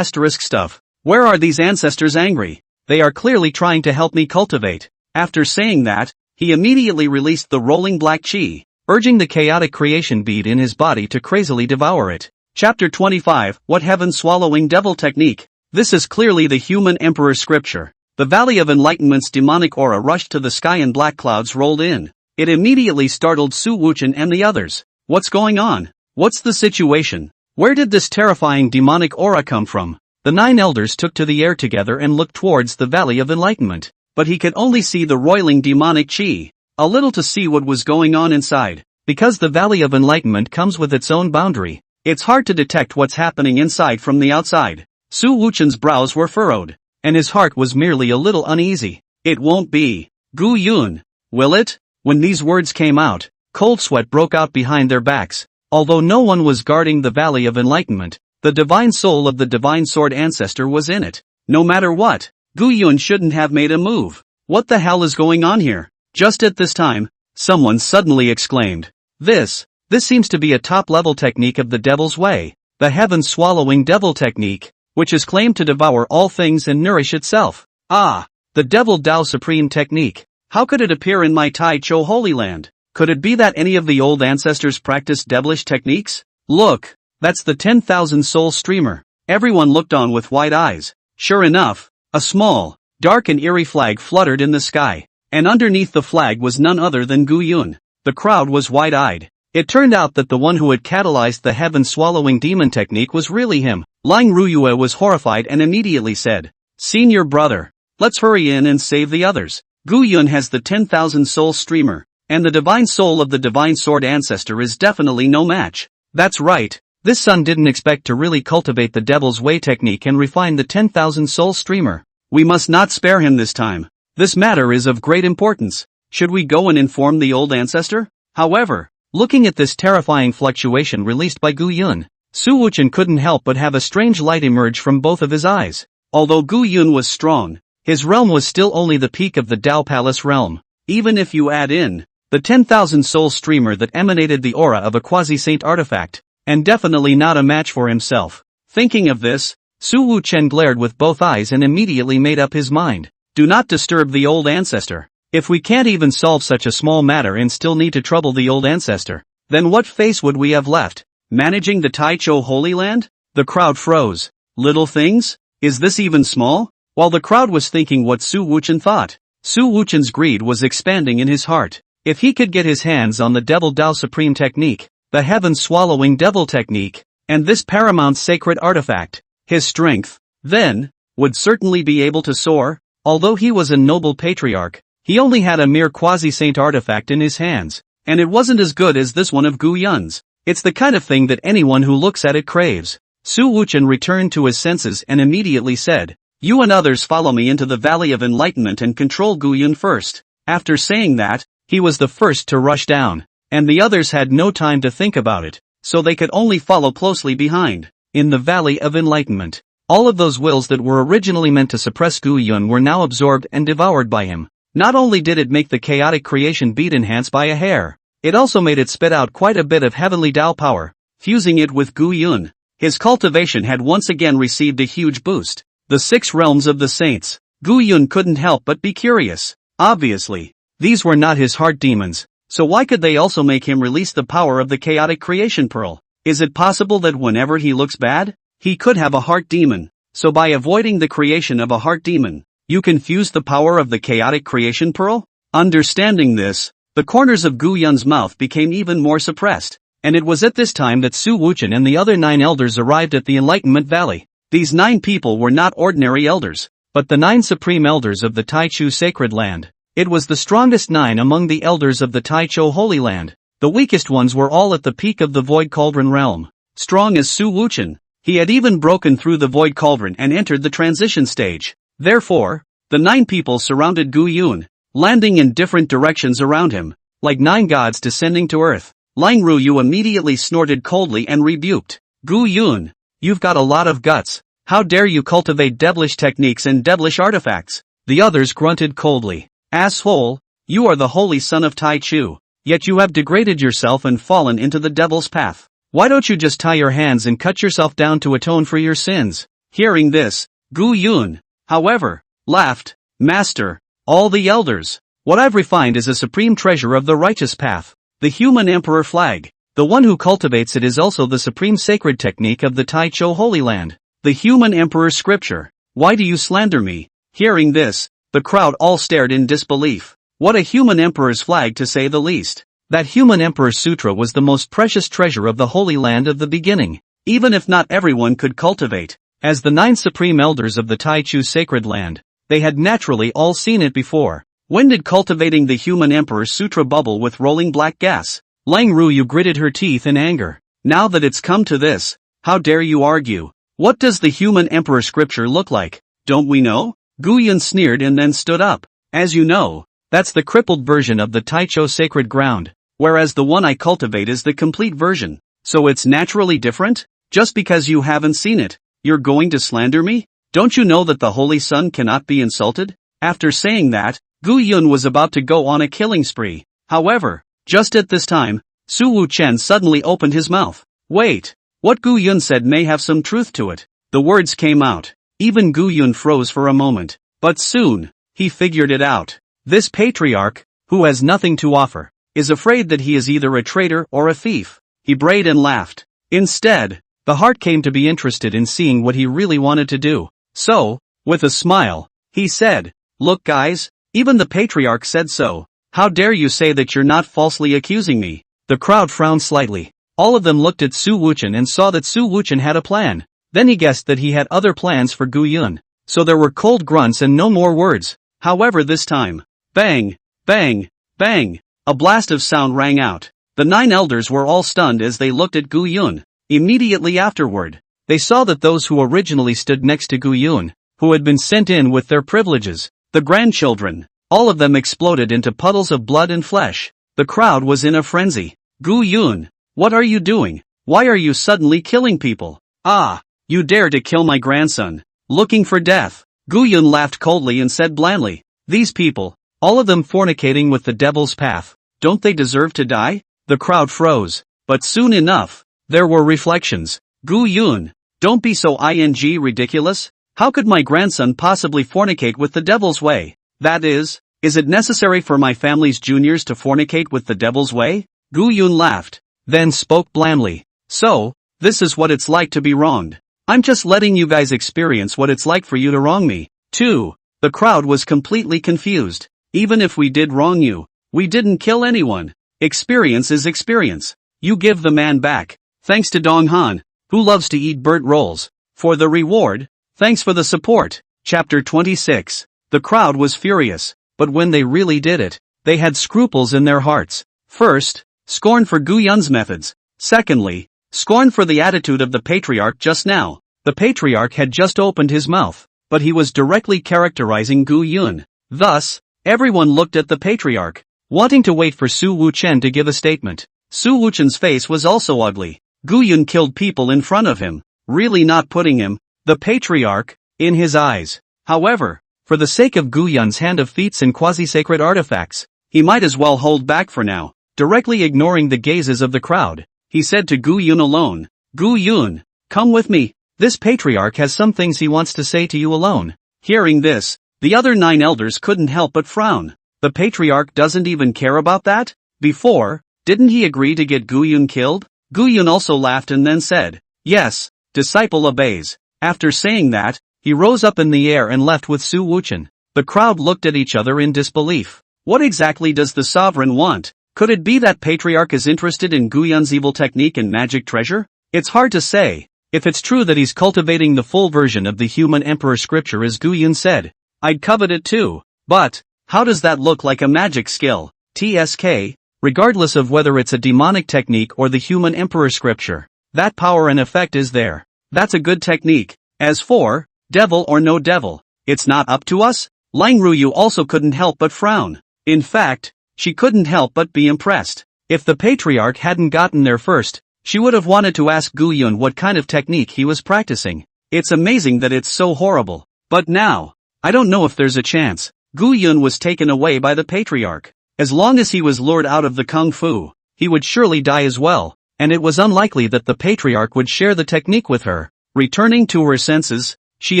Stuff. Where are these ancestors angry? They are clearly trying to help me cultivate. After saying that, he immediately released the rolling black chi, urging the chaotic creation bead in his body to crazily devour it. Chapter 25, What Heaven-Swallowing Devil Technique. This is clearly the human emperor scripture. The Valley of Enlightenment's demonic aura rushed to the sky and black clouds rolled in. It immediately startled Su Wuchen and the others. What's going on? What's the situation? Where did this terrifying demonic aura come from? The 9 elders took to the air together and looked towards the Valley of Enlightenment. But he could only see the roiling demonic chi. A little to see what was going on inside. Because the Valley of Enlightenment comes with its own boundary, it's hard to detect what's happening inside from the outside. Su Wuchen's brows were furrowed, and his heart was merely a little uneasy. It won't be Gu Yun, will it? When these words came out, cold sweat broke out behind their backs. Although no one was guarding the Valley of Enlightenment, the divine soul of the divine sword ancestor was in it. No matter what, Gu Yun shouldn't have made a move. What the hell is going on here? Just at this time, someone suddenly exclaimed, This seems to be a top-level technique of the devil's way, the heaven-swallowing devil technique, which is claimed to devour all things and nourish itself. Ah, the devil Tao supreme technique. How could it appear in my Tai Cho Holy Land? Could it be that any of the old ancestors practiced devilish techniques? Look, that's the 10,000 soul streamer. Everyone looked on with wide eyes. Sure enough, a small, dark and eerie flag fluttered in the sky, and underneath the flag was none other than Gu Yun. The crowd was wide-eyed. It turned out that the one who had catalyzed the heaven-swallowing demon technique was really him. Lang Ruyue was horrified and immediately said, Senior brother, let's hurry in and save the others. Gu Yun has the 10,000 soul streamer, and the divine soul of the divine sword ancestor is definitely no match. That's right, this son didn't expect to really cultivate the devil's way technique and refine the 10,000 soul streamer. We must not spare him this time. This matter is of great importance. Should we go and inform the old ancestor? However, looking at this terrifying fluctuation released by Gu Yun, Su Wuchen couldn't help but have a strange light emerge from both of his eyes. Although Gu Yun was strong, his realm was still only the peak of the Dao Palace realm. Even if you add in the 10,000 soul streamer that emanated the aura of a quasi-saint artifact, and definitely not a match for himself. Thinking of this, Su Wuchen glared with both eyes and immediately made up his mind. Do not disturb the old ancestor. If we can't even solve such a small matter and still need to trouble the old ancestor, then what face would we have left? Managing the Taichou Holy Land? The crowd froze. Little things? Is this even small? While the crowd was thinking what Su Wuchen thought, Su Wuchen's greed was expanding in his heart. If he could get his hands on the Devil Dao Supreme technique, the heaven-swallowing devil technique, and this paramount sacred artifact, his strength, then, would certainly be able to soar. Although he was a noble patriarch, he only had a mere quasi-saint artifact in his hands, and it wasn't as good as this one of Gu Yun's. It's the kind of thing that anyone who looks at it craves. Su Wuchen returned to his senses and immediately said, "You and others follow me into the Valley of Enlightenment and control Gu Yun first." After saying that, he was the first to rush down, and the others had no time to think about it, so they could only follow closely behind. In the Valley of Enlightenment, all of those wills that were originally meant to suppress Gu Yun were now absorbed and devoured by him. Not only did it make the chaotic creation beat enhance by a hair, it also made it spit out quite a bit of heavenly Dao power, fusing it with Gu Yun. His cultivation had once again received a huge boost. The 6 realms of the saints. Gu Yun couldn't help but be curious. Obviously, these were not his heart demons, so why could they also make him release the power of the chaotic creation pearl? Is it possible that whenever he looks bad, he could have a heart demon? So by avoiding the creation of a heart demon, you can fuse the power of the chaotic creation pearl? Understanding this, the corners of Gu Yun's mouth became even more suppressed, and it was at this time that Su Wuchen and the other 9 elders arrived at the Enlightenment Valley. These 9 people were not ordinary elders, but the 9 supreme elders of the Taichou Sacred Land. It was the strongest 9 among the elders of the Taichou Holy Land. The weakest ones were all at the peak of the Void Cauldron realm. Strong as Su Wuchen, he had even broken through the Void Cauldron and entered the transition stage. Therefore, the 9 people surrounded Gu Yun, landing in different directions around him, like 9 gods descending to earth. Lang Ruyu immediately snorted coldly and rebuked. Gu Yun, you've got a lot of guts. How dare you cultivate devilish techniques and devilish artifacts? The others grunted coldly. Asshole, you are the holy son of Taichu, yet you have degraded yourself and fallen into the devil's path. Why don't you just tie your hands and cut yourself down to atone for your sins? Hearing this, Gu Yun, however, laughed. Master, all the elders, what I've refined is a supreme treasure of the righteous path, the human emperor flag. The one who cultivates it is also the supreme sacred technique of the Taichou Holy Land, the human emperor scripture. Why do you slander me? Hearing this, the crowd all stared in disbelief. What a human emperor's flag, to say the least. That human emperor sutra was the most precious treasure of the Holy Land of the beginning, even if not everyone could cultivate. As the 9 supreme elders of the Taichou Sacred Land, they had naturally all seen it before. When did cultivating the human emperor sutra bubble with rolling black gas? Lang Ruyu gritted her teeth in anger. Now that it's come to this, how dare you argue? What does the human emperor scripture look like? Don't we know? Gu Yun sneered and then stood up. As you know, that's the crippled version of the Taichou sacred ground, whereas the one I cultivate is the complete version. So it's naturally different? Just because you haven't seen it, you're going to slander me? Don't you know that the Holy Sun cannot be insulted? After saying that, Gu Yun was about to go on a killing spree. However, just at this time, Su Wuchen suddenly opened his mouth. Wait, what Gu Yun said may have some truth to it. The words came out. Even Gu Yun froze for a moment, but soon, he figured it out. This patriarch, who has nothing to offer, is afraid that he is either a traitor or a thief. He brayed and laughed. Instead, the heart came to be interested in seeing what he really wanted to do. So, with a smile, he said, "Look guys, even the patriarch said so. How dare you say that you're not falsely accusing me?" The crowd frowned slightly. All of them looked at Su Wuchen and saw that Su Wuchen had a plan. Then he guessed that he had other plans for Gu Yun. So there were cold grunts and no more words. However, this time, bang, bang, bang, a blast of sound rang out. The 9 elders were all stunned as they looked at Gu Yun. Immediately afterward, they saw that those who originally stood next to Gu Yun, who had been sent in with their privileges, the grandchildren, all of them exploded into puddles of blood and flesh. The crowd was in a frenzy. Gu Yun, what are you doing? Why are you suddenly killing people? Ah, you dare to kill my grandson. Looking for death. Gu Yun laughed coldly and said blandly, these people, all of them fornicating with the devil's path, don't they deserve to die? The crowd froze, but soon enough, there were reflections. Gu Yun, don't be so ridiculous. How could my grandson possibly fornicate with the devil's way? That is it necessary for my family's juniors to fornicate with the devil's way? Gu Yun laughed, then spoke blandly. So, this is what it's like to be wronged. I'm just letting you guys experience what it's like for you to wrong me, too. The crowd was completely confused. Even if we did wrong you, we didn't kill anyone. Experience is experience. You give the man back. Thanks to Dong Han, who loves to eat bird rolls. For the reward, thanks for the support. Chapter 26. The crowd was furious, but when they really did it, they had scruples in their hearts. First, scorn for Gu Yun's methods. Secondly, scorn for the attitude of the patriarch just now. The patriarch had just opened his mouth, but he was directly characterizing Gu Yun. Thus, everyone looked at the patriarch, wanting to wait for Su Wuchen to give a statement. Su Wuchen's face was also ugly. Gu Yun killed people in front of him, really not putting him, the patriarch, in his eyes. However, for the sake of Gu Yun's hand of feats and quasi-sacred artifacts, he might as well hold back for now. Directly ignoring the gazes of the crowd, he said to Gu Yun alone, Gu Yun, come with me. This patriarch has some things he wants to say to you alone. Hearing this, the other 9 elders couldn't help but frown. The patriarch doesn't even care about that? Before, didn't he agree to get Gu Yun killed? Gu Yun also laughed and then said, yes, disciple obeys. After saying that, he rose up in the air and left with Su Wuchen. The crowd looked at each other in disbelief. What exactly does the sovereign want? Could it be that patriarch is interested in Gu Yun's evil technique and magic treasure? It's hard to say. If it's true that he's cultivating the full version of the human emperor scripture as Gu Yun said, I'd covet it too. But, how does that look like a magic skill? TSK, regardless of whether it's a demonic technique or the human emperor scripture, that power and effect is there. That's a good technique. As for, devil or no devil, it's not up to us? Lang Ruyu also couldn't help but frown. In fact, she couldn't help but be impressed. If the patriarch hadn't gotten there first, she would have wanted to ask Gu Yun what kind of technique he was practicing. It's amazing that it's so horrible. But now, I don't know if there's a chance. Gu Yun was taken away by the patriarch. As long as he was lured out of the kung fu, he would surely die as well, and it was unlikely that the patriarch would share the technique with her. Returning to her senses, she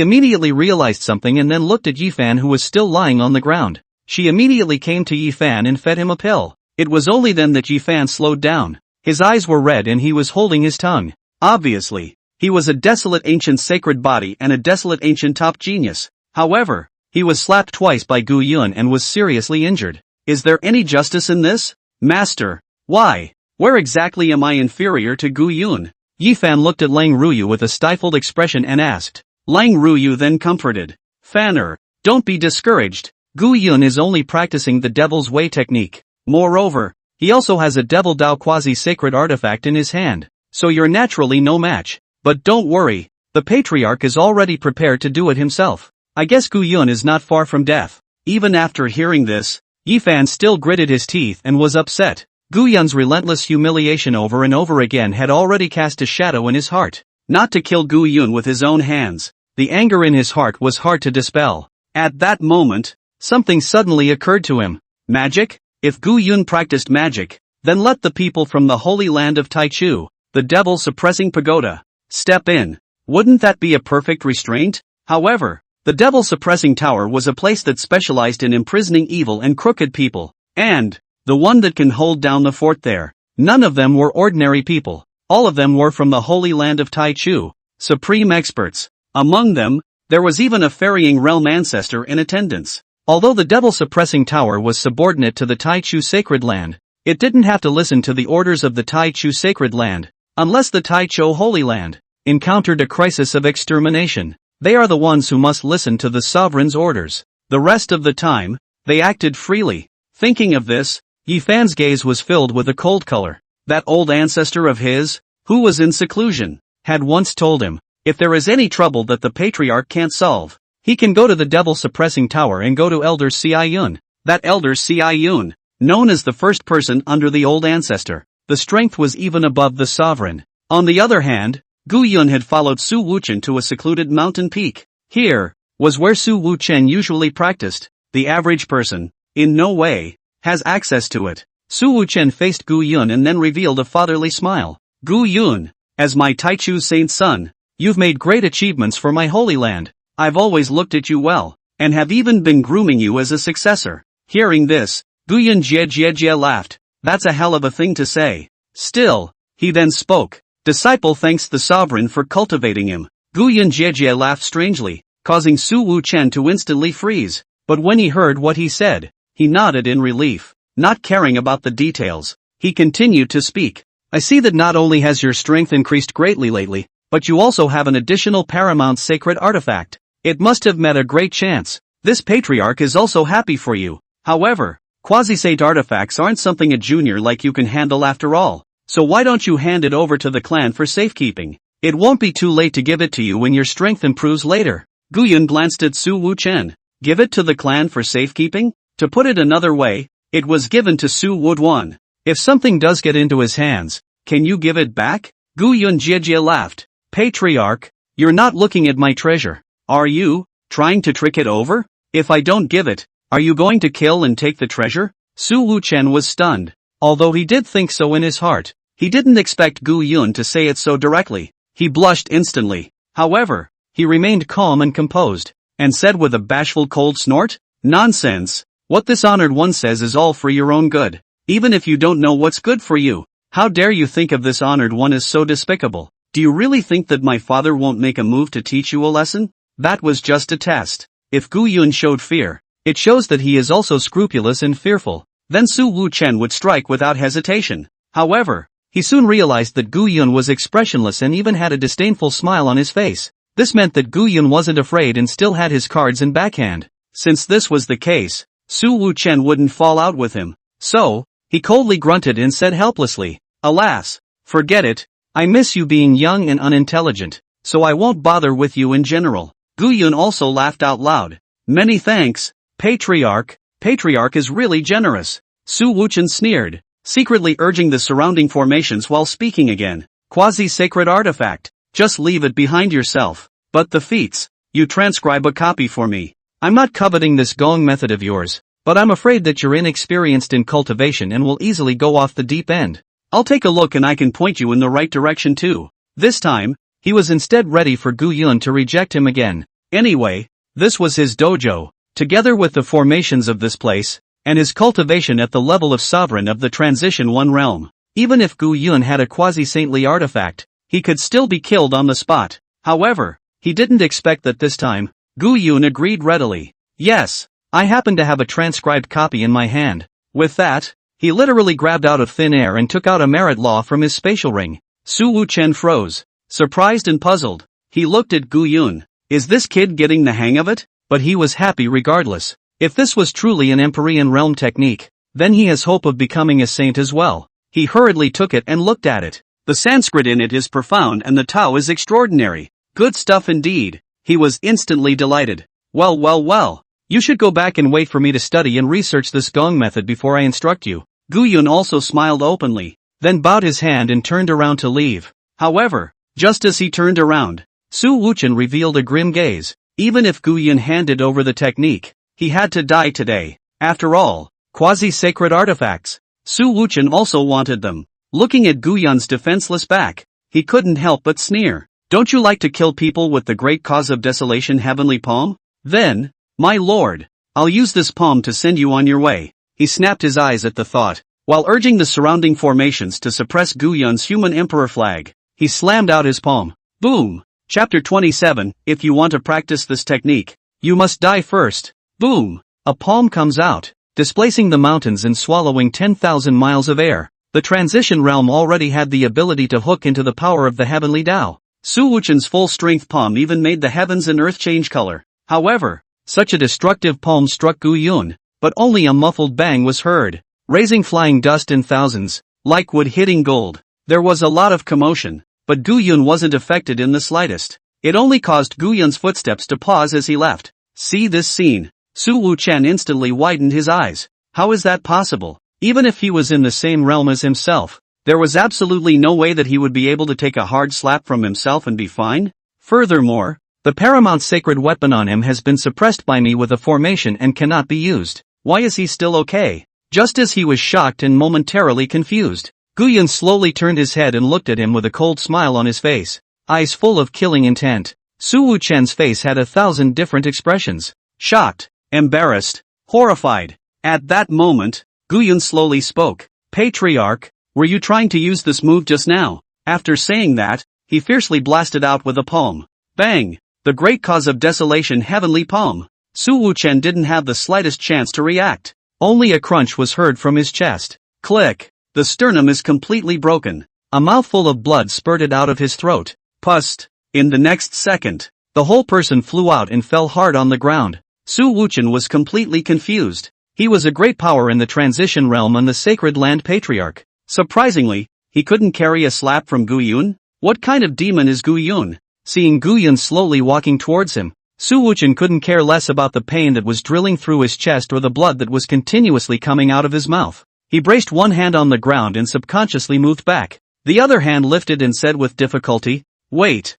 immediately realized something and then looked at Ye Fan, who was still lying on the ground. She immediately came to Ye Fan and fed him a pill. It was only then that Ye Fan slowed down. His eyes were red and he was holding his tongue. Obviously, he was a desolate ancient sacred body and a desolate ancient top genius. However, he was slapped twice by Gu Yun and was seriously injured. Is there any justice in this? Master, why? Where exactly am I inferior to Gu Yun? Ye Fan looked at Lang Ruyu with a stifled expression and asked. Lang Ruyu then comforted. Fanner, don't be discouraged. Gu Yun is only practicing the devil's way technique. Moreover, he also has a devil Dao quasi-sacred artifact in his hand, so you're naturally no match. But don't worry, the patriarch is already prepared to do it himself. I guess Gu Yun is not far from death. Even after hearing this, Ye Fan still gritted his teeth and was upset. Gu Yun's relentless humiliation over and over again had already cast a shadow in his heart. Not to kill Gu Yun with his own hands, the anger in his heart was hard to dispel. At that moment, something suddenly occurred to him. Magic? If Gu Yun practiced magic, then let the people from the holy land of Taichu, the devil-suppressing pagoda, step in. Wouldn't that be a perfect restraint? However, the devil-suppressing tower was a place that specialized in imprisoning evil and crooked people, and the one that can hold down the fort there. None of them were ordinary people. All of them were from the holy land of Taichu, supreme experts. Among them, there was even a ferrying realm ancestor in attendance. Although the devil-suppressing tower was subordinate to the Taichu sacred land, it didn't have to listen to the orders of the Taichu sacred land, unless the Taichu holy land encountered a crisis of extermination. They are the ones who must listen to the sovereign's orders. The rest of the time, they acted freely. Thinking of this, Ye Fan's gaze was filled with a cold color. That old ancestor of his, who was in seclusion, had once told him, if there is any trouble that the patriarch can't solve, he can go to the devil-suppressing tower and go to Elder Siyun. That Elder Siyun, known as the first person under the old ancestor, the strength was even above the sovereign. On the other hand, Gu Yun had followed Su Wuchen to a secluded mountain peak. Here was where Su Wuchen usually practiced. The average person, in no way, has access to it. Su Wuchen faced Gu Yun and then revealed a fatherly smile. Gu Yun, as my Taichu Saint's son, you've made great achievements for my holy land. I've always looked at you well, and have even been grooming you as a successor. Hearing this, Gu Yun Jie laughed. That's a hell of a thing to say. Still, he then spoke. Disciple thanks the sovereign for cultivating him. Gu Yun Jie laughed strangely, causing Su Wuchen to instantly freeze. But when he heard what he said, he nodded in relief. Not caring about the details, he continued to speak. I see that not only has your strength increased greatly lately, but you also have an additional paramount sacred artifact. It must have met a great chance. This patriarch is also happy for you. However, quasi-saint artifacts aren't something a junior like you can handle after all. So why don't you hand it over to the clan for safekeeping? It won't be too late to give it to you when your strength improves later. Gu Yun glanced at Su Wuchen. Give it to the clan for safekeeping? To put it another way, it was given to Su Wuduan. If something does get into his hands, can you give it back? Gu Yun Jie laughed. Patriarch, you're not looking at my treasure. Are you trying to trick it over? If I don't give it, are you going to kill and take the treasure? Su Wuchen was stunned. Although he did think so in his heart, he didn't expect Gu Yun to say it so directly. He blushed instantly. However, he remained calm and composed, and said with a bashful cold snort, Nonsense. What this honored one says is all for your own good. Even if you don't know what's good for you, how dare you think of this honored one as so despicable? Do you really think that my father won't make a move to teach you a lesson? That was just a test. If Gu Yun showed fear, it shows that he is also scrupulous and fearful. Then Su Wuchen would strike without hesitation. However, he soon realized that Gu Yun was expressionless and even had a disdainful smile on his face. This meant that Gu Yun wasn't afraid and still had his cards in backhand. Since this was the case, Su Wuchen wouldn't fall out with him. So, he coldly grunted and said helplessly, Alas, forget it. I miss you being young and unintelligent, so I won't bother with you in general. Gu Yun also laughed out loud. Many thanks, Patriarch. Patriarch is really generous. Su Wuchen sneered, secretly urging the surrounding formations while speaking again. Quasi-sacred artifact. Just leave it behind yourself. But the feats. You transcribe a copy for me. I'm not coveting this gong method of yours, but I'm afraid that you're inexperienced in cultivation and will easily go off the deep end. I'll take a look and I can point you in the right direction too. This time, he was instead ready for Gu Yun to reject him again. Anyway, this was his dojo, together with the formations of this place, and his cultivation at the level of sovereign of the Transition One realm. Even if Gu Yun had a quasi-saintly artifact, he could still be killed on the spot. However, he didn't expect that this time. Gu Yun agreed readily. Yes, I happen to have a transcribed copy in my hand. With that, he literally grabbed out of thin air and took out a merit law from his spatial ring. Su Wuchen froze, surprised and puzzled. He looked at Gu Yun. Is this kid getting the hang of it? But he was happy regardless. If this was truly an Empyrean realm technique, then he has hope of becoming a saint as well. He hurriedly took it and looked at it. The Sanskrit in it is profound and the Tao is extraordinary. Good stuff indeed. He was instantly delighted. Well. You should go back and wait for me to study and research this gong method before I instruct you. Gu Yun also smiled openly, then bowed his hand and turned around to leave. However, just as he turned around, Su Wuchen revealed a grim gaze. Even if Gu Yun handed over the technique, he had to die today. After all, quasi-sacred artifacts. Su Wuchen also wanted them. Looking at Gu Yun's defenseless back, he couldn't help but sneer. Don't you like to kill people with the great cause of desolation heavenly palm? Then, my lord, I'll use this palm to send you on your way. He snapped his eyes at the thought. While urging the surrounding formations to suppress Gu Yun's human emperor flag, he slammed out his palm. Boom! Chapter 27, If you want to practice this technique, you must die first. Boom! A palm comes out, displacing the mountains and swallowing 10,000 miles of air. The transition realm already had the ability to hook into the power of the heavenly Tao. Su Wuchen's full-strength palm even made the heavens and earth change color. However, such a destructive palm struck Gu Yun, but only a muffled bang was heard. raising flying dust in thousands, like wood hitting gold. There was a lot of commotion, but Gu Yun wasn't affected in the slightest. It only caused Gu Yun's footsteps to pause as he left. See this scene. Su Wuchen instantly widened his eyes. How is that possible? Even if he was in the same realm as himself, there was absolutely no way that he would be able to take a hard slap from himself and be fine. Furthermore, the paramount sacred weapon on him has been suppressed by me with a formation and cannot be used. Why is he still okay? Just as he was shocked and momentarily confused, Gu Yun slowly turned his head and looked at him with a cold smile on his face, eyes full of killing intent. Su Wuchen's face had 1,000 different expressions. Shocked, embarrassed, horrified. At that moment, Gu Yun slowly spoke. Patriarch, were you trying to use this move just now? After saying that, he fiercely blasted out with a palm. Bang! The great cause of desolation heavenly palm. Su Wuchen didn't have the slightest chance to react. Only a crunch was heard from his chest. Click! The sternum is completely broken. A mouthful of blood spurted out of his throat. Pust! In the next second, the whole person flew out and fell hard on the ground. Su Wuchen was completely confused. He was a great power in the transition realm and the sacred land patriarch. Surprisingly, he couldn't carry a slap from Gu Yun? What kind of demon is Gu Yun? Seeing Gu Yun slowly walking towards him, Su Wuchen couldn't care less about the pain that was drilling through his chest or the blood that was continuously coming out of his mouth. He braced one hand on the ground and subconsciously moved back. The other hand lifted and said with difficulty, Wait.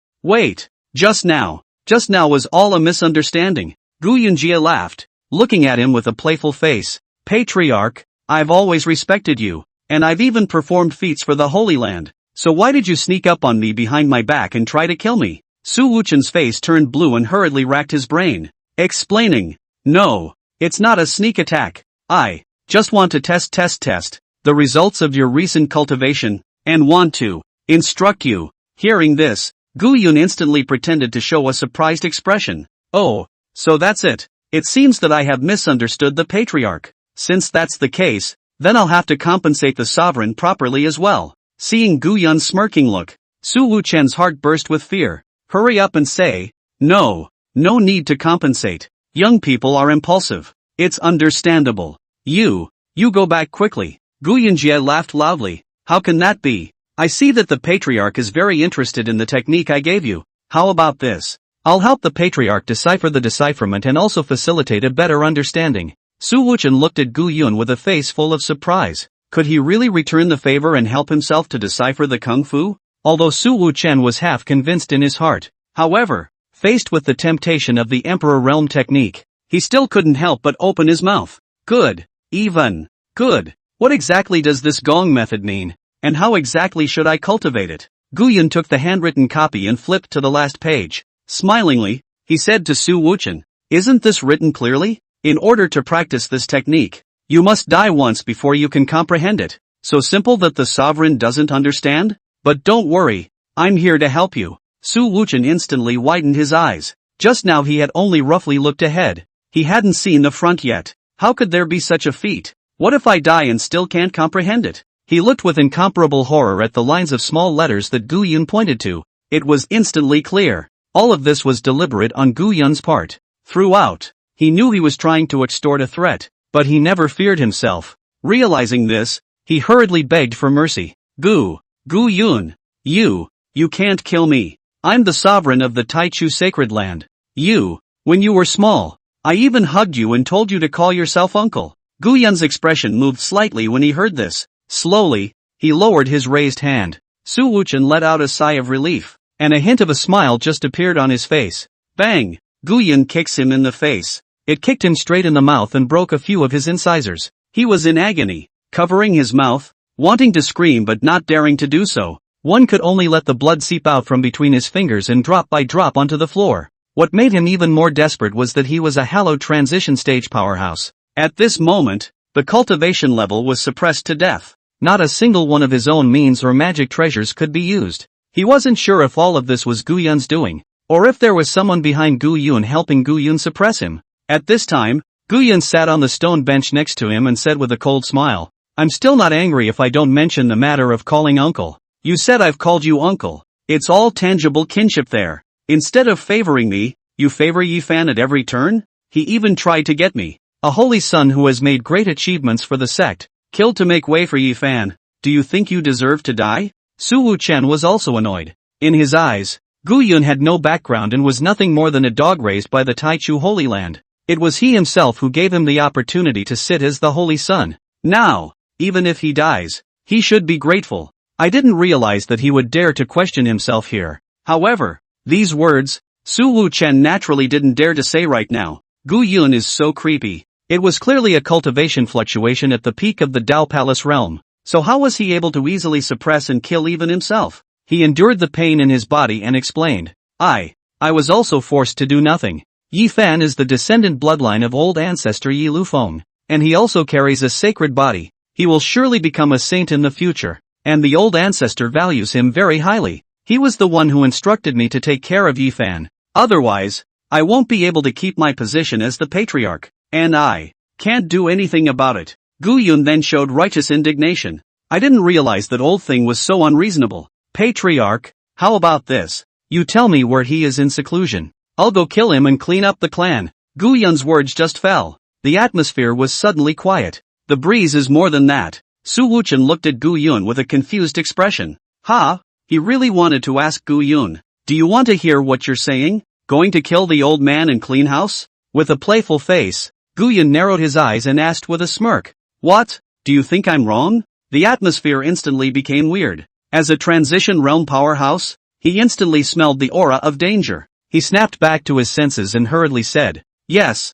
Just now was all a misunderstanding. Gu Yunjie laughed, looking at him with a playful face. Patriarch, I've always respected you, and I've even performed feats for the Holy Land. So why did you sneak up on me behind my back and try to kill me? Su Wuchen's face turned blue and hurriedly racked his brain, explaining, No, it's not a sneak attack. I just want to test the results of your recent cultivation, and want to instruct you. Hearing this, Gu Yun instantly pretended to show a surprised expression. Oh, so that's it. It seems that I have misunderstood the patriarch. Since that's the case, then I'll have to compensate the sovereign properly as well. Seeing Gu Yun's smirking look, Su Wuchen's heart burst with fear. Hurry up and say, No need to compensate. Young people are impulsive. It's understandable. You go back quickly. Gu Yunjie laughed loudly. How can that be? I see that the patriarch is very interested in the technique I gave you. How about this? I'll help the patriarch decipher the decipherment and also facilitate a better understanding. Su Wuchen looked at Gu Yun with a face full of surprise. Could he really return the favor and help himself to decipher the kung fu? Although Su Wuchen was half convinced in his heart. However, faced with the temptation of the Emperor Realm technique, he still couldn't help but open his mouth. Good. What exactly does this gong method mean? And how exactly should I cultivate it? Gu Yun took the handwritten copy and flipped to the last page. Smilingly, he said to Su Wuchen, Isn't this written clearly? In order to practice this technique, you must die once before you can comprehend it. So simple that the sovereign doesn't understand? But don't worry, I'm here to help you. Su Wuchen instantly widened his eyes. Just now he had only roughly looked ahead. He hadn't seen the front yet. How could there be such a feat? What if I die and still can't comprehend it? He looked with incomparable horror at the lines of small letters that Gu Yun pointed to. It was instantly clear. All of this was deliberate on Gu Yun's part. Throughout, he knew he was trying to extort a threat, but he never feared himself. Realizing this, he hurriedly begged for mercy. Gu Yun, you can't kill me. I'm the sovereign of the Taichu sacred land. When you were small, I even hugged you and told you to call yourself uncle. Gu Yun's expression moved slightly when he heard this. Slowly, he lowered his raised hand. Su Wuchen let out a sigh of relief, and a hint of a smile just appeared on his face. Bang! Gu Yun kicks him in the face. It kicked him straight in the mouth and broke a few of his incisors. He was in agony, covering his mouth, wanting to scream but not daring to do so. One could only let the blood seep out from between his fingers and drop by drop onto the floor. What made him even more desperate was that he was a hallowed transition stage powerhouse. At this moment, the cultivation level was suppressed to death. Not a single one of his own means or magic treasures could be used. He wasn't sure if all of this was Gu Yun's doing, or if there was someone behind Gu Yun helping Gu Yun suppress him. At this time, Gu Yun sat on the stone bench next to him and said with a cold smile, I'm still not angry if I don't mention the matter of calling uncle. You said I've called you uncle. It's all tangible kinship there. Instead of favoring me, you favor Ye Fan at every turn? He even tried to get me, a holy son who has made great achievements for the sect, Killed to make way for Ye Fan. Do you think you deserve to die? Su Wuchen was also annoyed. In his eyes, Gu Yun had no background and was nothing more than a dog raised by the Taichu Holy Land. It was he himself who gave him the opportunity to sit as the Holy Son. Now, even if he dies, he should be grateful. I didn't realize that he would dare to question himself here. However, these words, Su Wuchen naturally didn't dare to say right now. Gu Yun is so creepy. It was clearly a cultivation fluctuation at the peak of the Dao Palace realm. So how was he able to easily suppress and kill even himself? He endured the pain in his body and explained. I was also forced to do nothing. Ye Fan is the descendant bloodline of old ancestor Yi Lufeng, and he also carries a sacred body. He will surely become a saint in the future, and the old ancestor values him very highly. He was the one who instructed me to take care of Ye Fan. Otherwise, I won't be able to keep my position as the patriarch, and I can't do anything about it. Gu Yun then showed righteous indignation. I didn't realize that old thing was so unreasonable. Patriarch, how about this? You tell me where he is in seclusion. I'll go kill him and clean up the clan. Gu Yun's words just fell. The atmosphere was suddenly quiet. The breeze is more than that. Su Wuchen looked at Gu Yun with a confused expression. He really wanted to ask Gu Yun. Do you want to hear what you're saying? Going to kill the old man and clean house? With a playful face, Gu Yun narrowed his eyes and asked with a smirk. What? Do you think I'm wrong? The atmosphere instantly became weird. As a transition realm powerhouse, he instantly smelled the aura of danger. He snapped back to his senses and hurriedly said, Yes,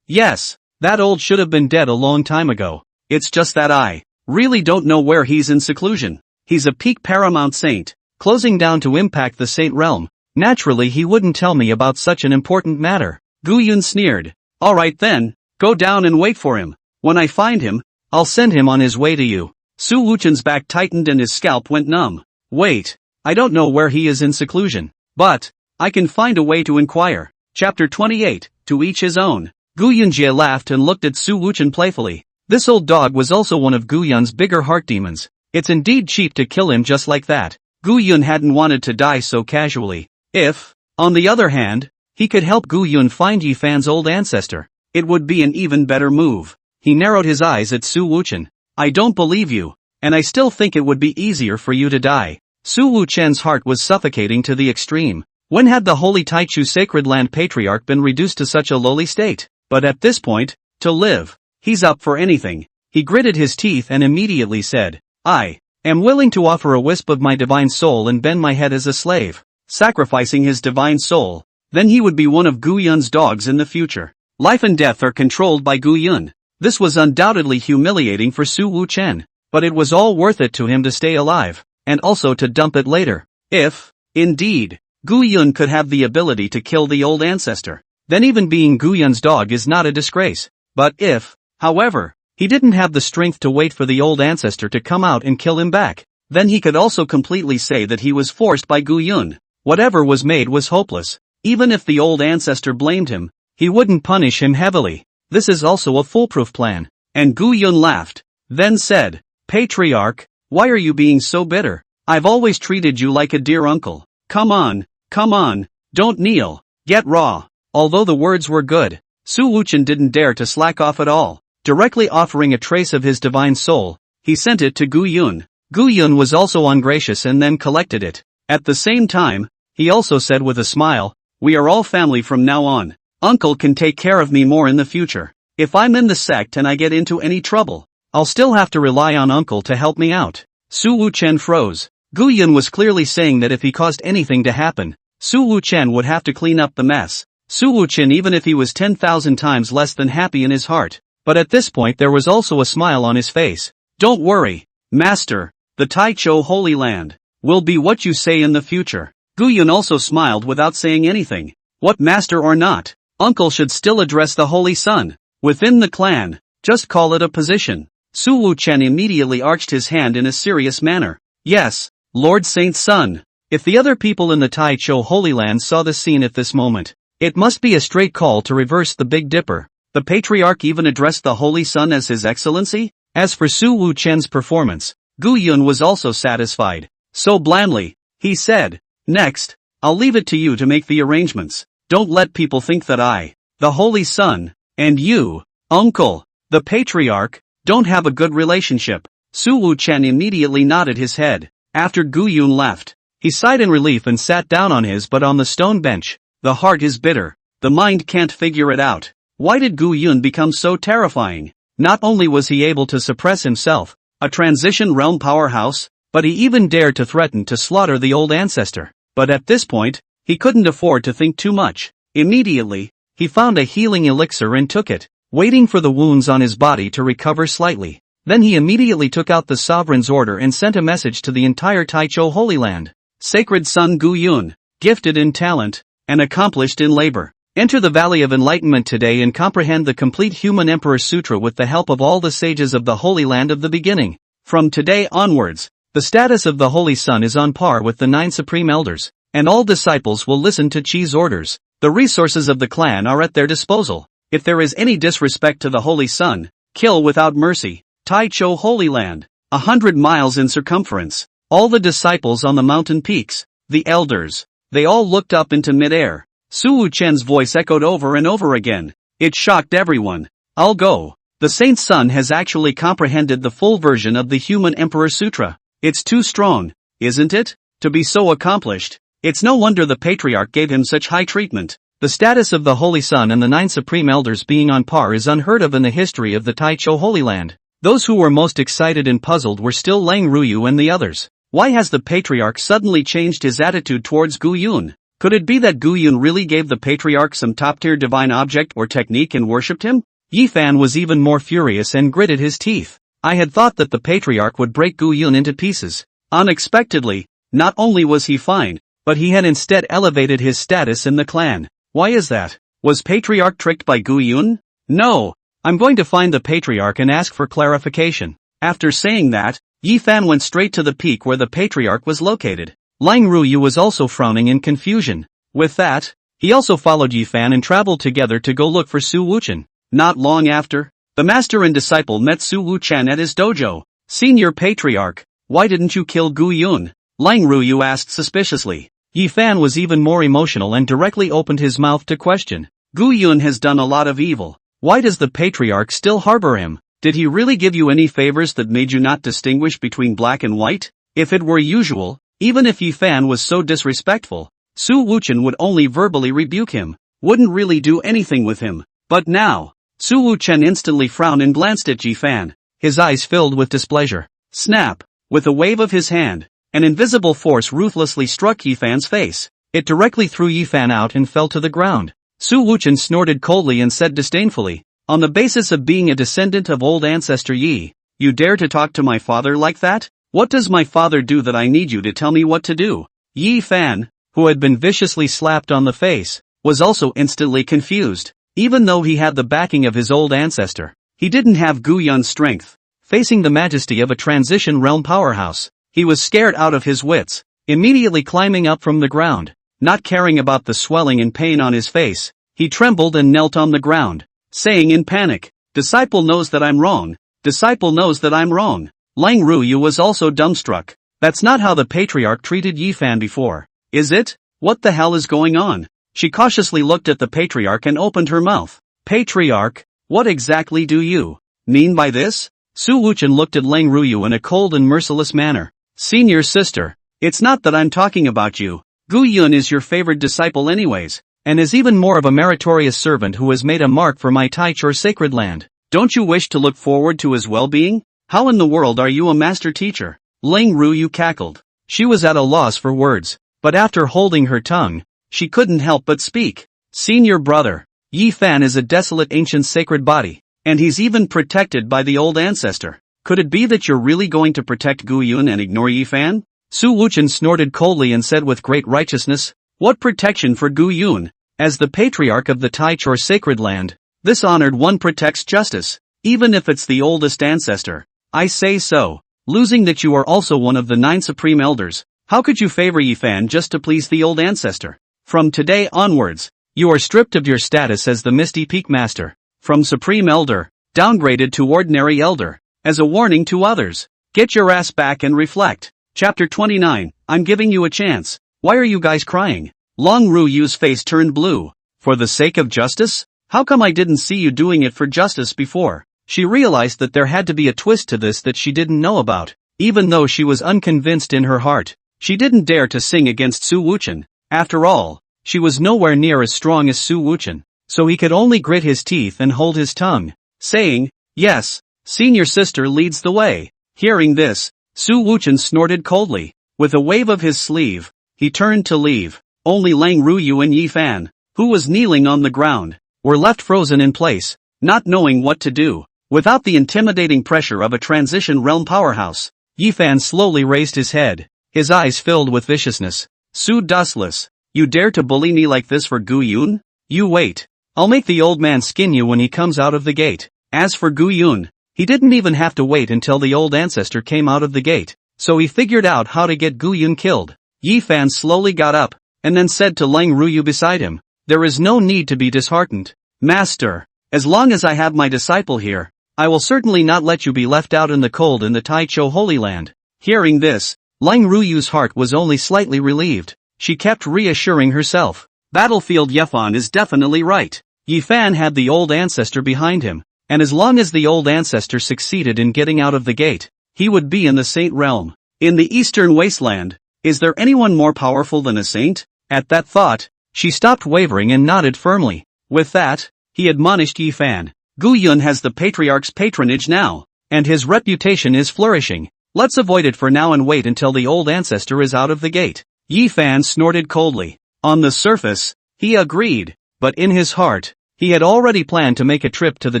that old should have been dead a long time ago. It's just that I really don't know where he's in seclusion. He's a peak paramount saint, closing down to impact the saint realm. Naturally he wouldn't tell me about such an important matter. Gu Yun sneered. Alright then, go down and wait for him. When I find him, I'll send him on his way to you. Su Wuchen's back tightened and his scalp went numb. Wait, I don't know where he is in seclusion, but I can find a way to inquire. Chapter 28, To Each His Own. Gu Yunjie laughed and looked at Su Wuchen playfully. This old dog was also one of Gu Yun's bigger heart demons. It's indeed cheap to kill him just like that. Gu Yun hadn't wanted to die so casually. If, on the other hand, he could help Gu Yun find Ye Fan's old ancestor, it would be an even better move. He narrowed his eyes at Su Wuchen. I don't believe you, and I still think it would be easier for you to die. Su Wuchen's heart was suffocating to the extreme. When had the holy Taichu sacred land patriarch been reduced to such a lowly state? But at this point, to live, he's up for anything. He gritted his teeth and immediately said, I am willing to offer a wisp of my divine soul and bend my head as a slave. Sacrificing his divine soul, then he would be one of Gu Yun's dogs in the future. Life and death are controlled by Gu Yun. This was undoubtedly humiliating for Su Wuchen, but it was all worth it to him to stay alive, and also to dump it later. If, indeed, Gu Yun could have the ability to kill the old ancestor, then even being Gu Yun's dog is not a disgrace. But if, however, he didn't have the strength to wait for the old ancestor to come out and kill him back, then he could also completely say that he was forced by Gu Yun. Whatever was made was hopeless. Even if the old ancestor blamed him, he wouldn't punish him heavily. This is also a foolproof plan. And Gu Yun laughed, then said, Patriarch, why are you being so bitter? I've always treated you like a dear uncle. Come on, don't kneel, get raw. Although the words were good, Su Wuchen didn't dare to slack off at all. Directly offering a trace of his divine soul, he sent it to Gu Yun. Gu Yun was also ungracious and then collected it. At the same time, he also said with a smile, we are all family from now on. Uncle can take care of me more in the future. If I'm in the sect and I get into any trouble, I'll still have to rely on Uncle to help me out. Su Wuchen froze. Gu Yun was clearly saying that if he caused anything to happen, Su Wuchen would have to clean up the mess. Su Wuchen, even if he was 10,000 times less than happy in his heart. But at this point there was also a smile on his face. Don't worry, Master, the Taichou Holy Land will be what you say in the future. Gu Yun also smiled without saying anything. What master or not, Uncle should still address the Holy Son. Within the clan, just call it a position. Su Wuchen immediately arched his hand in a serious manner. Yes, Lord Saint's son. If the other people in the Taichou Holy Land saw the scene at this moment, it must be a straight call to reverse the Big Dipper. The Patriarch even addressed the Holy Son as His Excellency? As for Su Wuchen's performance, Gu Yun was also satisfied. So blandly, he said, next, I'll leave it to you to make the arrangements. Don't let people think that I, the Holy Son, and you, Uncle, the Patriarch, don't have a good relationship. Su Wuchen immediately nodded his head. After Gu Yun left, he sighed in relief and sat down on his butt on the stone bench. The heart is bitter. The mind can't figure it out. Why did Gu Yun become so terrifying? Not only was he able to suppress himself, a transition realm powerhouse, but he even dared to threaten to slaughter the old ancestor. But at this point, he couldn't afford to think too much. Immediately, he found a healing elixir and took it, waiting for the wounds on his body to recover slightly. Then he immediately took out the sovereign's order and sent a message to the entire Taichou Holy Land. Sacred son Gu Yun, gifted in talent, and accomplished in labor. Enter the Valley of Enlightenment today and comprehend the complete Human Emperor Sutra with the help of all the sages of the Holy Land of the beginning. From today onwards, the status of the Holy Son is on par with the 9 Supreme Elders, and all disciples will listen to Chi's orders. The resources of the clan are at their disposal. If there is any disrespect to the Holy Son, kill without mercy. Taichou Holy Land, 100 miles in circumference. All the disciples on the mountain peaks, the elders, they all looked up into mid-air. Su Wuchen's voice echoed over and over again. It shocked everyone. I'll go. The Saint's son has actually comprehended the full version of the Human Emperor Sutra. It's too strong, isn't it? To be so accomplished. It's no wonder the patriarch gave him such high treatment. The status of the Holy Son and the 9 Supreme Elders being on par is unheard of in the history of the Taichou Holy Land. Those who were most excited and puzzled were still Lang Ruyu and the others. Why has the patriarch suddenly changed his attitude towards Gu Yun? Could it be that Gu Yun really gave the patriarch some top-tier divine object or technique and worshipped him? Ye Fan was even more furious and gritted his teeth. I had thought that the patriarch would break Gu Yun into pieces. Unexpectedly, not only was he fine, but he had instead elevated his status in the clan. Why is that? Was patriarch tricked by Gu Yun? No. I'm going to find the patriarch and ask for clarification. After saying that, Ye Fan went straight to the peak where the patriarch was located. Lang Ruyu was also frowning in confusion. With that, he also followed Ye Fan and traveled together to go look for Su Wuchen. Not long after, the master and disciple met Su Wuchen at his dojo. Senior Patriarch, why didn't you kill Gu Yun? Lang Ruyu asked suspiciously. Ye Fan was even more emotional and directly opened his mouth to question. Gu Yun has done a lot of evil. Why does the patriarch still harbor him? Did he really give you any favors that made you not distinguish between black and white? If it were usual, even if Ye Fan was so disrespectful, Su Wuchen would only verbally rebuke him, wouldn't really do anything with him. But now, Su Wuchen instantly frowned and glanced at Ye Fan, his eyes filled with displeasure. Snap! With a wave of his hand, an invisible force ruthlessly struck Ye Fan's face. It directly threw Ye Fan out and fell to the ground. Su Wuchen snorted coldly and said disdainfully, on the basis of being a descendant of old ancestor Yi, you dare to talk to my father like that? What does my father do that I need you to tell me what to do? Ye Fan, who had been viciously slapped on the face, was also instantly confused. Even though he had the backing of his old ancestor, he didn't have Gu Yun's strength. Facing the majesty of a transition realm powerhouse, he was scared out of his wits, immediately climbing up from the ground. Not caring about the swelling and pain on his face, he trembled and knelt on the ground, saying in panic, "Disciple knows that I'm wrong. Disciple knows that I'm wrong." Lang Ruyu was also dumbstruck. That's not how the patriarch treated Ye Fan before, is it? What the hell is going on? She cautiously looked at the patriarch and opened her mouth. Patriarch, what exactly do you mean by this? Su Wuchen looked at Lang Ruyu in a cold and merciless manner. Senior sister, it's not that I'm talking about you. Gu Yun is your favored disciple anyways, and is even more of a meritorious servant who has made a mark for my Taichou sacred land. Don't you wish to look forward to his well-being? How in the world are you a master teacher? Lang Ruyu cackled. She was at a loss for words, but after holding her tongue, she couldn't help but speak. Senior brother, Ye Fan is a desolate ancient sacred body, and he's even protected by the old ancestor. Could it be that you're really going to protect Gu Yun and ignore Ye Fan? Su Wuchen snorted coldly and said with great righteousness, what protection for Gu Yun? As the patriarch of the Taichou sacred land, this honored one protects justice, even if it's the oldest ancestor. I say so. Losing that you are also one of the 9 supreme elders, how could you favor Ye Fan just to please the old ancestor? From today onwards, you are stripped of your status as the Misty Peak Master, from Supreme Elder, downgraded to Ordinary Elder, as a warning to others. Get your ass back and reflect. Chapter 29, I'm giving you a chance. Why are you guys crying? Lang Ruyu's face turned blue. For the sake of justice? How come I didn't see you doing it for justice before? she realized that there had to be a twist to this that she didn't know about. Even though she was unconvinced in her heart, she didn't dare to sing against Su Wuchen. After all, she was nowhere near as strong as Su Wuchen, so he could only grit his teeth and hold his tongue, saying, "Yes, senior sister leads the way." Hearing this, Su Wuchen snorted coldly. With a wave of his sleeve, he turned to leave. Only Lang Ruyu and Ye Fan, who was kneeling on the ground, were left frozen in place, not knowing what to do. Without the intimidating pressure of a transition realm powerhouse, Ye Fan slowly raised his head, his eyes filled with viciousness. "Su Dustless, you dare to bully me like this for Gu Yun? You wait. I'll make the old man skin you when he comes out of the gate." As for Gu Yun, he didn't even have to wait until the old ancestor came out of the gate, so he figured out how to get Gu Yun killed. Ye Fan slowly got up, and then said to Lang Ruyu beside him, "There is no need to be disheartened. Master, as long as I have my disciple here, I will certainly not let you be left out in the cold in the Taichou Holy Land." Hearing this, Lang Ruyu's heart was only slightly relieved. She kept reassuring herself. Battlefield Ye Fan is definitely right. Ye Fan had the old ancestor behind him, and as long as the old ancestor succeeded in getting out of the gate, he would be in the saint realm. In the eastern wasteland, is there anyone more powerful than a saint? At that thought, she stopped wavering and nodded firmly. With that, he admonished Ye Fan. "Gu Yun has the patriarch's patronage now, and his reputation is flourishing. Let's avoid it for now and wait until the old ancestor is out of the gate." Ye Fan snorted coldly. On the surface, he agreed, but in his heart, he had already planned to make a trip to the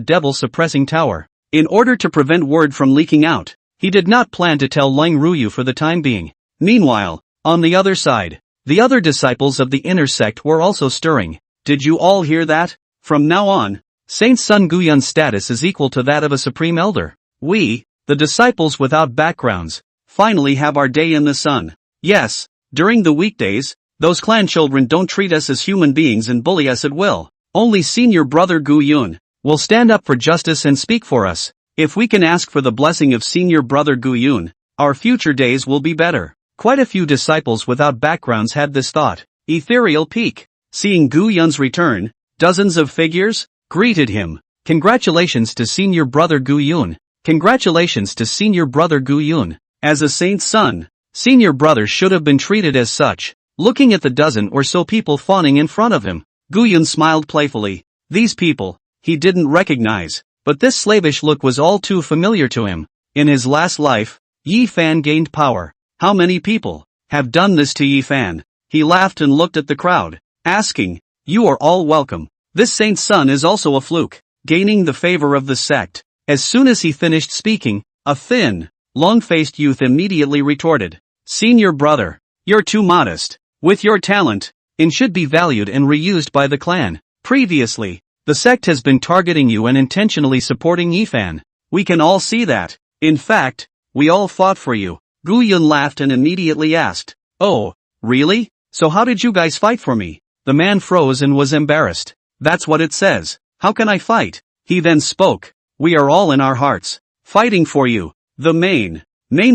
devil-suppressing tower. In order to prevent word from leaking out, he did not plan to tell Lang Ruyu for the time being. Meanwhile, on the other side, the other disciples of the inner sect were also stirring. Did you all hear that? From now on, Saint Sun Guyun's status is equal to that of a supreme elder. We, the disciples without backgrounds, finally have our day in the sun. Yes, during the weekdays, those clan children don't treat us as human beings and bully us at will. Only senior brother Gu Yun will stand up for justice and speak for us. If we can ask for the blessing of senior brother Gu Yun, our future days will be better. Quite a few disciples without backgrounds had this thought. Ethereal Peak. Seeing Gu Yun's return, dozens of figures greeted him. Congratulations to senior brother Gu Yun. Congratulations to senior brother Gu Yun. As a saint's son, senior brother should have been treated as such. Looking at the dozen or so people fawning in front of him, Gu Yun smiled playfully. These people, he didn't recognize, but this slavish look was all too familiar to him. In his last life, Ye Fan gained power. How many people have done this to Ye Fan? He laughed and looked at the crowd, asking, "You are all welcome. This saint's son is also a fluke, gaining the favor of the sect." As soon as he finished speaking, a thin, long-faced youth immediately retorted, "Senior brother, you're too modest. With your talent, it should be valued and reused by the clan. Previously, the sect has been targeting you and intentionally supporting Ye Fan. We can all see that. In fact, we all fought for you." Gu Yun laughed and immediately asked, "Oh, really? So how did you guys fight for me?" The man froze and was embarrassed. "That's what it says. How can I fight?" He then spoke. "We are all in our hearts, fighting for you. The main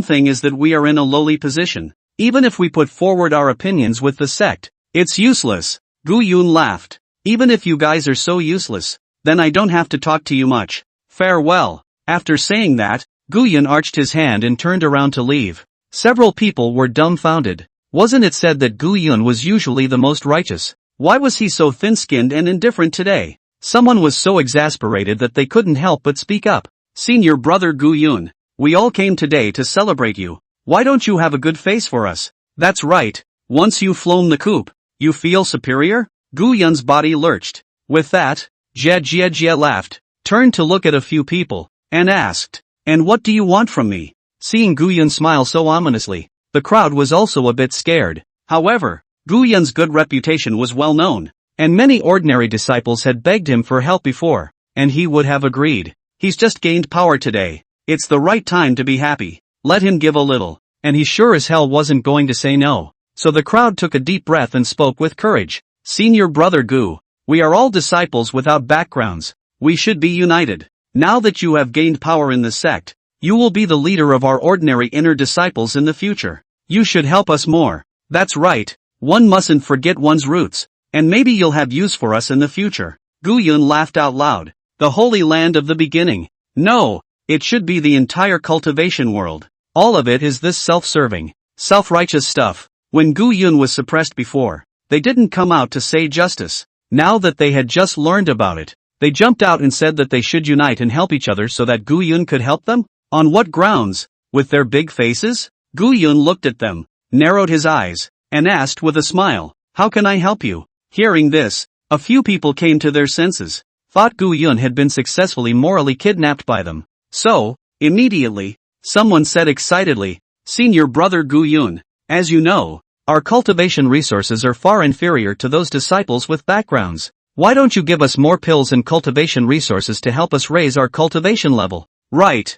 thing is that we are in a lowly position. Even if we put forward our opinions with the sect, it's useless." Gu Yun laughed. "Even if you guys are so useless, then I don't have to talk to you much. Farewell." After saying that, Gu Yun arched his hand and turned around to leave. Several people were dumbfounded. Wasn't it said that Gu Yun was usually the most righteous? Why was he so thin-skinned and indifferent today? Someone was so exasperated that they couldn't help but speak up. "Senior brother Gu Yun, we all came today to celebrate you. Why don't you have a good face for us?" "That's right. Once you've flown the coop, you feel superior?" Gu Yun's body lurched. With that, Jia laughed, turned to look at a few people, and asked, "And what do you want from me?" Seeing Gu Yun smile so ominously, the crowd was also a bit scared. However, Gu Yun's good reputation was well known, and many ordinary disciples had begged him for help before, and he would have agreed. He's just gained power today. It's the right time to be happy. Let him give a little, and he sure as hell wasn't going to say no. So the crowd took a deep breath and spoke with courage. "Senior brother Gu, we are all disciples without backgrounds. We should be united. Now that you have gained power in the sect, you will be the leader of our ordinary inner disciples in the future. You should help us more. That's right, one mustn't forget one's roots, and maybe you'll have use for us in the future." Gu Yun laughed out loud. The holy land of the beginning. No, it should be the entire cultivation world. All of it is this self-serving, self-righteous stuff. When Gu Yun was suppressed before, they didn't come out to say justice. Now that they had just learned about it, they jumped out and said that they should unite and help each other so that Gu Yun could help them? On what grounds? With their big faces? Gu Yun looked at them, narrowed his eyes, and asked with a smile, "How can I help you?" Hearing this, a few people came to their senses, thought Gu Yun had been successfully morally kidnapped by them. So, immediately, someone said excitedly, "Senior brother Gu Yun, as you know, our cultivation resources are far inferior to those disciples with backgrounds. Why don't you give us more pills and cultivation resources to help us raise our cultivation level?" Right.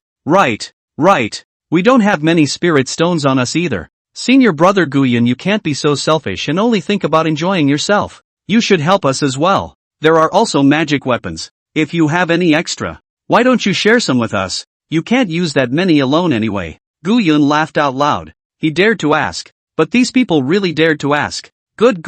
We don't have many spirit stones on us either. Senior brother Gu Yun, you can't be so selfish and only think about enjoying yourself. You should help us as well. There are also magic weapons. If you have any extra, why don't you share some with us? You can't use that many alone anyway. Gu Yun laughed out loud. He dared to ask. But these people really dared to ask. Good.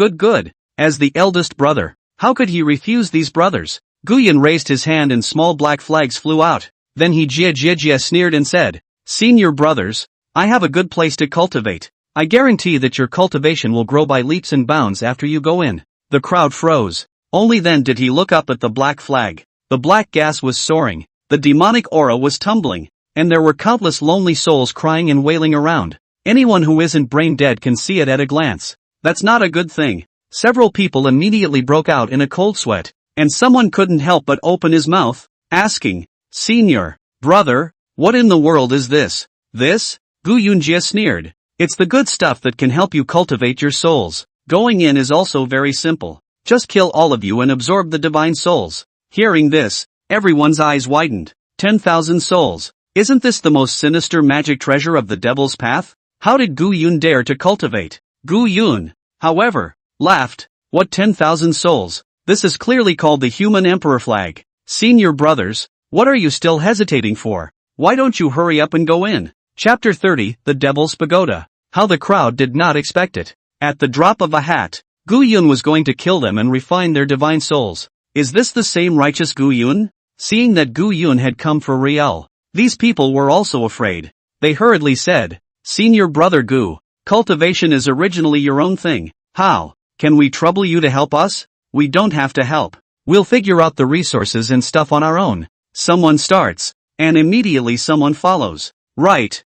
As the eldest brother, how could he refuse these brothers? Gu Yun raised his hand and small black flags flew out. Then he jia sneered and said, "Senior brothers, I have a good place to cultivate. I guarantee that your cultivation will grow by leaps and bounds after you go in." The crowd froze. Only then did he look up at the black flag. The black gas was soaring, the demonic aura was tumbling, and there were countless lonely souls crying and wailing around. Anyone who isn't brain dead can see it at a glance. That's not a good thing. Several people immediately broke out in a cold sweat, and someone couldn't help but open his mouth, asking, "Senior brother, what in the world is this?" "This?" Gu Yunjie sneered. "It's the good stuff that can help you cultivate your souls. Going in is also very simple. Just kill all of you and absorb the divine souls." Hearing this, everyone's eyes widened. 10,000 souls. Isn't this the most sinister magic treasure of the devil's path? How did Gu Yun dare to cultivate? Gu Yun, however, laughed. What 10,000 souls? This is clearly called the human emperor flag. Senior brothers, what are you still hesitating for? Why don't you hurry up and go in? Chapter 30, The Devil's Pagoda. How the crowd did not expect it. At the drop of a hat, Gu Yun was going to kill them and refine their divine souls. Is this the same righteous Gu Yun? Seeing that Gu Yun had come for real, these people were also afraid. They hurriedly said, "Senior brother Gu, cultivation is originally your own thing. How can we trouble you to help us?" "We don't have to help. We'll figure out the resources and stuff on our own." Someone starts, and immediately someone follows. Right.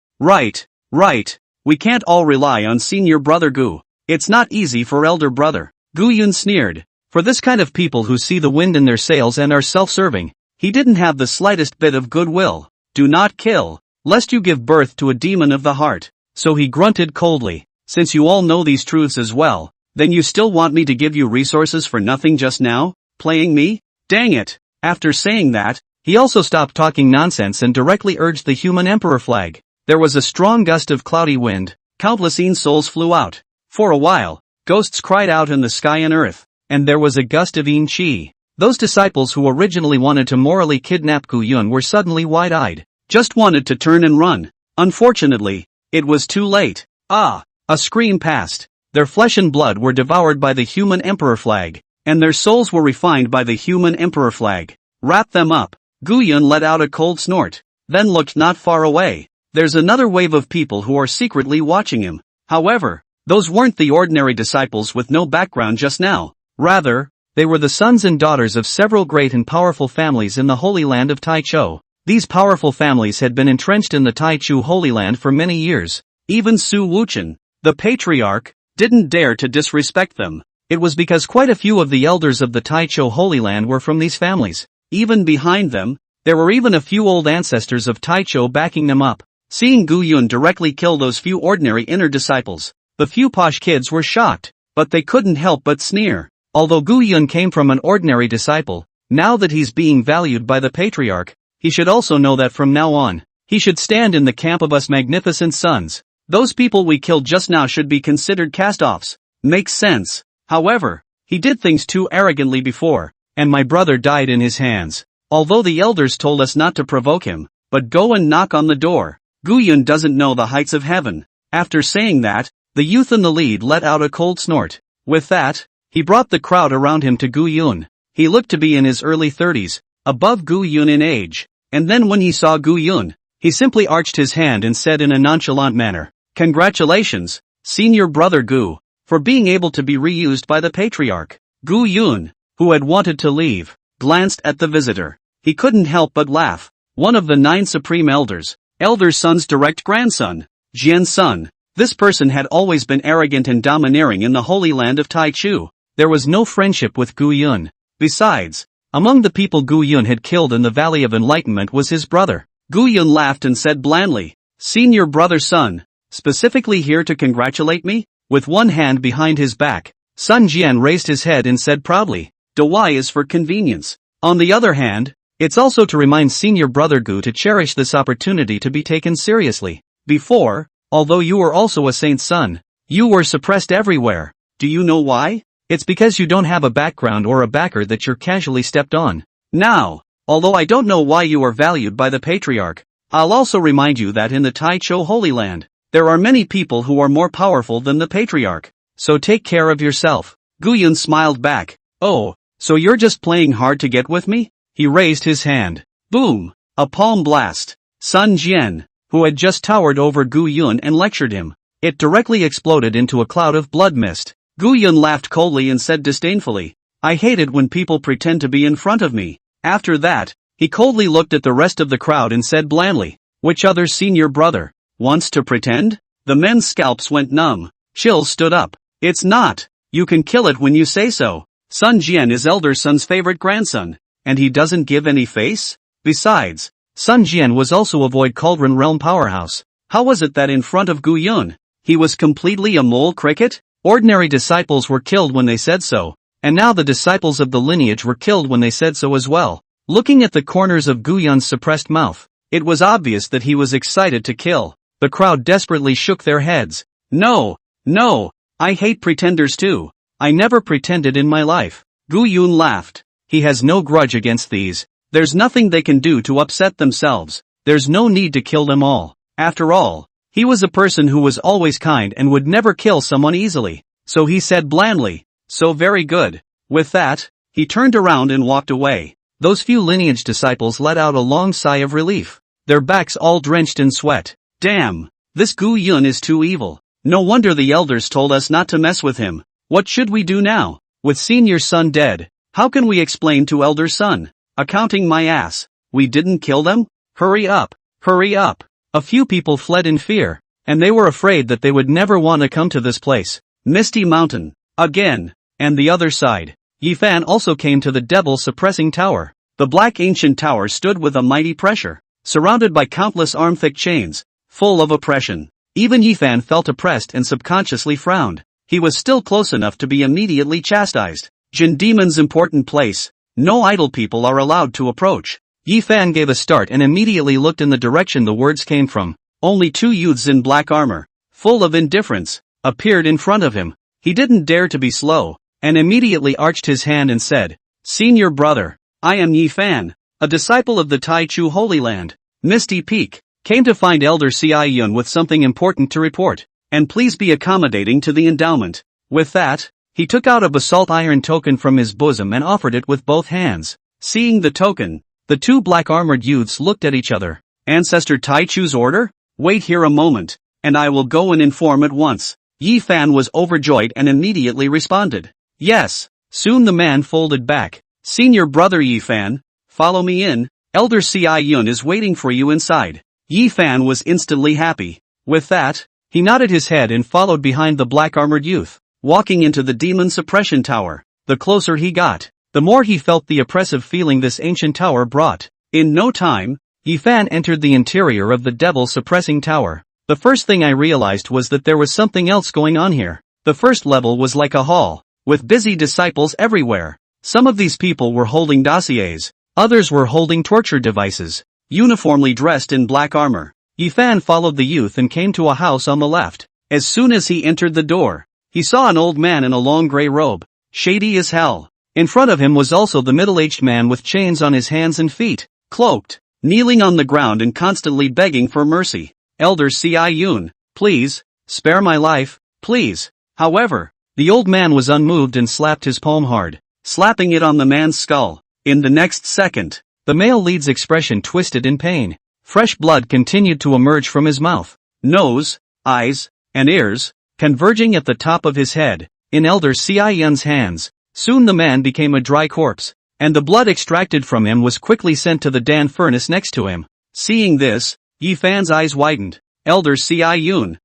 We can't all rely on senior brother Gu. It's not easy for elder brother. Gu Yun sneered. For this kind of people who see the wind in their sails and are self-serving, he didn't have the slightest bit of goodwill. "Do not kill, lest you give birth to a demon of the heart." So he grunted coldly. "Since you all know these truths as well, then you still want me to give you resources for nothing just now? Playing me? Dang it." After saying that, he also stopped talking nonsense and directly urged the human emperor flag. There was a strong gust of cloudy wind, countless souls flew out. For a while, ghosts cried out in the sky and earth, and there was a gust of chi. Those disciples who originally wanted to morally kidnap Gu Yun were suddenly wide-eyed, just wanted to turn and run. Unfortunately, it was too late. A scream passed. Their flesh and blood were devoured by the human emperor flag, and their souls were refined by the human emperor flag. Wrap them up. Gu Yun let out a cold snort, then looked not far away. There's another wave of people who are secretly watching him. However, those weren't the ordinary disciples with no background just now. Rather, they were the sons and daughters of several great and powerful families in the Holy Land of Taichou. These powerful families had been entrenched in the Taichou Holy Land for many years. Even Su Wuchen, the patriarch, didn't dare to disrespect them. It was because quite a few of the elders of the Taichou Holy Land were from these families. Even behind them, there were even a few old ancestors of Taichou backing them up. Seeing Gu Yun directly kill those few ordinary inner disciples, the few posh kids were shocked, but they couldn't help but sneer. Although Gu Yun came from an ordinary disciple, now that he's being valued by the patriarch, he should also know that from now on, he should stand in the camp of us magnificent sons. Those people we killed just now should be considered cast-offs. Makes sense. However, he did things too arrogantly before, and my brother died in his hands. Although the elders told us not to provoke him, but go and knock on the door. Gu Yun doesn't know the heights of heaven. After saying that, the youth in the lead let out a cold snort. With that, he brought the crowd around him to Gu Yun. He looked to be in his early 30s, above Gu Yun in age, and then when he saw Gu Yun, he simply arched his hand and said in a nonchalant manner, "Congratulations, senior brother Gu, for being able to be reused by the patriarch." Gu Yun, who had wanted to leave, glanced at the visitor. He couldn't help but laugh. One of the 9 supreme elders, Elder Sun's direct grandson, Jian's son. This person had always been arrogant and domineering in the holy land of Taichu. There was no friendship with Gu Yun. Besides, among the people Gu Yun had killed in the Valley of Enlightenment was his brother. Gu Yun laughed and said blandly, "Senior brother Sun, specifically here to congratulate me?" With one hand behind his back, Sun Jian raised his head and said proudly, "The Y is for convenience. On the other hand, it's also to remind senior brother Gu to cherish this opportunity to be taken seriously. Before, although you were also a saint's son, you were suppressed everywhere. Do you know why? It's because you don't have a background or a backer that you're casually stepped on. Now, although I don't know why you are valued by the patriarch, I'll also remind you that in the Taichou Holy Land, there are many people who are more powerful than the patriarch, so take care of yourself." Gu Yun smiled back. "Oh, so you're just playing hard to get with me?" He raised his hand. Boom! A palm blast. Sun Jian, who had just towered over Gu Yun and lectured him, it directly exploded into a cloud of blood mist. Gu Yun laughed coldly and said disdainfully, "I hate it when people pretend to be in front of me." After that, he coldly looked at the rest of the crowd and said blandly, "Which other senior brother wants to pretend?" The men's scalps went numb. Chills stood up. "It's not. You can kill it when you say so. Sun Jian is Elder Sun's favorite grandson, and he doesn't give any face? Besides, Sun Jian was also a Void Cauldron Realm powerhouse. How was it that in front of Gu Yun, he was completely a mole cricket? Ordinary disciples were killed when they said so, and now the disciples of the lineage were killed when they said so as well." Looking at the corners of Gu Yun's suppressed mouth, it was obvious that he was excited to kill. The crowd desperately shook their heads. "No, no, I hate pretenders too. I never pretended in my life." Gu Yun laughed. He has no grudge against these. There's nothing they can do to upset themselves. There's no need to kill them all. After all, he was a person who was always kind and would never kill someone easily. So he said blandly, "So very good." With that, he turned around and walked away. Those few lineage disciples let out a long sigh of relief, their backs all drenched in sweat. Damn, this Gu Yun is too evil. No wonder the elders told us not to mess with him. What should we do now? With senior son dead, how can we explain to elder son? Accounting my ass. We didn't kill them? Hurry up, hurry up. A few people fled in fear, and they were afraid that they would never want to come to this place. Misty Mountain. Again. And the other side. Ye Fan also came to the devil suppressing tower. The black ancient tower stood with a mighty pressure, surrounded by countless arm-thick chains, full of oppression. Even Ye Fan felt oppressed and subconsciously frowned. He was still close enough to be immediately chastised. Jin Demon's important place. No idle people are allowed to approach. Ye Fan gave a start and immediately looked in the direction the words came from. Only 2 youths in black armor, full of indifference, appeared in front of him. He didn't dare to be slow, and immediately arched his hand and said, "Senior brother, I am Ye Fan, a disciple of the Taichu Holy Land. Misty Peak, came to find Elder Ci Yun with something important to report, and please be accommodating to the endowment." With that, he took out a basalt iron token from his bosom and offered it with both hands. Seeing the token, the 2 black-armored youths looked at each other. "Ancestor Taichu's order? Wait here a moment, and I will go and inform at once." Ye Fan was overjoyed and immediately responded, "Yes." Soon the man folded back. "Senior brother Ye Fan, follow me in. Elder Ci Yun is waiting for you inside." Ye Fan was instantly happy. With that, he nodded his head and followed behind the black-armored youth, walking into the demon suppression tower. The closer he got, the more he felt the oppressive feeling this ancient tower brought. In no time, Ye Fan entered the interior of the devil suppressing tower. The first thing I realized was that there was something else going on here. The first level was like a hall, with busy disciples everywhere. Some of these people were holding dossiers, others were holding torture devices, uniformly dressed in black armor. Ye Fan followed the youth and came to a house on the left. As soon as he entered the door, he saw an old man in a long gray robe, shady as hell. In front of him was also the middle-aged man with chains on his hands and feet, cloaked, kneeling on the ground and constantly begging for mercy. "Elder Ci Yun, please, spare my life, please." However, the old man was unmoved and slapped his palm hard, slapping it on the man's skull. In the next second, The male lead's expression twisted in pain. Fresh blood continued to emerge from his mouth, nose, eyes, and ears, converging at the top of his head. In Elder Sion's hands, soon the man became a dry corpse, and the blood extracted from him was quickly sent to the Dan furnace next to him. Seeing this, Ye Fan's eyes widened. Elder Sion,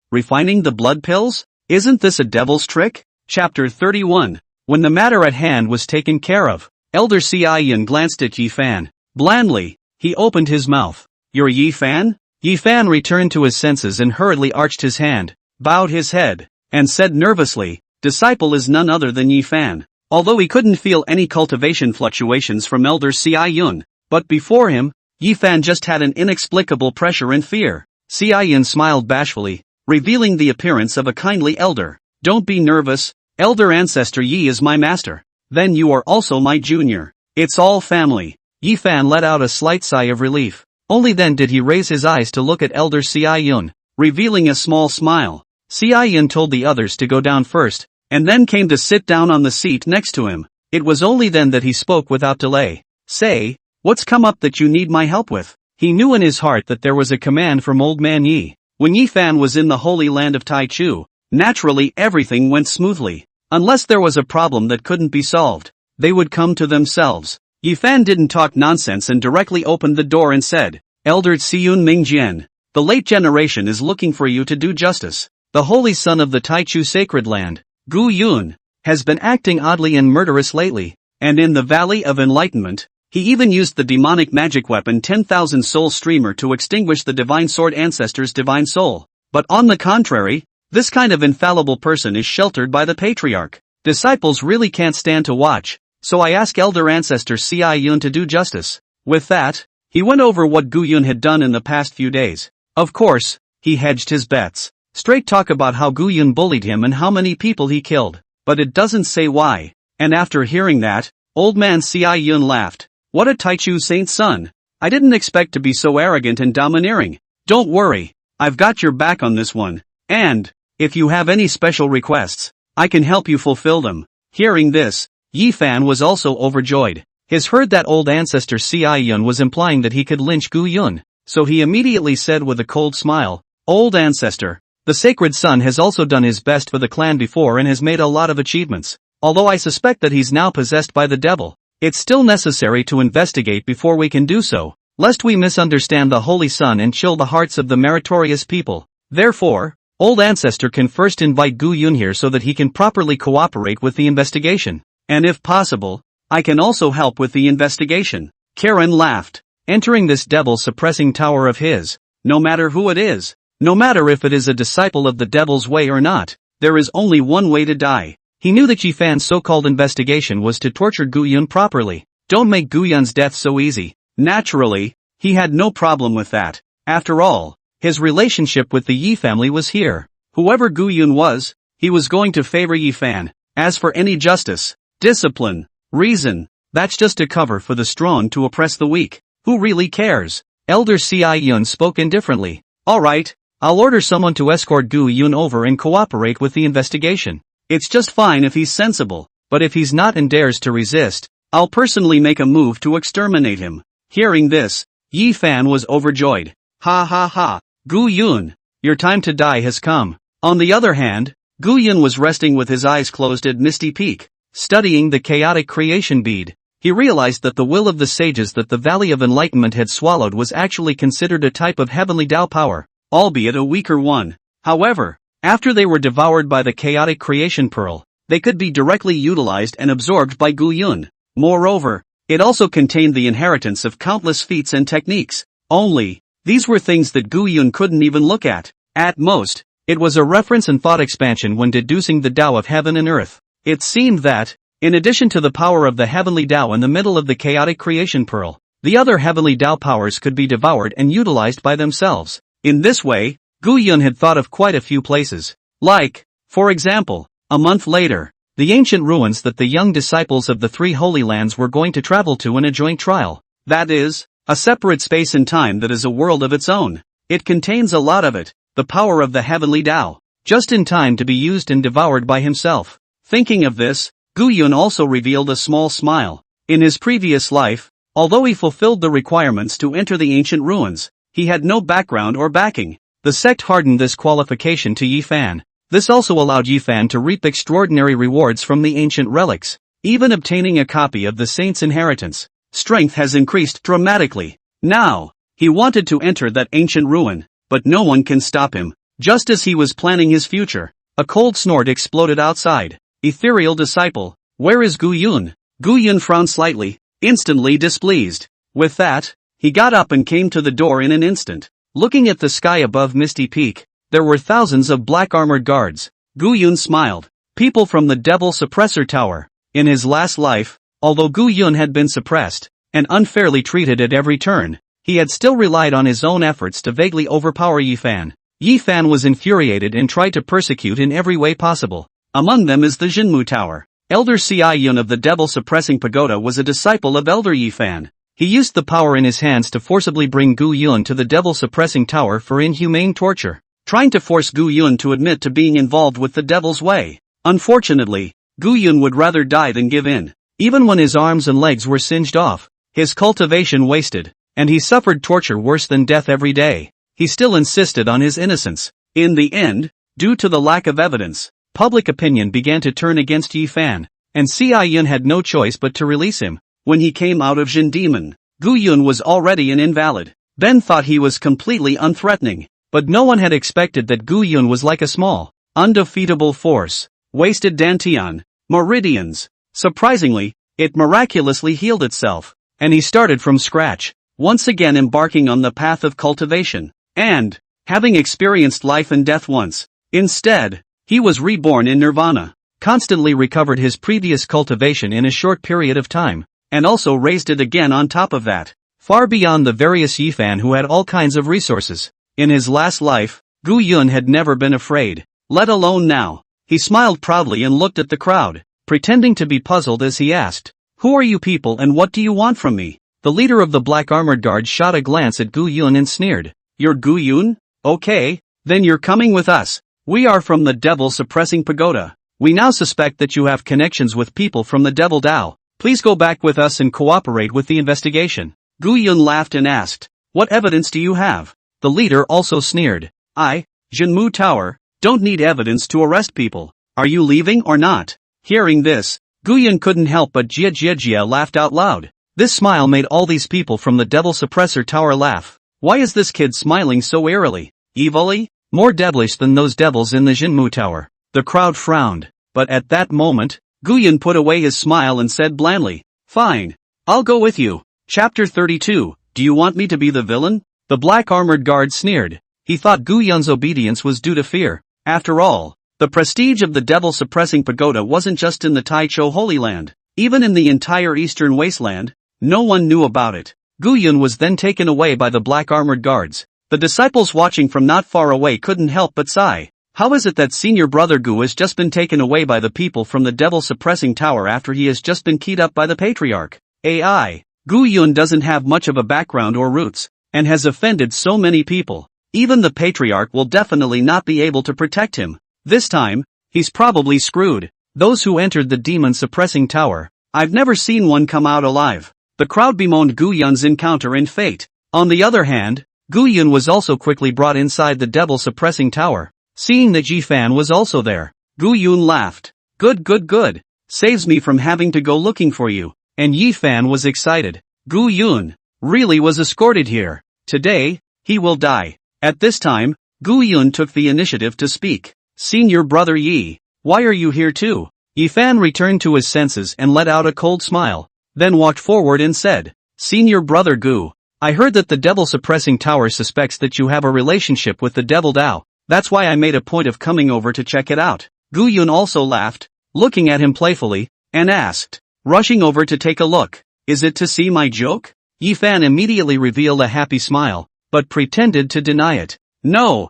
refining the blood pills? Isn't this a devil's trick? Chapter 31. When the matter at hand was taken care of, Elder Sion glanced at Ye Fan. Blandly, he opened his mouth. You're Ye Fan? Ye Fan returned to his senses and hurriedly arched his hand, bowed his head, and said nervously, disciple is none other than Ye Fan. Although he couldn't feel any cultivation fluctuations from Elder Sion, but before him, Ye Fan just had an inexplicable pressure and fear. Sion smiled bashfully, revealing the appearance of a kindly elder. Don't be nervous, Elder Ancestor Yi is my master. Then you are also my junior. It's all family. Ye Fan let out a slight sigh of relief. Only then did he raise his eyes to look at Elder Sion, revealing a small smile. Sion told the others to go down first, and then came to sit down on the seat next to him. It was only then that he spoke without delay. Say, what's come up that you need my help with? He knew in his heart that there was a command from Old Man Yi. When Ye Fan was in the holy land of Taichu, naturally everything went smoothly. Unless there was a problem that couldn't be solved, they would come to themselves. Ye Fan didn't talk nonsense and directly opened the door and said, Elder Tsiun Mingjian, the late generation is looking for you to do justice. The holy son of the Taichu sacred land, Gu Yun, has been acting oddly and murderous lately, and in the Valley of Enlightenment, he even used the demonic magic weapon 10,000 Soul Streamer to extinguish the Divine Sword Ancestor's divine soul. But on the contrary, this kind of infallible person is sheltered by the patriarch. Disciples really can't stand to watch, so I ask Elder Ancestor Sion to do justice. With that, he went over what Gu Yun had done in the past few days. Of course, he hedged his bets. Straight talk about how Gu Yun bullied him and how many people he killed, but it doesn't say why. And after hearing that, Old Man Sion laughed. What a Taichu saint's son. I didn't expect to be so arrogant and domineering. Don't worry, I've got your back on this one. And, if you have any special requests, I can help you fulfill them. Hearing this, Ye Fan was also overjoyed. He's heard that Old Ancestor Sion was implying that he could lynch Gu Yun, so he immediately said with a cold smile, Old Ancestor, the sacred son has also done his best for the clan before and has made a lot of achievements. Although I suspect that he's now possessed by the devil, it's still necessary to investigate before we can do so, lest we misunderstand the Holy Son and chill the hearts of the meritorious people. Therefore, Old Ancestor can first invite Gu Yun here so that he can properly cooperate with the investigation. And if possible, I can also help with the investigation. Karen laughed. Entering this devil-suppressing tower of his, no matter who it is, no matter if it is a disciple of the devil's way or not, there is only one way to die. He knew that Ye Fan's so-called investigation was to torture Gu Yun properly. Don't make Gu Yun's death so easy. Naturally, he had no problem with that. After all, his relationship with the Yi family was here. Whoever Gu Yun was, he was going to favor Ye Fan. As for any justice, discipline, reason, that's just a cover for the strong to oppress the weak. Who really cares? Elder Sion spoke indifferently. Alright, I'll order someone to escort Gu Yun over and cooperate with the investigation. It's just fine if he's sensible, but if he's not and dares to resist, I'll personally make a move to exterminate him. Hearing this, Ye Fan was overjoyed. Ha ha ha, Gu Yun, your time to die has come. On the other hand, Gu Yun was resting with his eyes closed at Misty Peak, studying the chaotic creation bead. He realized that the will of the sages that the Valley of Enlightenment had swallowed was actually considered a type of heavenly Tao power, albeit a weaker one. However, after they were devoured by the chaotic creation pearl, they could be directly utilized and absorbed by Gu Yun. Moreover, it also contained the inheritance of countless feats and techniques. Only, these were things that Gu Yun couldn't even look at. At most, it was a reference and thought expansion when deducing the Tao of heaven and earth. It seemed that, in addition to the power of the heavenly Tao in the middle of the chaotic creation pearl, the other heavenly Tao powers could be devoured and utilized by themselves. In this way, Gu Yun had thought of quite a few places. Like, for example, a month later, the ancient ruins that the young disciples of the three holy lands were going to travel to in a joint trial. That is, a separate space and time that is a world of its own. It contains a lot of it, the power of the heavenly Tao, just in time to be used and devoured by himself. Thinking of this, Gu Yun also revealed a small smile. In his previous life, Although he fulfilled the requirements to enter the ancient ruins, he had no background or backing. The sect hardened this qualification to Ye Fan. This also allowed Ye Fan to reap extraordinary rewards from the ancient relics, even obtaining a copy of the saint's inheritance. Strength has increased dramatically. Now, he wanted to enter that ancient ruin, but no one can stop him. Just as he was planning his future, a cold snort exploded outside. Ethereal disciple, where is Gu Yun? Gu Yun frowned slightly, instantly displeased. With that, he got up and came to the door in an instant. Looking at the sky above Misty Peak, there were thousands of black-armored guards. Gu Yun smiled. People from the Devil Suppressor Tower. In his last life, although Gu Yun had been suppressed, and unfairly treated at every turn, he had still relied on his own efforts to vaguely overpower Ye Fan. Ye Fan was infuriated and tried to persecute in every way possible. Among them is the Jinmu Tower. Elder Ci Yun of the Devil Suppressing Pagoda was a disciple of Elder Ye Fan. He used the power in his hands to forcibly bring Gu Yun to the Devil Suppressing Tower for inhumane torture, trying to force Gu Yun to admit to being involved with the Devil's Way. Unfortunately, Gu Yun would rather die than give in. Even when his arms and legs were singed off, his cultivation wasted, and he suffered torture worse than death every day. He still insisted on his innocence. In the end, due to the lack of evidence, public opinion began to turn against Ye Fan, and Ci Yun had no choice but to release him. When he came out of Jin Demon, Gu Yun was already an invalid. Ben thought he was completely unthreatening, but no one had expected that Gu Yun was like a small, undefeatable force. Wasted Dantian, meridians. Surprisingly, it miraculously healed itself, and he started from scratch, once again embarking on the path of cultivation, and, having experienced life and death once, instead, he was reborn in nirvana, constantly recovered his previous cultivation in a short period of time, and also raised it again on top of that, far beyond the various Ye Fan who had all kinds of resources. In his last life, Gu Yun had never been afraid, let alone now. He smiled proudly and looked at the crowd, pretending to be puzzled as he asked, "Who are you people and what do you want from me?" The leader of the Black Armored Guard shot a glance at Gu Yun and sneered, "You're Gu Yun? Okay, then you're coming with us. We are from the Devil Suppressing Pagoda. We now suspect that you have connections with people from the Devil Dao. Please go back with us and cooperate with the investigation." Gu Yun laughed and asked, "What evidence do you have?" The leader also sneered, "I, Jinmu Tower, don't need evidence to arrest people. Are you leaving or not?" Hearing this, Gu Yun couldn't help but Jia laughed out loud. This smile made all these people from the Devil Suppressor Tower laugh. Why is this kid smiling so eerily? Evilly? More devilish than those devils in the Jinmu Tower. The crowd frowned, but at that moment, Gu Yun put away his smile and said blandly, "Fine. I'll go with you." Chapter 32, Do you want me to be the villain? The Black Armored Guard sneered. He thought Gu Yun's obedience was due to fear. After all, the prestige of the Devil Suppressing Pagoda wasn't just in the Taicho Holy Land. Even in the entire Eastern Wasteland, no one knew about it. Gu Yun was then taken away by the Black Armored Guards. The disciples watching from not far away couldn't help but sigh. How is it that senior brother Gu has just been taken away by the people from the Devil Suppressing Tower after he has just been keyed up by the patriarch? AI. Gu Yun doesn't have much of a background or roots, and has offended so many people. Even the patriarch will definitely not be able to protect him. This time, he's probably screwed. Those who entered the Demon Suppressing Tower, I've never seen one come out alive. The crowd bemoaned Gu Yun's encounter and fate. On the other hand, Gu Yun was also quickly brought inside the Devil Suppressing Tower. Seeing that Ye Fan was also there, Gu Yun laughed. Good. Saves me from having to go looking for you. And Ye Fan was excited. Gu Yun really was escorted here. Today, he will die. At this time, Gu Yun took the initiative to speak. Senior brother Yi, why are you here too? Ye Fan returned to his senses and let out a cold smile, then walked forward and said, Senior brother Gu, I heard that the Devil Suppressing Tower suspects that you have a relationship with the Devil Dao. That's why I made a point of coming over to check it out. Gu Yun also laughed, looking at him playfully, and asked, rushing over to take a look, is it to see my joke? Ye Fan immediately revealed a happy smile, but pretended to deny it. No.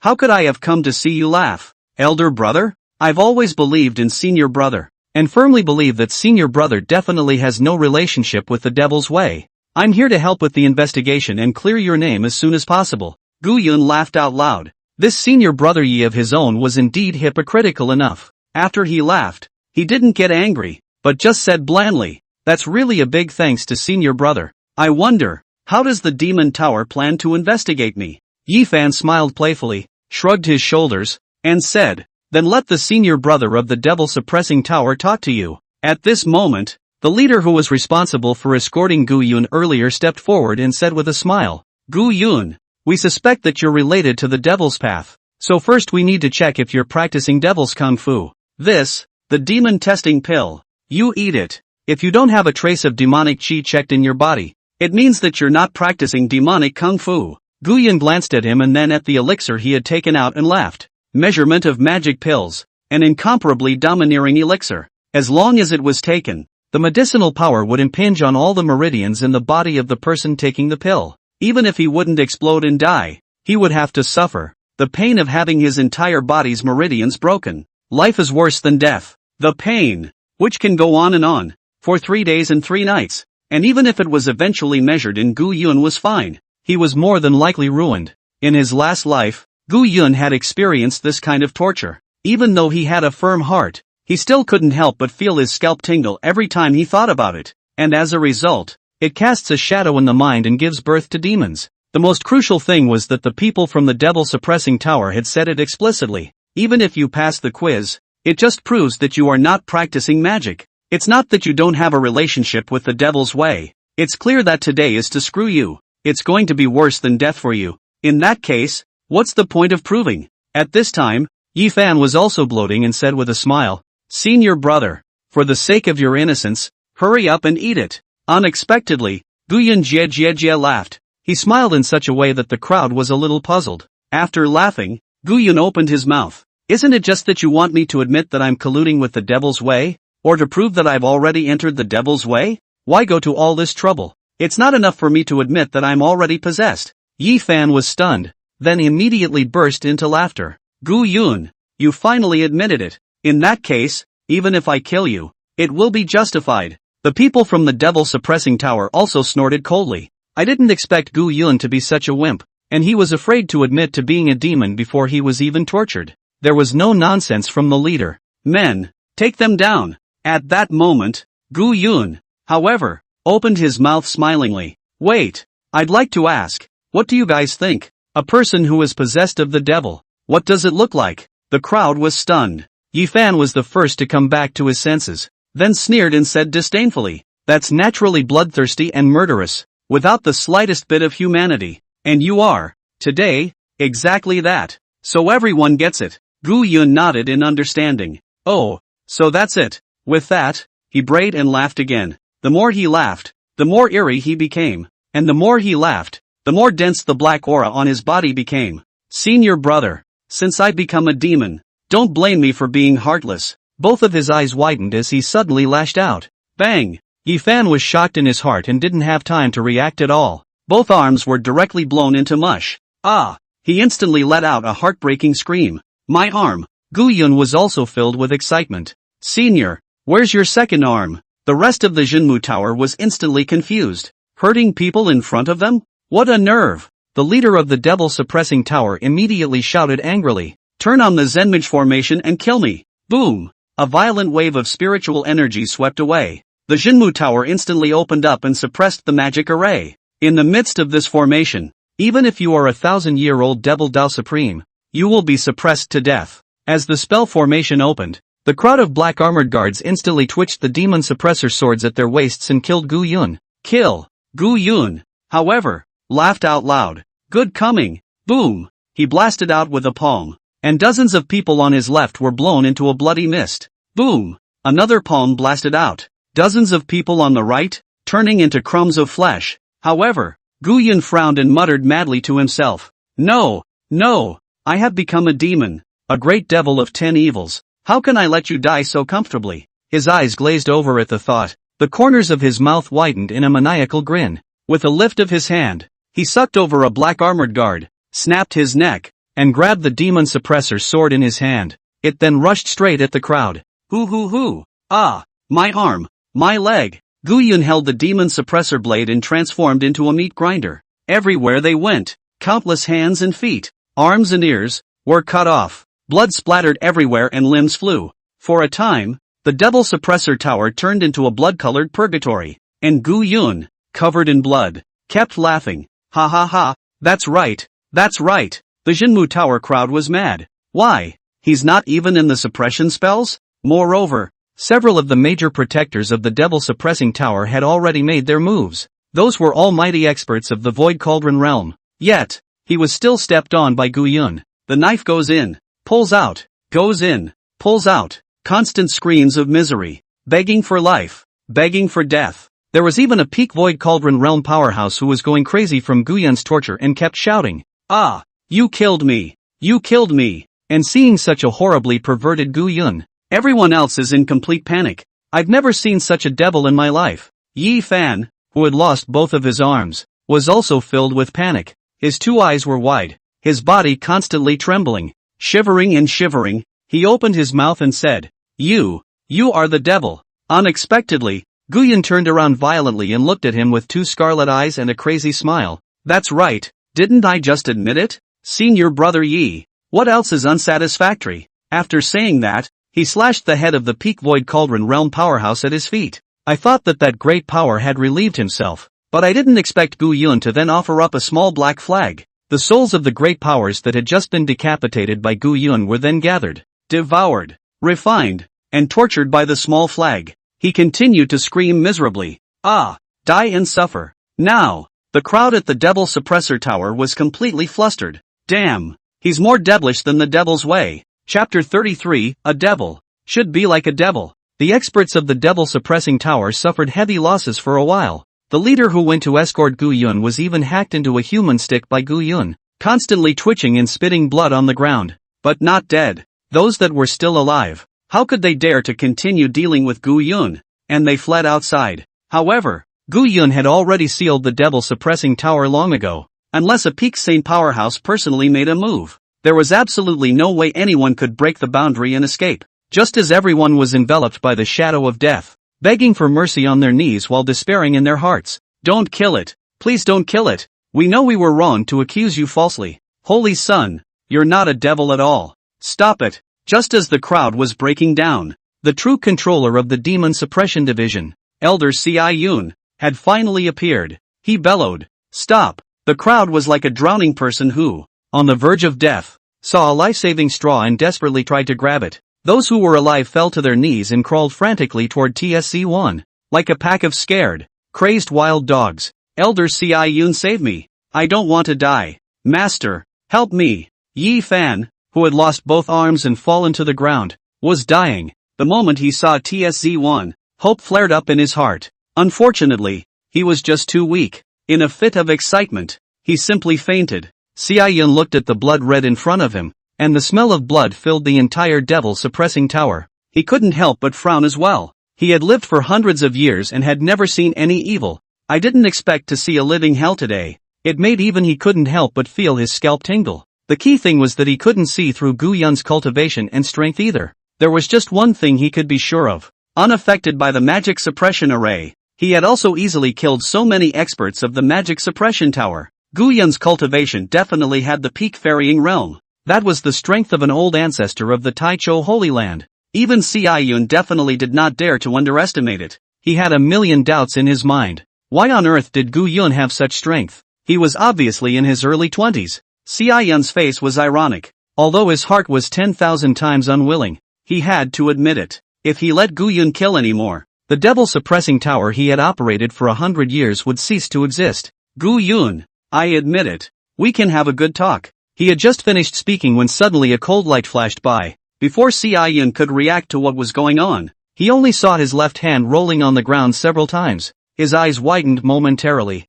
How could I have come to see you laugh? Elder brother? I've always believed in senior brother, and firmly believe that senior brother definitely has no relationship with the Devil's Way. I'm here to help with the investigation and clear your name as soon as possible. Gu Yun laughed out loud. This senior brother Yi of his own was indeed hypocritical enough. After he laughed, he didn't get angry, but just said blandly, That's really a big thanks to senior brother. I wonder, how does the Demon Tower plan to investigate me? Ye Fan smiled playfully, shrugged his shoulders, and said, then let the senior brother of the Devil Suppressing Tower talk to you. At this moment, the leader who was responsible for escorting Gu Yun earlier stepped forward and said with a smile, Gu Yun, we suspect that you're related to the Devil's Path. So first we need to check if you're practicing Devil's Kung Fu. This, the demon testing pill. You eat it. If you don't have a trace of demonic chi checked in your body, it means that you're not practicing demonic Kung Fu. Gu Yun glanced at him and then at the elixir he had taken out and laughed. Measurement of magic pills. An incomparably domineering elixir. As long as it was taken, the medicinal power would impinge on all the meridians in the body of the person taking the pill. Even if he wouldn't explode and die, he would have to suffer the pain of having his entire body's meridians broken. Life is worse than death. The pain, which can go on and on, for 3 days and 3 nights. And even if it was eventually measured in Gu Yun was fine, he was more than likely ruined. In his last life, Gu Yun had experienced this kind of torture. Even though he had a firm heart, he still couldn't help but feel his scalp tingle every time he thought about it. And as a result, it casts a shadow in the mind and gives birth to demons. The most crucial thing was that the people from the Devil Suppressing Tower had said it explicitly. Even if you pass the quiz, it just proves that you are not practicing magic. It's not that you don't have a relationship with the Devil's Way. It's clear that today is to screw you. It's going to be worse than death for you. In that case, what's the point of proving? At this time, Ye Fan was also bloating and said with a smile, Senior brother, for the sake of your innocence, hurry up and eat it. Unexpectedly, Gu Yun Jie laughed. He smiled in such a way that the crowd was a little puzzled. After laughing, Gu Yun opened his mouth. Isn't it just that you want me to admit that I'm colluding with the Devil's Way? Or to prove that I've already entered the Devil's Way? Why go to all this trouble? It's not enough for me to admit that I'm already possessed. Ye Fan was stunned, then immediately burst into laughter. Gu Yun, you finally admitted it. In that case, even if I kill you, it will be justified. The people from the Devil Suppressing Tower also snorted coldly. I didn't expect Gu Yun to be such a wimp, and he was afraid to admit to being a demon before he was even tortured. There was no nonsense from the leader. Men, take them down. At that moment, Gu Yun, however, opened his mouth smilingly. Wait, I'd like to ask, what do you guys think? A person who is possessed of the devil, what does it look like? The crowd was stunned. Ye Fan was the first to come back to his senses, then sneered and said disdainfully, that's naturally bloodthirsty and murderous, without the slightest bit of humanity. And you are, today, exactly that. So everyone gets it. Gu Yun nodded in understanding. Oh, so that's it. With that, he brayed and laughed again. The more he laughed, the more eerie he became. And the more he laughed, the more dense the black aura on his body became. Senior brother, since I become a demon, don't blame me for being heartless. Both of his eyes widened as he suddenly lashed out. Bang! Ye Fan was shocked in his heart and didn't have time to react at all. Both arms were directly blown into mush. Ah! He instantly let out a heartbreaking scream. My arm! Gu Yun was also filled with excitement. Senior, where's your second arm? The rest of the Jinmu Tower was instantly confused. Hurting people in front of them? What a nerve! The leader of the Devil Suppressing Tower immediately shouted angrily. Turn on the Zenmage formation and kill me! Boom! A violent wave of spiritual energy swept away. The Jinmu Tower instantly opened up and suppressed the magic array. In the midst of this formation, even if you are 1,000-year-old Devil Dao Supreme, you will be suppressed to death. As the spell formation opened, the crowd of black armored guards instantly twitched the demon suppressor swords at their waists and killed Gu Yun. Kill! Gu Yun, however, laughed out loud. Good coming! Boom! He blasted out with a palm, and dozens of people on his left were blown into a bloody mist. Boom! Another palm blasted out. Dozens of people on the right, turning into crumbs of flesh. However, Gu Yun frowned and muttered madly to himself. No, no, I have become a demon, a great devil of 10 evils. How can I let you die so comfortably? His eyes glazed over at the thought. The corners of his mouth widened in a maniacal grin. With a lift of his hand, he sucked over a black armored guard, snapped his neck, and grabbed the demon suppressor sword in his hand. It then rushed straight at the crowd. Hoo! Ah, my arm, my leg! Gu Yun held the demon suppressor blade and transformed into a meat grinder. Everywhere they went, countless hands and feet, arms and ears, were cut off. Blood splattered everywhere and limbs flew. For a time, the devil suppressor tower turned into a blood-colored purgatory, and Gu Yun, covered in blood, kept laughing. Ha ha ha, that's right, that's right. The Jinmu Tower crowd was mad. Why? He's not even in the suppression spells? Moreover, several of the major protectors of the devil suppressing tower had already made their moves. Those were almighty experts of the Void Cauldron realm. Yet, he was still stepped on by Gu Yun. The knife goes in, pulls out, goes in, pulls out. Constant screams of misery. Begging for life. Begging for death. There was even a peak Void Cauldron realm powerhouse who was going crazy from Gu Yun's torture and kept shouting, "Ah! You killed me! You killed me!" And seeing such a horribly perverted Gu Yun, everyone else is in complete panic. I've never seen such a devil in my life. Ye Fan, who had lost both of his arms, was also filled with panic. His two eyes were wide, his body constantly trembling, shivering and shivering. He opened his mouth and said, You are the devil." Unexpectedly, Gu Yun turned around violently and looked at him with two scarlet eyes and a crazy smile. "That's right, didn't I just admit it? Senior brother Yi, what else is unsatisfactory?" After saying that, he slashed the head of the peak Void Cauldron realm powerhouse at his feet. I thought that great power had relieved himself, but I didn't expect Gu Yun to then offer up a small black flag. The souls of the great powers that had just been decapitated by Gu Yun were then gathered, devoured, refined, and tortured by the small flag. He continued to scream miserably, "Ah! Die and suffer." Now, the crowd at the Devil Suppressor Tower was completely flustered. Damn! He's more devilish than the devil's way. Chapter 33, A Devil should be like a devil. The experts of the Devil Suppressing Tower suffered heavy losses for a while. The leader who went to escort Gu Yun was even hacked into a human stick by Gu Yun, constantly twitching and spitting blood on the ground. But not dead. Those that were still alive, how could they dare to continue dealing with Gu Yun? And they fled outside. However, Gu Yun had already sealed the Devil Suppressing Tower long ago. Unless a peak Saint powerhouse personally made a move, there was absolutely no way anyone could break the boundary and escape. Just as everyone was enveloped by the shadow of death, begging for mercy on their knees while despairing in their hearts. "Don't kill it. Please don't kill it. We know we were wrong to accuse you falsely. Holy Son, you're not a devil at all. Stop it." Just as the crowd was breaking down, the true controller of the Demon Suppression Division, Elder C.I. Yun, had finally appeared. He bellowed, "Stop." The crowd was like a drowning person who, on the verge of death, saw a life-saving straw and desperately tried to grab it. Those who were alive fell to their knees and crawled frantically toward TSC-1, like a pack of scared, crazed wild dogs. "Elder C.I. Yun, save me. I don't want to die. Master, help me." Ye Fan, who had lost both arms and fallen to the ground, was dying. The moment he saw TSC-1, hope flared up in his heart. Unfortunately, he was just too weak. In a fit of excitement, he simply fainted. C.I. Yun looked at the blood red in front of him, and the smell of blood filled the entire Devil Suppressing Tower. He couldn't help but frown as well. He had lived for hundreds of years and had never seen any evil. I didn't expect to see a living hell today. It made even he couldn't help but feel his scalp tingle. The key thing was that he couldn't see through Gu Yun's cultivation and strength either. There was just one thing he could be sure of. Unaffected by the magic suppression array, he had also easily killed so many experts of the magic suppression tower. Gu Yun's cultivation definitely had the peak ferrying realm. That was the strength of an old ancestor of the Taichou Holy Land. Even C.I. Yun definitely did not dare to underestimate it. He had a million doubts in his mind. Why on earth did Gu Yun have such strength? He was obviously in his early 20s. C.I. Yun's face was ironic. Although his heart was 10,000 times unwilling, he had to admit it. If he let Gu Yun kill anymore, the Devil Suppressing Tower he had operated for 100 years would cease to exist. "Gu Yun, I admit it. We can have a good talk." He had just finished speaking when suddenly a cold light flashed by. Before C.I. Yun could react to what was going on, he only saw his left hand rolling on the ground several times. His eyes widened momentarily.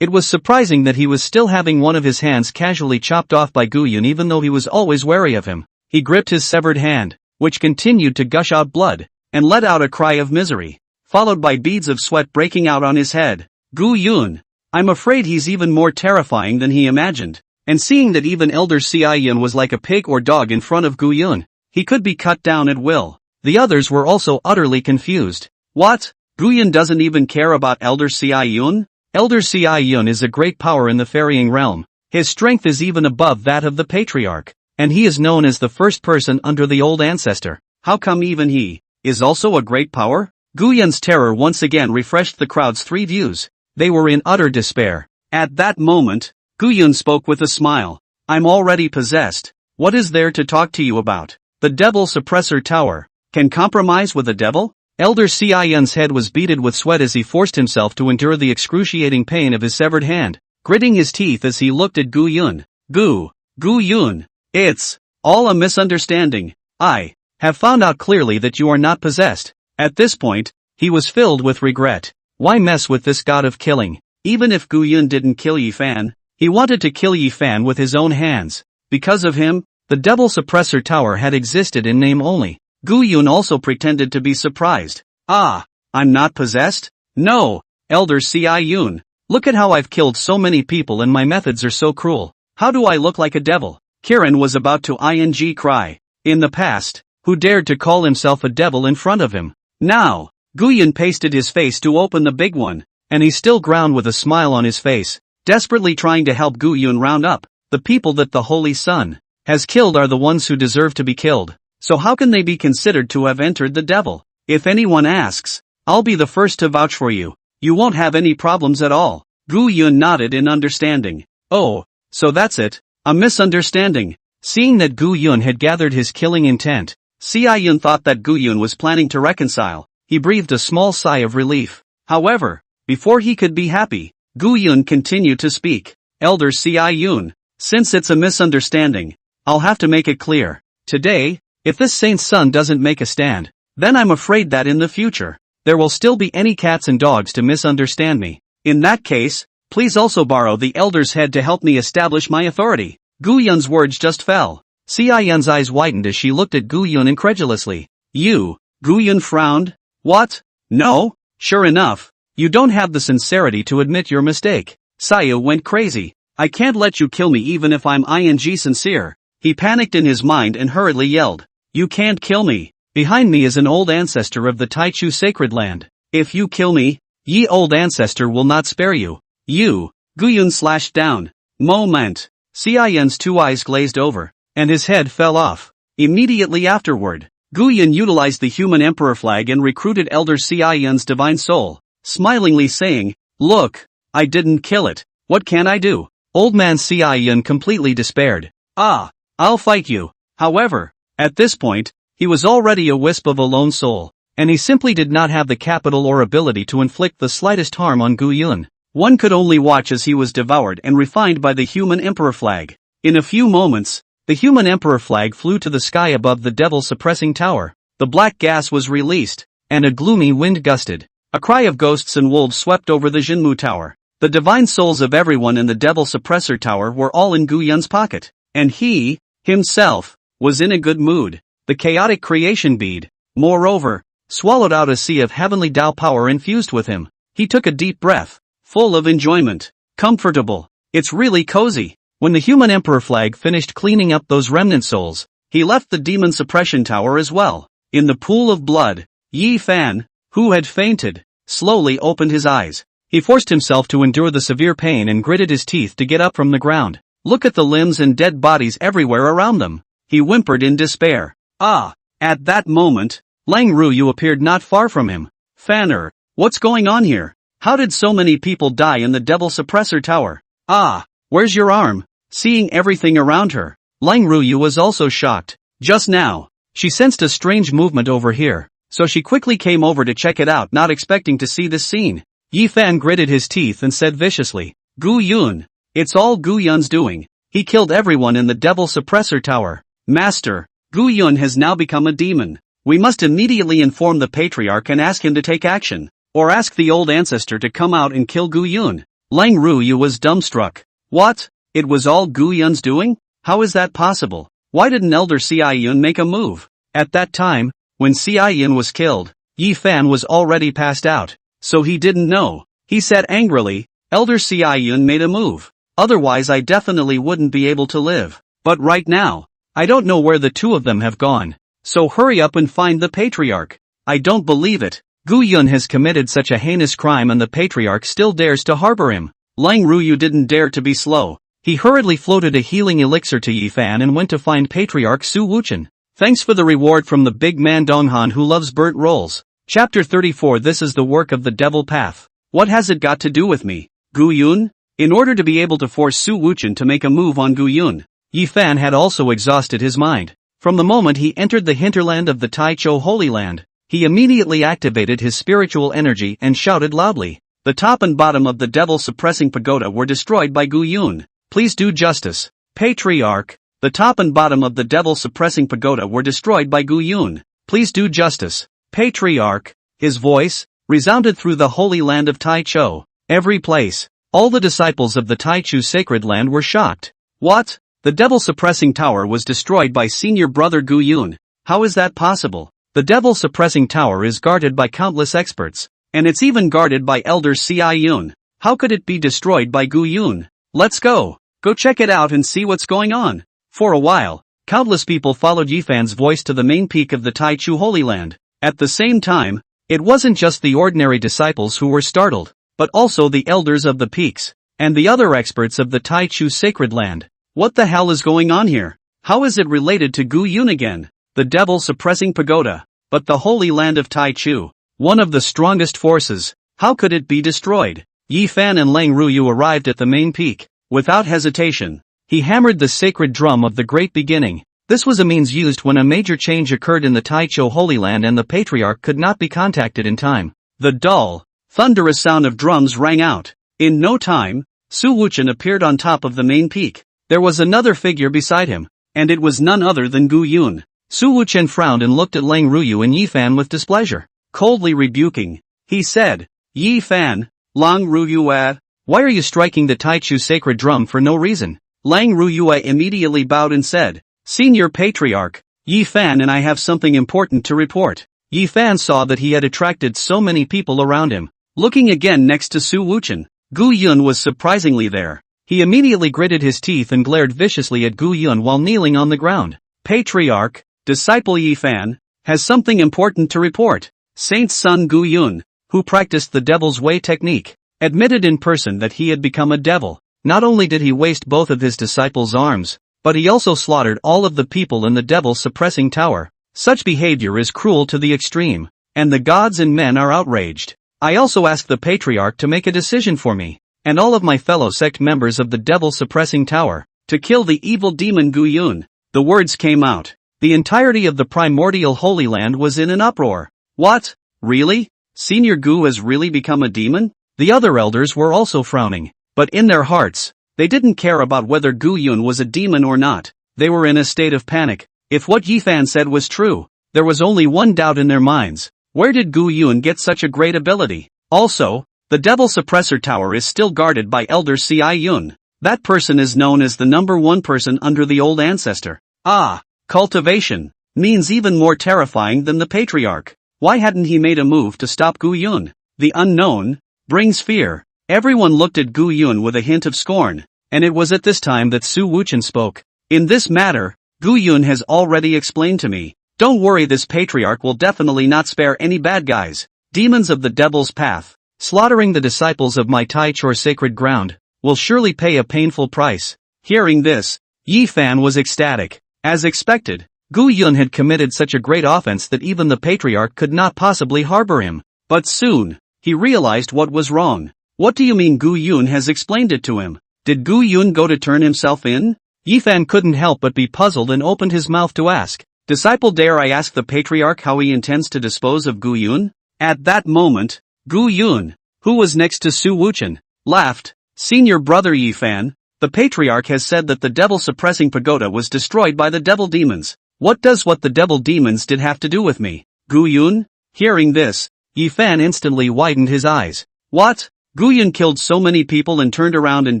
It was surprising that he was still having one of his hands casually chopped off by Gu Yun even though he was always wary of him. He gripped his severed hand, which continued to gush out blood, and let out a cry of misery, followed by beads of sweat breaking out on his head. "Gu Yun, I'm afraid he's even more terrifying than he imagined." And seeing that even Elder C.I. Yun was like a pig or dog in front of Gu Yun, he could be cut down at will. The others were also utterly confused. What? Gu Yun doesn't even care about Elder C.I. Yun? Elder C.I. Yun is a great power in the ferrying realm. His strength is even above that of the patriarch, and he is known as the first person under the old ancestor. How come even he, is also a great power? Gu Yun's terror once again refreshed the crowd's three views. They were in utter despair. At that moment, Gu Yun spoke with a smile. I'm already possessed. What is there to talk to you about? The devil suppressor tower. Can compromise with a devil? Elder Sion's head was beaded with sweat as he forced himself to endure the excruciating pain of his severed hand, gritting his teeth as he looked at Gu Yun. Gu Yun. It's all a misunderstanding. I have found out clearly that you are not possessed. At this point, he was filled with regret. Why mess with this god of killing? Even if Gu Yun didn't kill Ye Fan, he wanted to kill Ye Fan with his own hands. Because of him, the devil suppressor tower had existed in name only. Gu Yun also pretended to be surprised. Ah, I'm not possessed? No, Elder Yun. Look at how I've killed so many people and my methods are so cruel. How do I look like a devil? Kiran was about to cry. In the past, who dared to call himself a devil in front of him? Now, Gu Yun pasted his face to open the big one, and he still ground with a smile on his face, desperately trying to help Gu Yun round up. The people that the Holy Sun has killed are the ones who deserve to be killed. So how can they be considered to have entered the devil? If anyone asks, I'll be the first to vouch for you. You won't have any problems at all. Gu Yun nodded in understanding. Oh, so that's it. A misunderstanding. Seeing that Gu Yun had gathered his killing intent, Yun thought that Gu Yun was planning to reconcile. He breathed a small sigh of relief. However, before he could be happy, Gu Yun continued to speak. Elder Yun, since it's a misunderstanding, I'll have to make it clear. Today, if this saint's son doesn't make a stand, then I'm afraid that in the future, there will still be any cats and dogs to misunderstand me. In that case, please also borrow the elder's head to help me establish my authority. Gu Yun's words just fell. Yun's eyes widened as she looked at Gu Yun incredulously. You? Gu Yun frowned. What? No? Sure enough, you don't have the sincerity to admit your mistake. Sayu went crazy. I can't let you kill me even if I'm sincere. He panicked in his mind and hurriedly yelled. You can't kill me. Behind me is an old ancestor of the Taichu sacred land. If you kill me, ye old ancestor will not spare you. You. Gu Yun slashed down. Moment. Yun's two eyes glazed over, and his head fell off. Immediately afterward, Gu Yun utilized the human emperor flag and recruited Elder Yun's divine soul, smilingly saying, Look, I didn't kill it. What can I do? Old man Yun completely despaired. Ah, I'll fight you. However, at this point, he was already a wisp of a lone soul, and he simply did not have the capital or ability to inflict the slightest harm on Gu Yun. One could only watch as he was devoured and refined by the human emperor flag. In a few moments, the human emperor flag flew to the sky above the devil-suppressing tower. The black gas was released, and a gloomy wind gusted. A cry of ghosts and wolves swept over the Jinmu tower. The divine souls of everyone in the devil suppressor tower were all in Gu Yun's pocket, and he, himself, was in a good mood. The chaotic creation bead, moreover, swallowed out a sea of heavenly Tao power infused with him. He took a deep breath, full of enjoyment. Comfortable. It's really cozy. When the human emperor flag finished cleaning up those remnant souls, he left the demon suppression tower as well. In the pool of blood, Ye Fan, who had fainted, slowly opened his eyes. He forced himself to endure the severe pain and gritted his teeth to get up from the ground. Look at the limbs and dead bodies everywhere around them. He whimpered in despair. Ah! At that moment, Lang Ruyu appeared not far from him. Fanner, what's going on here? How did so many people die in the devil suppressor tower? Ah! Where's your arm? Seeing everything around her, Lang Ruyu was also shocked. Just now, she sensed a strange movement over here, so she quickly came over to check it out, not expecting to see this scene. Ye Fan gritted his teeth and said viciously, Gu Yun, it's all Gu Yun's doing. He killed everyone in the devil suppressor tower. Master, Gu Yun has now become a demon. We must immediately inform the patriarch and ask him to take action, or ask the old ancestor to come out and kill Gu Yun. Lang Ruyu was dumbstruck. What? It was all Gu Yun's doing? How is that possible? Why didn't Elder Yun make a move? At that time, when Yun was killed, Ye Fan was already passed out, so he didn't know. He said angrily, Elder Yun made a move. Otherwise I definitely wouldn't be able to live. But right now, I don't know where the two of them have gone. So hurry up and find the patriarch. I don't believe it. Gu Yun has committed such a heinous crime and the patriarch still dares to harbor him. Lang Ruyu didn't dare to be slow. He hurriedly floated a healing elixir to Ye Fan and went to find Patriarch Su Wuchen. Thanks for the reward from the big man Donghan who loves burnt rolls. Chapter 34. This is the work of the devil path. What has it got to do with me? Gu Yun? In order to be able to force Su Wuchen to make a move on Gu Yun, Ye Fan had also exhausted his mind. From the moment he entered the hinterland of the Taichou Holy Land, he immediately activated his spiritual energy and shouted loudly. The top and bottom of the devil-suppressing pagoda were destroyed by Gu Yun. Please do justice. Patriarch. The top and bottom of the devil-suppressing pagoda were destroyed by Gu Yun. Please do justice. Patriarch. His voice resounded through the holy land of Taichou. Every place. All the disciples of the Taichou sacred land were shocked. What? The devil-suppressing tower was destroyed by senior brother Gu Yun. How is that possible? The devil-suppressing tower is guarded by countless experts, and it's even guarded by elders Si Yun. How could it be destroyed by Gu Yun? Let's go. Go check it out and see what's going on. For a while, countless people followed Ye Fan's voice to the main peak of the Taichou Holy Land. At the same time, it wasn't just the ordinary disciples who were startled, but also the elders of the peaks, and the other experts of the Taichou sacred land. What the hell is going on here? How is it related to Gu Yun again? The devil-suppressing pagoda, but the holy land of Taichou, one of the strongest forces, how could it be destroyed? Ye Fan and Lang Ruyu arrived at the main peak. Without hesitation, he hammered the sacred drum of the great beginning. This was a means used when a major change occurred in the Taichou Holy Land and the patriarch could not be contacted in time. The dull, thunderous sound of drums rang out. In no time, Su Wuchen appeared on top of the main peak. There was another figure beside him, and it was none other than Gu Yun. Su Wuchen frowned and looked at Lang Ruyu and Ye Fan with displeasure. Coldly rebuking, he said, Ye Fan, Lang Ruyu, why are you striking the Taichou sacred drum for no reason? Lang Ruyu immediately bowed and said, Senior Patriarch, Ye Fan and I have something important to report. Ye Fan saw that he had attracted so many people around him. Looking again next to Su Wuchen, Gu Yun was surprisingly there. He immediately gritted his teeth and glared viciously at Gu Yun while kneeling on the ground. Patriarch, disciple Ye Fan, has something important to report. Saint's son Gu Yun, who practiced the devil's way technique, admitted in person that he had become a devil. Not only did he waste both of his disciples' arms, but he also slaughtered all of the people in the devil-suppressing tower. Such behavior is cruel to the extreme, and the gods and men are outraged. I also ask the patriarch to make a decision for me, and all of my fellow sect members of the devil-suppressing tower, to kill the evil demon Gu Yun. The words came out. The entirety of the primordial Holy Land was in an uproar. What? Really? Senior Gu has really become a demon? The other elders were also frowning, but in their hearts, they didn't care about whether Gu Yun was a demon or not. They were in a state of panic. If what Ye Fan said was true, there was only one doubt in their minds. Where did Gu Yun get such a great ability? Also, the Devil Suppressor Tower is still guarded by Elder Si Yun. That person is known as the number one person under the old ancestor. Ah, cultivation means even more terrifying than the patriarch. Why hadn't he made a move to stop Gu Yun? The unknown brings fear. Everyone looked at Gu Yun with a hint of scorn, and it was at this time that Su Wuchen spoke. In this matter, Gu Yun has already explained to me. Don't worry, this patriarch will definitely not spare any bad guys. Demons of the devil's path, slaughtering the disciples of my Taichou sacred ground, will surely pay a painful price. Hearing this, Ye Fan was ecstatic. As expected, Gu Yun had committed such a great offense that even the patriarch could not possibly harbor him. But soon, he realized what was wrong. What do you mean Gu Yun has explained it to him? Did Gu Yun go to turn himself in? Ye Fan couldn't help but be puzzled and opened his mouth to ask, Disciple, dare I ask the patriarch how he intends to dispose of Gu Yun? At that moment, Gu Yun, who was next to Su Wuchen, laughed. Senior brother Ye Fan, the patriarch has said that the devil-suppressing pagoda was destroyed by the devil demons. What does what the devil demons did have to do with me? Gu Yun? Hearing this, Ye Fan instantly widened his eyes. What? Gu Yun killed so many people and turned around and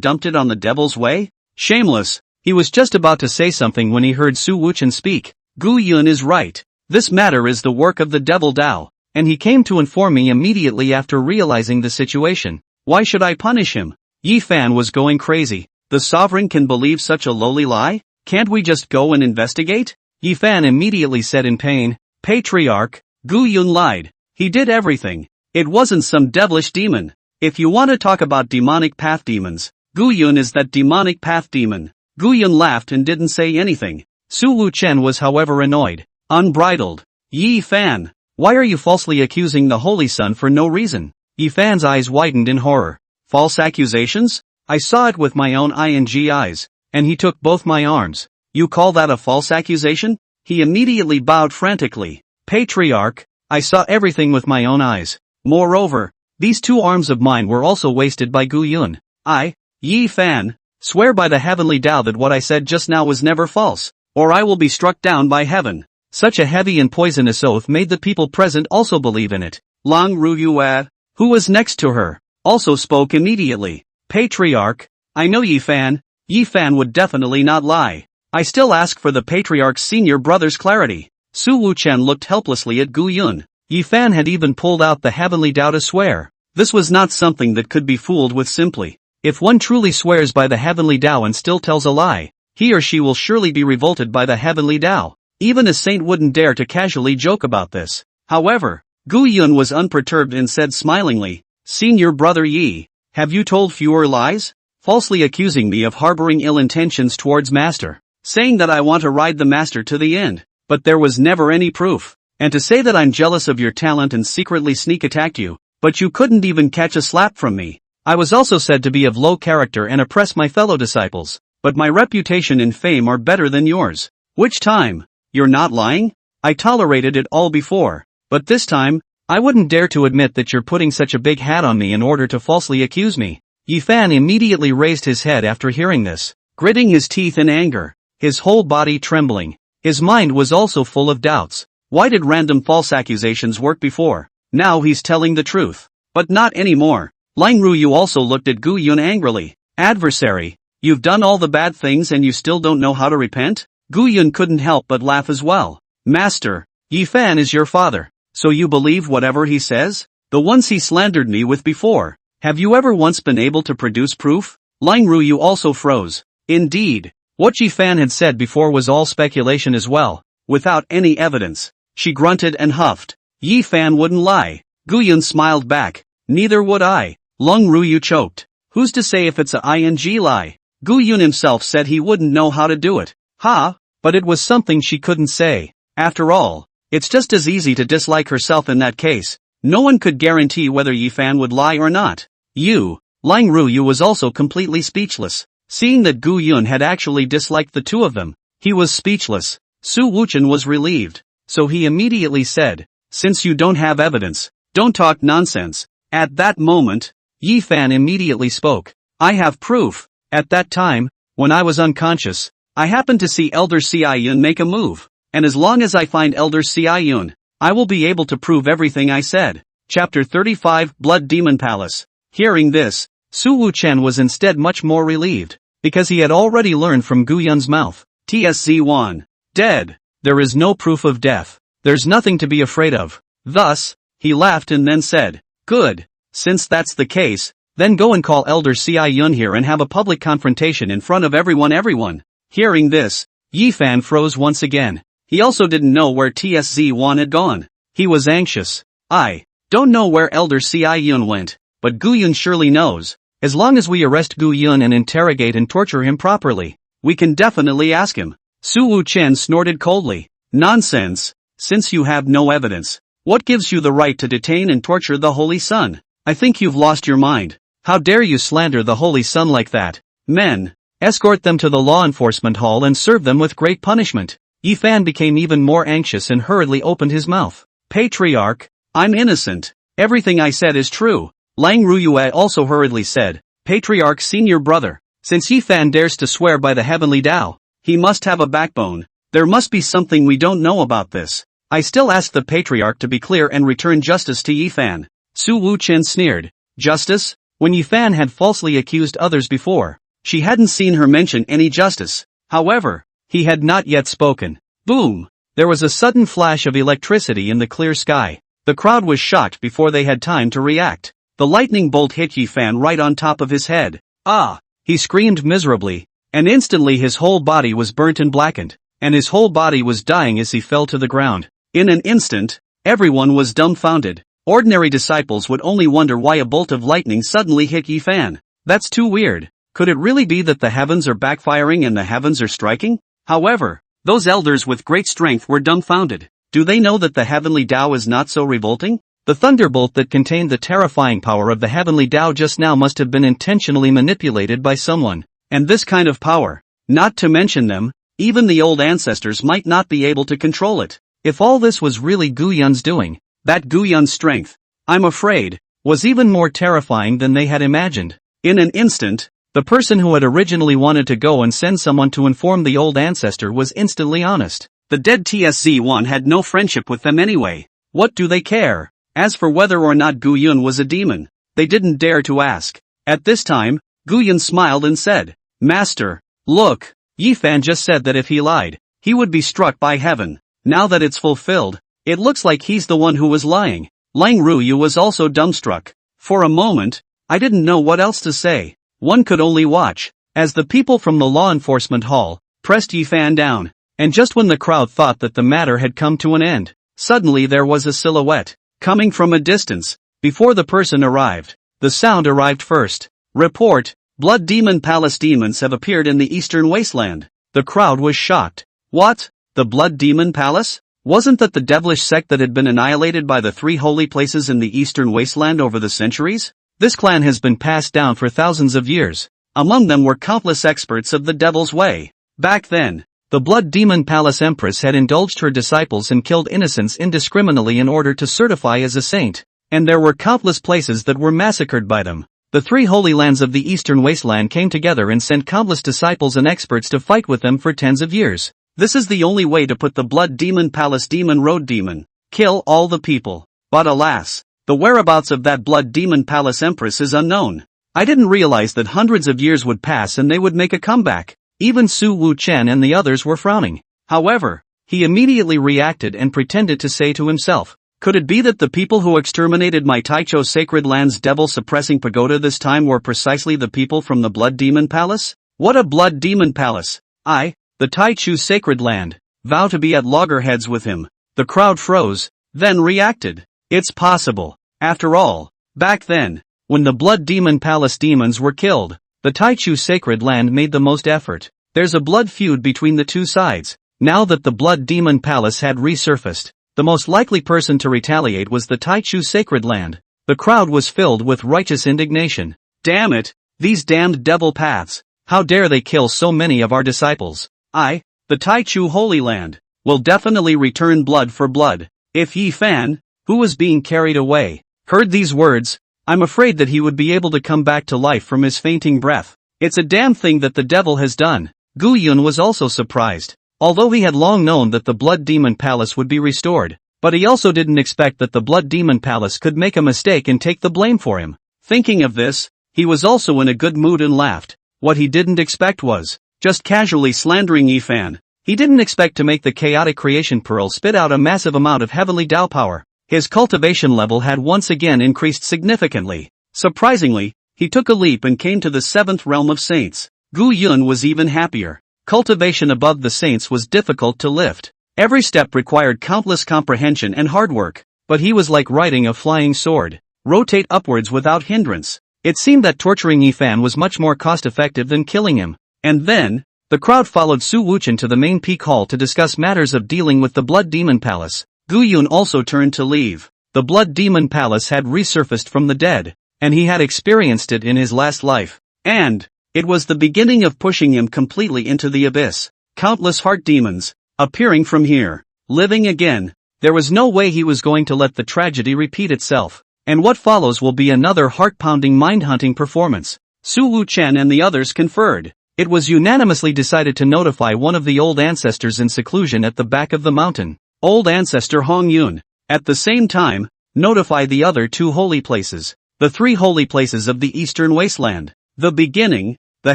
dumped it on the devil's way? Shameless. He was just about to say something when he heard Su Wuchen speak. Gu Yun is right. This matter is the work of the devil Dao, and he came to inform me immediately after realizing the situation. Why should I punish him? Ye Fan was going crazy. The sovereign can believe such a lowly lie? Can't we just go and investigate? Ye Fan immediately said in pain, Patriarch, Gu Yun lied. He did everything. It wasn't some devilish demon. If you want to talk about demonic path demons, Gu Yun is that demonic path demon. Gu Yun laughed and didn't say anything. Su Wuchen was however annoyed. Unbridled. Ye Fan. Why are you falsely accusing the Holy Sun for no reason? Ye Fan's eyes widened in horror. False accusations? I saw it with my own eyes, and he took both my arms. You call that a false accusation? He immediately bowed frantically. Patriarch, I saw everything with my own eyes. Moreover, these 2 arms of mine were also wasted by Gu Yun. I, Ye Fan, swear by the heavenly Tao that what I said just now was never false, or I will be struck down by heaven. Such a heavy and poisonous oath made the people present also believe in it. Lang Ruyue, who was next to her, also spoke immediately. Patriarch, I know Ye Fan would definitely not lie. I still ask for the Patriarch's senior brother's clarity. Su Wuchen looked helplessly at Gu Yun. Ye Fan had even pulled out the heavenly Tao to swear. This was not something that could be fooled with simply. If one truly swears by the heavenly Tao and still tells a lie, he or she will surely be revolted by the heavenly Tao. Even a saint wouldn't dare to casually joke about this. However, Gu Yun was unperturbed and said smilingly, Senior brother Yi, have you told fewer lies? Falsely accusing me of harboring ill intentions towards master. Saying that I want to ride the master to the end. But there was never any proof. And to say that I'm jealous of your talent and secretly sneak attacked you, but you couldn't even catch a slap from me. I was also said to be of low character and oppress my fellow disciples, but my reputation and fame are better than yours. Which time? You're not lying? I tolerated it all before, but this time, I wouldn't dare to admit that you're putting such a big hat on me in order to falsely accuse me. Ye Fan immediately raised his head after hearing this, gritting his teeth in anger, his whole body trembling. His mind was also full of doubts. Why did random false accusations work before? Now he's telling the truth. But not anymore. Lang Ruyu also looked at Gu Yun angrily. Adversary, you've done all the bad things and you still don't know how to repent? Gu Yun couldn't help but laugh as well. Master, Ye Fan is your father, so you believe whatever he says? The ones he slandered me with before. Have you ever once been able to produce proof? Lang Ruyu also froze. Indeed, what Ye Fan had said before was all speculation as well, without any evidence. She grunted and huffed. Ye Fan wouldn't lie. Gu Yun smiled back. Neither would I. Lang Ruyu choked. Who's to say if it's a ing lie? Gu Yun himself said he wouldn't know how to do it. But it was something she couldn't say. After all, it's just as easy to dislike herself in that case. No one could guarantee whether Ye Fan would lie or not. Lang Ruyu was also completely speechless. Seeing that Gu Yun had actually disliked the two of them, he was speechless. Su Wuchen was relieved. So he immediately said, since you don't have evidence, don't talk nonsense. At that moment, Ye Fan immediately spoke. I have proof. At that time, when I was unconscious, I happened to see Elder Yun make a move. And as long as I find Elder Yun, I will be able to prove everything I said. Chapter 35 Blood Demon Palace. Hearing this, Su Wuchen was instead much more relieved, because he had already learned from Gu Yun's mouth. TSZ1. Dead. There is no proof of death. There's nothing to be afraid of. Thus, he laughed and then said, good. Since that's the case, then go and call Elder Yun here and have a public confrontation in front of everyone. Hearing this, Ye Fan froze once again. He also didn't know where TSZ1 had gone. He was anxious. I don't know where Elder Yun went, but Gu Yun surely knows. As long as we arrest Gu Yun and interrogate and torture him properly, we can definitely ask him. Su Wuchen snorted coldly. Nonsense. Since you have no evidence, what gives you the right to detain and torture the Holy Sun? I think you've lost your mind. How dare you slander the Holy Sun like that? Men, escort them to the law enforcement hall and serve them with great punishment. Ye Fan became even more anxious and hurriedly opened his mouth. Patriarch, I'm innocent. Everything I said is true. Lang Ruyue also hurriedly said, Patriarch senior brother, since Ye Fan dares to swear by the heavenly Tao, he must have a backbone. There must be something we don't know about this. I still ask the Patriarch to be clear and return justice to Ye Fan. Su Wuchen sneered. Justice? When Ye Fan had falsely accused others before, she hadn't seen her mention any justice. However, he had not yet spoken. Boom! There was a sudden flash of electricity in the clear sky. The crowd was shocked before they had time to react. The lightning bolt hit Ye Fan right on top of his head. Ah! He screamed miserably, and instantly his whole body was burnt and blackened, and his whole body was dying as he fell to the ground. In an instant, everyone was dumbfounded. Ordinary disciples would only wonder why a bolt of lightning suddenly hit Ye Fan. That's too weird. Could it really be that the heavens are backfiring and the heavens are striking? However, Those elders with great strength were dumbfounded. Do they know that the heavenly Tao is not so revolting? The thunderbolt that contained the terrifying power of the heavenly Tao just now must have been intentionally manipulated by someone. And this kind of power, not to mention them, even the old ancestors might not be able to control it. If all this was really Gu Yun's doing, that Gu Yun's strength, I'm afraid, was even more terrifying than they had imagined. In an instant, the person who had originally wanted to go and send someone to inform the old ancestor was instantly honest. The dead TSZ-1 had no friendship with them anyway. What do they care? As for whether or not Gu Yun was a demon, they didn't dare to ask. At this time, Gu Yun smiled and said, Master, look, Ye Fan just said that if he lied, he would be struck by heaven. Now that it's fulfilled, it looks like he's the one who was lying. Lang Ruyu was also dumbstruck. For a moment, I didn't know what else to say. One could only watch, as the people from the law enforcement hall pressed Ye Fan down. And just when the crowd thought that the matter had come to an end, suddenly there was a silhouette, coming from a distance. Before the person arrived, the sound arrived first. Report, Blood Demon Palace demons have appeared in the Eastern Wasteland. The crowd was shocked. What? The Blood Demon Palace? Wasn't that the devilish sect that had been annihilated by the 3 holy places in the Eastern Wasteland over the centuries? This clan has been passed down for thousands of years. Among them were countless experts of the devil's way. Back then, the Blood Demon Palace Empress had indulged her disciples and killed innocents indiscriminately in order to certify as a saint. And there were countless places that were massacred by them. The 3 holy lands of the Eastern Wasteland came together and sent countless disciples and experts to fight with them for tens of years. This is the only way to put the Blood Demon Palace Demon Road Demon. Kill all the people. But alas, the whereabouts of that Blood Demon Palace Empress is unknown. I didn't realize that hundreds of years would pass and they would make a comeback. Even Su Wu Chen and the others were frowning. However, he immediately reacted and pretended to say to himself, could it be that the people who exterminated my Taicho Sacred Land's devil-suppressing pagoda this time were precisely the people from the Blood Demon Palace? What a Blood Demon Palace! I, the Taichu Sacred Land, vow to be at loggerheads with him. The crowd froze, then reacted. It's possible. After all, back then, when the Blood Demon Palace demons were killed, the Taichu Sacred Land made the most effort. There's a blood feud between the two sides. Now that the Blood Demon Palace had resurfaced, the most likely person to retaliate was the Taichu Sacred Land. The crowd was filled with righteous indignation. Damn it, these damned devil paths. How dare they kill so many of our disciples? I, the Taichu Holy Land, will definitely return blood for blood. If Ye Fan, who was being carried away, heard these words, I'm afraid that he would be able to come back to life from his fainting breath. It's a damn thing that the devil has done. Gu Yun was also surprised. Although he had long known that the Blood Demon Palace would be restored, but he also didn't expect that the Blood Demon Palace could make a mistake and take the blame for him. Thinking of this, he was also in a good mood and laughed. What he didn't expect was just casually slandering Ye Fan. He didn't expect to make the chaotic creation pearl spit out a massive amount of heavenly Tao power. His cultivation level had once again increased significantly. Surprisingly, he took a leap and came to the 7th realm of saints. Gu Yun was even happier. Cultivation above the saints was difficult to lift. Every step required countless comprehension and hard work, but he was like riding a flying sword. Rotate upwards without hindrance. It seemed that torturing Ye Fan was much more cost-effective than killing him. And then, the crowd followed Su Wuchen to the main peak hall to discuss matters of dealing with the Blood Demon Palace. Gu Yun also turned to leave. The Blood Demon Palace had resurfaced from the dead, and he had experienced it in his last life. And it was the beginning of pushing him completely into the abyss. Countless heart demons, appearing from here, living again. There was no way he was going to let the tragedy repeat itself. And what follows will be another heart-pounding mind-hunting performance. Su Wu Chen and the others conferred. It was unanimously decided to notify one of the old ancestors in seclusion at the back of the mountain. Old Ancestor Hong Yun. At the same time, notify the other 2 holy places. The 3 holy places of the Eastern Wasteland. The beginning, the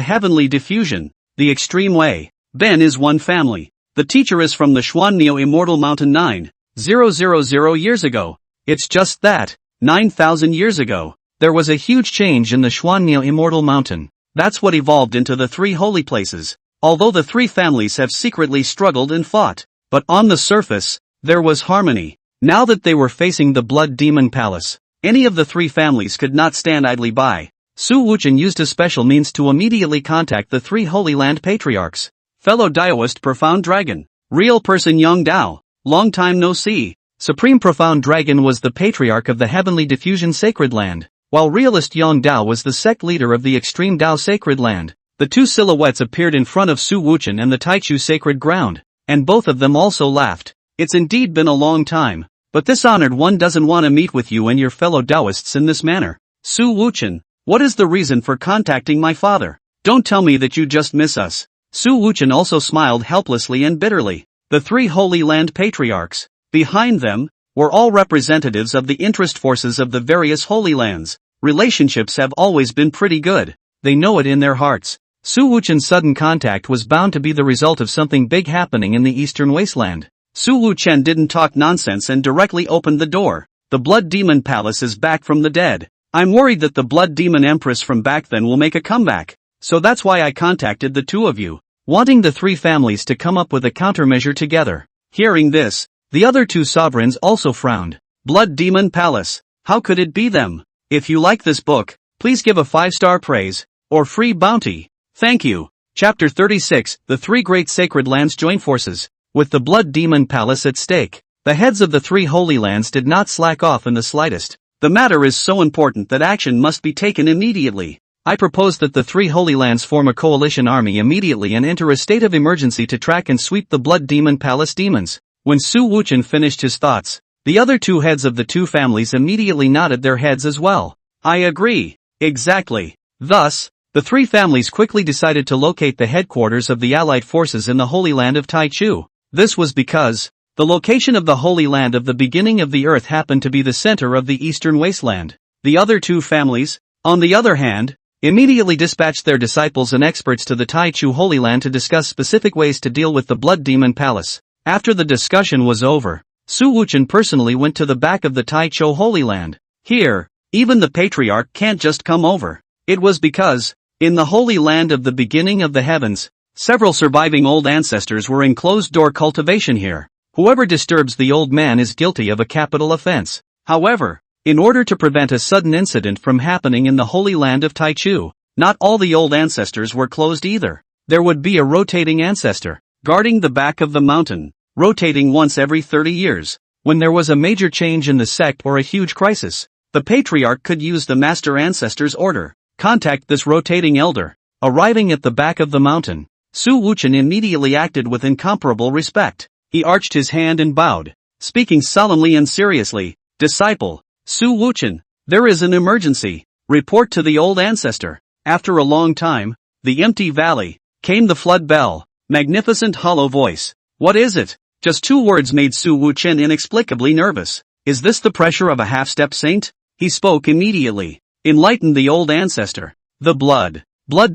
heavenly diffusion, the extreme way. Ben is one family. The teacher is from the Xuanneo Immortal Mountain 9,000 years ago. It's just that, 9,000 years ago, there was a huge change in the Xuanneo Immortal Mountain. That's what evolved into the 3 holy places. Although the 3 families have secretly struggled and fought, but on the surface, there was harmony. Now that they were facing the Blood Demon Palace, any of the 3 families could not stand idly by. Su Wuchen used a special means to immediately contact the 3 Holy Land patriarchs. Fellow Daoist Profound Dragon. Real person Yang Dao. Long time no see. Supreme Profound Dragon was the patriarch of the Heavenly Diffusion Sacred Land, while realist Yang Dao was the sect leader of the Extreme Dao Sacred Land. The two silhouettes appeared in front of Su Wuchen and the Taichu Sacred Ground, and both of them also laughed. It's indeed been a long time, but this honored one doesn't want to meet with you and your fellow Taoists in this manner. Su Wuchen, what is the reason for contacting my father? Don't tell me that you just miss us. Su Wuchen also smiled helplessly and bitterly. The three Holy Land patriarchs, behind them, were all representatives of the interest forces of the various Holy Lands. Relationships have always been pretty good. They know it in their hearts. Su Wuchen's sudden contact was bound to be the result of something big happening in the Eastern Wasteland. Su Wuchen didn't talk nonsense and directly opened the door. The Blood Demon Palace is back from the dead. I'm worried that the Blood Demon Empress from back then will make a comeback. So that's why I contacted the two of you, wanting the three families to come up with a countermeasure together. Hearing this, the other two sovereigns also frowned. Blood Demon Palace, how could it be them? If you like this book, please give a 5-star praise, or free bounty. Thank you. Chapter 36, The Three Great Sacred Lands Join Forces. With the Blood Demon Palace at stake, the heads of the three Holy Lands did not slack off in the slightest. The matter is so important that action must be taken immediately. I propose that the three Holy Lands form a coalition army immediately and enter a state of emergency to track and sweep the Blood Demon Palace demons. When Su Wuchen finished his thoughts, the other two heads of the two families immediately nodded their heads as well. I agree. Exactly. Thus, the three families quickly decided to locate the headquarters of the Allied forces in the Holy Land of Taichu. This was because the location of the Holy Land of the beginning of the earth happened to be the center of the Eastern Wasteland. The other two families, on the other hand, immediately dispatched their disciples and experts to the Taichu Holy Land to discuss specific ways to deal with the Blood Demon Palace. After the discussion was over, Su Wuchen personally went to the back of the Taichu Holy Land. Here, even the patriarch can't just come over. It was because, in the Holy Land of the beginning of the heavens, several surviving old ancestors were in closed-door cultivation here. Whoever disturbs the old man is guilty of a capital offense. However, in order to prevent a sudden incident from happening in the Holy Land of Taichu, not all the old ancestors were closed either. There would be a rotating ancestor, guarding the back of the mountain, rotating once every 30 years. When there was a major change in the sect or a huge crisis, the patriarch could use the master ancestor's order. Contact this rotating elder. Arriving at the back of the mountain, Su Wuchen immediately acted with incomparable respect. He arched his hand and bowed, speaking solemnly and seriously. Disciple, Su Wuchen, there is an emergency. Report to the old ancestor. After a long time, the empty valley, came the flood bell. Magnificent hollow voice. What is it? Just two words made Su Wuchen inexplicably nervous. Is this the pressure of a half-step saint? He spoke immediately. Enlighten the old ancestor. The Blood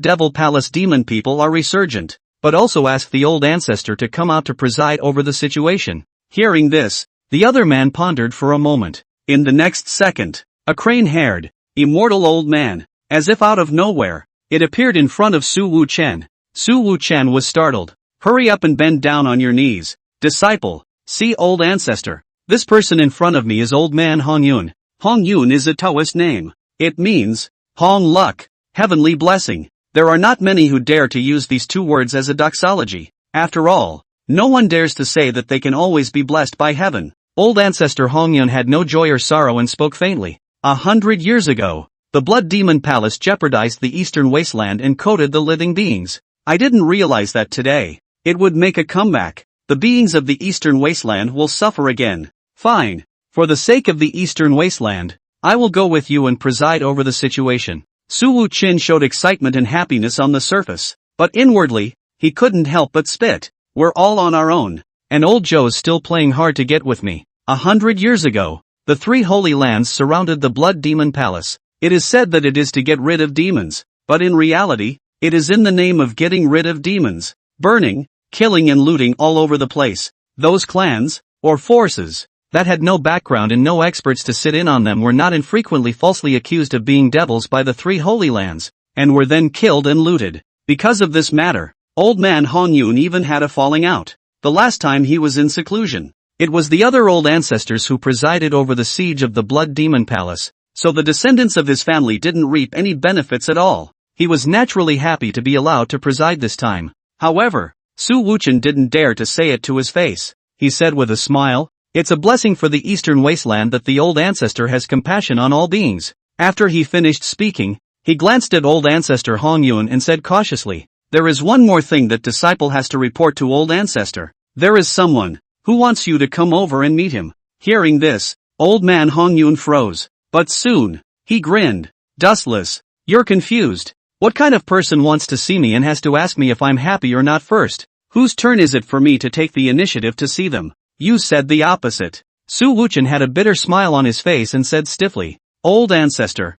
Devil Palace demon people are resurgent, but also ask the old ancestor to come out to preside over the situation. Hearing this, the other man pondered for a moment. In the next second, a crane-haired, immortal old man, as if out of nowhere, it appeared in front of Su Wuchen. Su Wuchen was startled. Hurry up and bend down on your knees. Disciple, see old ancestor. This person in front of me is old man Hongyun. Hongyun is a Taoist name. It means, Hong luck, heavenly blessing. There are not many who dare to use these two words as a doxology. After all, no one dares to say that they can always be blessed by heaven. Old ancestor Hongyun had no joy or sorrow and spoke faintly. 100 years ago, the Blood Demon Palace jeopardized the Eastern Wasteland and coated the living beings. I didn't realize that today, it would make a comeback. The beings of the Eastern Wasteland will suffer again. Fine. For the sake of the Eastern Wasteland, I will go with you and preside over the situation. Su Wuchen showed excitement and happiness on the surface, but inwardly, he couldn't help but spit. We're all on our own, and old Joe's still playing hard to get with me. 100 years ago, the three Holy Lands surrounded the Blood Demon Palace. It is said that it is to get rid of demons, but in reality, it is in the name of getting rid of demons, burning, killing and looting all over the place. Those clans, or forces, that had no background and no experts to sit in on them were not infrequently falsely accused of being devils by the three Holy Lands, and were then killed and looted. Because of this matter, old man Hongyun even had a falling out, the last time he was in seclusion. It was the other old ancestors who presided over the siege of the Blood Demon Palace, so the descendants of his family didn't reap any benefits at all. He was naturally happy to be allowed to preside this time. However, Su Wuchen didn't dare to say it to his face. He said with a smile, "It's a blessing for the eastern wasteland that the old ancestor has compassion on all beings." After he finished speaking, he glanced at old ancestor Hong Yun and said cautiously, "There is one more thing that disciple has to report to old ancestor. There is someone who wants you to come over and meet him." Hearing this, old man Hong Yun froze. But soon, he grinned. "Dustless, you're confused. What kind of person wants to see me and has to ask me if I'm happy or not first? Whose turn is it for me to take the initiative to see them? You said the opposite." Su Wuchen had a bitter smile on his face and said stiffly, "Old ancestor,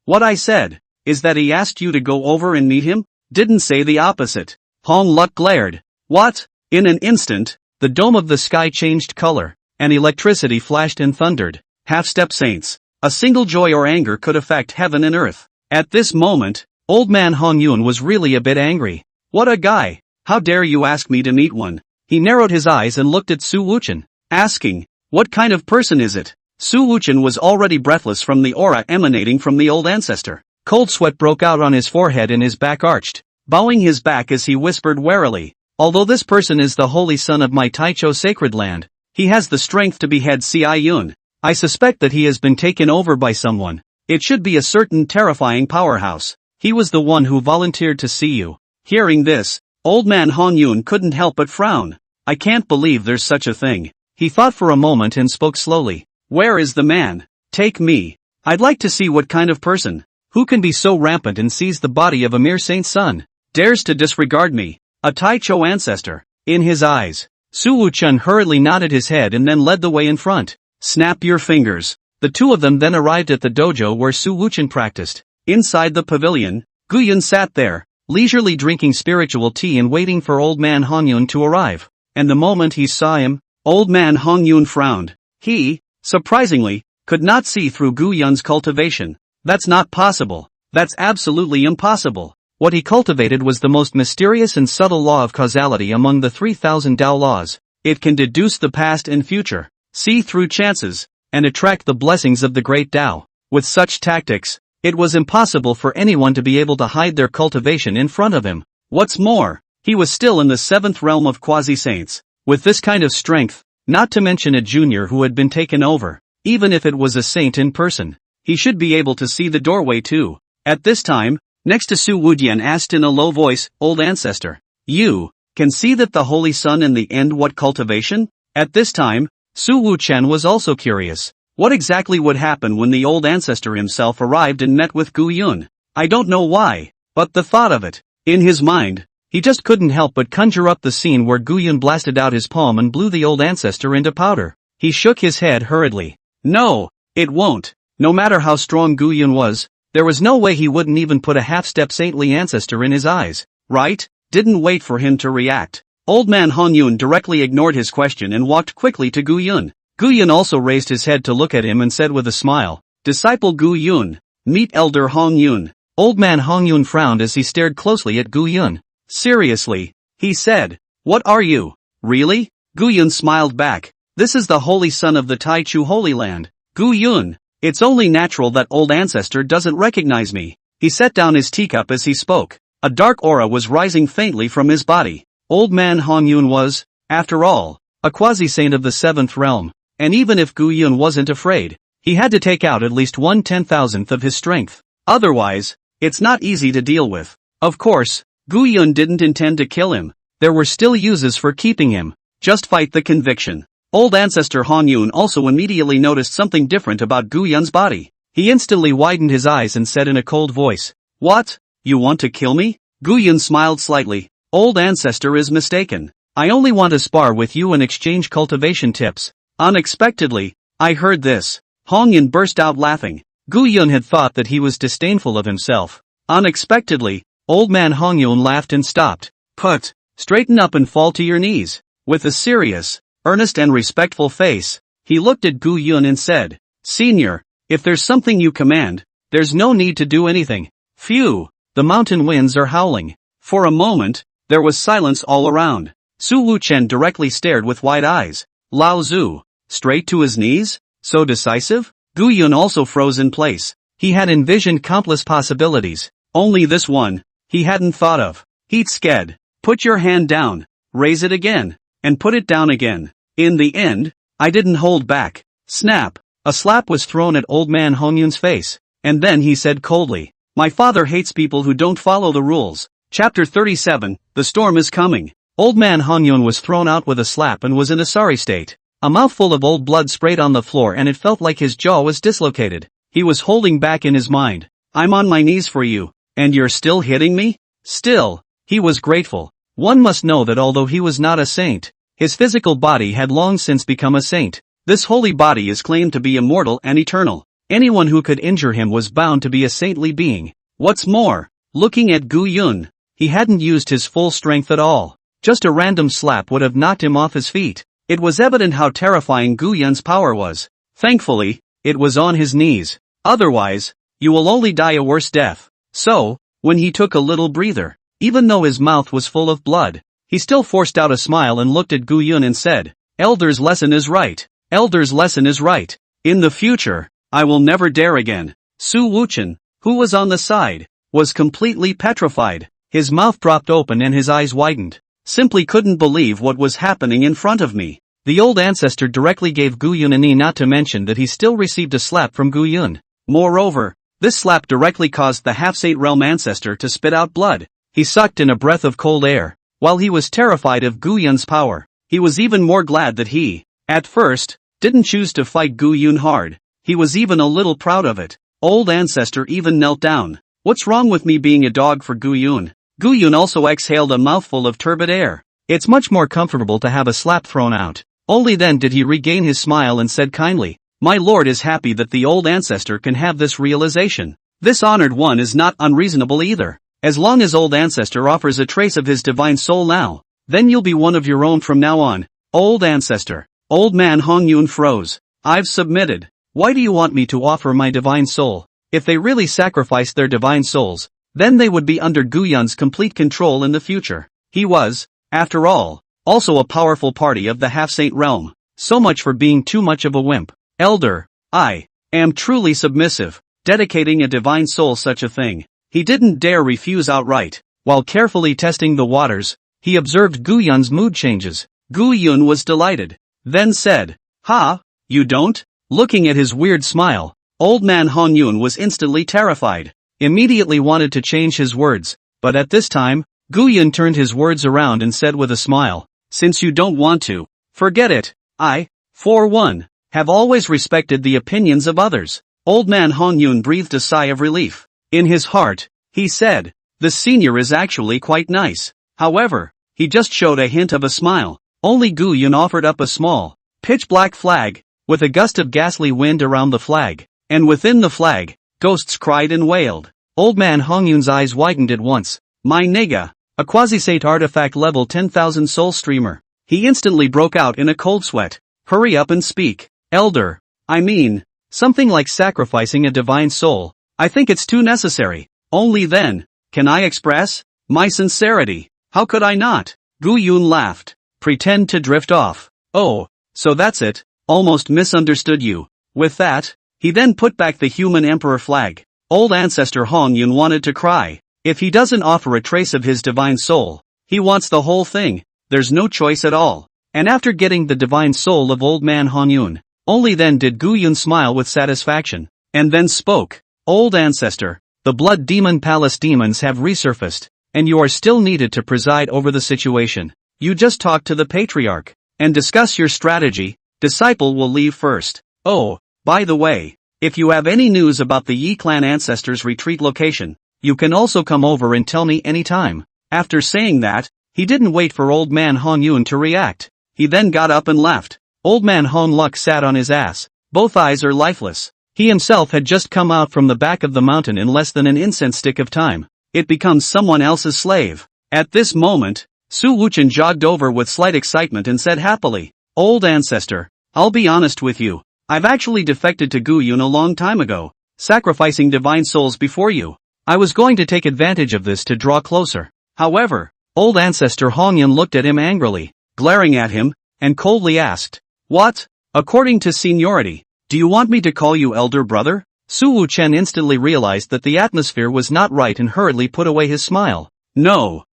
what I said is that he asked you to go over and meet him? Didn't say the opposite." Hong Luk glared. "What?" In an instant, the dome of the sky changed color, and electricity flashed and thundered. Half-step saints. A single joy or anger could affect heaven and earth. At this moment, old man Hong Yun was really a bit angry. "What a guy! How dare you ask me to meet one?" He narrowed his eyes and looked at Su Wuchen, asking, "What kind of person is it?" Su Wuchen was already breathless from the aura emanating from the old ancestor. Cold sweat broke out on his forehead and his back arched, bowing his back as he whispered warily, "Although this person is the holy son of my Taicho sacred land, he has the strength to behead Si Yun. I suspect that he has been taken over by someone. It should be a certain terrifying powerhouse. He was the one who volunteered to see you." Hearing this, old man Hong Yun couldn't help but frown. "I can't believe there's such a thing." He thought for a moment and spoke slowly. "Where is the man? Take me. I'd like to see what kind of person, who can be so rampant and seize the body of a mere saint's son, dares to disregard me, a Taicho ancestor." In his eyes, Su Wuchen hurriedly nodded his head and then led the way in front. "Snap your fingers." The two of them then arrived at the dojo where Su Wuchen practiced. Inside the pavilion, Gu Yun sat there, leisurely drinking spiritual tea and waiting for old man Hong Yun to arrive. And the moment he saw him, old man Hong Yun frowned. He, surprisingly, could not see through Gu Yun's cultivation. That's not possible. That's absolutely impossible. What he cultivated was the most mysterious and subtle law of causality among the 3,000 Tao laws. It can deduce the past and future, see through chances, and attract the blessings of the great Tao. With such tactics, it was impossible for anyone to be able to hide their cultivation in front of him. What's more, he was still in the 7th realm of quasi-saints. With this kind of strength, not to mention a junior who had been taken over, even if it was a saint in person, he should be able to see the doorway too. At this time, next to Su Wudian asked in a low voice, "Old ancestor, you can see that the holy sun in the end what cultivation?" At this time, Su Wuchen was also curious. What exactly would happen when the old ancestor himself arrived and met with Gu Yun? I don't know why, but the thought of it, in his mind, he just couldn't help but conjure up the scene where Gu Yun blasted out his palm and blew the old ancestor into powder. He shook his head hurriedly. No, it won't. No matter how strong Gu Yun was, there was no way he wouldn't even put a half-step saintly ancestor in his eyes, right? Didn't wait for him to react. Old man Hong Yun directly ignored his question and walked quickly to Gu Yun. Gu Yun also raised his head to look at him and said with a smile, "Disciple Gu Yun, meet Elder Hong Yun." Old man Hong Yun frowned as he stared closely at Gu Yun. "Seriously?" he said. "What are you? Really?" Gu Yun smiled back. "This is the holy son of the Tai Chu Holy Land. Gu Yun, it's only natural that old ancestor doesn't recognize me." He set down his teacup as he spoke. A dark aura was rising faintly from his body. Old man Hong Yun was, after all, a quasi-saint of the 7th realm. And even if Gu Yun wasn't afraid, he had to take out at least 1/10,000th of his strength. Otherwise, it's not easy to deal with. Of course, Gu Yun didn't intend to kill him. There were still uses for keeping him. Just fight the conviction. Old ancestor Hong Yun also immediately noticed something different about Gu Yun's body. He instantly widened his eyes and said in a cold voice, "What? You want to kill me?" Gu Yun smiled slightly. "Old ancestor is mistaken. I only want to spar with you and exchange cultivation tips." Unexpectedly, I heard this. Hong Yun burst out laughing. Gu Yun had thought that he was disdainful of himself. Unexpectedly, old man Hong Yun laughed and stopped. "Put, straighten up and fall to your knees." With a serious, earnest and respectful face, he looked at Gu Yun and said, "Senior, if there's something you command, there's no need to do anything." Phew, the mountain winds are howling. For a moment, there was silence all around. Su Wuchen directly stared with wide eyes. Lao Zu, straight to his knees? So decisive? Gu Yun also froze in place. He had envisioned countless possibilities. Only this one, he hadn't thought of. Heat sked. Put your hand down. Raise it again. And put it down again. In the end, I didn't hold back. Snap. A slap was thrown at old man Hongyun's face. And then he said coldly, "My father hates people who don't follow the rules." Chapter 37, The Storm is Coming. Old man Hongyun was thrown out with a slap and was in a sorry state. A mouthful of old blood sprayed on the floor and it felt like his jaw was dislocated. He was holding back in his mind. "I'm on my knees for you, and you're still hitting me?" Still, he was grateful. One must know that although he was not a saint, his physical body had long since become a saint. This holy body is claimed to be immortal and eternal. Anyone who could injure him was bound to be a saintly being. What's more, looking at Gu Yun, he hadn't used his full strength at all. Just a random slap would have knocked him off his feet. It was evident how terrifying Gu Yun's power was. Thankfully, it was on his knees. Otherwise, you will only die a worse death. So, when he took a little breather, even though his mouth was full of blood, he still forced out a smile and looked at Gu Yun and said, "Elder's lesson is right. Elder's lesson is right. In the future, I will never dare again." Su Wuchen, who was on the side, was completely petrified. His mouth dropped open and his eyes widened. Simply couldn't believe what was happening in front of me. The old ancestor directly gave Gu Yun a knee, not to mention that he still received a slap from Gu Yun. Moreover, this slap directly caused the half-saint realm ancestor to spit out blood. He sucked in a breath of cold air. While he was terrified of Gu Yun's power, he was even more glad that he, at first, didn't choose to fight Gu Yun hard. He was even a little proud of it. Old ancestor even knelt down. "What's wrong with me being a dog for Gu Yun?" Gu Yun also exhaled a mouthful of turbid air. "It's much more comfortable to have a slap thrown out." Only then did he regain his smile and said kindly, "My lord is happy that the old ancestor can have this realization. This honored one is not unreasonable either. As long as old ancestor offers a trace of his divine soul now, then you'll be one of your own from now on." Old ancestor. Old man Hongyun froze. "I've submitted. Why do you want me to offer my divine soul? If they really sacrificed their divine souls, then they would be under Gu Yun's complete control in the future. He was, after all, also a powerful party of the half-saint realm. So much for being too much of a wimp. Elder, I am truly submissive. Dedicating a divine soul, such a thing. He didn't dare refuse outright. While carefully testing the waters, he observed Gu Yun's mood changes. Gu Yun was delighted. Then said, "Ha, you don't?" Looking at his weird smile, old man Han Yun was instantly terrified. Immediately wanted to change his words, but at this time, Gu Yun turned his words around and said with a smile, "Since you don't want to, forget it. I, for one, have always respected the opinions of others." Old man Han Yun breathed a sigh of relief. In his heart, he said, "The senior is actually quite nice." However, he just showed a hint of a smile. Only Gu Yun offered up a small, pitch-black flag, with a gust of ghastly wind around the flag, and within the flag, ghosts cried and wailed. Old man Hong Yun's eyes widened at once. "My nigga, a quasi-saint artifact level 10,000 soul streamer." He instantly broke out in a cold sweat. "Hurry up and speak. Elder, I mean, something like sacrificing a divine soul. I think it's too necessary. Only then can I express my sincerity. How could I not?" Gu Yun laughed. "Pretend to drift off. Oh, so that's it. Almost misunderstood you." With that, he then put back the human emperor flag. Old ancestor Hong Yun wanted to cry. If he doesn't offer a trace of his divine soul, he wants the whole thing. There's no choice at all. And after getting the divine soul of old man Hong Yun, only then did Gu Yun smile with satisfaction, and then spoke. "Old ancestor, the blood demon palace demons have resurfaced, and you are still needed to preside over the situation. You just talk to the patriarch, and discuss your strategy. Disciple will leave first. Oh, by the way, if you have any news about the Yi clan ancestors' retreat location, you can also come over and tell me anytime." After saying that, he didn't wait for old man Hong Yun to react. He then got up and left. Old man Hong Luk sat on his ass. Both eyes are lifeless. He himself had just come out from the back of the mountain in less than an incense stick of time. It becomes someone else's slave. At this moment, Su Wuchen jogged over with slight excitement and said happily, "Old ancestor, I'll be honest with you. I've actually defected to Gu Yun a long time ago, sacrificing divine souls before you. I was going to take advantage of this to draw closer." However, old ancestor Hong Yun looked at him angrily, glaring at him, and coldly asked, "What? According to seniority, do you want me to call you elder brother?" Su Wuchen instantly realized that the atmosphere was not right and hurriedly put away his smile. No,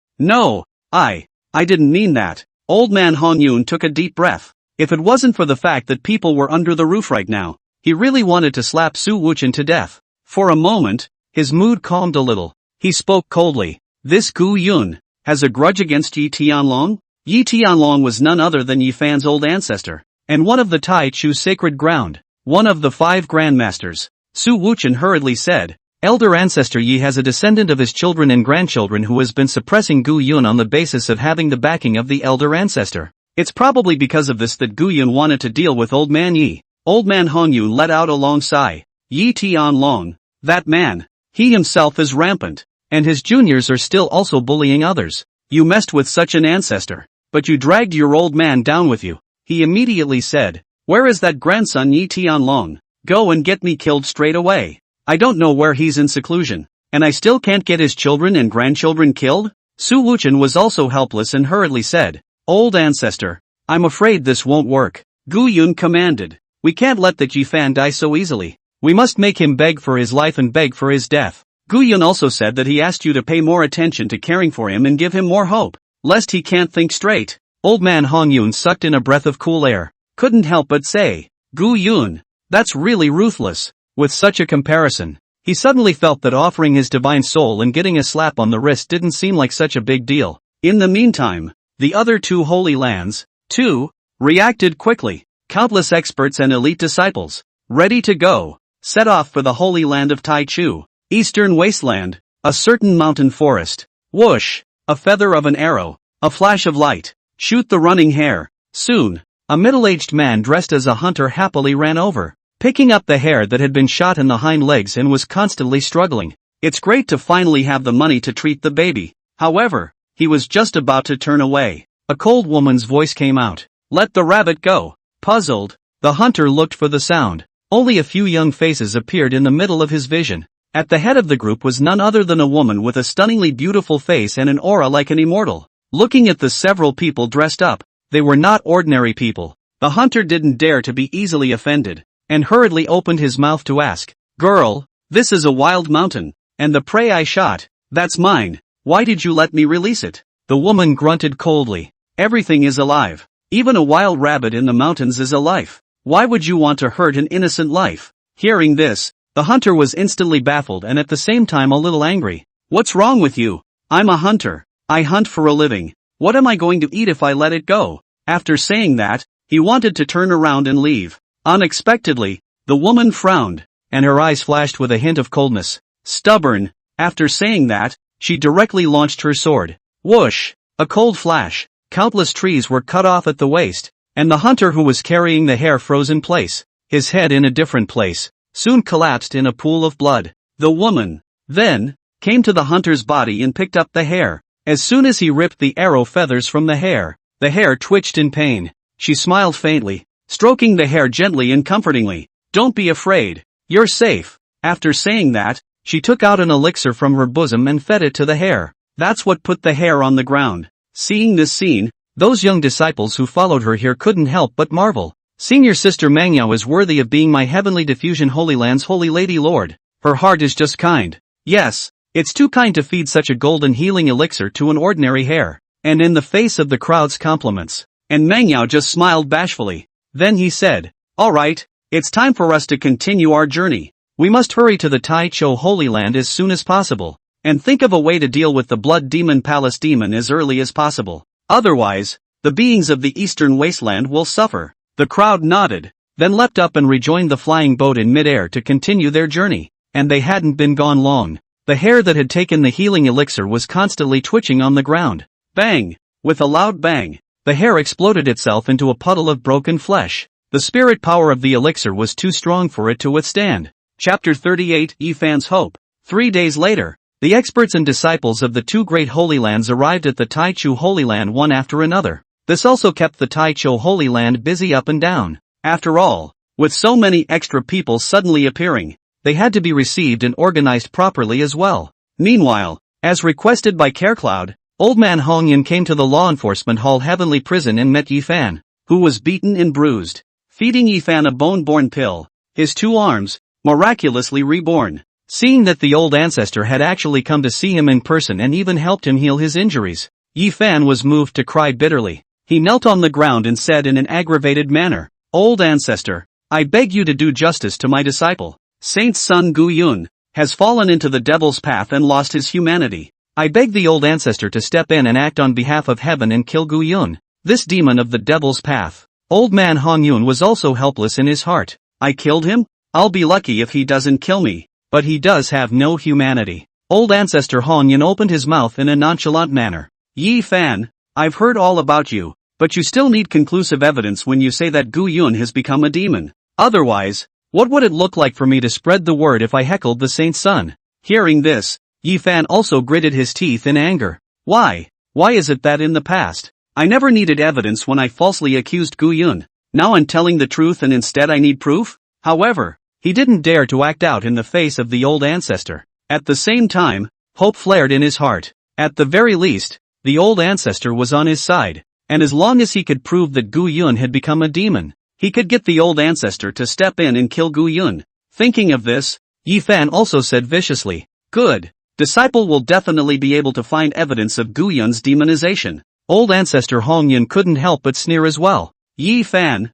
I didn't mean that. Old man Hong Yun took a deep breath. If it wasn't for the fact that people were under the roof right now, he really wanted to slap Su Wuchen to death. For a moment, his mood calmed a little. He spoke coldly. This Gu Yun has a grudge against Yi Tianlong? Yi Tianlong was none other than Yi Fan's old ancestor, and one of the Tai Chu's sacred ground, one of the 5 grandmasters. Su Wuchen hurriedly said, Elder ancestor Yi has a descendant of his children and grandchildren who has been suppressing Gu Yun on the basis of having the backing of the elder ancestor. It's probably because of this that Gu Yun wanted to deal with old man Yi. Old man Hong Yun let out a long sigh. Yi Tianlong, that man, he himself is rampant, and his juniors are still also bullying others. You messed with such an ancestor, but you dragged your old man down with you. He immediately said, where is that grandson Yi Tianlong? Go and get me killed straight away. I don't know where he's in seclusion, and I still can't get his children and grandchildren killed? Su Wuchen was also helpless and hurriedly said, Old ancestor, I'm afraid this won't work. Gu Yun commanded, we can't let the Yi Fan die so easily. We must make him beg for his life and beg for his death. Gu Yun also said that he asked you to pay more attention to caring for him and give him more hope, lest he can't think straight. Old man Hong Yun sucked in a breath of cool air. Couldn't help but say, Gu Yun, that's really ruthless. With such a comparison, he suddenly felt that offering his divine soul and getting a slap on the wrist didn't seem like such a big deal. In the meantime, the other 2 holy lands, too, reacted quickly. Countless experts and elite disciples, ready to go, set off for the holy land of Tai Chu. Eastern wasteland, a certain mountain forest. Whoosh, a feather of an arrow, a flash of light, shoot the running hare. Soon, a middle-aged man dressed as a hunter happily ran over, picking up the hare that had been shot in the hind legs and was constantly struggling. It's great to finally have the money to treat the baby. However, he was just about to turn away. A cold woman's voice came out. Let the rabbit go. Puzzled, the hunter looked for the sound. Only a few young faces appeared in the middle of his vision. At the head of the group was none other than a woman with a stunningly beautiful face and an aura like an immortal. Looking at the several people dressed up, they were not ordinary people. The hunter didn't dare to be easily offended, and hurriedly opened his mouth to ask, Girl, this is a wild mountain, and the prey I shot, that's mine. Why did you let me release it? The woman grunted coldly. Everything is alive. Even a wild rabbit in the mountains is a life. Why would you want to hurt an innocent life? Hearing this, the hunter was instantly baffled and at the same time a little angry. What's wrong with you? I'm a hunter. I hunt for a living. What am I going to eat if I let it go? After saying that, he wanted to turn around and leave. Unexpectedly, the woman frowned, and her eyes flashed with a hint of coldness. Stubborn. After saying that, she directly launched her sword. Whoosh! A cold flash. Countless trees were cut off at the waist, and the hunter who was carrying the hare froze in place. His head in a different place, soon collapsed in a pool of blood. The woman, then, came to the hunter's body and picked up the hare. As soon as he ripped the arrow feathers from the hare twitched in pain. She smiled faintly, stroking the hare gently and comfortingly. Don't be afraid. You're safe. After saying that, she took out an elixir from her bosom and fed it to the hare. That's what put the hare on the ground. Seeing this scene, those young disciples who followed her here couldn't help but marvel. Senior Sister Mangyao is worthy of being my heavenly diffusion Holy Land's Holy Lady Lord. Her heart is just kind. Yes, it's too kind to feed such a golden healing elixir to an ordinary hare. And in the face of the crowd's compliments, and Mangyao just smiled bashfully. Then he said, Alright, it's time for us to continue our journey. We must hurry to the Tai Cho Holy Land as soon as possible, and think of a way to deal with the Blood Demon Palace Demon as early as possible. Otherwise, the beings of the Eastern Wasteland will suffer. The crowd nodded, then leapt up and rejoined the flying boat in midair to continue their journey. And they hadn't been gone long. The hare that had taken the healing elixir was constantly twitching on the ground. Bang! With a loud bang, the hare exploded itself into a puddle of broken flesh. The spirit power of the elixir was too strong for it to withstand. Chapter 38 Ye Fan's Hope. 3 days later, the experts and disciples of the 2 great holy lands arrived at the Tai Chu Holy Land one after another. This also kept the Tai Cho Holy Land busy up and down. After all, with so many extra people suddenly appearing, they had to be received and organized properly as well. Meanwhile, as requested by CareCloud, Old Man Hong Yin came to the law enforcement hall Heavenly Prison and met Ye Fan, who was beaten and bruised, feeding Ye Fan a bone-born pill, his 2 arms, miraculously reborn. Seeing that the old ancestor had actually come to see him in person and even helped him heal his injuries, Ye Fan was moved to cry bitterly. He knelt on the ground and said in an aggravated manner, "Old ancestor, I beg you to do justice to my disciple. Saint's son Gu Yun has fallen into the devil's path and lost his humanity. I beg the old ancestor to step in and act on behalf of heaven and kill Gu Yun, this demon of the devil's path." Old man Hong Yun was also helpless in his heart. "I killed him? I'll be lucky if he doesn't kill me, but he does have no humanity." Old ancestor Hong Yun opened his mouth in a nonchalant manner. "Ye Fan, I've heard all about you, but you still need conclusive evidence when you say that Gu Yun has become a demon. Otherwise, what would it look like for me to spread the word if I heckled the saint's son?" Hearing this, Ye Fan also gritted his teeth in anger. Why is it that in the past, I never needed evidence when I falsely accused Gu Yun? Now I'm telling the truth and instead I need proof? However, he didn't dare to act out in the face of the old ancestor. At the same time, hope flared in his heart. At the very least, the old ancestor was on his side, and as long as he could prove that Gu Yun had become a demon, he could get the old ancestor to step in and kill Gu Yun. Thinking of this, Ye Fan also said viciously, "Good. Disciple will definitely be able to find evidence of Gu Yun's demonization." Old ancestor Hong Yun couldn't help but sneer as well. Ye Fan,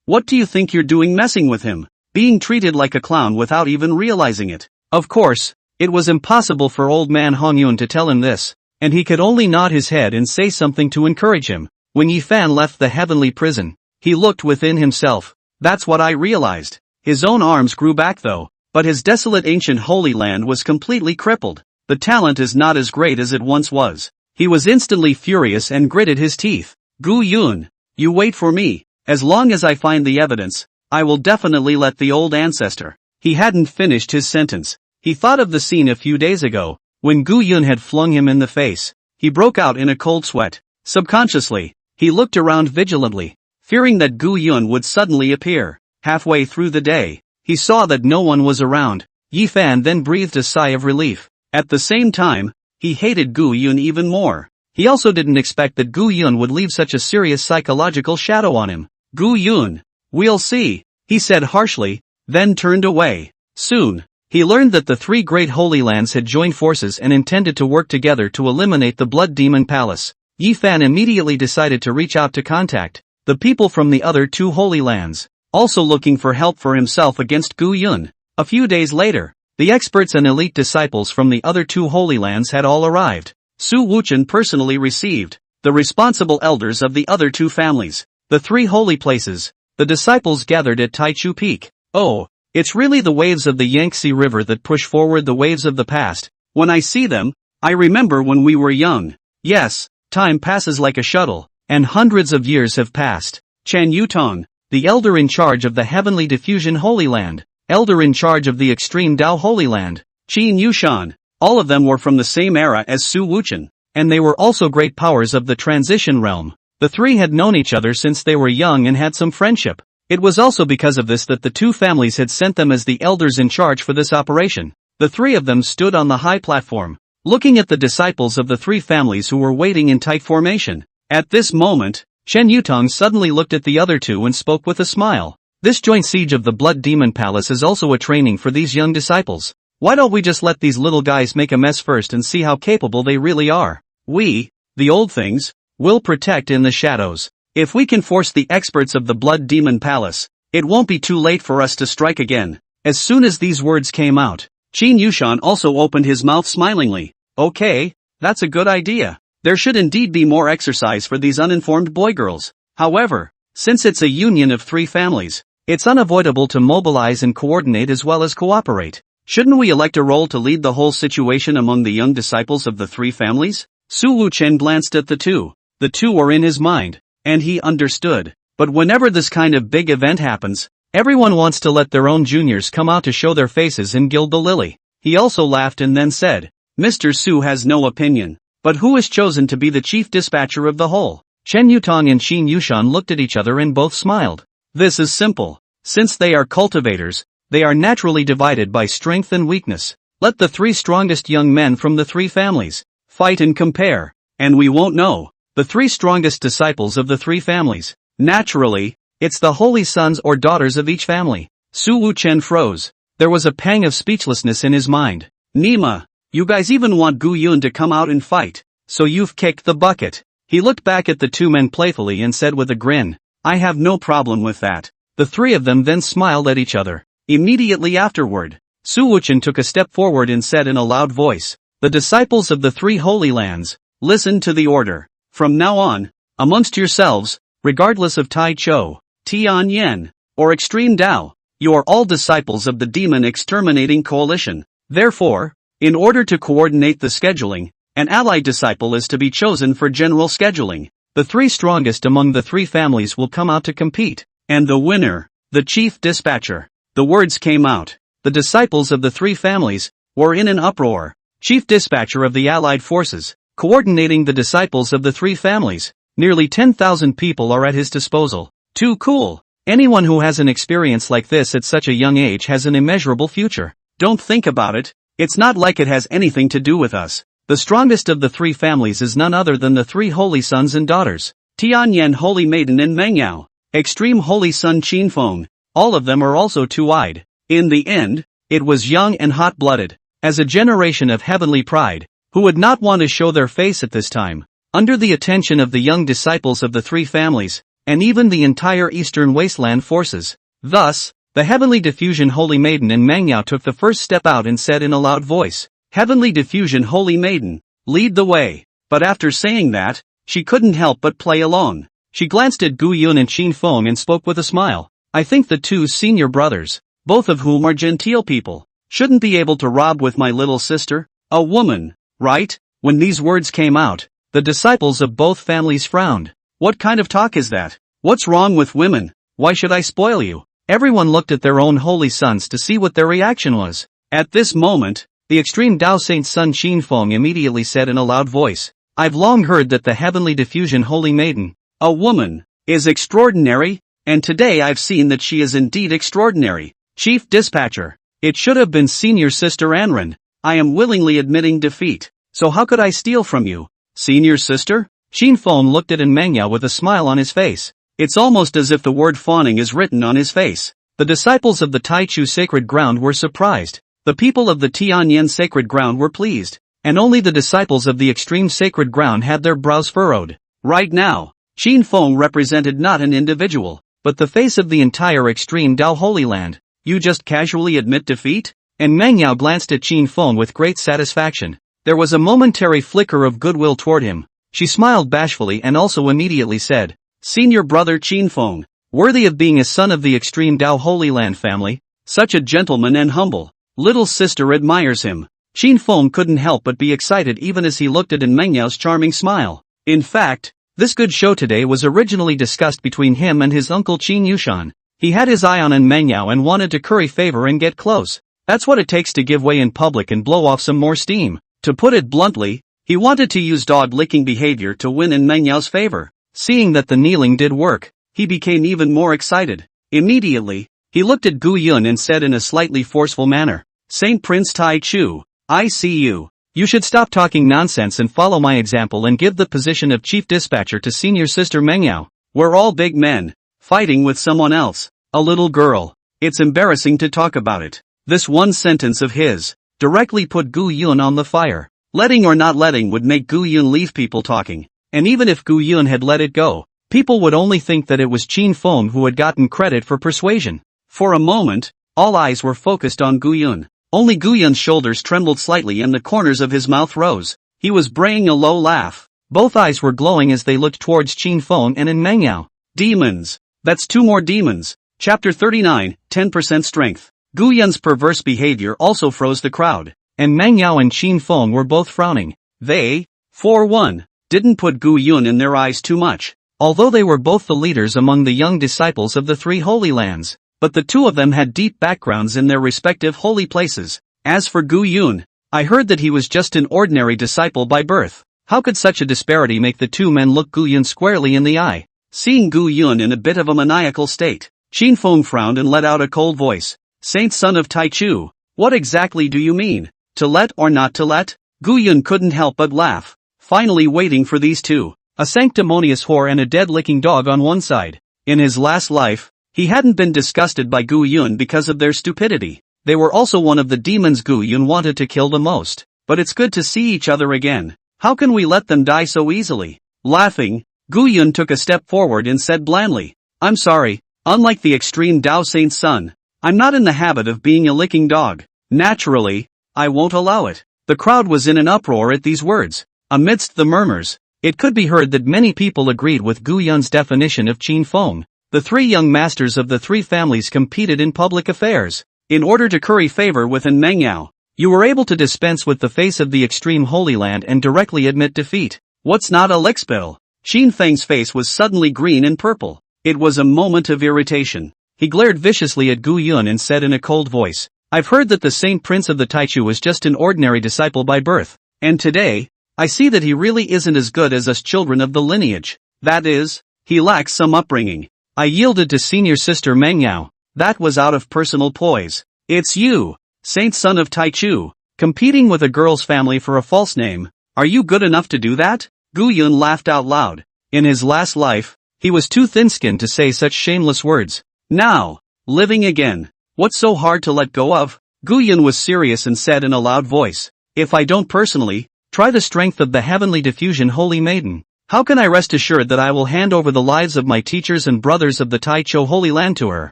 what do you think you're doing messing with him? Being treated like a clown without even realizing it. Of course, it was impossible for old man Hong Yun to tell him this, and he could only nod his head and say something to encourage him. When Ye Fan left the heavenly prison, he looked within himself. That's what I realized. His own arms grew back though, but his desolate ancient holy land was completely crippled. The talent is not as great as it once was. He was instantly furious and gritted his teeth. "Gu Yun, you wait for me. As long as I find the evidence, I will definitely let the old ancestor." He hadn't finished his sentence. He thought of the scene a few days ago, when Gu Yun had flung him in the face. He broke out in a cold sweat. Subconsciously, he looked around vigilantly, fearing that Gu Yun would suddenly appear. Halfway through the day, he saw that no one was around. Ye Fan then breathed a sigh of relief. At the same time, he hated Gu Yun even more. He also didn't expect that Gu Yun would leave such a serious psychological shadow on him. "Gu Yun, we'll see," he said harshly, then turned away. Soon, he learned that the three great holy lands had joined forces and intended to work together to eliminate the Blood Demon Palace. Ye Fan immediately decided to reach out to contact the people from the other two holy lands, also looking for help for himself against Gu Yun. A few days later, the experts and elite disciples from the other two holy lands had all arrived. Su Wuchen personally received the responsible elders of the other two families, the three holy places. The disciples gathered at Taichu Peak. "Oh, it's really the waves of the Yangtze River that push forward the waves of the past. When I see them, I remember when we were young. Yes, time passes like a shuttle, and hundreds of years have passed." Chen Yutong, the elder in charge of the Heavenly Diffusion Holy Land, elder in charge of the Extreme Dao Holy Land, Qin Yushan, all of them were from the same era as Su Wuchen, and they were also great powers of the transition realm. The three had known each other since they were young and had some friendship. It was also because of this that the two families had sent them as the elders in charge for this operation. The three of them stood on the high platform, looking at the disciples of the three families who were waiting in tight formation. At this moment, Chen Yutong suddenly looked at the other two and spoke with a smile. "This joint siege of the Blood Demon Palace is also a training for these young disciples. Why don't we just let these little guys make a mess first and see how capable they really are? We, the old things, will protect in the shadows. If we can force the experts of the Blood Demon Palace, it won't be too late for us to strike again." As soon as these words came out, Qin Yushan also opened his mouth smilingly. "Okay, that's a good idea. There should indeed be more exercise for these uninformed boy-girls. However, since it's a union of three families, it's unavoidable to mobilize and coordinate as well as cooperate. Shouldn't we elect a role to lead the whole situation among the young disciples of the three families?" Su Wuchen glanced at the two. The two were in his mind, and he understood. But whenever this kind of big event happens, everyone wants to let their own juniors come out to show their faces and gild the lily. He also laughed and then said, "Mr. Su has no opinion. But who is chosen to be the chief dispatcher of the whole?" Chen Yutong and Qin Yushan looked at each other and both smiled. "This is simple. Since they are cultivators, they are naturally divided by strength and weakness. Let the three strongest young men from the three families fight and compare, and we won't know the three strongest disciples of the three families. Naturally, it's the holy sons or daughters of each family." Su Wuchen froze. There was a pang of speechlessness in his mind. "Nima, you guys even want Gu Yun to come out and fight? so you've kicked the bucket. He looked back at the two men playfully and said with a grin, I have no problem with that. The three of them then smiled at each other. Immediately afterward, Su Wuchen took a step forward and said in a loud voice, the disciples of the three holy lands, listen to the order. From now on, amongst yourselves, regardless of Tai Cho, Tian Yen, or Extreme Tao, you are all disciples of the demon exterminating coalition. Therefore, in order to coordinate the scheduling, an allied disciple is to be chosen for general scheduling. The three strongest among the three families will come out to compete, and the winner, the chief dispatcher. The words came out. The disciples of the three families were in an uproar. Chief dispatcher of the allied forces, coordinating the disciples of the three families. Nearly 10,000 people are at his disposal. Too cool. Anyone who has an experience like this at such a young age has an immeasurable future. Don't think about it. It's not like it has anything to do with us. The strongest of the three families is none other than the three holy sons and daughters. Tianyan Holy Maiden and Mengyao, Extreme Holy Son Qinfeng. All of them are also two-eyed. In the end, it was young and hot-blooded, as a generation of heavenly pride, who would not want to show their face at this time. Under the attention of the young disciples of the three families, and even the entire Eastern Wasteland forces. Thus, the Heavenly Diffusion Holy Maiden and Mengyao took the first step out and said in a loud voice, Heavenly Diffusion Holy Maiden, lead the way. But after saying that, she couldn't help but play along. She glanced at Gu Yun and Qin Feng and spoke with a smile. I think the two senior brothers, both of whom are genteel people, shouldn't be able to rob with my little sister, a woman, right? When these words came out, the disciples of both families frowned. What kind of talk is that? What's wrong with women? Why should I spoil you? Everyone looked at their own holy sons to see what their reaction was. At this moment, the extreme Tao Saint Sun Qin Feng immediately said in a loud voice, I've long heard that the Heavenly Diffusion Holy Maiden, a woman, is extraordinary, and today I've seen that she is indeed extraordinary. Chief Dispatcher, it should have been Senior Sister Anren. I am willingly admitting defeat. So how could I steal from you? Senior Sister? Qin Feng looked at Mengyao with a smile on his face. It's almost as if the word fawning is written on his face. The disciples of the Taichu Sacred Ground were surprised. The people of the Tianyan Sacred Ground were pleased. And only the disciples of the Extreme Sacred Ground had their brows furrowed. Right now, Qin Feng represented not an individual, but the face of the entire Extreme Tao Holy Land. You just casually admit defeat? And Mengyao glanced at Qin Feng with great satisfaction. There was a momentary flicker of goodwill toward him. She smiled bashfully and also immediately said, Senior brother Qin Feng, worthy of being a son of the Extreme Tao Holy Land family, such a gentleman and humble. Little sister admires him. Qin Feng couldn't help but be excited even as he looked at Mengyao's charming smile. In fact, this good show today was originally discussed between him and his uncle Qin Yushan. He had his eye on Mengyao and wanted to curry favor and get close. That's what it takes to give way in public and blow off some more steam. To put it bluntly, he wanted to use dog-licking behavior to win in Mengyao's favor. Seeing that the kneeling did work, he became even more excited. Immediately, he looked at Gu Yun and said in a slightly forceful manner, Saint Prince Tai Chu, I see you. You should stop talking nonsense and follow my example and give the position of Chief Dispatcher to Senior Sister Mengyao. We're all big men, fighting with someone else, a little girl. It's embarrassing to talk about it. This one sentence of his directly put Gu Yun on the fire. Letting or not letting would make Gu Yun leave people talking. And even if Gu Yun had let it go, people would only think that it was Qin Feng who had gotten credit for persuasion. For a moment, all eyes were focused on Gu Yun. Only Gu Yun's shoulders trembled slightly and the corners of his mouth rose. He was braying a low laugh. Both eyes were glowing as they looked towards Qin Feng and Mengyao. Demons. That's two more demons. Chapter 39, 10% Strength. Gu Yun's perverse behavior also froze the crowd. And Mengyao and Qin Feng were both frowning. They, for one, didn't put Gu Yun in their eyes too much. Although they were both the leaders among the young disciples of the three holy lands. But the two of them had deep backgrounds in their respective holy places. As for Gu Yun, I heard that he was just an ordinary disciple by birth. How could such a disparity make the two men look Gu Yun squarely in the eye? Seeing Gu Yun in a bit of a maniacal state, Qin Feng frowned and let out a cold voice. Saint Son of Taichu, what exactly do you mean? To let or not to let? Gu Yun couldn't help but laugh. Finally waiting for these two, a sanctimonious whore and a dead-licking dog on one side. In his last life, he hadn't been disgusted by Gu Yun because of their stupidity. They were also one of the demons Gu Yun wanted to kill the most. But it's good to see each other again. How can we let them die so easily? Laughing, Gu Yun took a step forward and said blandly, I'm sorry, unlike the extreme Dao Saint's son, I'm not in the habit of being a licking dog. Naturally, I won't allow it. The crowd was in an uproar at these words. Amidst the murmurs, it could be heard that many people agreed with Gu Yun's definition of Qin Feng. The three young masters of the three families competed in public affairs. In order to curry favor with An Mengyao, you were able to dispense with the face of the extreme Holy Land and directly admit defeat. What's not a lickspill? Qin Feng's face was suddenly green and purple. It was a moment of irritation. He glared viciously at Gu Yun and said in a cold voice, I've heard that the Saint Prince of the Taichu was just an ordinary disciple by birth, and today, I see that he really isn't as good as us children of the lineage. That is, he lacks some upbringing. I yielded to senior sister Mengyao. That was out of personal poise. It's you, Saint son of Taichu, competing with a girl's family for a false name. Are you good enough to do that? Gu Yun laughed out loud. In his last life, he was too thin-skinned to say such shameless words. Now, living again. What's so hard to let go of? Gu Yun was serious and said in a loud voice, if I don't personally, try the strength of the heavenly diffusion Holy Maiden. How can I rest assured that I will hand over the lives of my teachers and brothers of the Taichou Holy Land to her?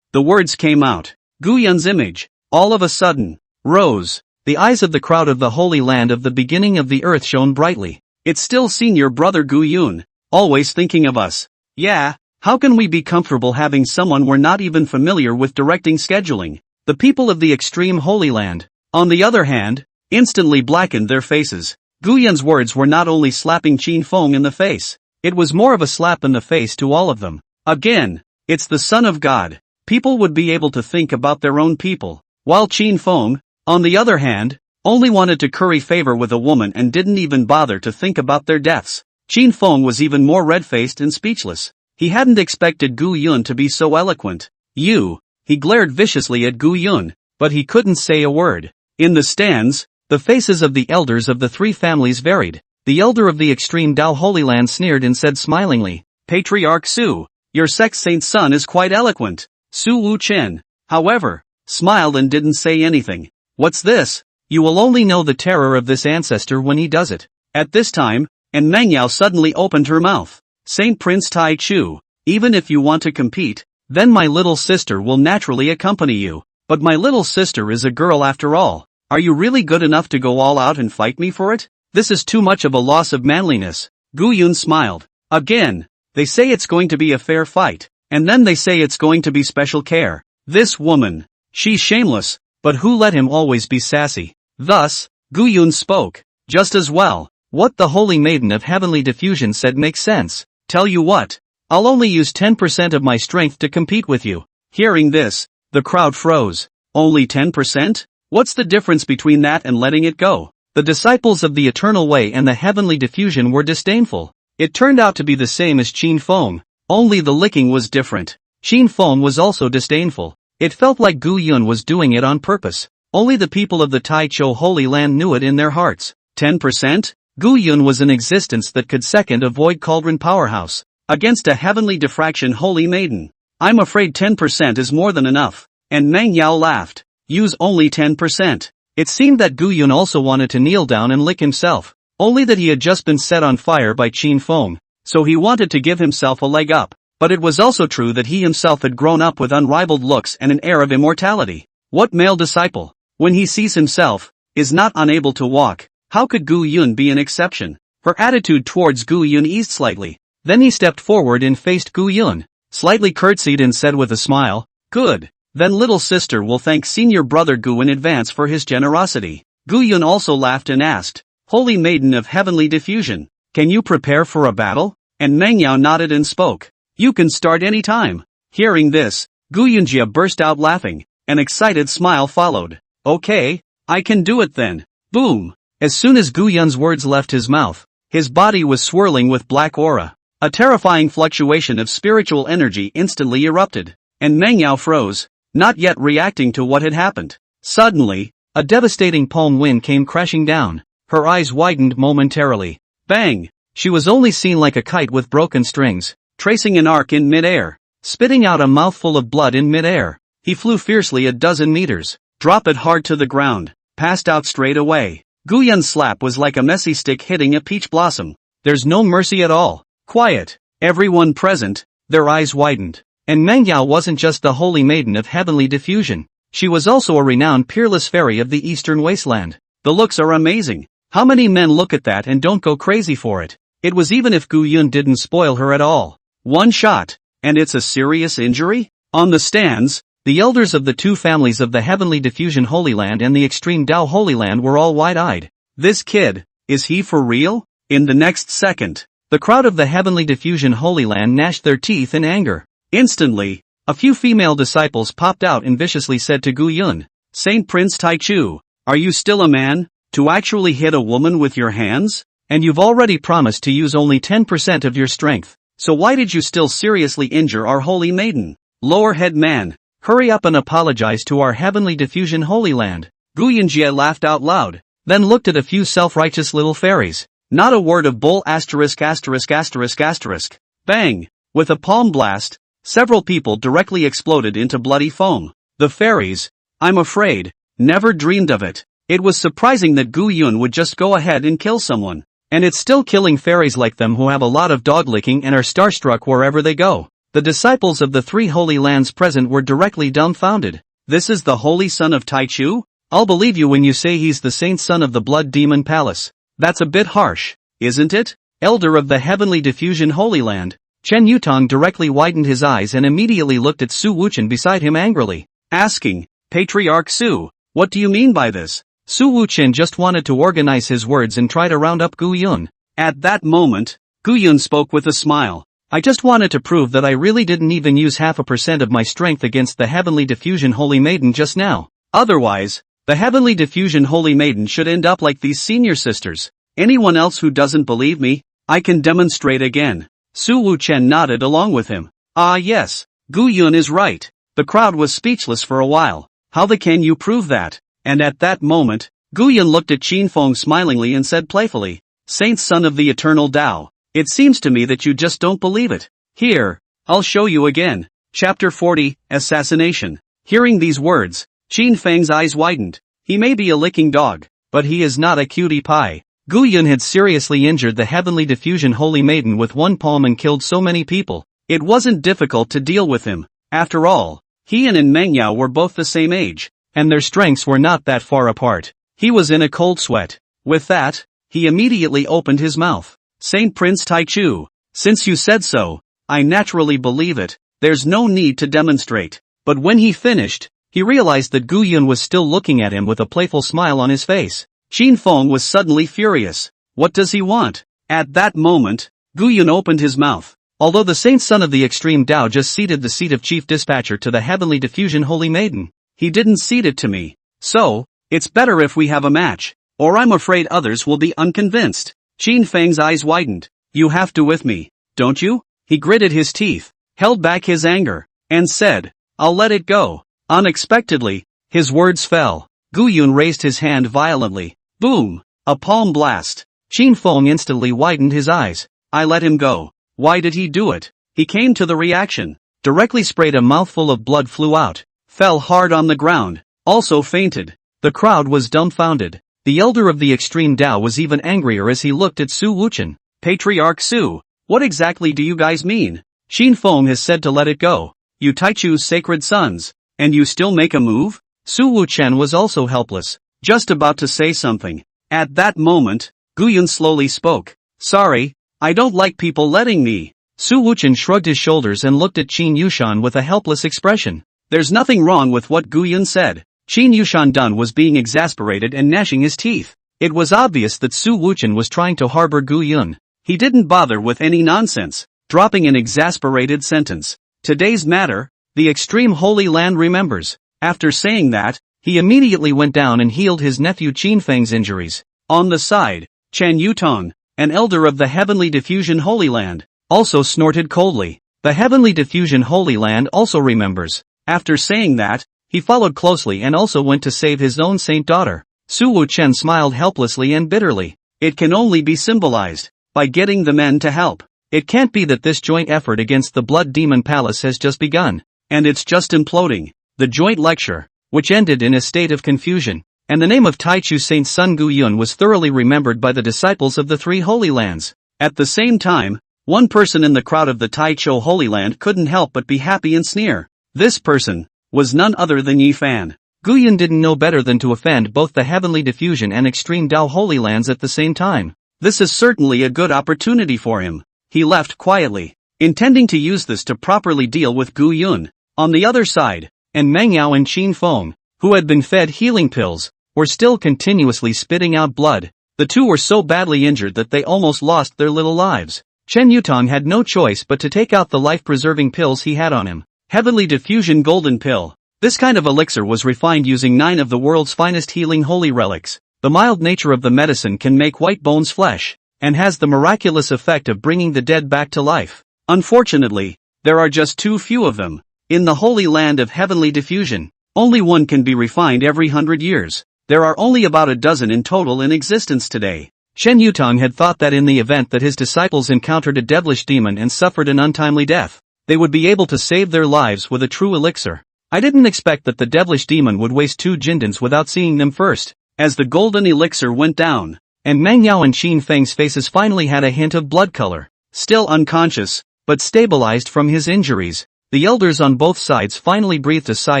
The words came out. Gu Yun's image, all of a sudden, rose. The eyes of the crowd of the Holy Land of the beginning of the earth shone brightly. It's still senior brother Gu Yun, always thinking of us. Yeah, how can we be comfortable having someone we're not even familiar with directing scheduling? The people of the extreme Holy Land, on the other hand, instantly blackened their faces. Gu Yun's words were not only slapping Qin Feng in the face, it was more of a slap in the face to all of them. Again, it's the Son of God. People would be able to think about their own people, while Qin Feng, on the other hand, only wanted to curry favor with a woman and didn't even bother to think about their deaths. Qin Feng was even more red-faced and speechless. He hadn't expected Gu Yun to be so eloquent. He glared viciously at Gu Yun, but he couldn't say a word. In the stands, the faces of the elders of the three families varied. The elder of the extreme Dao Holy Land sneered and said smilingly, Patriarch Su, your sect's saint's son is quite eloquent. Su Wu Chen, however, smiled and didn't say anything. What's this? You will only know the terror of this ancestor when he does it. At this time, An Mengyao suddenly opened her mouth. Saint Prince Tai Chu, even if you want to compete, then my little sister will naturally accompany you. But my little sister is a girl after all. Are you really good enough to go all out and fight me for it? This is too much of a loss of manliness. Gu Yun smiled. Again, they say it's going to be a fair fight, and then they say it's going to be special care. This woman, she's shameless, but who let him always be sassy? Thus, Gu Yun spoke. Just as well. What the Holy Maiden of Heavenly Diffusion said makes sense. Tell you what, I'll only use 10% of my strength to compete with you. Hearing this, the crowd froze. Only 10%? What's the difference between that and letting it go? The disciples of the Eternal Way and the Heavenly Diffusion were disdainful. It turned out to be the same as Qin Feng, only the licking was different. Qin Feng was also disdainful. It felt like Gu Yun was doing it on purpose. Only the people of the Taichou Holy Land knew it in their hearts. 10%? Gu Yun was an existence that could second a void cauldron powerhouse against a heavenly diffraction Holy Maiden. I'm afraid 10% is more than enough. And Mengyao laughed. Use only 10%. It seemed that Gu Yun also wanted to kneel down and lick himself, only that he had just been set on fire by Qin Feng, so he wanted to give himself a leg up. But it was also true that he himself had grown up with unrivaled looks and an air of immortality. What male disciple, when he sees himself, is not unable to walk? How could Gu Yun be an exception? Her attitude towards Gu Yun eased slightly. Then he stepped forward and faced Gu Yun, slightly curtsied and said with a smile, Good. Then little sister will thank senior brother Gu in advance for his generosity. Gu Yun also laughed and asked, Holy Maiden of Heavenly Diffusion, can you prepare for a battle? And Mengyao nodded and spoke. You can start any time. Hearing this, Gu Yunjia burst out laughing. An excited smile followed. Okay, I can do it then. Boom. As soon as Gu Yun's words left his mouth, his body was swirling with black aura. A terrifying fluctuation of spiritual energy instantly erupted. And Mengyao froze, not yet reacting to what had happened. Suddenly, a devastating palm wind came crashing down. Her eyes widened momentarily. Bang! She was only seen like a kite with broken strings, tracing an arc in mid-air, spitting out a mouthful of blood in mid-air. He flew fiercely a dozen meters, dropped it hard to the ground, passed out straight away. Gu Yun's slap was like a messy stick hitting a peach blossom. There's no mercy at all. Quiet. Everyone present, their eyes widened. And Manhwa wasn't just the holy maiden of heavenly diffusion. She was also a renowned peerless fairy of the eastern wasteland. The looks are amazing. How many men look at that and don't go crazy for it? It was even if Gu Yun didn't spoil her at all. One shot. And it's a serious injury? On the stands, the elders of the two families of the Heavenly Diffusion Holy Land and the Extreme Tao Holy Land were all wide-eyed. This kid, is he for real? In the next second, the crowd of the Heavenly Diffusion Holy Land gnashed their teeth in anger. Instantly, a few female disciples popped out and viciously said to Gu Yun, Saint Prince Taichu, are you still a man, to actually hit a woman with your hands? And you've already promised to use only 10% of your strength, so why did you still seriously injure our holy maiden? Lower head man, hurry up and apologize to our Heavenly Diffusion Holy Land. Gu Yunjie laughed out loud, then looked at a few self-righteous little fairies. Not a word of bull ********. Bang! With a palm blast, several people directly exploded into bloody foam. The fairies, I'm afraid, never dreamed of it. It was surprising that Gu Yun would just go ahead and kill someone. And it's still killing fairies like them who have a lot of dog licking and are starstruck wherever they go. The disciples of the three holy lands present were directly dumbfounded. This is the holy son of Taichu? I'll believe you when you say he's the saint son of the Blood Demon Palace. That's a bit harsh, isn't it? Elder of the Heavenly Diffusion Holy Land. Chen Yutong directly widened his eyes and immediately looked at Su Wuchen beside him angrily, asking, Patriarch Su, what do you mean by this? Su Wuchen just wanted to organize his words and try to round up Gu Yun. At that moment, Gu Yun spoke with a smile. I just wanted to prove that I really didn't even use 0.5% of my strength against the Heavenly Diffusion Holy Maiden just now. Otherwise, the Heavenly Diffusion Holy Maiden should end up like these senior sisters. Anyone else who doesn't believe me, I can demonstrate again. Su Wuchen nodded along with him. Ah yes, Gu Yun is right. The crowd was speechless for a while. How can you prove that? And at that moment, Gu Yun looked at Qin Feng smilingly and said playfully, Saint son of the eternal Tao, it seems to me that you just don't believe it. Here, I'll show you again. Chapter 40, Assassination. Hearing these words, Qin Feng's eyes widened. He may be a licking dog, but he is not a cutie pie. Gu Yun had seriously injured the Heavenly Diffusion Holy Maiden with one palm and killed so many people. It wasn't difficult to deal with him. After all, he and Manhwa were both the same age, and their strengths were not that far apart. He was in a cold sweat. With that, he immediately opened his mouth. Saint Prince Taichu, since you said so, I naturally believe it. There's no need to demonstrate. But when he finished, he realized that Gu Yun was still looking at him with a playful smile on his face. Qin Feng was suddenly furious. What does he want? At that moment, Gu Yun opened his mouth. Although the saint son of the extreme Tao just ceded the seat of chief dispatcher to the Heavenly Diffusion Holy Maiden, he didn't cede it to me. So, it's better if we have a match, or I'm afraid others will be unconvinced. Qin Feng's eyes widened. You have to with me, don't you? He gritted his teeth, held back his anger, and said, I'll let it go. Unexpectedly, his words fell. Gu Yun raised his hand violently. Boom! A palm blast. Qin Feng instantly widened his eyes. I let him go. Why did he do it? He came to the reaction. Directly sprayed a mouthful of blood flew out. Fell hard on the ground. Also fainted. The crowd was dumbfounded. The elder of the extreme Tao was even angrier as he looked at Su Wuchen. Patriarch Su, what exactly do you guys mean? Qin Feng has said to let it go. You Taichu's sacred sons. And you still make a move? Su Wuchen was also helpless. Just about to say something. At that moment, Gu Yun slowly spoke. Sorry, I don't like people letting me. Su Wuchen shrugged his shoulders and looked at Qin Yushan with a helpless expression. There's nothing wrong with what Gu Yun said. Qin Yushan Dun was being exasperated and gnashing his teeth. It was obvious that Su Wuchen was trying to harbor Gu Yun. He didn't bother with any nonsense, dropping an exasperated sentence. Today's matter, the extreme Holy Land remembers. After saying that, he immediately went down and healed his nephew Qin Feng's injuries. On the side, Chen Yutong, an elder of the Heavenly Diffusion Holy Land, also snorted coldly. The Heavenly Diffusion Holy Land also remembers. After saying that, he followed closely and also went to save his own saint daughter. Su Wuchen smiled helplessly and bitterly. It can only be symbolized by getting the men to help. It can't be that this joint effort against the Blood Demon Palace has just begun, and it's just imploding. The joint lecture, which ended in a state of confusion, and the name of Taichu Saint Sun Gu Yun was thoroughly remembered by the disciples of the three Holy Lands. At the same time, one person in the crowd of the Taichu Holy Land couldn't help but be happy and sneer. This person was none other than Ye Fan. Gu Yun didn't know better than to offend both the Heavenly Diffusion and Extreme Tao Holy Lands at the same time. This is certainly a good opportunity for him. He left quietly, intending to use this to properly deal with Gu Yun. On the other side, and Meng Yao and Qin Feng, who had been fed healing pills, were still continuously spitting out blood. The two were so badly injured that they almost lost their little lives. Chen Yutong had no choice but to take out the life-preserving pills he had on him. Heavenly Diffusion Golden Pill. This kind of elixir was refined using 9 of the world's finest healing holy relics. The mild nature of the medicine can make white bones flesh, and has the miraculous effect of bringing the dead back to life. Unfortunately, there are just too few of them. In the Holy Land of Heavenly Diffusion, only one can be refined every 100 years. There are only about a dozen in total in existence today. Chen Yutong had thought that in the event that his disciples encountered a devilish demon and suffered an untimely death, they would be able to save their lives with a true elixir. I didn't expect that the devilish demon would waste 2 jindans without seeing them first. As the golden elixir went down, and Meng Yao and Qin Feng's faces finally had a hint of blood color. Still unconscious, but stabilized from his injuries, the elders on both sides finally breathed a sigh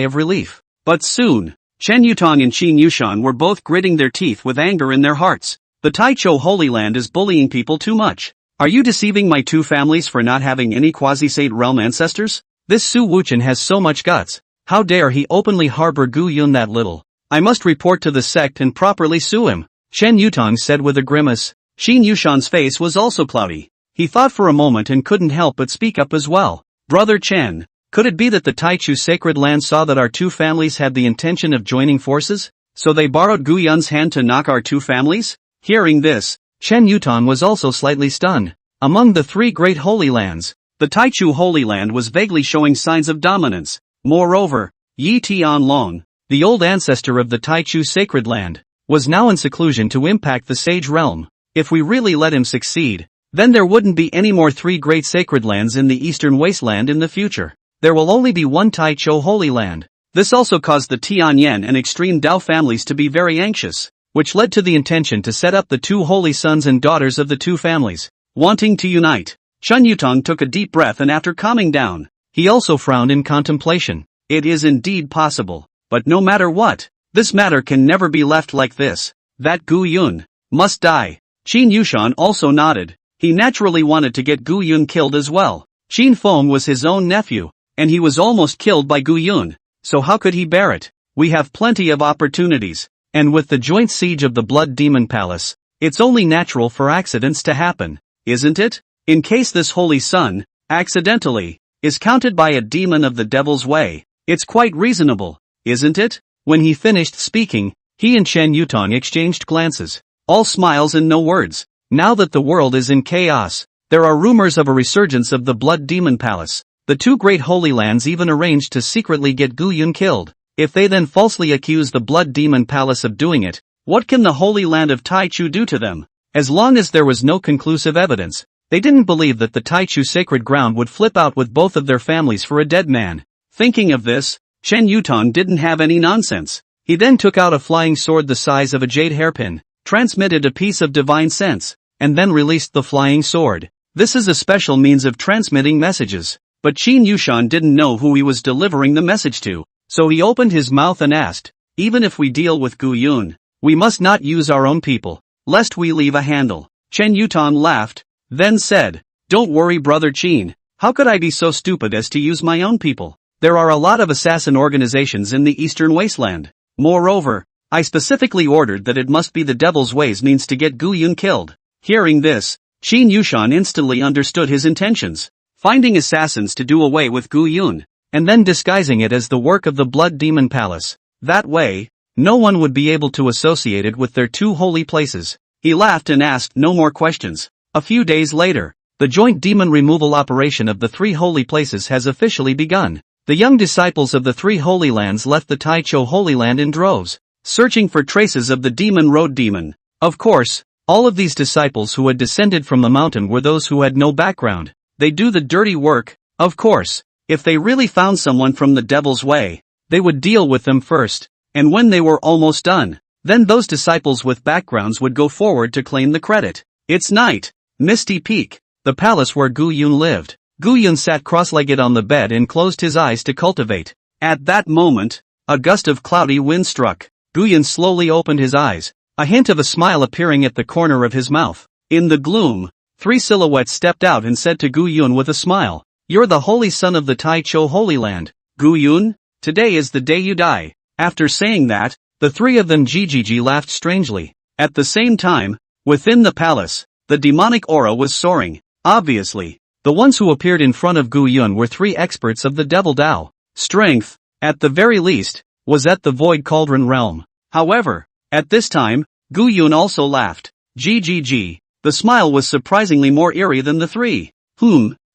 of relief. But soon, Chen Yutong and Qin Yushan were both gritting their teeth with anger in their hearts. The Taichu Holy Land is bullying people too much. Are you deceiving my 2 families for not having any quasi-Saint realm ancestors? This Su Wuchen has so much guts. How dare he openly harbor Gu Yun that little? I must report to the sect and properly sue him, Chen Yutong said with a grimace. Qin Yushan's face was also cloudy. He thought for a moment and couldn't help but speak up as well. Brother Chen, could it be that the Taichu sacred land saw that our 2 families had the intention of joining forces, so they borrowed Gu Yun's hand to knock our 2 families? Hearing this, Chen Yutong was also slightly stunned. Among the 3 great holy lands, the Taichu Holy Land was vaguely showing signs of dominance. Moreover, Yi Tianlong, the old ancestor of the Taichu sacred land, was now in seclusion to impact the sage realm. If we really let him succeed, then there wouldn't be any more 3 great sacred lands in the eastern wasteland in the future. There will only be one Taichu Holy Land. This also caused the Tianyan and Extreme Tao families to be very anxious, which led to the intention to set up the 2 holy sons and daughters of the 2 families, wanting to unite. Chen Yutong took a deep breath and after calming down, he also frowned in contemplation. It is indeed possible, but no matter what, this matter can never be left like this. That Gu Yun must die. Qin Yushan also nodded. He naturally wanted to get Gu Yun killed as well. Qin Feng was his own nephew, and he was almost killed by Gu Yun, so how could he bear it? We have plenty of opportunities, and with the joint siege of the Blood Demon Palace, it's only natural for accidents to happen, isn't it? In case this holy son, accidentally, is counted by a demon of the devil's way, it's quite reasonable, isn't it? When he finished speaking, he and Chen Yutong exchanged glances, all smiles and no words. Now that the world is in chaos, there are rumors of a resurgence of the Blood Demon Palace. The 2 great holy lands even arranged to secretly get Gu Yun killed. If they then falsely accuse the Blood Demon Palace of doing it, what can the Holy Land of Taichu do to them? As long as there was no conclusive evidence, they didn't believe that the Taichu sacred ground would flip out with both of their families for a dead man. Thinking of this, Chen Yutong didn't have any nonsense. He then took out a flying sword the size of a jade hairpin, transmitted a piece of divine sense, and then released the flying sword. This is a special means of transmitting messages. But Qin Yushan didn't know who he was delivering the message to, so he opened his mouth and asked, even if we deal with Gu Yun, we must not use our own people, lest we leave a handle. Chen Yutong laughed, then said, don't worry brother Qin, how could I be so stupid as to use my own people? There are a lot of assassin organizations in the eastern wasteland. Moreover, I specifically ordered that it must be the devil's ways means to get Gu Yun killed. Hearing this, Qin Yushan instantly understood his intentions. Finding assassins to do away with Gu Yun, and then disguising it as the work of the Blood Demon Palace. That way, no one would be able to associate it with their 2 holy places. He laughed and asked no more questions. A few days later, the joint demon removal operation of the 3 holy places has officially begun. The young disciples of the 3 holy lands left the Taichu Holy Land in droves, searching for traces of the demon road demon. Of course, all of these disciples who had descended from the mountain were those who had no background. They do the dirty work, of course. If they really found someone from the devil's way, they would deal with them first, and when they were almost done, Then those disciples with backgrounds would go forward to claim the credit. It's night. Misty Peak, the palace where Gu Yun lived. Gu Yun sat cross-legged on the bed and closed his eyes to cultivate. At that moment, a gust of cloudy wind struck. Gu Yun slowly opened his eyes, a hint of a smile appearing at the corner of his mouth. In the gloom, 3 silhouettes stepped out and said to Gu Yun with a smile, "You're the holy son of the Tai Cho Holy Land. Gu Yun, today is the day you die." After saying that, the 3 of them laughed strangely. At the same time, within the palace, the demonic aura was soaring. Obviously, the ones who appeared in front of Gu Yun were 3 experts of the Devil Dao. Strength, at the very least, was at the Void Cauldron realm. However, at this time, Gu Yun also laughed. The smile was surprisingly more eerie than the 3.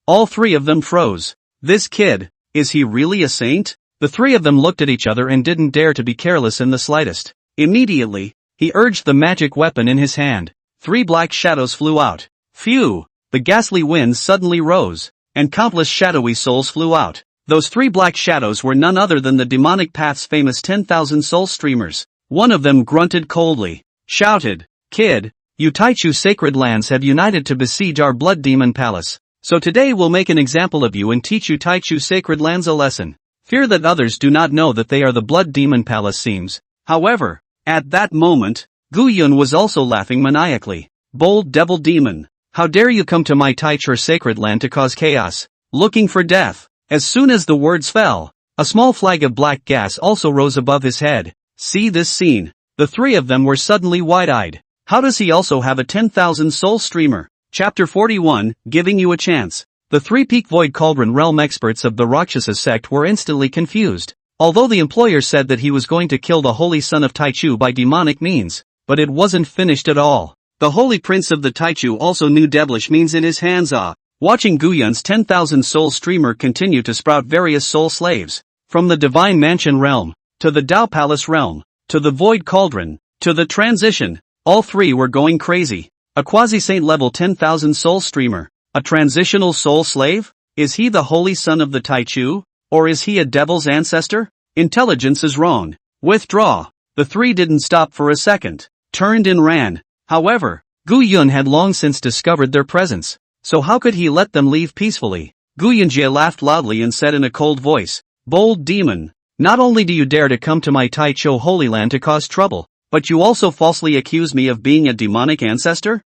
All 3 of them froze. This kid, is he really a saint? The 3 of them looked at each other and didn't dare to be careless in the slightest. Immediately, he urged the magic weapon in his hand. 3 black shadows flew out. Phew! The ghastly wind suddenly rose, and countless shadowy souls flew out. Those 3 black shadows were none other than the demonic path's famous 10,000 soul streamers. One of them grunted coldly, shouted, "Kid, you Taichu sacred lands have united to besiege our blood demon palace. So today we'll make an example of you and teach you Taichu sacred lands a lesson. Fear that others do not know that they are the blood demon palace seems." However, at that moment, Gu Yun was also laughing maniacally. "Bold devil demon, how dare you come to my Taichu sacred land to cause chaos, looking for death." As soon as the words fell, a small flag of black gas also rose above his head. See this scene. The 3 of them were suddenly wide-eyed. How does he also have a 10,000 soul streamer? Chapter 41, Giving You a Chance. The 3 Peak Void Cauldron realm experts of the Rakshasa sect were instantly confused. Although the employer said that he was going to kill the holy son of Taichu by demonic means, but it wasn't finished at all. The holy prince of the Taichu also knew devilish means in his hands. Watching Gu Yun's 10,000 soul streamer continue to sprout various soul slaves, from the Divine Mansion realm, to the Dao Palace realm, to the Void Cauldron, to the Transition, all 3 were going crazy. A quasi-saint level 10,000 soul streamer, a transitional soul slave? Is he the holy son of the Taichu? Or is he a devil's ancestor? Intelligence is wrong. Withdraw. The 3 didn't stop for a second, turned and ran. However, Gu Yun had long since discovered their presence. So how could he let them leave peacefully? Gu Yunjie laughed loudly and said in a cold voice, "Bold demon, not only do you dare to come to my Taicho Holy Land to cause trouble, but you also falsely accuse me of being a demonic ancestor?"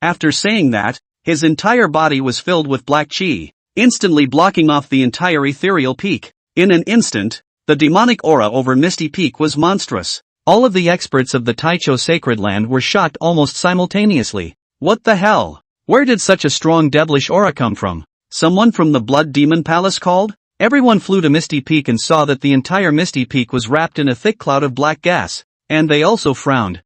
After saying that, his entire body was filled with black chi, instantly blocking off the entire ethereal peak. In an instant, the demonic aura over Misty Peak was monstrous. All of the experts of the Taicho sacred land were shocked almost simultaneously. What the hell? Where did such a strong devilish aura come from? Someone from the Blood Demon Palace called? Everyone flew to Misty Peak and saw that the entire Misty Peak was wrapped in a thick cloud of black gas, and they also frowned.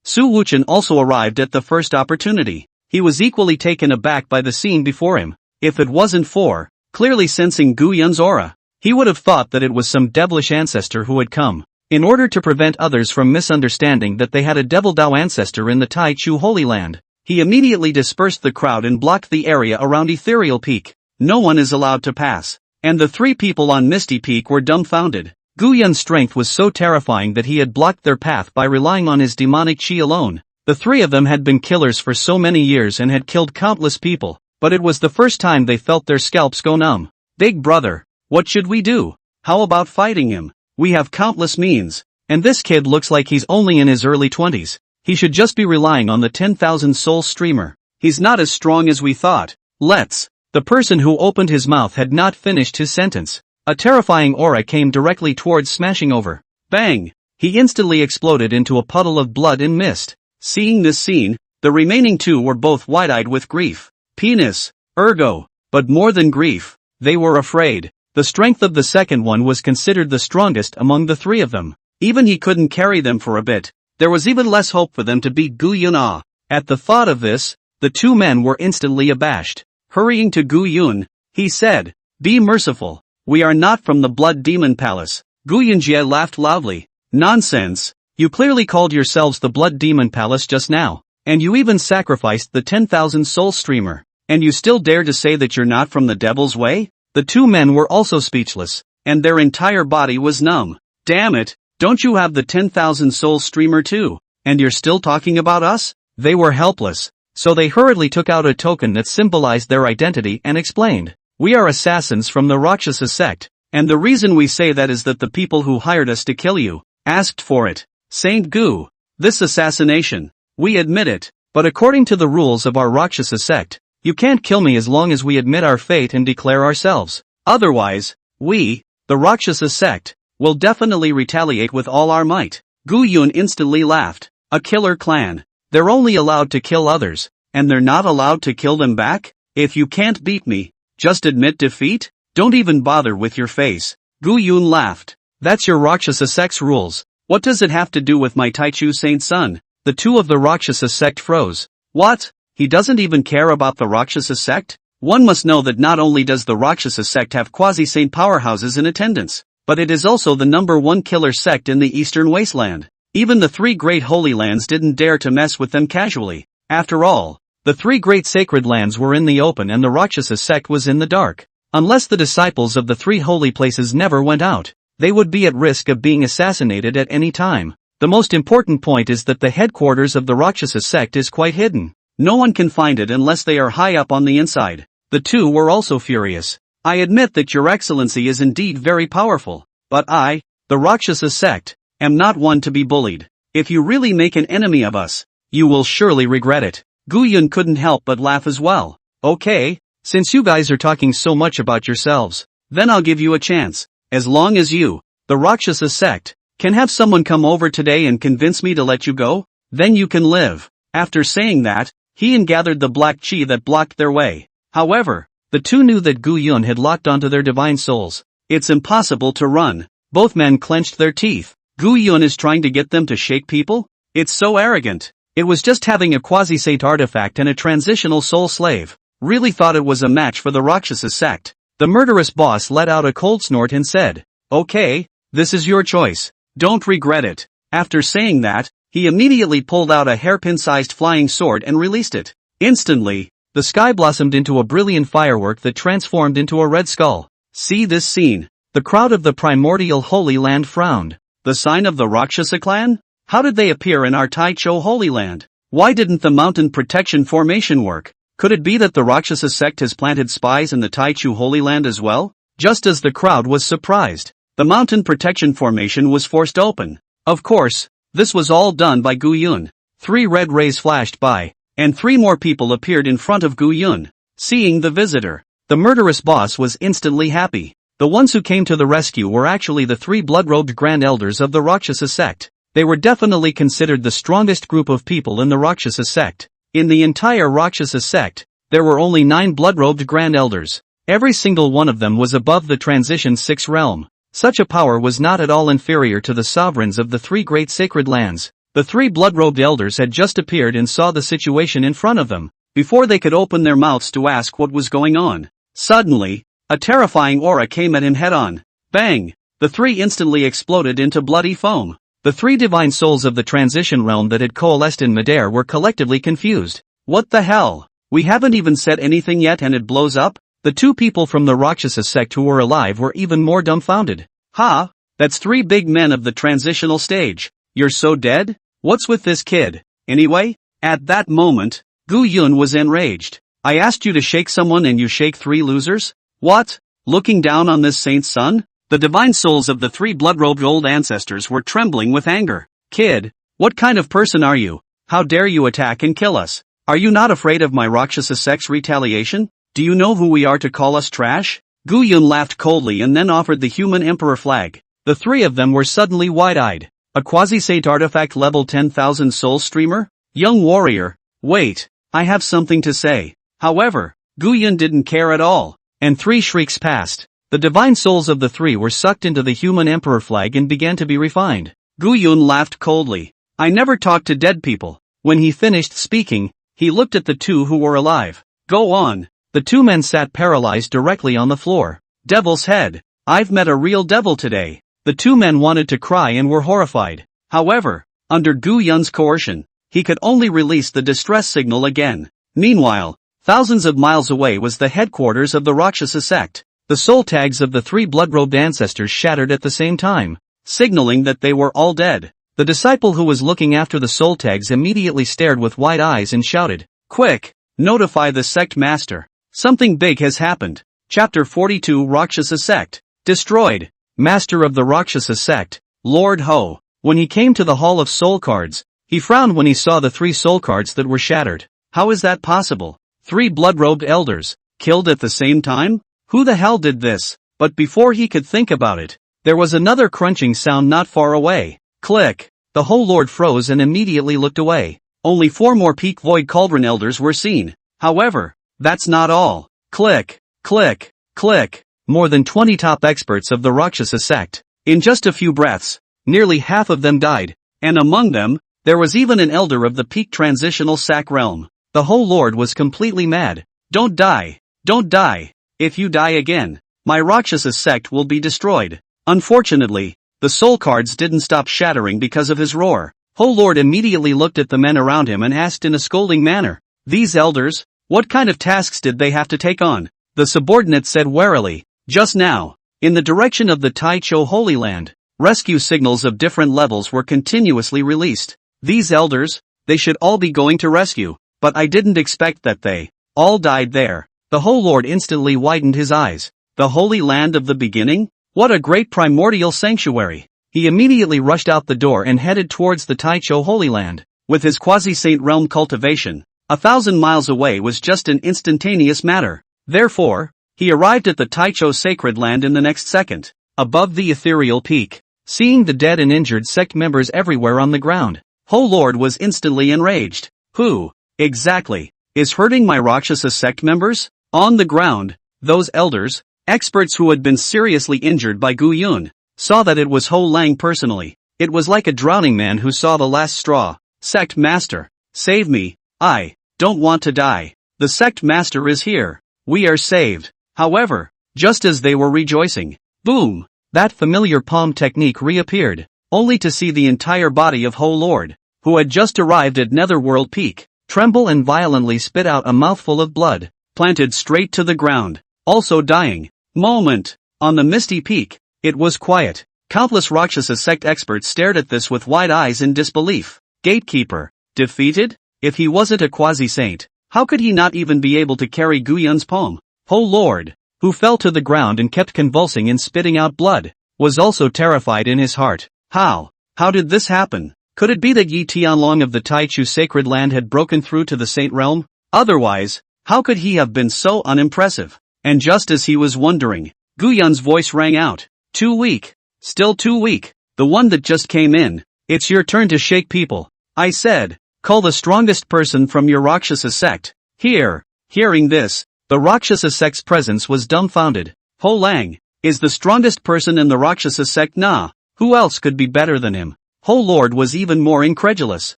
Su Wuchen also arrived at the first opportunity. He was equally taken aback by the scene before him. If it wasn't for, clearly sensing Gu Yun's aura, he would have thought that it was some devilish ancestor who had come. In order to prevent others from misunderstanding that they had a devil Dao ancestor in the Tai Chu Holy Land, he immediately dispersed the crowd and blocked the area around Ethereal Peak. No one is allowed to pass. And the 3 people on Misty Peak were dumbfounded. Gu Yun's strength was so terrifying that he had blocked their path by relying on his demonic chi alone. The 3 of them had been killers for so many years and had killed countless people, but it was the first time they felt their scalps go numb. "Big brother, what should we do? How about fighting him? We have countless means, and this kid looks like he's only in his early 20s. He should just be relying on the 10,000 soul streamer. He's not as strong as we thought. Let's." The person who opened his mouth had not finished his sentence. A terrifying aura came directly towards, smashing over. Bang! He instantly exploded into a puddle of blood and mist. Seeing this scene, the remaining 2 were both wide-eyed with grief. Penis, ergo, but more than grief, they were afraid. The strength of the second one was considered the strongest among the 3 of them. Even he couldn't carry them for a bit. There was even less hope for them to beat Gu Yun. At the thought of this, the 2 men were instantly abashed. Hurrying to Gu Yun, he said, "Be merciful. We are not from the Blood Demon Palace." Gu Yunjie laughed loudly. "Nonsense. You clearly called yourselves the Blood Demon Palace just now, and you even sacrificed the 10,000 soul streamer. And you still dare to say that you're not from the Devil's Way?" The 2 men were also speechless, and their entire body was numb. Damn it, don't you have the 10,000 soul streamer too? And you're still talking about us? They were helpless, so they hurriedly took out a token that symbolized their identity and explained, "We are assassins from the Rakshasa sect, and the reason we say that is that the people who hired us to kill you asked for it. Saint Gu. This assassination. We admit it, but according to the rules of our Rakshasa sect, you can't kill me as long as we admit our fate and declare ourselves. Otherwise, we, the Rakshasa sect, will definitely retaliate with all our might." Gu Yun instantly laughed. A killer clan. They're only allowed to kill others, and they're not allowed to kill them back? If you can't beat me, just admit defeat? Don't even bother with your face. Gu Yun laughed. That's your Rakshasa sect's rules. What does it have to do with my Taichu Saint son? The two of the Rakshasa sect froze. What? He doesn't even care about the Rakshasa sect? One must know that not only does the Rakshasa sect have quasi-saint powerhouses in attendance, but it is also the #1 killer sect in the eastern wasteland. Even the three great holy lands didn't dare to mess with them casually. After all, the three great sacred lands were in the open and the Rakshasa sect was in the dark. Unless the disciples of the three holy places never went out, they would be at risk of being assassinated at any time. The most important point is that the headquarters of the Rakshasa sect is quite hidden. No one can find it unless they are high up on the inside. The two were also furious. I admit that your excellency is indeed very powerful, but I, the Rakshasa sect, am not one to be bullied. If you really make an enemy of us, you will surely regret it. Gu Yun couldn't help but laugh as well. Okay, since you guys are talking so much about yourselves, then I'll give you a chance. As long as you, the Rakshasa sect, can have someone come over today and convince me to let you go, then you can live. After saying that, he gathered the black chi that blocked their way. However, the two knew that Gu Yun had locked onto their divine souls. It's impossible to run. Both men clenched their teeth. Gu Yun is trying to get them to shake people? It's so arrogant. It was just having a quasi-saint artifact and a transitional soul slave. Really thought it was a match for the Rakshasa sect. The murderous boss let out a cold snort and said, "Okay, this is your choice. Don't regret it." After saying that, he immediately pulled out a hairpin-sized flying sword and released it. Instantly, the sky blossomed into a brilliant firework that transformed into a red skull. See this scene. The crowd of the primordial Holy Land frowned. The sign of the Rakshasa clan? How did they appear in our Taicho Holy Land? Why didn't the mountain protection formation work? Could it be that the Rakshasa sect has planted spies in the Taichu Holy Land as well? Just as the crowd was surprised, the mountain protection formation was forced open. Of course, this was all done by Gu Yun. 3 red rays flashed by, and 3 more people appeared in front of Gu Yun. Seeing the visitor, the murderous boss was instantly happy. The ones who came to the rescue were actually the 3 blood-robed grand elders of the Rakshasa sect. They were definitely considered the strongest group of people in the Rakshasa sect. In the entire Rakshasa sect, there were only 9 blood-robed grand elders. Every single one of them was above the transition 6 realm. Such a power was not at all inferior to the sovereigns of the 3 great sacred lands. The 3 blood-robed elders had just appeared and saw the situation in front of them, before they could open their mouths to ask what was going on. Suddenly, a terrifying aura came at him head-on. Bang! The 3 instantly exploded into bloody foam. The 3 divine souls of the transition realm that had coalesced in midair were collectively confused. What the hell? We haven't even said anything yet and it blows up? The 2 people from the Rakshasa sect who were alive were even more dumbfounded. Ha! That's 3 big men of the transitional stage. You're so dead? What's with this kid? Anyway, at that moment, Gu Yun was enraged. I asked you to shake someone and you shake 3 losers? What? Looking down on this saint's son? The divine souls of the 3 blood-robed old ancestors were trembling with anger. Kid, what kind of person are you? How dare you attack and kill us? Are you not afraid of my Rakshasa sect's retaliation? Do you know who we are to call us trash? Gu Yun laughed coldly and then offered the human emperor flag. The 3 of them were suddenly wide-eyed. A quasi-saint artifact level 10,000 soul streamer? Young warrior, wait, I have something to say. However, Gu Yun didn't care at all, and 3 shrieks passed. The divine souls of the 3 were sucked into the human emperor flag and began to be refined. Gu Yun laughed coldly. I never talk to dead people. When he finished speaking, he looked at the 2 who were alive. Go on. The 2 men sat paralyzed directly on the floor. Devil's head. I've met a real devil today. The 2 men wanted to cry and were horrified. However, under Gu Yun's coercion, he could only release the distress signal again. Meanwhile, thousands of miles away was the headquarters of the Rakshasa sect. The soul tags of the 3 blood-robed ancestors shattered at the same time. signaling that they were all dead. The disciple who was looking after the soul tags immediately stared with wide eyes and shouted, "Quick! Notify the sect master. Something big has happened." Chapter 42 Rakshasa Sect. Destroyed. Master of the Rakshasa Sect, Lord Ho. When he came to the Hall of Soul Cards, he frowned when he saw the 3 soul cards that were shattered. How is that possible? 3 blood-robed elders, killed at the same time? Who the hell did this? But before he could think about it, there was another crunching sound not far away. Click. The whole lord froze and immediately looked away. Only 4 more Peak Void Cauldron elders were seen. However, that's not all. Click, click, click. More than 20 top experts of the Rakshasa sect. In just a few breaths, nearly half of them died, and among them, there was even an elder of the Peak Transitional Sack realm. The whole lord was completely mad. Don't die. Don't die. If you die again, my Rakshasa sect will be destroyed. Unfortunately, the soul cards didn't stop shattering because of his roar. Whole lord immediately looked at the men around him and asked in a scolding manner, "These elders, what kind of tasks did they have to take on?" The subordinate said warily, "Just now, in the direction of the Tai Cho Holy Land, rescue signals of different levels were continuously released. These elders, they should all be going to rescue, but I didn't expect that they all died there." The whole lord instantly widened his eyes. The Holy Land of the Beginning? What a great primordial sanctuary! He immediately rushed out the door and headed towards the Tai Cho Holy Land. With his quasi-saint realm cultivation, 1,000 miles away was just an instantaneous matter. Therefore, he arrived at the Tai Cho Sacred Land in the next second. Above the ethereal peak, seeing the dead and injured sect members everywhere on the ground, Whole Lord was instantly enraged. Who, exactly, is hurting my Rakshasa sect members? On the ground, those elders, experts who had been seriously injured by Gu Yun, saw that it was Ho Lang personally. It was like a drowning man who saw the last straw. "Sect Master, save me, I don't want to die. The Sect Master is here. We are saved." However, just as they were rejoicing, boom, that familiar palm technique reappeared, only to see the entire body of Ho Lord, who had just arrived at Netherworld Peak, tremble and violently spit out a mouthful of blood, planted straight to the ground, also dying. Moment. On the Misty Peak, it was quiet. Countless Rakshasa sect experts stared at this with wide eyes in disbelief. Gatekeeper, defeated? If he wasn't a quasi-saint, how could he not even be able to carry Gu Yun's poem? Ho Lord, who fell to the ground and kept convulsing and spitting out blood, was also terrified in his heart. How did this happen? Could it be that Yi Tianlong of the Tai Chu Sacred Land had broken through to the Saint Realm? Otherwise, how could he have been so unimpressive? And just as he was wondering, Gu Yun's voice rang out. "Too weak. Still too weak. The one that just came in. It's your turn to shake people. I said, call the strongest person from your Rakshasa sect." Here, hearing this, the Rakshasa sect's presence was dumbfounded. Ho Lang is the strongest person in the Rakshasa sect. Nah, who else could be better than him? Ho Lord was even more incredulous.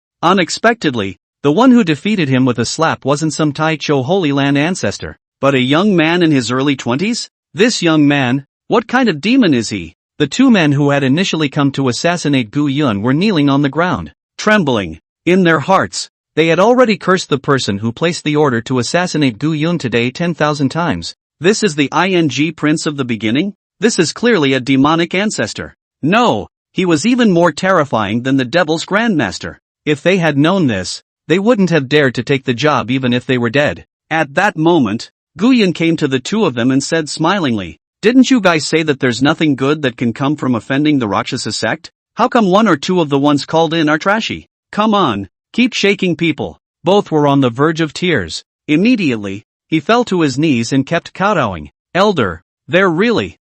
Unexpectedly, the one who defeated him with a slap wasn't some Tai Cho Holy Land ancestor, but a young man in his early 20s? This young man, what kind of demon is he? The 2 men who had initially come to assassinate Gu Yun were kneeling on the ground, trembling. In their hearts, they had already cursed the person who placed the order to assassinate Gu Yun today 10,000 times. This is the ING Prince of the Beginning? This is clearly a demonic ancestor. No, he was even more terrifying than the Devil's Grandmaster. If they had known this, they wouldn't have dared to take the job even if they were dead. At that moment, Gu Yun came to the 2 of them and said smilingly, "Didn't you guys say that there's nothing good that can come from offending the Rakshasa sect? How come 1 or 2 of the ones called in are trashy? Come on, keep shaking people." Both were on the verge of tears. Immediately, he fell to his knees and kept kowtowing. "Elder, there really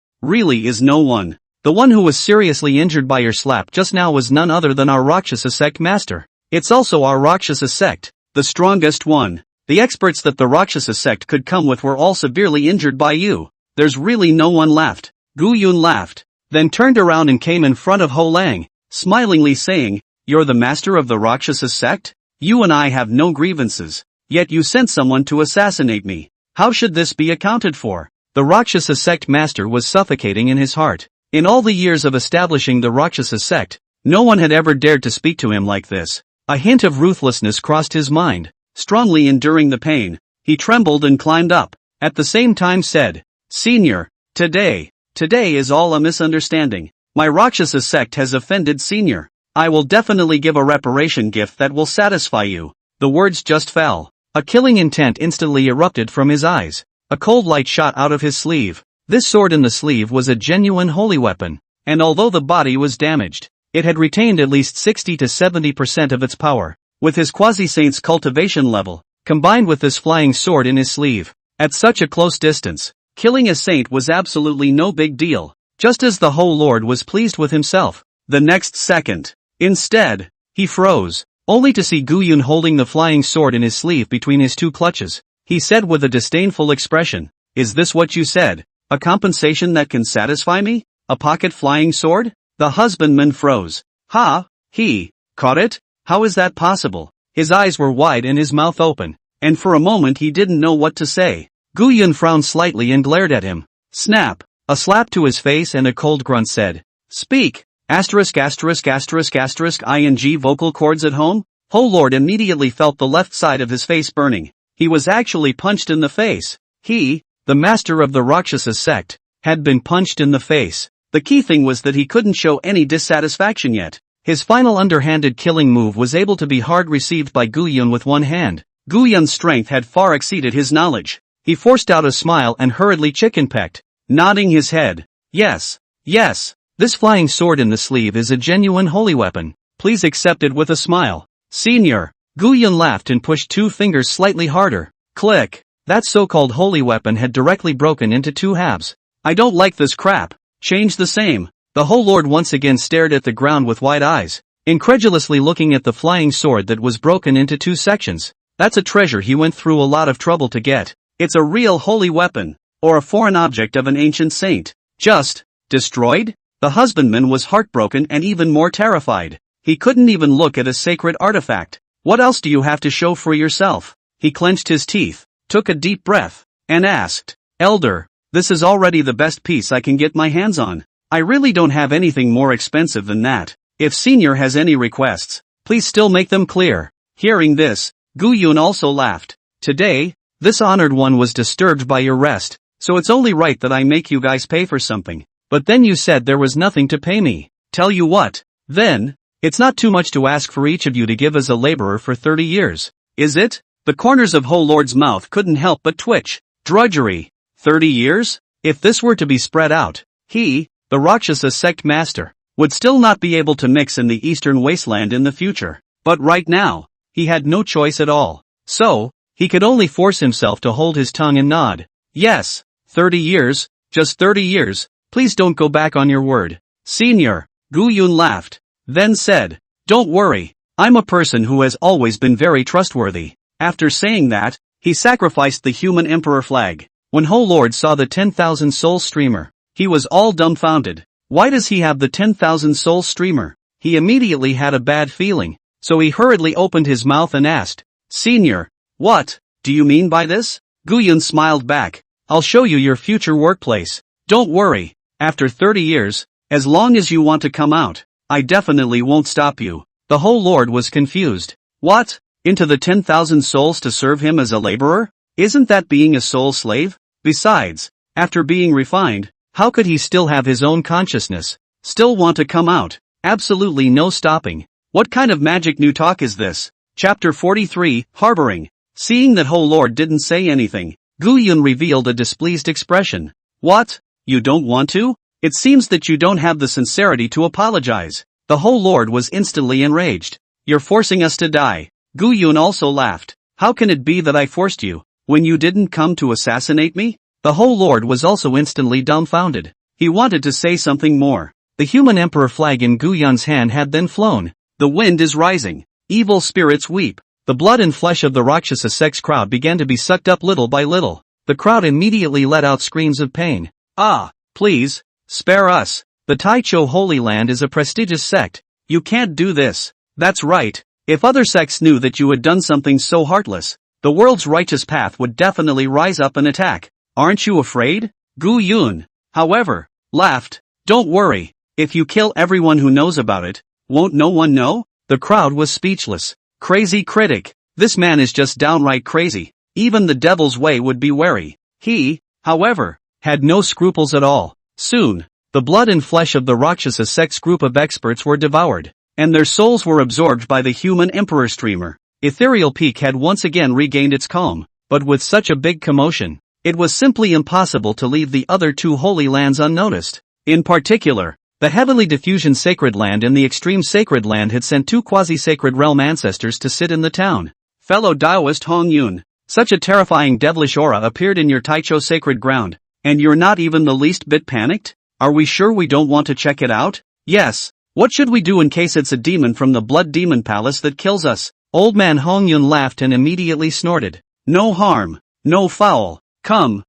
is no one. The one who was seriously injured by your slap just now was none other than our Rakshasa sect master. It's also our Rakshasa sect, the strongest one. The experts that the Rakshasa sect could come with were all severely injured by you. There's really no one left." Gu Yun laughed, then turned around and came in front of Ho Lang, smilingly saying, "You're the master of the Rakshasa sect? You and I have no grievances, yet you sent someone to assassinate me. How should this be accounted for?" The Rakshasa sect master was suffocating in his heart. In all the years of establishing the Rakshasa sect, no one had ever dared to speak to him like this. A hint of ruthlessness crossed his mind. Strongly enduring the pain, he trembled and climbed up, at the same time said, "Senior, today is all a misunderstanding. My Rakshasa sect has offended Senior. I will definitely give a reparation gift that will satisfy you. The words just fell. A killing intent instantly erupted from his eyes. A cold light shot out of his sleeve. This sword in the sleeve was a genuine holy weapon. And although the body was damaged, it had retained at least 60 to 70% of its power. With his quasi-saint's cultivation level, combined with this flying sword in his sleeve, at such a close distance, killing a saint was absolutely no big deal, just as the whole lord was pleased with himself. The next second, instead, he froze, only to see Gu Yun holding the flying sword in his sleeve between his two clutches. He said with a disdainful expression, "Is this what you said? A compensation that can satisfy me? A pocket flying sword?" The husbandman froze. Ha! He caught it? How is that possible? His eyes were wide and his mouth open, and for a moment he didn't know what to say. Gu Yun frowned slightly and glared at him. Snap! A slap to his face and a cold grunt said, "Speak! Asterisk asterisk asterisk asterisk ing vocal cords at home?" Ho Lord immediately felt the left side of his face burning. He was actually punched in the face. He, the master of the Rakshasa sect, had been punched in the face. The key thing was that he couldn't show any dissatisfaction yet. His final underhanded killing move was able to be hard received by Gu Yun with one hand. Gu Yun's strength had far exceeded his knowledge. He forced out a smile and hurriedly chicken-pecked, nodding his head. Yes, yes, this flying sword in the sleeve is a genuine holy weapon. Please accept it with a smile. Senior. Gu Yun laughed and pushed two fingers slightly harder. Click. That so-called holy weapon had directly broken into two halves. I don't like this crap. Change the same. The whole lord once again stared at the ground with wide eyes, incredulously looking at the flying sword that was broken into two sections. That's a treasure he went through a lot of trouble to get. It's a real holy weapon, or a foreign object of an ancient saint. Just destroyed? The husbandman was heartbroken and even more terrified. He couldn't even look at a sacred artifact. What else do you have to show for yourself? He clenched his teeth, took a deep breath, and asked, Elder, this is already the best piece I can get my hands on. I really don't have anything more expensive than that. If Senior has any requests, please still make them clear. Hearing this, Gu Yun also laughed. Today, this honored one was disturbed by your rest, so it's only right that I make you guys pay for something. But then you said there was nothing to pay me. Tell you what, then, it's not too much to ask for each of you to give as a laborer for 30 years, is it? The corners of Ho Lord's mouth couldn't help but twitch. Drudgery. 30 years? If this were to be spread out, he, the Rakshasa sect master, would still not be able to mix in the eastern wasteland in the future. But right now, he had no choice at all. So, he could only force himself to hold his tongue and nod. Yes, 30 years, just 30 years, please don't go back on your word. Senior, Gu Yun laughed, then said, don't worry, I'm a person who has always been very trustworthy. After saying that, he sacrificed the human emperor flag. When Ho Lord saw the 10,000 soul streamer, he was all dumbfounded. Why does he have the 10,000 soul streamer? He immediately had a bad feeling, so he hurriedly opened his mouth and asked, Senior, what do you mean by this? Gu Yun smiled back. I'll show you your future workplace. Don't worry, after 30 years, as long as you want to come out, I definitely won't stop you. The whole lord was confused. What? Into the 10,000 souls to serve him as a laborer? Isn't that being a soul slave? Besides, after being refined, how could he still have his own consciousness? Still want to come out? Absolutely no stopping. What kind of magic new talk is this? Chapter 43, Harboring. Seeing that Ho Lord didn't say anything, Gu Yun revealed a displeased expression. What? You don't want to? It seems that you don't have the sincerity to apologize. The whole lord was instantly enraged. You're forcing us to die. Gu Yun also laughed. How can it be that I forced you, when you didn't come to assassinate me? The whole lord was also instantly dumbfounded. He wanted to say something more. The human emperor flag in Gu Yun's hand had then flown. The wind is rising. Evil spirits weep. The blood and flesh of the Rakshasa sex crowd began to be sucked up little by little. The crowd immediately let out screams of pain. Ah, please, spare us. The Taicho Holy Land is a prestigious sect. You can't do this. That's right. If other sects knew that you had done something so heartless, the world's righteous path would definitely rise up and attack. Aren't you afraid? Gu Yun, however, laughed. Don't worry. If you kill everyone who knows about it, won't no one know? The crowd was speechless. Crazy critic. This man is just downright crazy. Even the devil's way would be wary. He, however, had no scruples at all. Soon, The blood and flesh of the Rakshasa sect's group of experts were devoured, and their souls were absorbed by the human emperor streamer. Ethereal Peak had once again regained its calm, but with such a big commotion, it was simply impossible to leave the other two holy lands unnoticed. In particular, the Heavenly Diffusion Sacred Land and the Extreme Sacred Land had sent two quasi-sacred realm ancestors to sit in the town. Fellow Taoist Hong Yun, such a terrifying devilish aura appeared in your Taicho sacred ground, and you're not even the least bit panicked? Are we sure we don't want to check it out? Yes. What should we do in case it's a demon from the Blood Demon Palace that kills us? Old man Hong Yun laughed and immediately snorted. No harm, no foul. Come,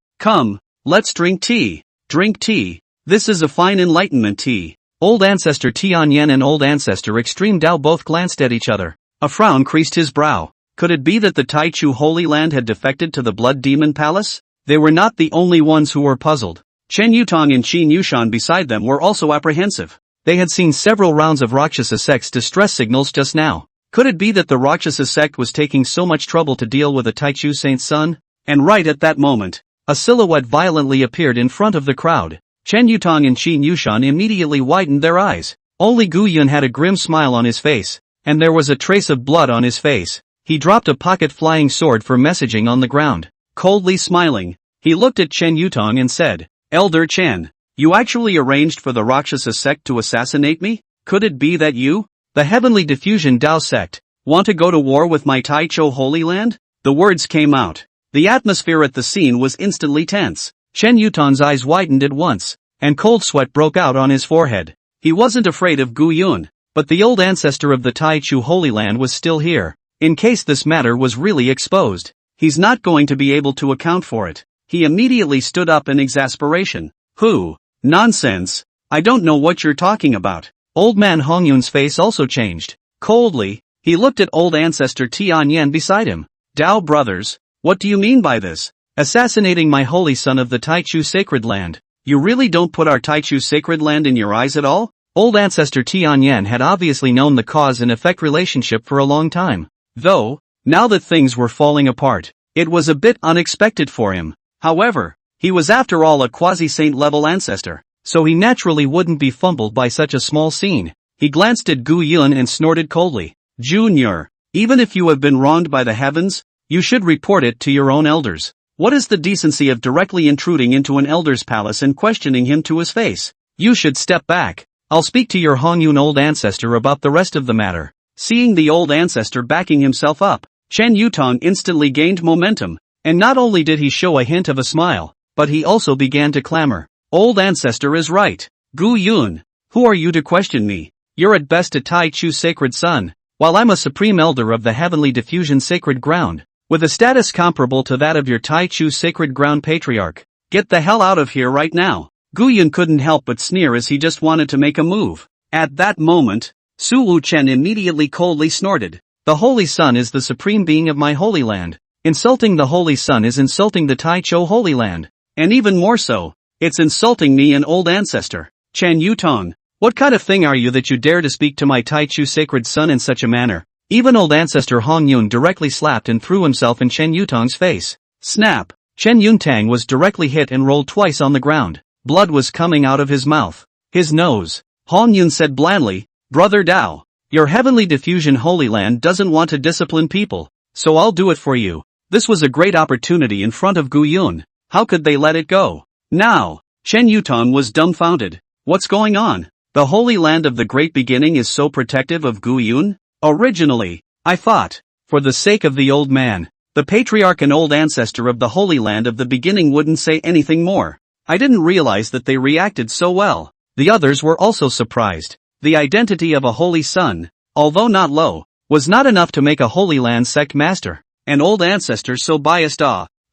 let's drink tea. Drink tea. This is a fine enlightenment tea. Old Ancestor Tianyan and Old Ancestor Extreme Dao both glanced at each other. A frown creased his brow. Could it be that the Taichu Holy Land had defected to the Blood Demon Palace? They were not the only ones who were puzzled. Chen Yutong and Qin Yushan beside them were also apprehensive. They had seen several rounds of Rakshasa sect's distress signals just now. Could it be that the Rakshasa sect was taking so much trouble to deal with a Taichu saint's son? And right at that moment, a silhouette violently appeared in front of the crowd. Chen Yutong and Qin Yushan immediately widened their eyes. Only Gu Yun had a grim smile on his face, and there was a trace of blood on his face. He dropped a pocket-flying sword for messaging on the ground. Coldly smiling, he looked at Chen Yutong and said, Elder Chen, you actually arranged for the Rakshasa sect to assassinate me? Could it be that you, the Heavenly Diffusion Dao sect, want to go to war with my Taicho Holy Land? The words came out. The atmosphere at the scene was instantly tense. Chen Yutong's eyes widened at once, and cold sweat broke out on his forehead. He wasn't afraid of Gu Yun, but the old ancestor of the Taichu Holy Land was still here. In case this matter was really exposed, he's not going to be able to account for it. He immediately stood up in exasperation. Who? Nonsense. I don't know what you're talking about. Old man Hong Yun's face also changed. Coldly, he looked at old ancestor Tianyan beside him. Dao brothers, what do you mean by this? Assassinating my holy son of the Taichu sacred land. You really don't put our Taichu sacred land in your eyes at all? Old ancestor Tianyan had obviously known the cause and effect relationship for a long time. Though, now that things were falling apart, it was a bit unexpected for him. However, he was after all a quasi-saint level ancestor, so he naturally wouldn't be fumbled by such a small scene. He glanced at Gu Yun and snorted coldly. Junior, even if you have been wronged by the heavens, you should report it to your own elders. What is the decency of directly intruding into an elder's palace and questioning him to his face? You should step back. I'll speak to your Hong Yun old ancestor about the rest of the matter. Seeing the old ancestor backing himself up, Chen Yutong instantly gained momentum, and not only did he show a hint of a smile, but he also began to clamor. Old ancestor is right. Gu Yun, who are you to question me? You're at best a Taichu sacred son, while I'm a supreme elder of the Heavenly Diffusion sacred ground, with a status comparable to that of your Taichu sacred ground patriarch. Get the hell out of here right now. Gu Yun couldn't help but sneer as he just wanted to make a move. At that moment, Su Wu Chen immediately coldly snorted. The Holy Sun is the supreme being of my Holy Land. Insulting the Holy Sun is insulting the Taicho Holy Land. And even more so, it's insulting me and old ancestor. Chen Yutong, what kind of thing are you that you dare to speak to my Taichu sacred son in such a manner? Even old ancestor Hong Yun directly slapped and threw himself in Chen Yutong's face. Snap! Chen Yuntang was directly hit and rolled twice on the ground. Blood was coming out of his mouth. His nose. Hong Yun said blandly, Brother Dao, your Heavenly Diffusion Holy Land doesn't want to discipline people, so I'll do it for you. This was a great opportunity in front of Gu Yun. How could they let it go? Now, Chen Yutong was dumbfounded. What's going on? The Holy Land of the Great Beginning is so protective of Gu Yun? Originally, I thought, for the sake of the old man, the patriarch and old ancestor of the Holy Land of the Beginning wouldn't say anything more. I didn't realize that they reacted so well. The others were also surprised. The identity of a holy son, although not low, was not enough to make a Holy Land sect master. An old ancestor so biased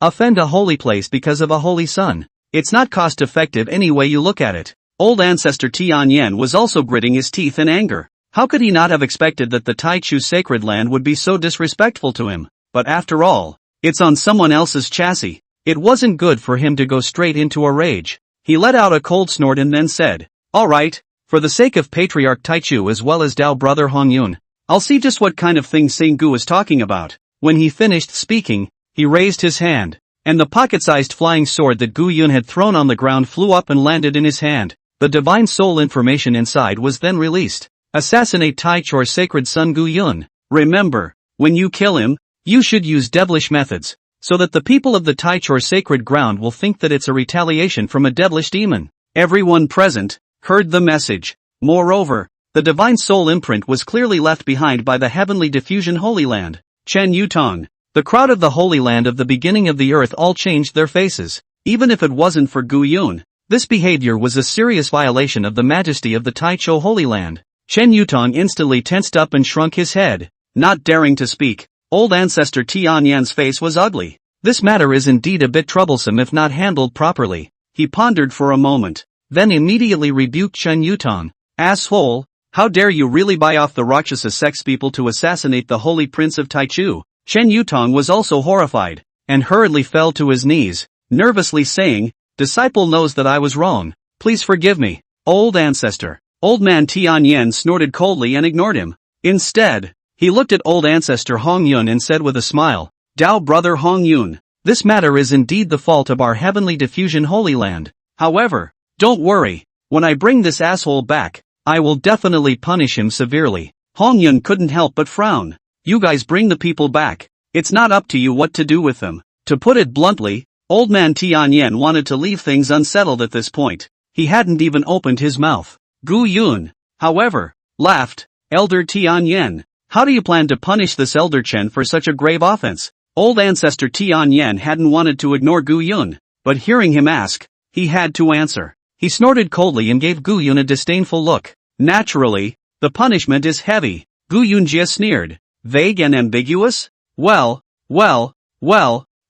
offend a holy place because of a holy son. It's not cost effective any way you look at it. Old ancestor Tianyan was also gritting his teeth in anger. How could he not have expected that the Taichu sacred land would be so disrespectful to him? But after all, it's on someone else's chassis. It wasn't good for him to go straight into a rage. He let out a cold snort and then said, Alright, for the sake of Patriarch Taichu as well as Dao brother Hong Yun, I'll see just what kind of thing Singgu is talking about. When he finished speaking, he raised his hand, and the pocket-sized flying sword that Gu Yun had thrown on the ground flew up and landed in his hand. The divine soul information inside was then released. Assassinate Taichor's sacred son Gu Yun. Remember, when you kill him, you should use devilish methods, so that the people of the Taichor sacred ground will think that it's a retaliation from a devilish demon. Everyone present heard the message. Moreover, the divine soul imprint was clearly left behind by the heavenly diffusion Holy Land. Chen Yutong. The crowd of the Holy Land of the beginning of the earth all changed their faces. Even if it wasn't for Gu Yun, this behavior was a serious violation of the majesty of the Taichou Holy Land. Chen Yutong instantly tensed up and shrunk his head, not daring to speak. Old ancestor Tianyan's face was ugly. This matter is indeed a bit troublesome if not handled properly. He pondered for a moment, then immediately rebuked Chen Yutong. Asshole, how dare you really buy off the Rakshasa sect's people to assassinate the holy prince of Taichu? Chen Yutong was also horrified, and hurriedly fell to his knees, nervously saying, Disciple knows that I was wrong, please forgive me, old ancestor. Old man Tianyan snorted coldly and ignored him. Instead, he looked at old ancestor Hong Yun and said with a smile, Dao brother Hong Yun, this matter is indeed the fault of our heavenly diffusion Holy Land. However, don't worry, when I bring this asshole back, I will definitely punish him severely. Hong Yun couldn't help but frown. You guys bring the people back. It's not up to you what to do with them. To put it bluntly, old man Tianyan wanted to leave things unsettled at this point. He hadn't even opened his mouth. Gu Yun, however, laughed. Elder Tianyan, how do you plan to punish this Elder Chen for such a grave offense? Old ancestor Tianyan hadn't wanted to ignore Gu Yun, but hearing him ask, he had to answer. He snorted coldly and gave Gu Yun a disdainful look. Naturally, the punishment is heavy. Gu Yun just sneered. Vague and ambiguous? Well,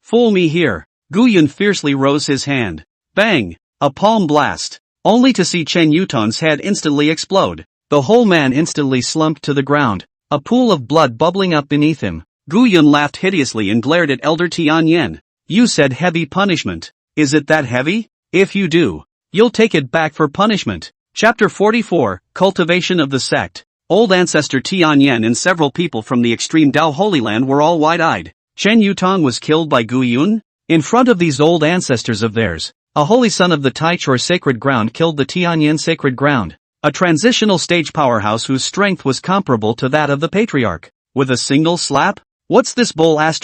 fool me here. Gu Yun fiercely rose his hand. Bang! A palm blast. Only to see Chen Yutong's head instantly explode. The whole man instantly slumped to the ground, a pool of blood bubbling up beneath him. Gu Yun laughed hideously and glared at Elder Tianyan. You said heavy punishment. Is it that heavy? If you do, you'll take it back for punishment. Chapter 44, Cultivation of the Sect. Old ancestor Tianyan and several people from the extreme Dao Holy Land were all wide-eyed. Chen Yutong was killed by Gu Yun? In front of these old ancestors of theirs, a holy son of the Taichor sacred ground killed the Tianyan sacred ground, a transitional stage powerhouse whose strength was comparable to that of the patriarch. With a single slap? What's this bull ********?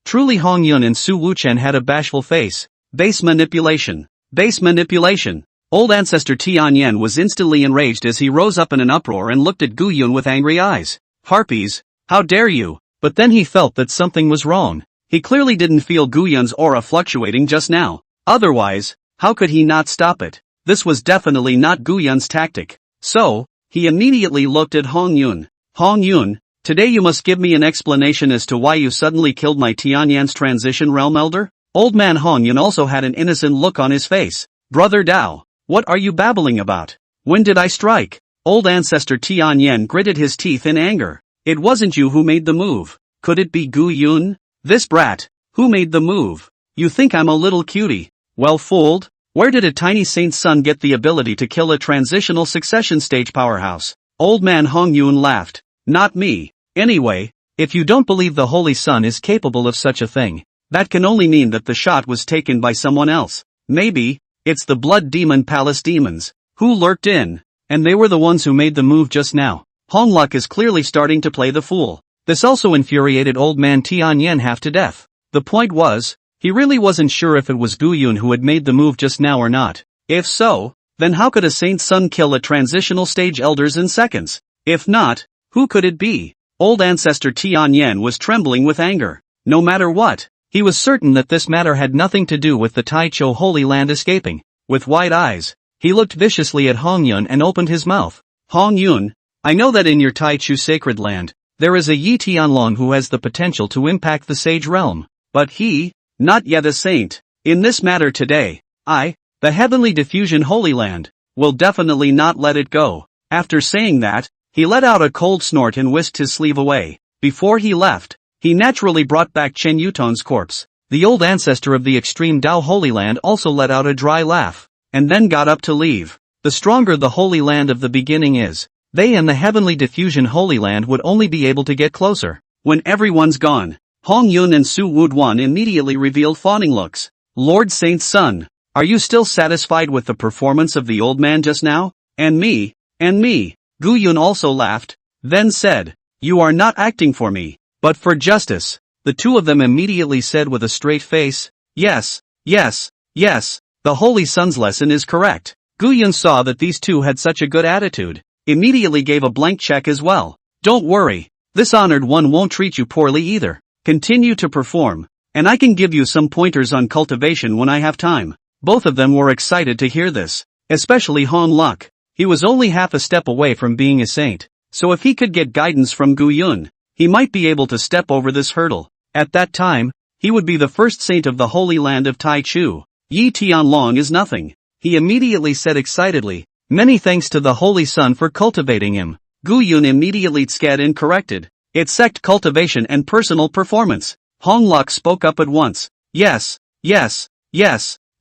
Truly Hong Yun and Su Wuchen had a bashful face. Base manipulation. Base manipulation. Old ancestor Tianyan was instantly enraged as he rose up in an uproar and looked at Gu Yun with angry eyes. Harpies, how dare you? But then he felt that something was wrong. He clearly didn't feel Gu Yun's aura fluctuating just now. Otherwise, how could he not stop it? This was definitely not Gu Yun's tactic. So, he immediately looked at Hong Yun. Hong Yun, today you must give me an explanation as to why you suddenly killed my Tianyan's transition realm elder? Old man Hong Yun also had an innocent look on his face. Brother Dao, what are you babbling about? When did I strike? Old ancestor Tianyan gritted his teeth in anger. It wasn't you who made the move. Could it be Gu Yun? This brat, who made the move? You think I'm a little cutie? Well fooled? Where did a tiny saint's son get the ability to kill a transitional succession stage powerhouse? Old man Hong Yun laughed. Not me. Anyway, if you don't believe the Holy Son is capable of such a thing, that can only mean that the shot was taken by someone else. Maybe, it's the Blood Demon Palace demons, who lurked in, and they were the ones who made the move just now. Hong Luk is clearly starting to play the fool. This also infuriated old man Tianyan half to death. The point was, he really wasn't sure if it was Gu Yun who had made the move just now or not. If so, then how could a saint's son kill a transitional stage elders in seconds? If not, who could it be? Old ancestor Tianyan was trembling with anger. No matter what, he was certain that this matter had nothing to do with the Taichou Holy Land escaping. With wide eyes, he looked viciously at Hong Yun and opened his mouth. Hong Yun, I know that in your Taichu sacred land, there is a Yi Tianlong who has the potential to impact the sage realm. But he, not yet a saint. In this matter today, I, the heavenly diffusion Holy Land, will definitely not let it go. After saying that, he let out a cold snort and whisked his sleeve away. Before he left, he naturally brought back Chen Yutong's corpse. The old ancestor of the extreme Dao Holy Land also let out a dry laugh, and then got up to leave. The stronger the Holy Land of the beginning is, they and the heavenly diffusion Holy Land would only be able to get closer. When everyone's gone, Hong Yun and Su Wuduan immediately revealed fawning looks. Lord Saint's son, Are you still satisfied with the performance of the old man just now? And me. Gu Yun also laughed, then said, "You are not acting for me, but for justice." The two of them immediately said with a straight face, "Yes, the Holy Sun's lesson is correct." Gu Yun saw that these two had such a good attitude, immediately gave a blank check as well. "Don't worry, this honored one won't treat you poorly either. Continue to perform, and I can give you some pointers on cultivation when I have time." Both of them were excited to hear this, especially Hong Luk. He was only half a step away from being a saint, so if he could get guidance from Gu Yun, he might be able to step over this hurdle. At that time, he would be the first saint of the Holy Land of Taichu. Yi Tianlong is nothing, he immediately said excitedly. "Many thanks to the Holy Sun for cultivating him." Gu Yun immediately sked and corrected. "It's sect cultivation and personal performance." Hong Luk spoke up at once. Yes,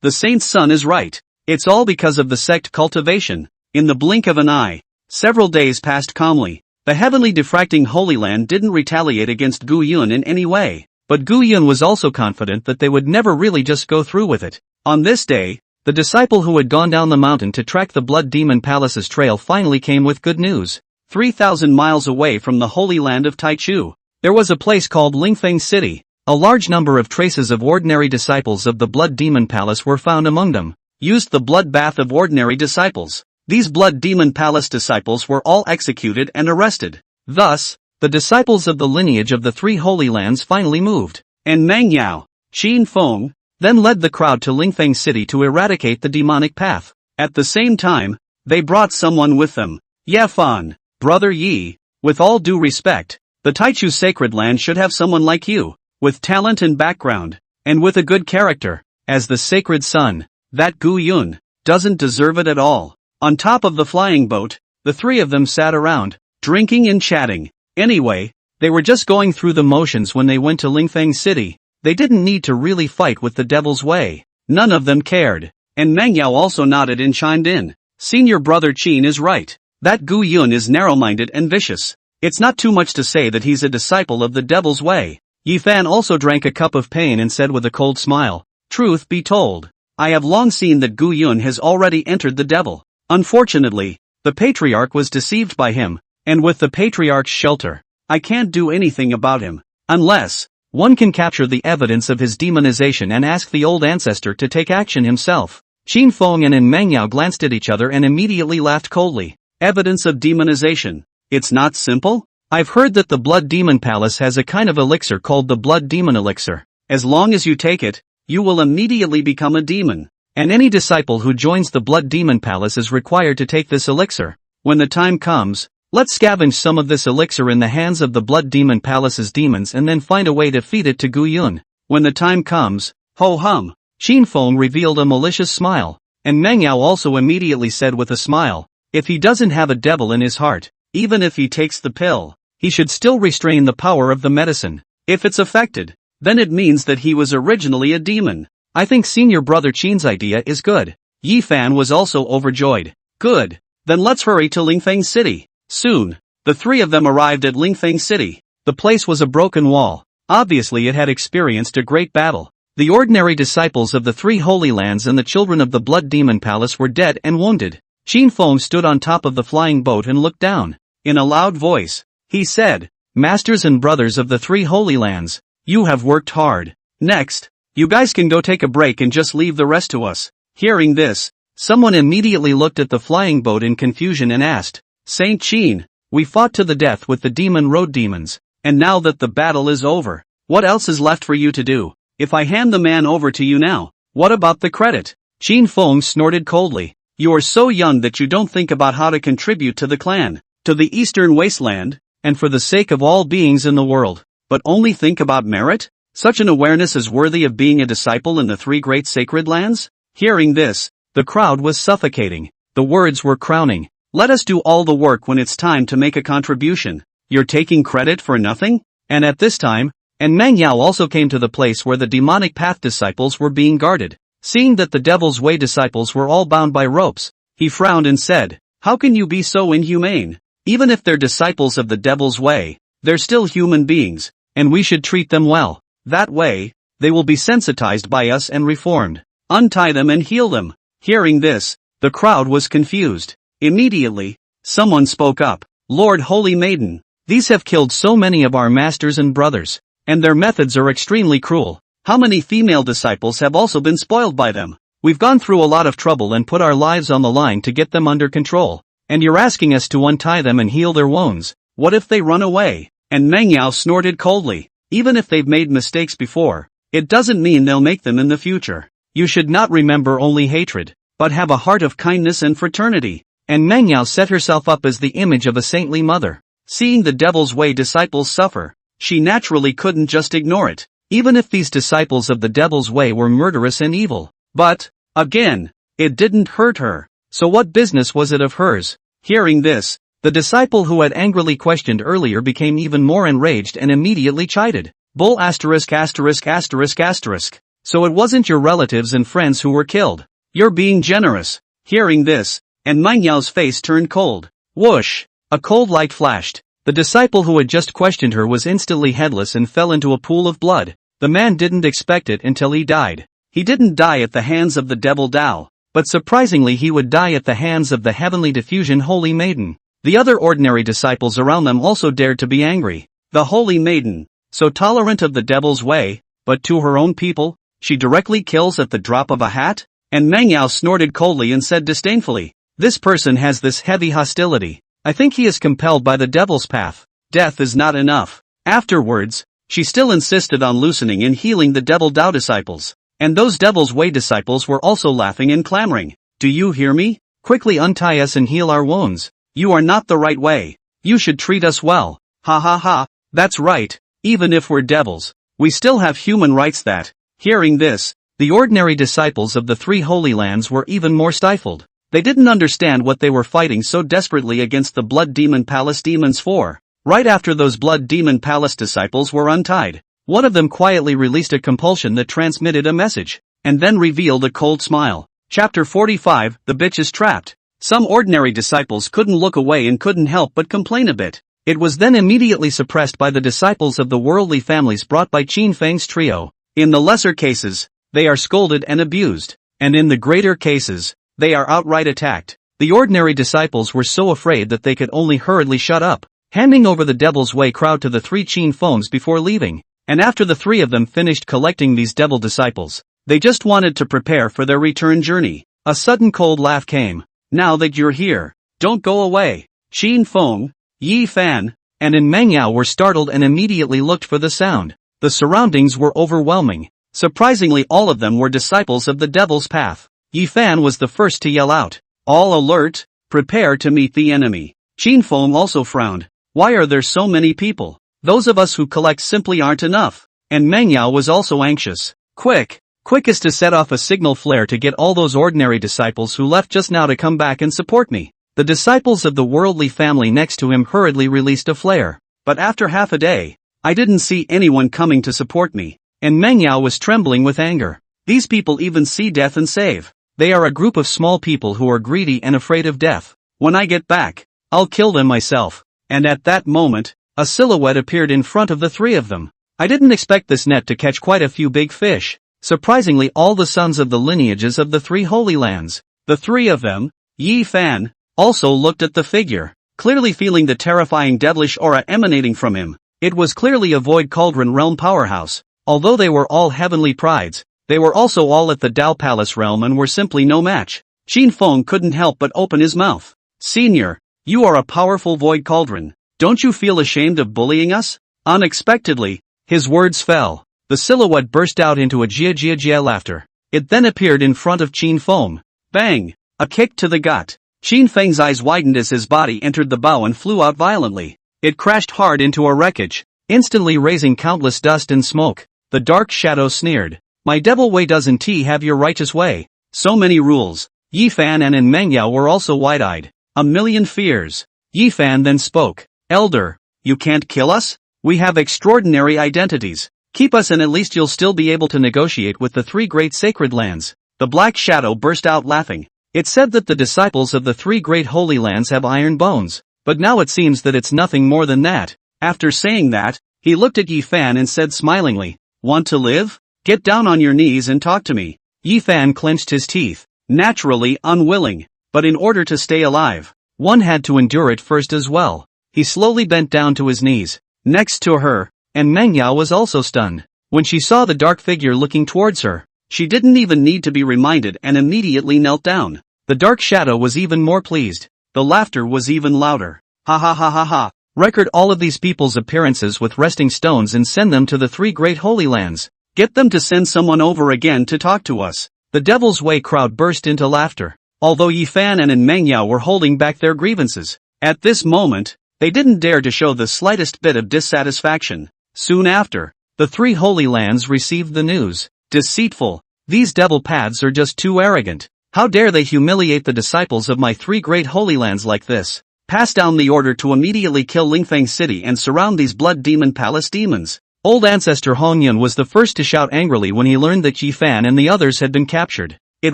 the saint's son is right. It's all because of the sect cultivation." In the blink of an eye, several days passed calmly. The heavenly diffracting Holy Land didn't retaliate against Gu Yun in any way, but Gu Yun was also confident that they would never really just go through with it. On this day, the disciple who had gone down the mountain to track the Blood Demon Palace's trail finally came with good news. 3,000 miles away from the Holy Land of Taichu, there was a place called Lingfeng City. A large number of traces of ordinary disciples of the Blood Demon Palace were found among them. Used the bloodbath of ordinary disciples. These Blood Demon Palace disciples were all executed and arrested. Thus, the disciples of the lineage of the three Holy Lands finally moved. And Mangyao, Xin Feng, then led the crowd to Lingfeng City to eradicate the demonic path. At the same time, they brought someone with them. Ye Fan, Brother Yi, with all due respect, the Taichu sacred land should have someone like you, with talent and background, and with a good character, as the sacred son. That Gu Yun doesn't deserve it at all. On top of the flying boat, the three of them sat around, drinking and chatting. Anyway, they were just going through the motions when they went to Lingfeng City. They didn't need to really fight with the devil's way. None of them cared. And Mangyao also nodded and chimed in. Senior brother Qin is right. That Gu Yun is narrow-minded and vicious. It's not too much to say that he's a disciple of the devil's way. Ye Fan also drank a cup of pain and said with a cold smile, "Truth be told, I have long seen that Gu Yun has already entered the devil. Unfortunately, the patriarch was deceived by him, and with the patriarch's shelter, I can't do anything about him, unless one can capture the evidence of his demonization and ask the old ancestor to take action himself." Qin Feng and Mangyao glanced at each other and immediately laughed coldly. Evidence of demonization? It's not simple? I've heard that the Blood Demon Palace has a kind of elixir called the Blood Demon Elixir. As long as you take it, you will immediately become a demon. And any disciple who joins the Blood Demon Palace is required to take this elixir. When the time comes, let's scavenge some of this elixir in the hands of the Blood Demon Palace's demons and then find a way to feed it to Gu Yun. When the time comes, ho hum. Qin Feng revealed a malicious smile, and Mangyao also immediately said with a smile, if he doesn't have a devil in his heart, even if he takes the pill, he should still restrain the power of the medicine. If it's affected, then it means that he was originally a demon. I think senior brother Qin's idea is good. Ye Fan was also overjoyed. Good. Then let's hurry to Lingfeng City. Soon, the three of them arrived at Lingfeng City. The place was a broken wall. Obviously it had experienced a great battle. The ordinary disciples of the three Holy Lands and the children of the Blood Demon Palace were dead and wounded. Qin Feng stood on top of the flying boat and looked down. In a loud voice, he said, "Masters and brothers of the three Holy Lands, you have worked hard. Next, you guys can go take a break and just leave the rest to us." Hearing this, someone immediately looked at the flying boat in confusion and asked, "Saint Qin, we fought to the death with the demon road demons, and now that the battle is over, what else is left for you to do? If I hand the man over to you now, what about the credit?" Qin Feng snorted coldly. "You are so young that you don't think about how to contribute to the clan, to the Eastern Wasteland, and for the sake of all beings in the world, but only think about merit? Such an awareness is worthy of being a disciple in the three great sacred lands?" Hearing this, the crowd was suffocating. The words were crowning. "Let us do all the work when it's time to make a contribution. You're taking credit for nothing?" And at this time, Mangyao also came to the place where the demonic path disciples were being guarded. Seeing that the Devil's Way disciples were all bound by ropes, he frowned and said, "How can you be so inhumane? Even if they're disciples of the Devil's Way, they're still human beings, and we should treat them well. That way, they will be sensitized by us and reformed." Untie them and heal them. Hearing this, the crowd was confused. Immediately, someone spoke up. Lord Holy Maiden, these have killed so many of our masters and brothers, and their methods are extremely cruel. How many female disciples have also been spoiled by them? We've gone through a lot of trouble and put our lives on the line to get them under control, and you're asking us to untie them and heal their wounds. What if they run away? And Mangyao snorted coldly. Even if they've made mistakes before, it doesn't mean they'll make them in the future. You should not remember only hatred, but have a heart of kindness and fraternity. And Mangyao set herself up as the image of a saintly mother. Seeing the Devil's Way disciples suffer, she naturally couldn't just ignore it, even if these disciples of the Devil's Way were murderous and evil. But, again, it didn't hurt her. So what business was it of hers? Hearing this, the disciple who had angrily questioned earlier became even more enraged and immediately chided. Bull asterisk asterisk asterisk asterisk. So it wasn't your relatives and friends who were killed. You're being generous. Hearing this, and Mangyao's face turned cold. Whoosh! A cold light flashed. The disciple who had just questioned her was instantly headless and fell into a pool of blood. The man didn't expect it until he died. He didn't die at the hands of the Devil Dao, but surprisingly he would die at the hands of the Heavenly Diffusion Holy Maiden. The other ordinary disciples around them also dared to be angry. The Holy Maiden, so tolerant of the Devil's Way, but to her own people, she directly kills at the drop of a hat? And Mangyao snorted coldly and said disdainfully, this person has this heavy hostility. I think he is compelled by the devil's path. Death is not enough. Afterwards, she still insisted on loosening and healing the Devil Dao disciples. And those Devil's Way disciples were also laughing and clamoring. Do you hear me? Quickly untie us and heal our wounds. You are not the right way. You should treat us well. Ha ha ha. That's right. Even if we're devils, we still have human rights that. Hearing this, the ordinary disciples of the three Holy Lands were even more stifled. They didn't understand what they were fighting so desperately against the Blood Demon Palace demons for. Right after those Blood Demon Palace disciples were untied, one of them quietly released a compulsion that transmitted a message, and then revealed a cold smile. Chapter 45, The Bitch is Trapped. Some ordinary disciples couldn't look away and couldn't help but complain a bit. It was then immediately suppressed by the disciples of the worldly families brought by Qin Feng's trio. In the lesser cases, they are scolded and abused, and in the greater cases, they are outright attacked. The ordinary disciples were so afraid that they could only hurriedly shut up, handing over the Devil's Way crowd to the three Qin Fengs before leaving. And after the three of them finished collecting these devil disciples, they just wanted to prepare for their return journey. A sudden cold laugh came. Now that you're here, don't go away. Qin Feng, Ye Fan, and Mangyao were startled and immediately looked for the sound. The surroundings were overwhelming. Surprisingly, all of them were disciples of the Devil's Path. Ye Fan was the first to yell out, all alert, prepare to meet the enemy. Qin Feng also frowned. Why are there so many people? Those of us who collect simply aren't enough. And Mangyao was also anxious. Quick is to set off a signal flare to get all those ordinary disciples who left just now to come back and support me. The disciples of the worldly family next to him hurriedly released a flare. But after half a day, I didn't see anyone coming to support me. And Mangyao was trembling with anger. These people even see death and save. They are a group of small people who are greedy and afraid of death. When I get back, I'll kill them myself. And at that moment, a silhouette appeared in front of the three of them. I didn't expect this net to catch quite a few big fish. Surprisingly, all the sons of the lineages of the three Holy Lands, the three of them, Ye Fan, also looked at the figure, clearly feeling the terrifying devilish aura emanating from him. It was clearly a Void Cauldron realm powerhouse. Although they were all heavenly prides, they were also all at the Dao Palace realm and were simply no match. Qin Feng couldn't help but open his mouth. Senior, you are a powerful Void Cauldron. Don't you feel ashamed of bullying us? Unexpectedly, his words fell. The silhouette burst out into a jia laughter. It then appeared in front of Qin Feng. Bang! A kick to the gut. Qin Feng's eyes widened as his body entered the bow and flew out violently. It crashed hard into a wreckage, instantly raising countless dust and smoke. The dark shadow sneered. My devil way doesn't have your righteous way. So many rules. Ye Fan and Mangyao were also wide-eyed. A million fears. Ye Fan then spoke. Elder, you can't kill us? We have extraordinary identities. Keep us and at least you'll still be able to negotiate with the three great sacred lands. The black shadow burst out laughing. It said that the disciples of the three great holy lands have iron bones, but now it seems that it's nothing more than that. After saying that, he looked at Ye Fan and said smilingly, want to live? Get down on your knees and talk to me. Ye Fan clenched his teeth, naturally unwilling, but in order to stay alive, one had to endure it first as well. He slowly bent down to his knees, next to her, and Manhwa was also stunned. When she saw the dark figure looking towards her, she didn't even need to be reminded and immediately knelt down. The dark shadow was even more pleased. The laughter was even louder. Ha ha ha ha ha. Record all of these people's appearances with resting stones and send them to the 3 great holy lands. Get them to send someone over again to talk to us. The Devil's Way crowd burst into laughter. Although Ye Fan and Manhwa were holding back their grievances, at this moment, they didn't dare to show the slightest bit of dissatisfaction. Soon after, the 3 holy lands received the news. Deceitful. These devil paths are just too arrogant. How dare they humiliate the disciples of my 3 great holy lands like this? Pass down the order to immediately kill Lingfang City and surround these blood demon palace demons. Old ancestor Hongyun was the first to shout angrily when he learned that Ye Fan and the others had been captured. It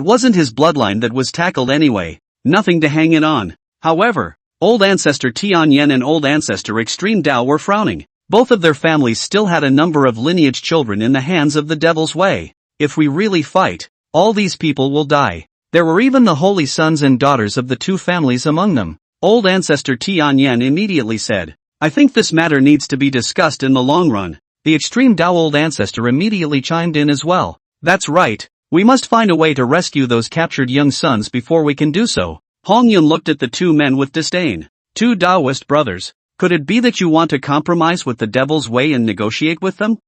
wasn't his bloodline that was tackled anyway, nothing to hang it on. However, old ancestor Tianyan and old ancestor Extreme Dao were frowning. Both of their families still had a number of lineage children in the hands of the Devil's Way. If we really fight, all these people will die. There were even the holy sons and daughters of the 2 families among them. Old ancestor Tianyan immediately said, I think this matter needs to be discussed in the long run. The Extreme Dao old ancestor immediately chimed in as well. That's right, we must find a way to rescue those captured young sons before we can do so. Hongyun looked at the 2 men with disdain. 2 Taoist brothers. Could it be that you want to compromise with the Devil's Way and negotiate with them?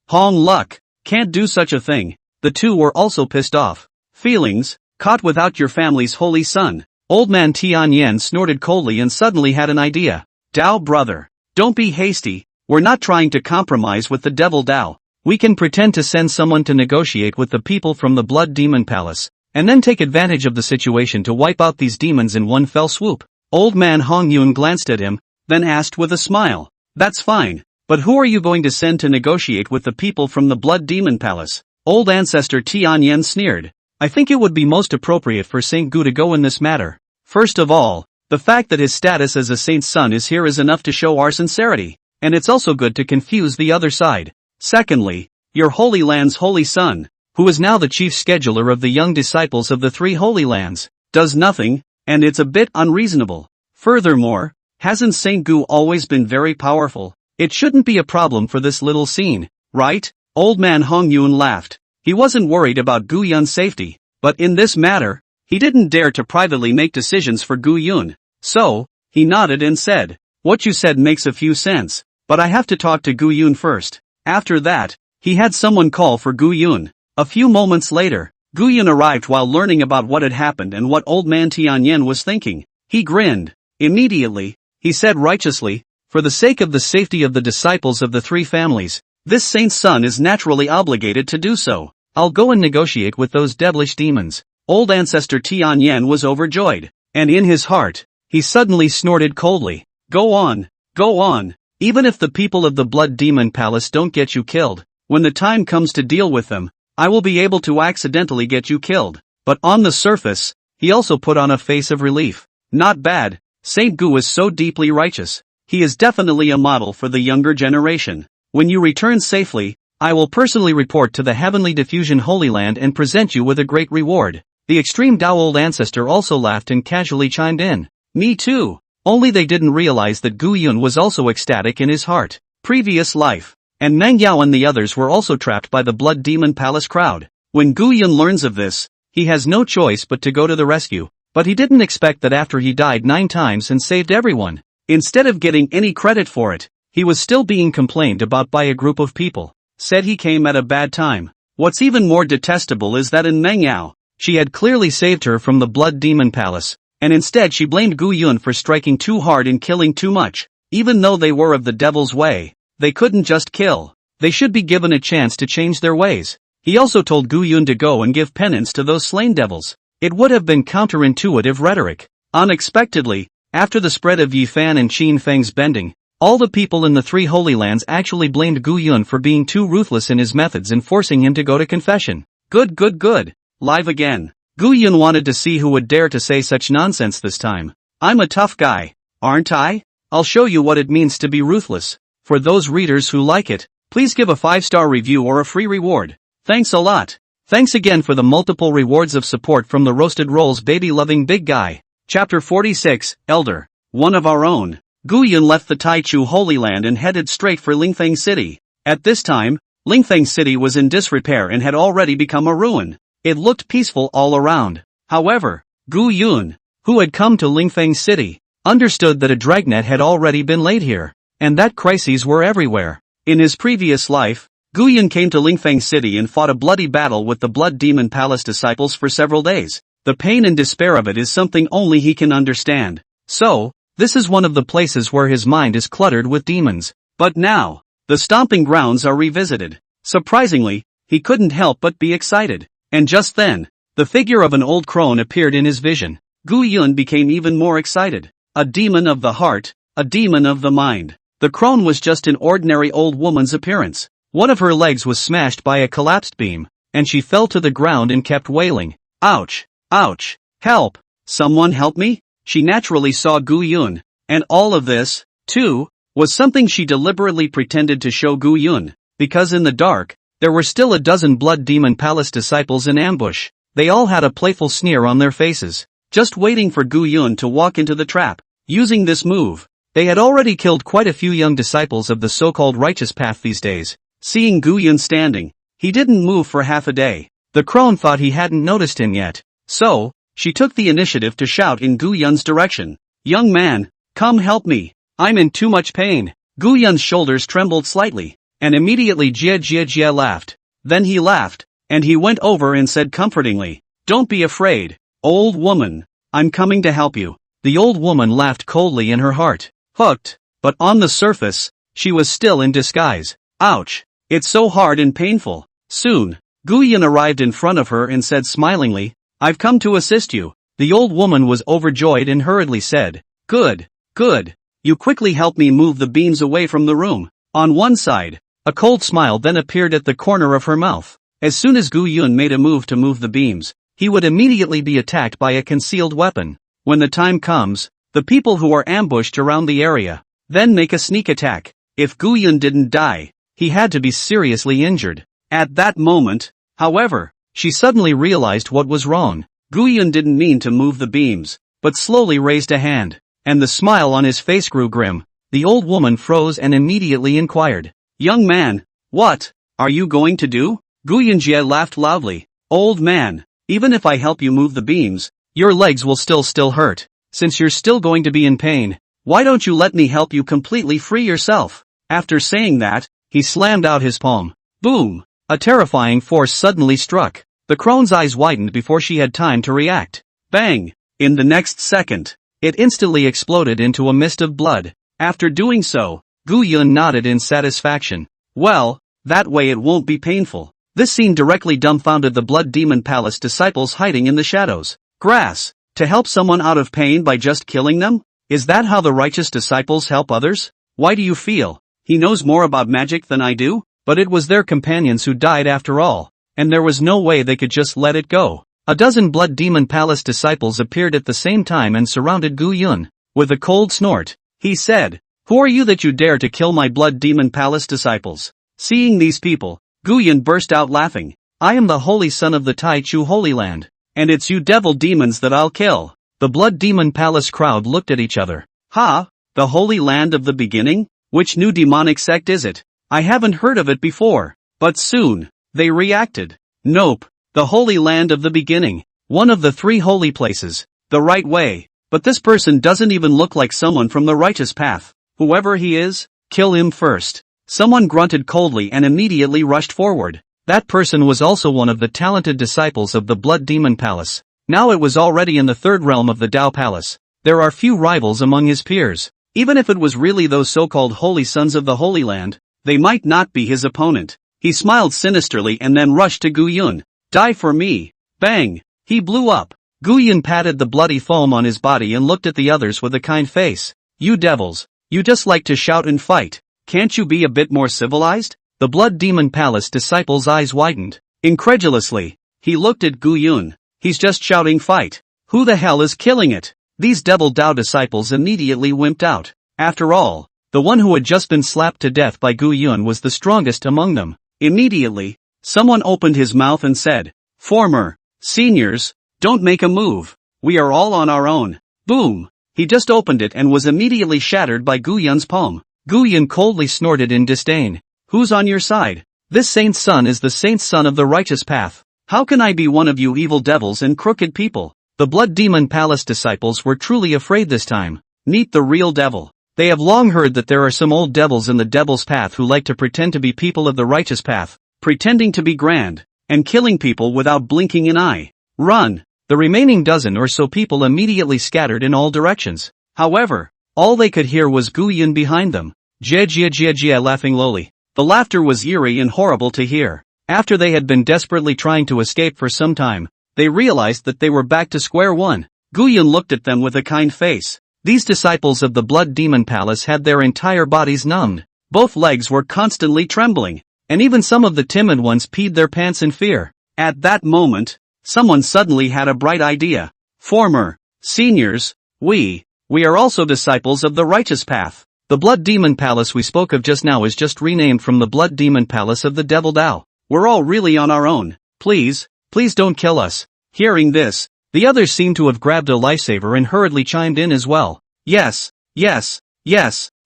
Hong Luck, can't do such a thing. The 2 were also pissed off. Feelings, caught without your family's holy son. Old man Tianyan snorted coldly and suddenly had an idea. Dao brother, don't be hasty, we're not trying to compromise with the devil Dao. We can pretend to send someone to negotiate with the people from the Blood Demon Palace, and then take advantage of the situation to wipe out these demons in one fell swoop. Old man Hongyun glanced at him, then asked with a smile. That's fine, but who are you going to send to negotiate with the people from the Blood Demon Palace? Old ancestor Tianyan sneered. I think it would be most appropriate for Saint Gu to go in this matter. First of all, the fact that his status as a saint's son is here is enough to show our sincerity, and it's also good to confuse the other side. Secondly, your Holy Land's holy son, who is now the chief scheduler of the young disciples of the 3 holy lands, does nothing, and it's a bit unreasonable. Furthermore, hasn't Saint Gu always been very powerful? It shouldn't be a problem for this little scene, right? Old man Hongyun laughed. He wasn't worried about Gu Yun's safety, but in this matter, he didn't dare to privately make decisions for Gu Yun. So, he nodded and said, what you said makes a few sense, but I have to talk to Gu Yun first. After that, he had someone call for Gu Yun. A few moments later, Gu Yun arrived while learning about what had happened and what old man Tianyan was thinking. He grinned. Immediately, he said righteously, for the sake of the safety of the disciples of the 3 families, this saint's son is naturally obligated to do so. I'll go and negotiate with those devilish demons. Old ancestor Tianyan was overjoyed, and in his heart, he suddenly snorted coldly. Go on, go on. Even if the people of the Blood Demon Palace don't get you killed, when the time comes to deal with them, I will be able to accidentally get you killed. But on the surface, he also put on a face of relief. Not bad, Saint Gu is so deeply righteous. He is definitely a model for the younger generation. When you return safely, I will personally report to the Heavenly Diffusion Holy Land and present you with a great reward. The Extreme Dao old ancestor also laughed and casually chimed in. Me too. Only they didn't realize that Gu Yun was also ecstatic in his heart. Previous life. And Meng Yao and the others were also trapped by the Blood Demon Palace crowd. When Gu Yun learns of this, he has no choice but to go to the rescue. But he didn't expect that after he died 9 times and saved everyone, instead of getting any credit for it, he was still being complained about by a group of people. Said he came at a bad time. What's even more detestable is that in Meng Yao, she had clearly saved her from the Blood Demon Palace, and instead she blamed Gu Yun for striking too hard and killing too much. Even though they were of the Devil's Way, they couldn't just kill. They should be given a chance to change their ways. He also told Gu Yun to go and give penance to those slain devils. It would have been counterintuitive rhetoric. Unexpectedly, after the spread of Ye Fan and Qin Feng's bending, all the people in the 3 holy lands actually blamed Gu Yun for being too ruthless in his methods and forcing him to go to confession. Good. Live again. Gu Yun wanted to see who would dare to say such nonsense this time. I'm a tough guy, aren't I? I'll show you what it means to be ruthless. For those readers who like it, please give a 5-star review or a free reward. Thanks a lot. Thanks again for the multiple rewards of support from the Roasted Rolls baby-loving big guy. Chapter 46, Elder. One of our own. Gu Yun left the Taichu Holy Land and headed straight for Lingfeng City. At this time, Lingfeng City was in disrepair and had already become a ruin. It looked peaceful all around. However, Gu Yun, who had come to Lingfeng City, understood that a dragnet had already been laid here, and that crises were everywhere. In his previous life, Gu Yun came to Lingfeng City and fought a bloody battle with the Blood Demon Palace disciples for several days. The pain and despair of it is something only he can understand. So, this is one of the places where his mind is cluttered with demons. But now, the stomping grounds are revisited. Surprisingly, he couldn't help but be excited. And just then, the figure of an old crone appeared in his vision. Gu Yun became even more excited. A demon of the heart, a demon of the mind. The crone was just an ordinary old woman's appearance. One of her legs was smashed by a collapsed beam, and she fell to the ground and kept wailing. Ouch! Ouch! Help! Someone help me? She naturally saw Gu Yun, and all of this, too, was something she deliberately pretended to show Gu Yun, because in the dark, there were still a dozen Blood Demon Palace disciples in ambush. They all had a playful sneer on their faces, just waiting for Gu Yun to walk into the trap. Using this move, they had already killed quite a few young disciples of the so-called righteous path these days. Seeing Gu Yun standing, he didn't move for half a day. The crone thought he hadn't noticed him yet, so, she took the initiative to shout in Gu Yun's direction. Young man, come help me, I'm in too much pain. Gu Yun's shoulders trembled slightly, and immediately Jia laughed. Then he laughed, and he went over and said comfortingly, don't be afraid, old woman, I'm coming to help you. The old woman laughed coldly in her heart. Hooked, but on the surface, she was still in disguise. Ouch! It's so hard and painful. Soon, Gu Yun arrived in front of her and said smilingly, I've come to assist you. The old woman was overjoyed and hurriedly said, Good, good. You quickly help me move the beams away from the room. On one side, a cold smile then appeared at the corner of her mouth. As soon as Gu Yun made a move to move the beams, he would immediately be attacked by a concealed weapon. When the time comes, the people who are ambushed around the area then make a sneak attack. If Gu Yun didn't die, he had to be seriously injured. At that moment, however, she suddenly realized what was wrong. Gu Yun didn't mean to move the beams, but slowly raised a hand, and the smile on his face grew grim. The old woman froze and immediately inquired, Young man, what are you going to do? Gu Yunjie laughed loudly. Old man, even if I help you move the beams, your legs will still hurt. Since you're still going to be in pain, why don't you let me help you completely free yourself? After saying that, he slammed out his palm. Boom! A terrifying force suddenly struck. The crone's eyes widened before she had time to react. Bang! In the next second, it instantly exploded into a mist of blood. After doing so, Gu Yun nodded in satisfaction. Well, that way it won't be painful. This scene directly dumbfounded the Blood Demon Palace disciples hiding in the shadows. Grass! To help someone out of pain by just killing them? Is that how the righteous disciples help others? Why do you feel he knows more about magic than I do? But it was their companions who died after all, and there was no way they could just let it go. A dozen Blood Demon Palace disciples appeared at the same time and surrounded Gu Yun. With a cold snort, he said, Who are you that you dare to kill my Blood Demon Palace disciples? Seeing these people, Gu Yun burst out laughing. I am the holy son of the Taichu Holy Land, and it's you devil demons that I'll kill. The Blood Demon Palace crowd looked at each other. Ha! The Holy Land of the Beginning? Which new demonic sect is it? I haven't heard of it before. But soon, they reacted. Nope. The Holy Land of the Beginning. One of the 3 holy places. The right way. But this person doesn't even look like someone from the righteous path. Whoever he is, kill him first. Someone grunted coldly and immediately rushed forward. That person was also one of the talented disciples of the Blood Demon Palace. Now it was already in the 3rd realm of the Dao Palace. There are few rivals among his peers. Even if it was really those so-called holy sons of the Holy Land, they might not be his opponent. He smiled sinisterly and then rushed to Gu Yun. Die for me. Bang! He blew up. Gu Yun patted the bloody foam on his body and looked at the others with a kind face. You devils, you just like to shout and fight. Can't you be a bit more civilized? The Blood Demon Palace disciple's eyes widened. Incredulously, he looked at Gu Yun. He's just shouting fight. Who the hell is killing it? These devil Dao disciples immediately wimped out. After all, the one who had just been slapped to death by Gu Yun was the strongest among them. Immediately, someone opened his mouth and said, Former seniors, don't make a move. We are all on our own. Boom. He just opened it and was immediately shattered by Gu Yun's palm. Gu Yun coldly snorted in disdain. Who's on your side? This saint's son is the saint's son of the righteous path. How can I be one of you evil devils and crooked people? The Blood Demon Palace disciples were truly afraid this time. Meet the real devil. They have long heard that there are some old devils in the devil's path who like to pretend to be people of the righteous path, pretending to be grand, and killing people without blinking an eye. Run! The remaining dozen or so people immediately scattered in all directions. However, all they could hear was Gu Yun behind them. Jia laughing lowly. The laughter was eerie and horrible to hear. After they had been desperately trying to escape for some time, they realized that they were back to square one. Gu Yun looked at them with a kind face. These disciples of the Blood Demon Palace had their entire bodies numbed. Both legs were constantly trembling, and even some of the timid ones peed their pants in fear. At that moment, someone suddenly had a bright idea. Former seniors, we are also disciples of the righteous path. The Blood Demon Palace we spoke of just now is just renamed from the Blood Demon Palace of the Devil Dao. We're all really on our own. Please don't kill us. Hearing this, the others seemed to have grabbed a lifesaver and hurriedly chimed in as well. Yes,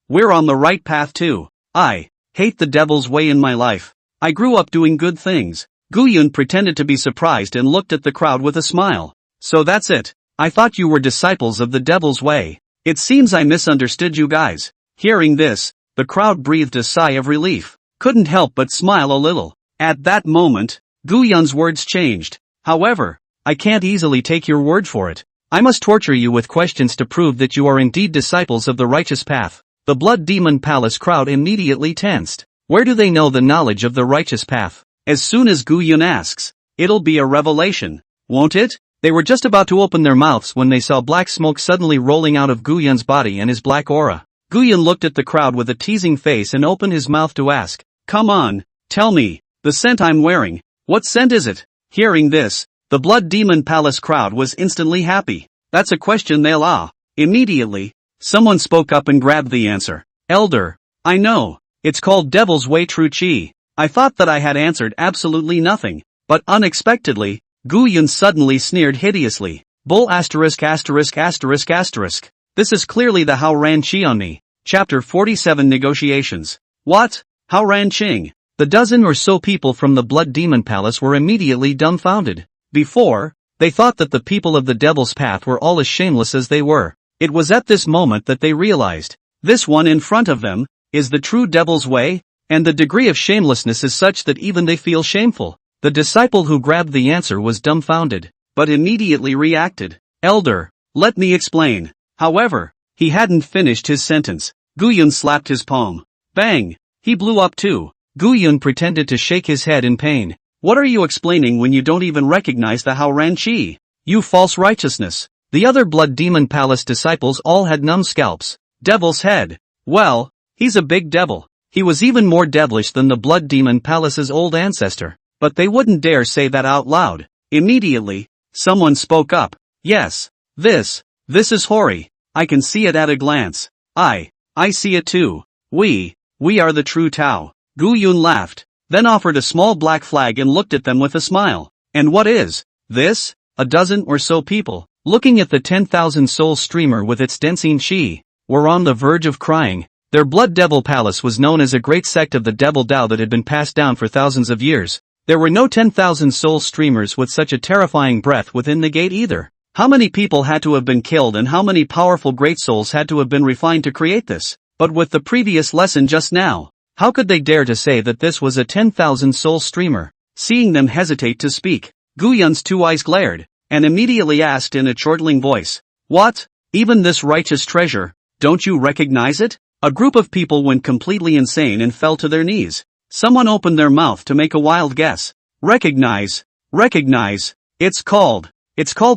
we're on the right path too. I hate the devil's way in my life. I grew up doing good things. Gu Yun pretended to be surprised and looked at the crowd with a smile. So that's it. I thought you were disciples of the devil's way. It seems I misunderstood you guys. Hearing this, the crowd breathed a sigh of relief. Couldn't help but smile a little. At that moment, Gu Yun's words changed. However, I can't easily take your word for it. I must torture you with questions to prove that you are indeed disciples of the righteous path. The Blood Demon Palace crowd immediately tensed. Where do they know the knowledge of the righteous path? As soon as Gu Yun asks, it'll be a revelation, won't it? They were just about to open their mouths when they saw black smoke suddenly rolling out of Gu Yun's body and his black aura. Gu Yun looked at the crowd with a teasing face and opened his mouth to ask, "Come on, tell me, the scent I'm wearing, what scent is it?" Hearing this, the Blood Demon Palace crowd was instantly happy. That's a question they'll Immediately, someone spoke up and grabbed the answer. "Elder, I know, it's called Devil's Way True Chi." I thought that I had answered absolutely nothing, but unexpectedly, Gu Yun suddenly sneered hideously. Bull ********. This is clearly the Hao Ran Chi on me. Chapter 47 Negotiations. What? Hao Ran Qing? The dozen or so people from the Blood Demon Palace were immediately dumbfounded. Before, they thought that the people of the Devil's Path were all as shameless as they were. It was at this moment that they realized, this one in front of them, is the true Devil's Way, and the degree of shamelessness is such that even they feel shameful. The disciple who grabbed the answer was dumbfounded, but immediately reacted. "Elder, let me explain." However, he hadn't finished his sentence. Gu Yun slapped his palm. Bang! He blew up too. Gu Yun pretended to shake his head in pain. "What are you explaining when you don't even recognize the Hao Ran Chi? You false righteousness." The other Blood Demon Palace disciples all had numb scalps. Devil's head. Well, he's a big devil. He was even more devilish than the Blood Demon Palace's old ancestor. But they wouldn't dare say that out loud. Immediately, someone spoke up. "Yes, this is Hori. I can see it at a glance. I see it too. We are the true Tao." Gu Yun laughed, then offered a small black flag and looked at them with a smile. "And what is this?" A dozen or so people, looking at the 10,000 soul streamer with its dancing chi, were on the verge of crying. Their Blood Devil Palace was known as a great sect of the Devil Dao that had been passed down for thousands of years. There were no 10,000 soul streamers with such a terrifying breath within the gate either. How many people had to have been killed and how many powerful great souls had to have been refined to create this? But with the previous lesson just now, how could they dare to say that this was a 10,000 soul streamer? Seeing them hesitate to speak, Gu Yun's two eyes glared, and immediately asked in a chortling voice, "What? Even this righteous treasure, don't you recognize it?" A group of people went completely insane and fell to their knees. Someone opened their mouth to make a wild guess. Recognize. It's called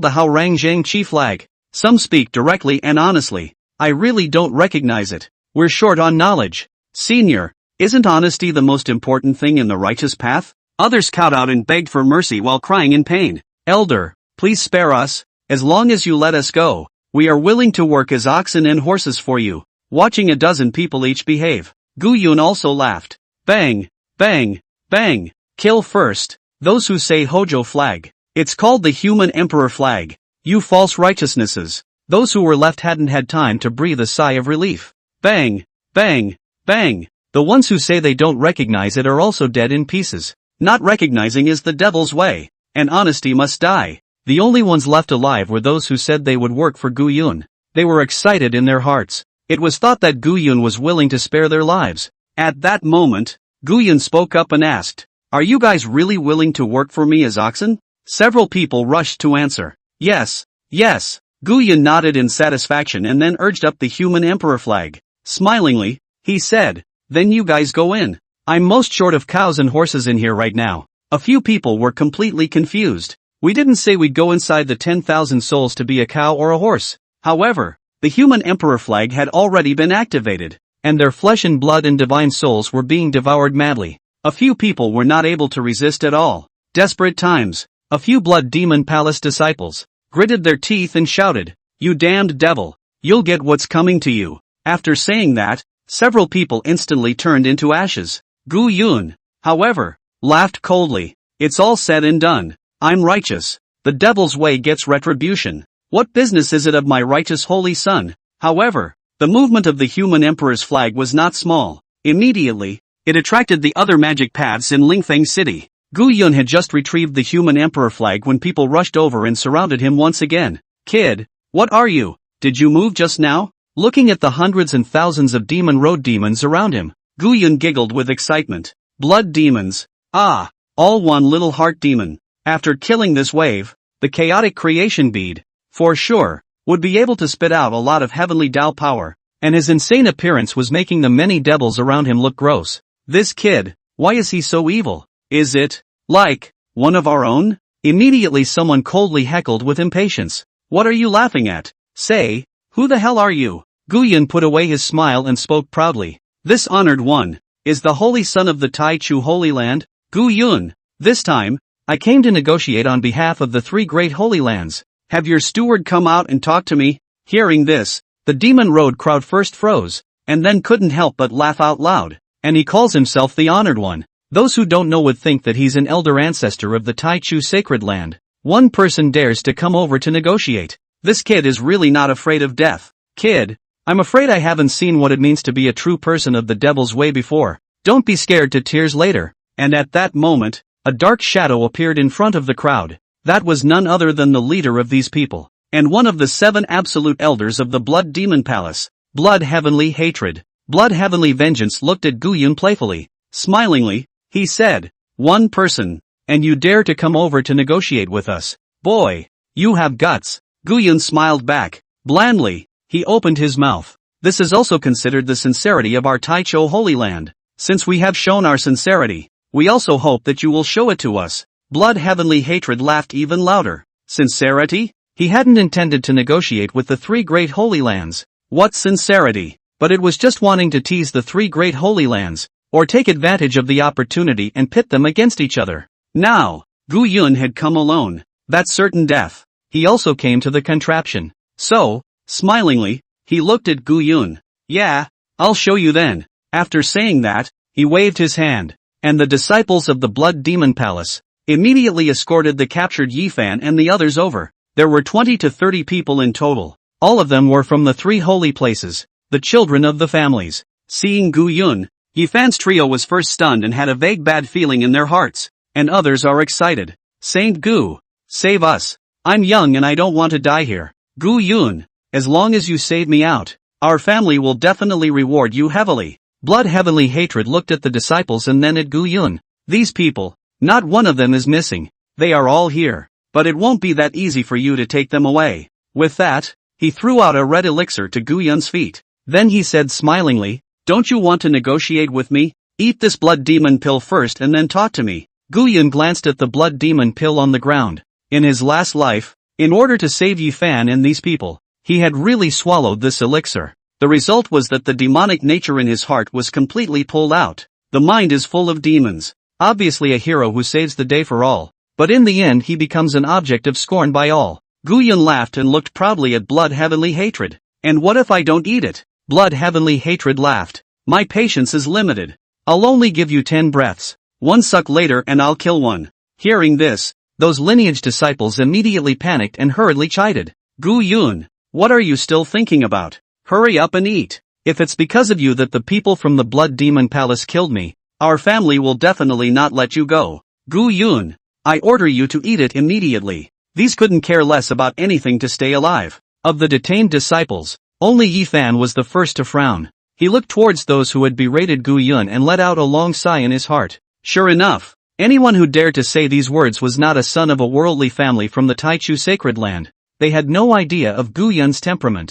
the Hao Rang Zhang Chi flag. Some speak directly and honestly. I really don't recognize it. We're short on knowledge. Senior, isn't honesty the most important thing in the righteous path? Others cowed out and begged for mercy while crying in pain. Elder, please spare us. As long as you let us go, we are willing to work as oxen and horses for you. Watching a dozen people each behave, Gu Yun also laughed. Bang, bang, bang. Kill first. those who say Hojo flag. It's called the human emperor flag. You false righteousnesses. Those who were left hadn't had time to breathe a sigh of relief. Bang, bang, bang. The ones who say they don't recognize it are also dead in pieces. Not recognizing is the devil's way, and honesty must die. The only ones left alive were those who said they would work for Gu Yun. They were excited in their hearts. It was thought that Gu Yun was willing to spare their lives. At that moment, Gu Yun spoke up and asked, "Are you guys really willing to work for me as oxen?" Several people rushed to answer, "Yes, yes." Gu Yun nodded in satisfaction and then urged up the human emperor flag. Smilingly, he said, "Then you guys go in. I'm most short of cows and horses in here right now." A few people were completely confused. We didn't say we'd go inside the 10,000 souls to be a cow or a horse. However, the human emperor flag had already been activated, and their flesh and blood and divine souls were being devoured madly. A few people were not able to resist at all. Desperate times, a few blood demon palace disciples gritted their teeth and shouted, "You damned devil, you'll get what's coming to you." After saying that, several people instantly turned into ashes. Gu Yun, however, laughed coldly. "It's all said and done. I'm righteous. The devil's way gets retribution. What business is it of my righteous holy son?" However, the movement of the human emperor's flag was not small. Immediately, it attracted the other magic paths in Lingfeng City. Gu Yun had just retrieved the human emperor flag when people rushed over and surrounded him once again. "Kid, what are you? Did you move just now?" Looking at the hundreds and thousands of demon road demons around him, Gu Yun giggled with excitement. Blood demons. Ah, all one little heart demon. After killing this wave, the chaotic creation bead, for sure, would be able to spit out a lot of heavenly Tao power, and his insane appearance was making the many devils around him look gross. This kid, why is he so evil? Is it, like, one of our own? Immediately someone coldly heckled with impatience. "What are you laughing at? Say, who the hell are you?" Gu Yun put away his smile and spoke proudly. "This honored one, is the holy son of the Tai Chu Holy Land, Gu Yun. This time, I came to negotiate on behalf of the three great holy lands. Have your steward come out and talk to me." Hearing this, the demon road crowd first froze, and then couldn't help but laugh out loud. And he calls himself the honored one. Those who don't know would think that he's an elder ancestor of the Tai Chu sacred land. One person dares to come over to negotiate. This kid is really not afraid of death. Kid, I'm afraid I haven't seen what it means to be a true person of the devil's way before. Don't be scared to tears later. And at that moment, a dark shadow appeared in front of the crowd. That was none other than the leader of these people, and one of the 7 absolute elders of the Blood Demon Palace. Blood Heavenly Hatred. Blood Heavenly Vengeance looked at Gu Yun playfully. Smilingly, he said, "One person, and you dare to come over to negotiate with us? Boy, you have guts." Gu Yun smiled back. Blandly, he opened his mouth. "This is also considered the sincerity of our Tai Chu Holy Land. Since we have shown our sincerity, we also hope that you will show it to us." Blood Heavenly Hatred laughed even louder. Sincerity? He hadn't intended to negotiate with the three great holy lands. What sincerity? But it was just wanting to tease the three great holy lands, or take advantage of the opportunity and pit them against each other. Now, Gu Yun had come alone. That's certain death. He also came to the contraption. So, smilingly, he looked at Gu Yun. "Yeah, I'll show you then." After saying that, he waved his hand, and the disciples of the Blood Demon Palace immediately escorted the captured Ye Fan and the others over. There were 20 to 30 people in total. All of them were from the three holy places, the children of the families. Seeing Gu Yun, Ye Fan's trio was first stunned and had a vague bad feeling in their hearts, and others are excited. "Saint Gu, save us. I'm young and I don't want to die here." "Gu Yun, as long as you save me out, our family will definitely reward you heavily." Blood Heavenly Hatred looked at the disciples and then at Gu Yun. "These people, not one of them is missing. They are all here, but it won't be that easy for you to take them away." With that, he threw out a red elixir to Gu Yun's feet. Then he said smilingly, "Don't you want to negotiate with me? Eat this blood demon pill first and then talk to me." Gu Yun glanced at the blood demon pill on the ground. In his last life, in order to save Ye Fan and these people, he had really swallowed this elixir. The result was that the demonic nature in his heart was completely pulled out. The mind is full of demons. Obviously a hero who saves the day for all, but in the end he becomes an object of scorn by all. Gu Yun laughed and looked proudly at Blood Heavenly Hatred. "And what if I don't eat it?" Blood Heavenly Hatred laughed. "My patience is limited. I'll only give you 10 breaths. One suck later and I'll kill one." Hearing this, those lineage disciples immediately panicked and hurriedly chided. Gu Yun, what are you still thinking about? Hurry up and eat. If it's because of you that the people from the Blood Demon Palace killed me, our family will definitely not let you go. Gu Yun, I order you to eat it immediately. These couldn't care less about anything to stay alive. Of the detained disciples, only Ye Fan was the first to frown. He looked towards those who had berated Gu Yun and let out a long sigh in his heart. Sure enough, anyone who dared to say these words was not a son of a worldly family from the Taichu sacred land. They had no idea of Gu Yun's temperament.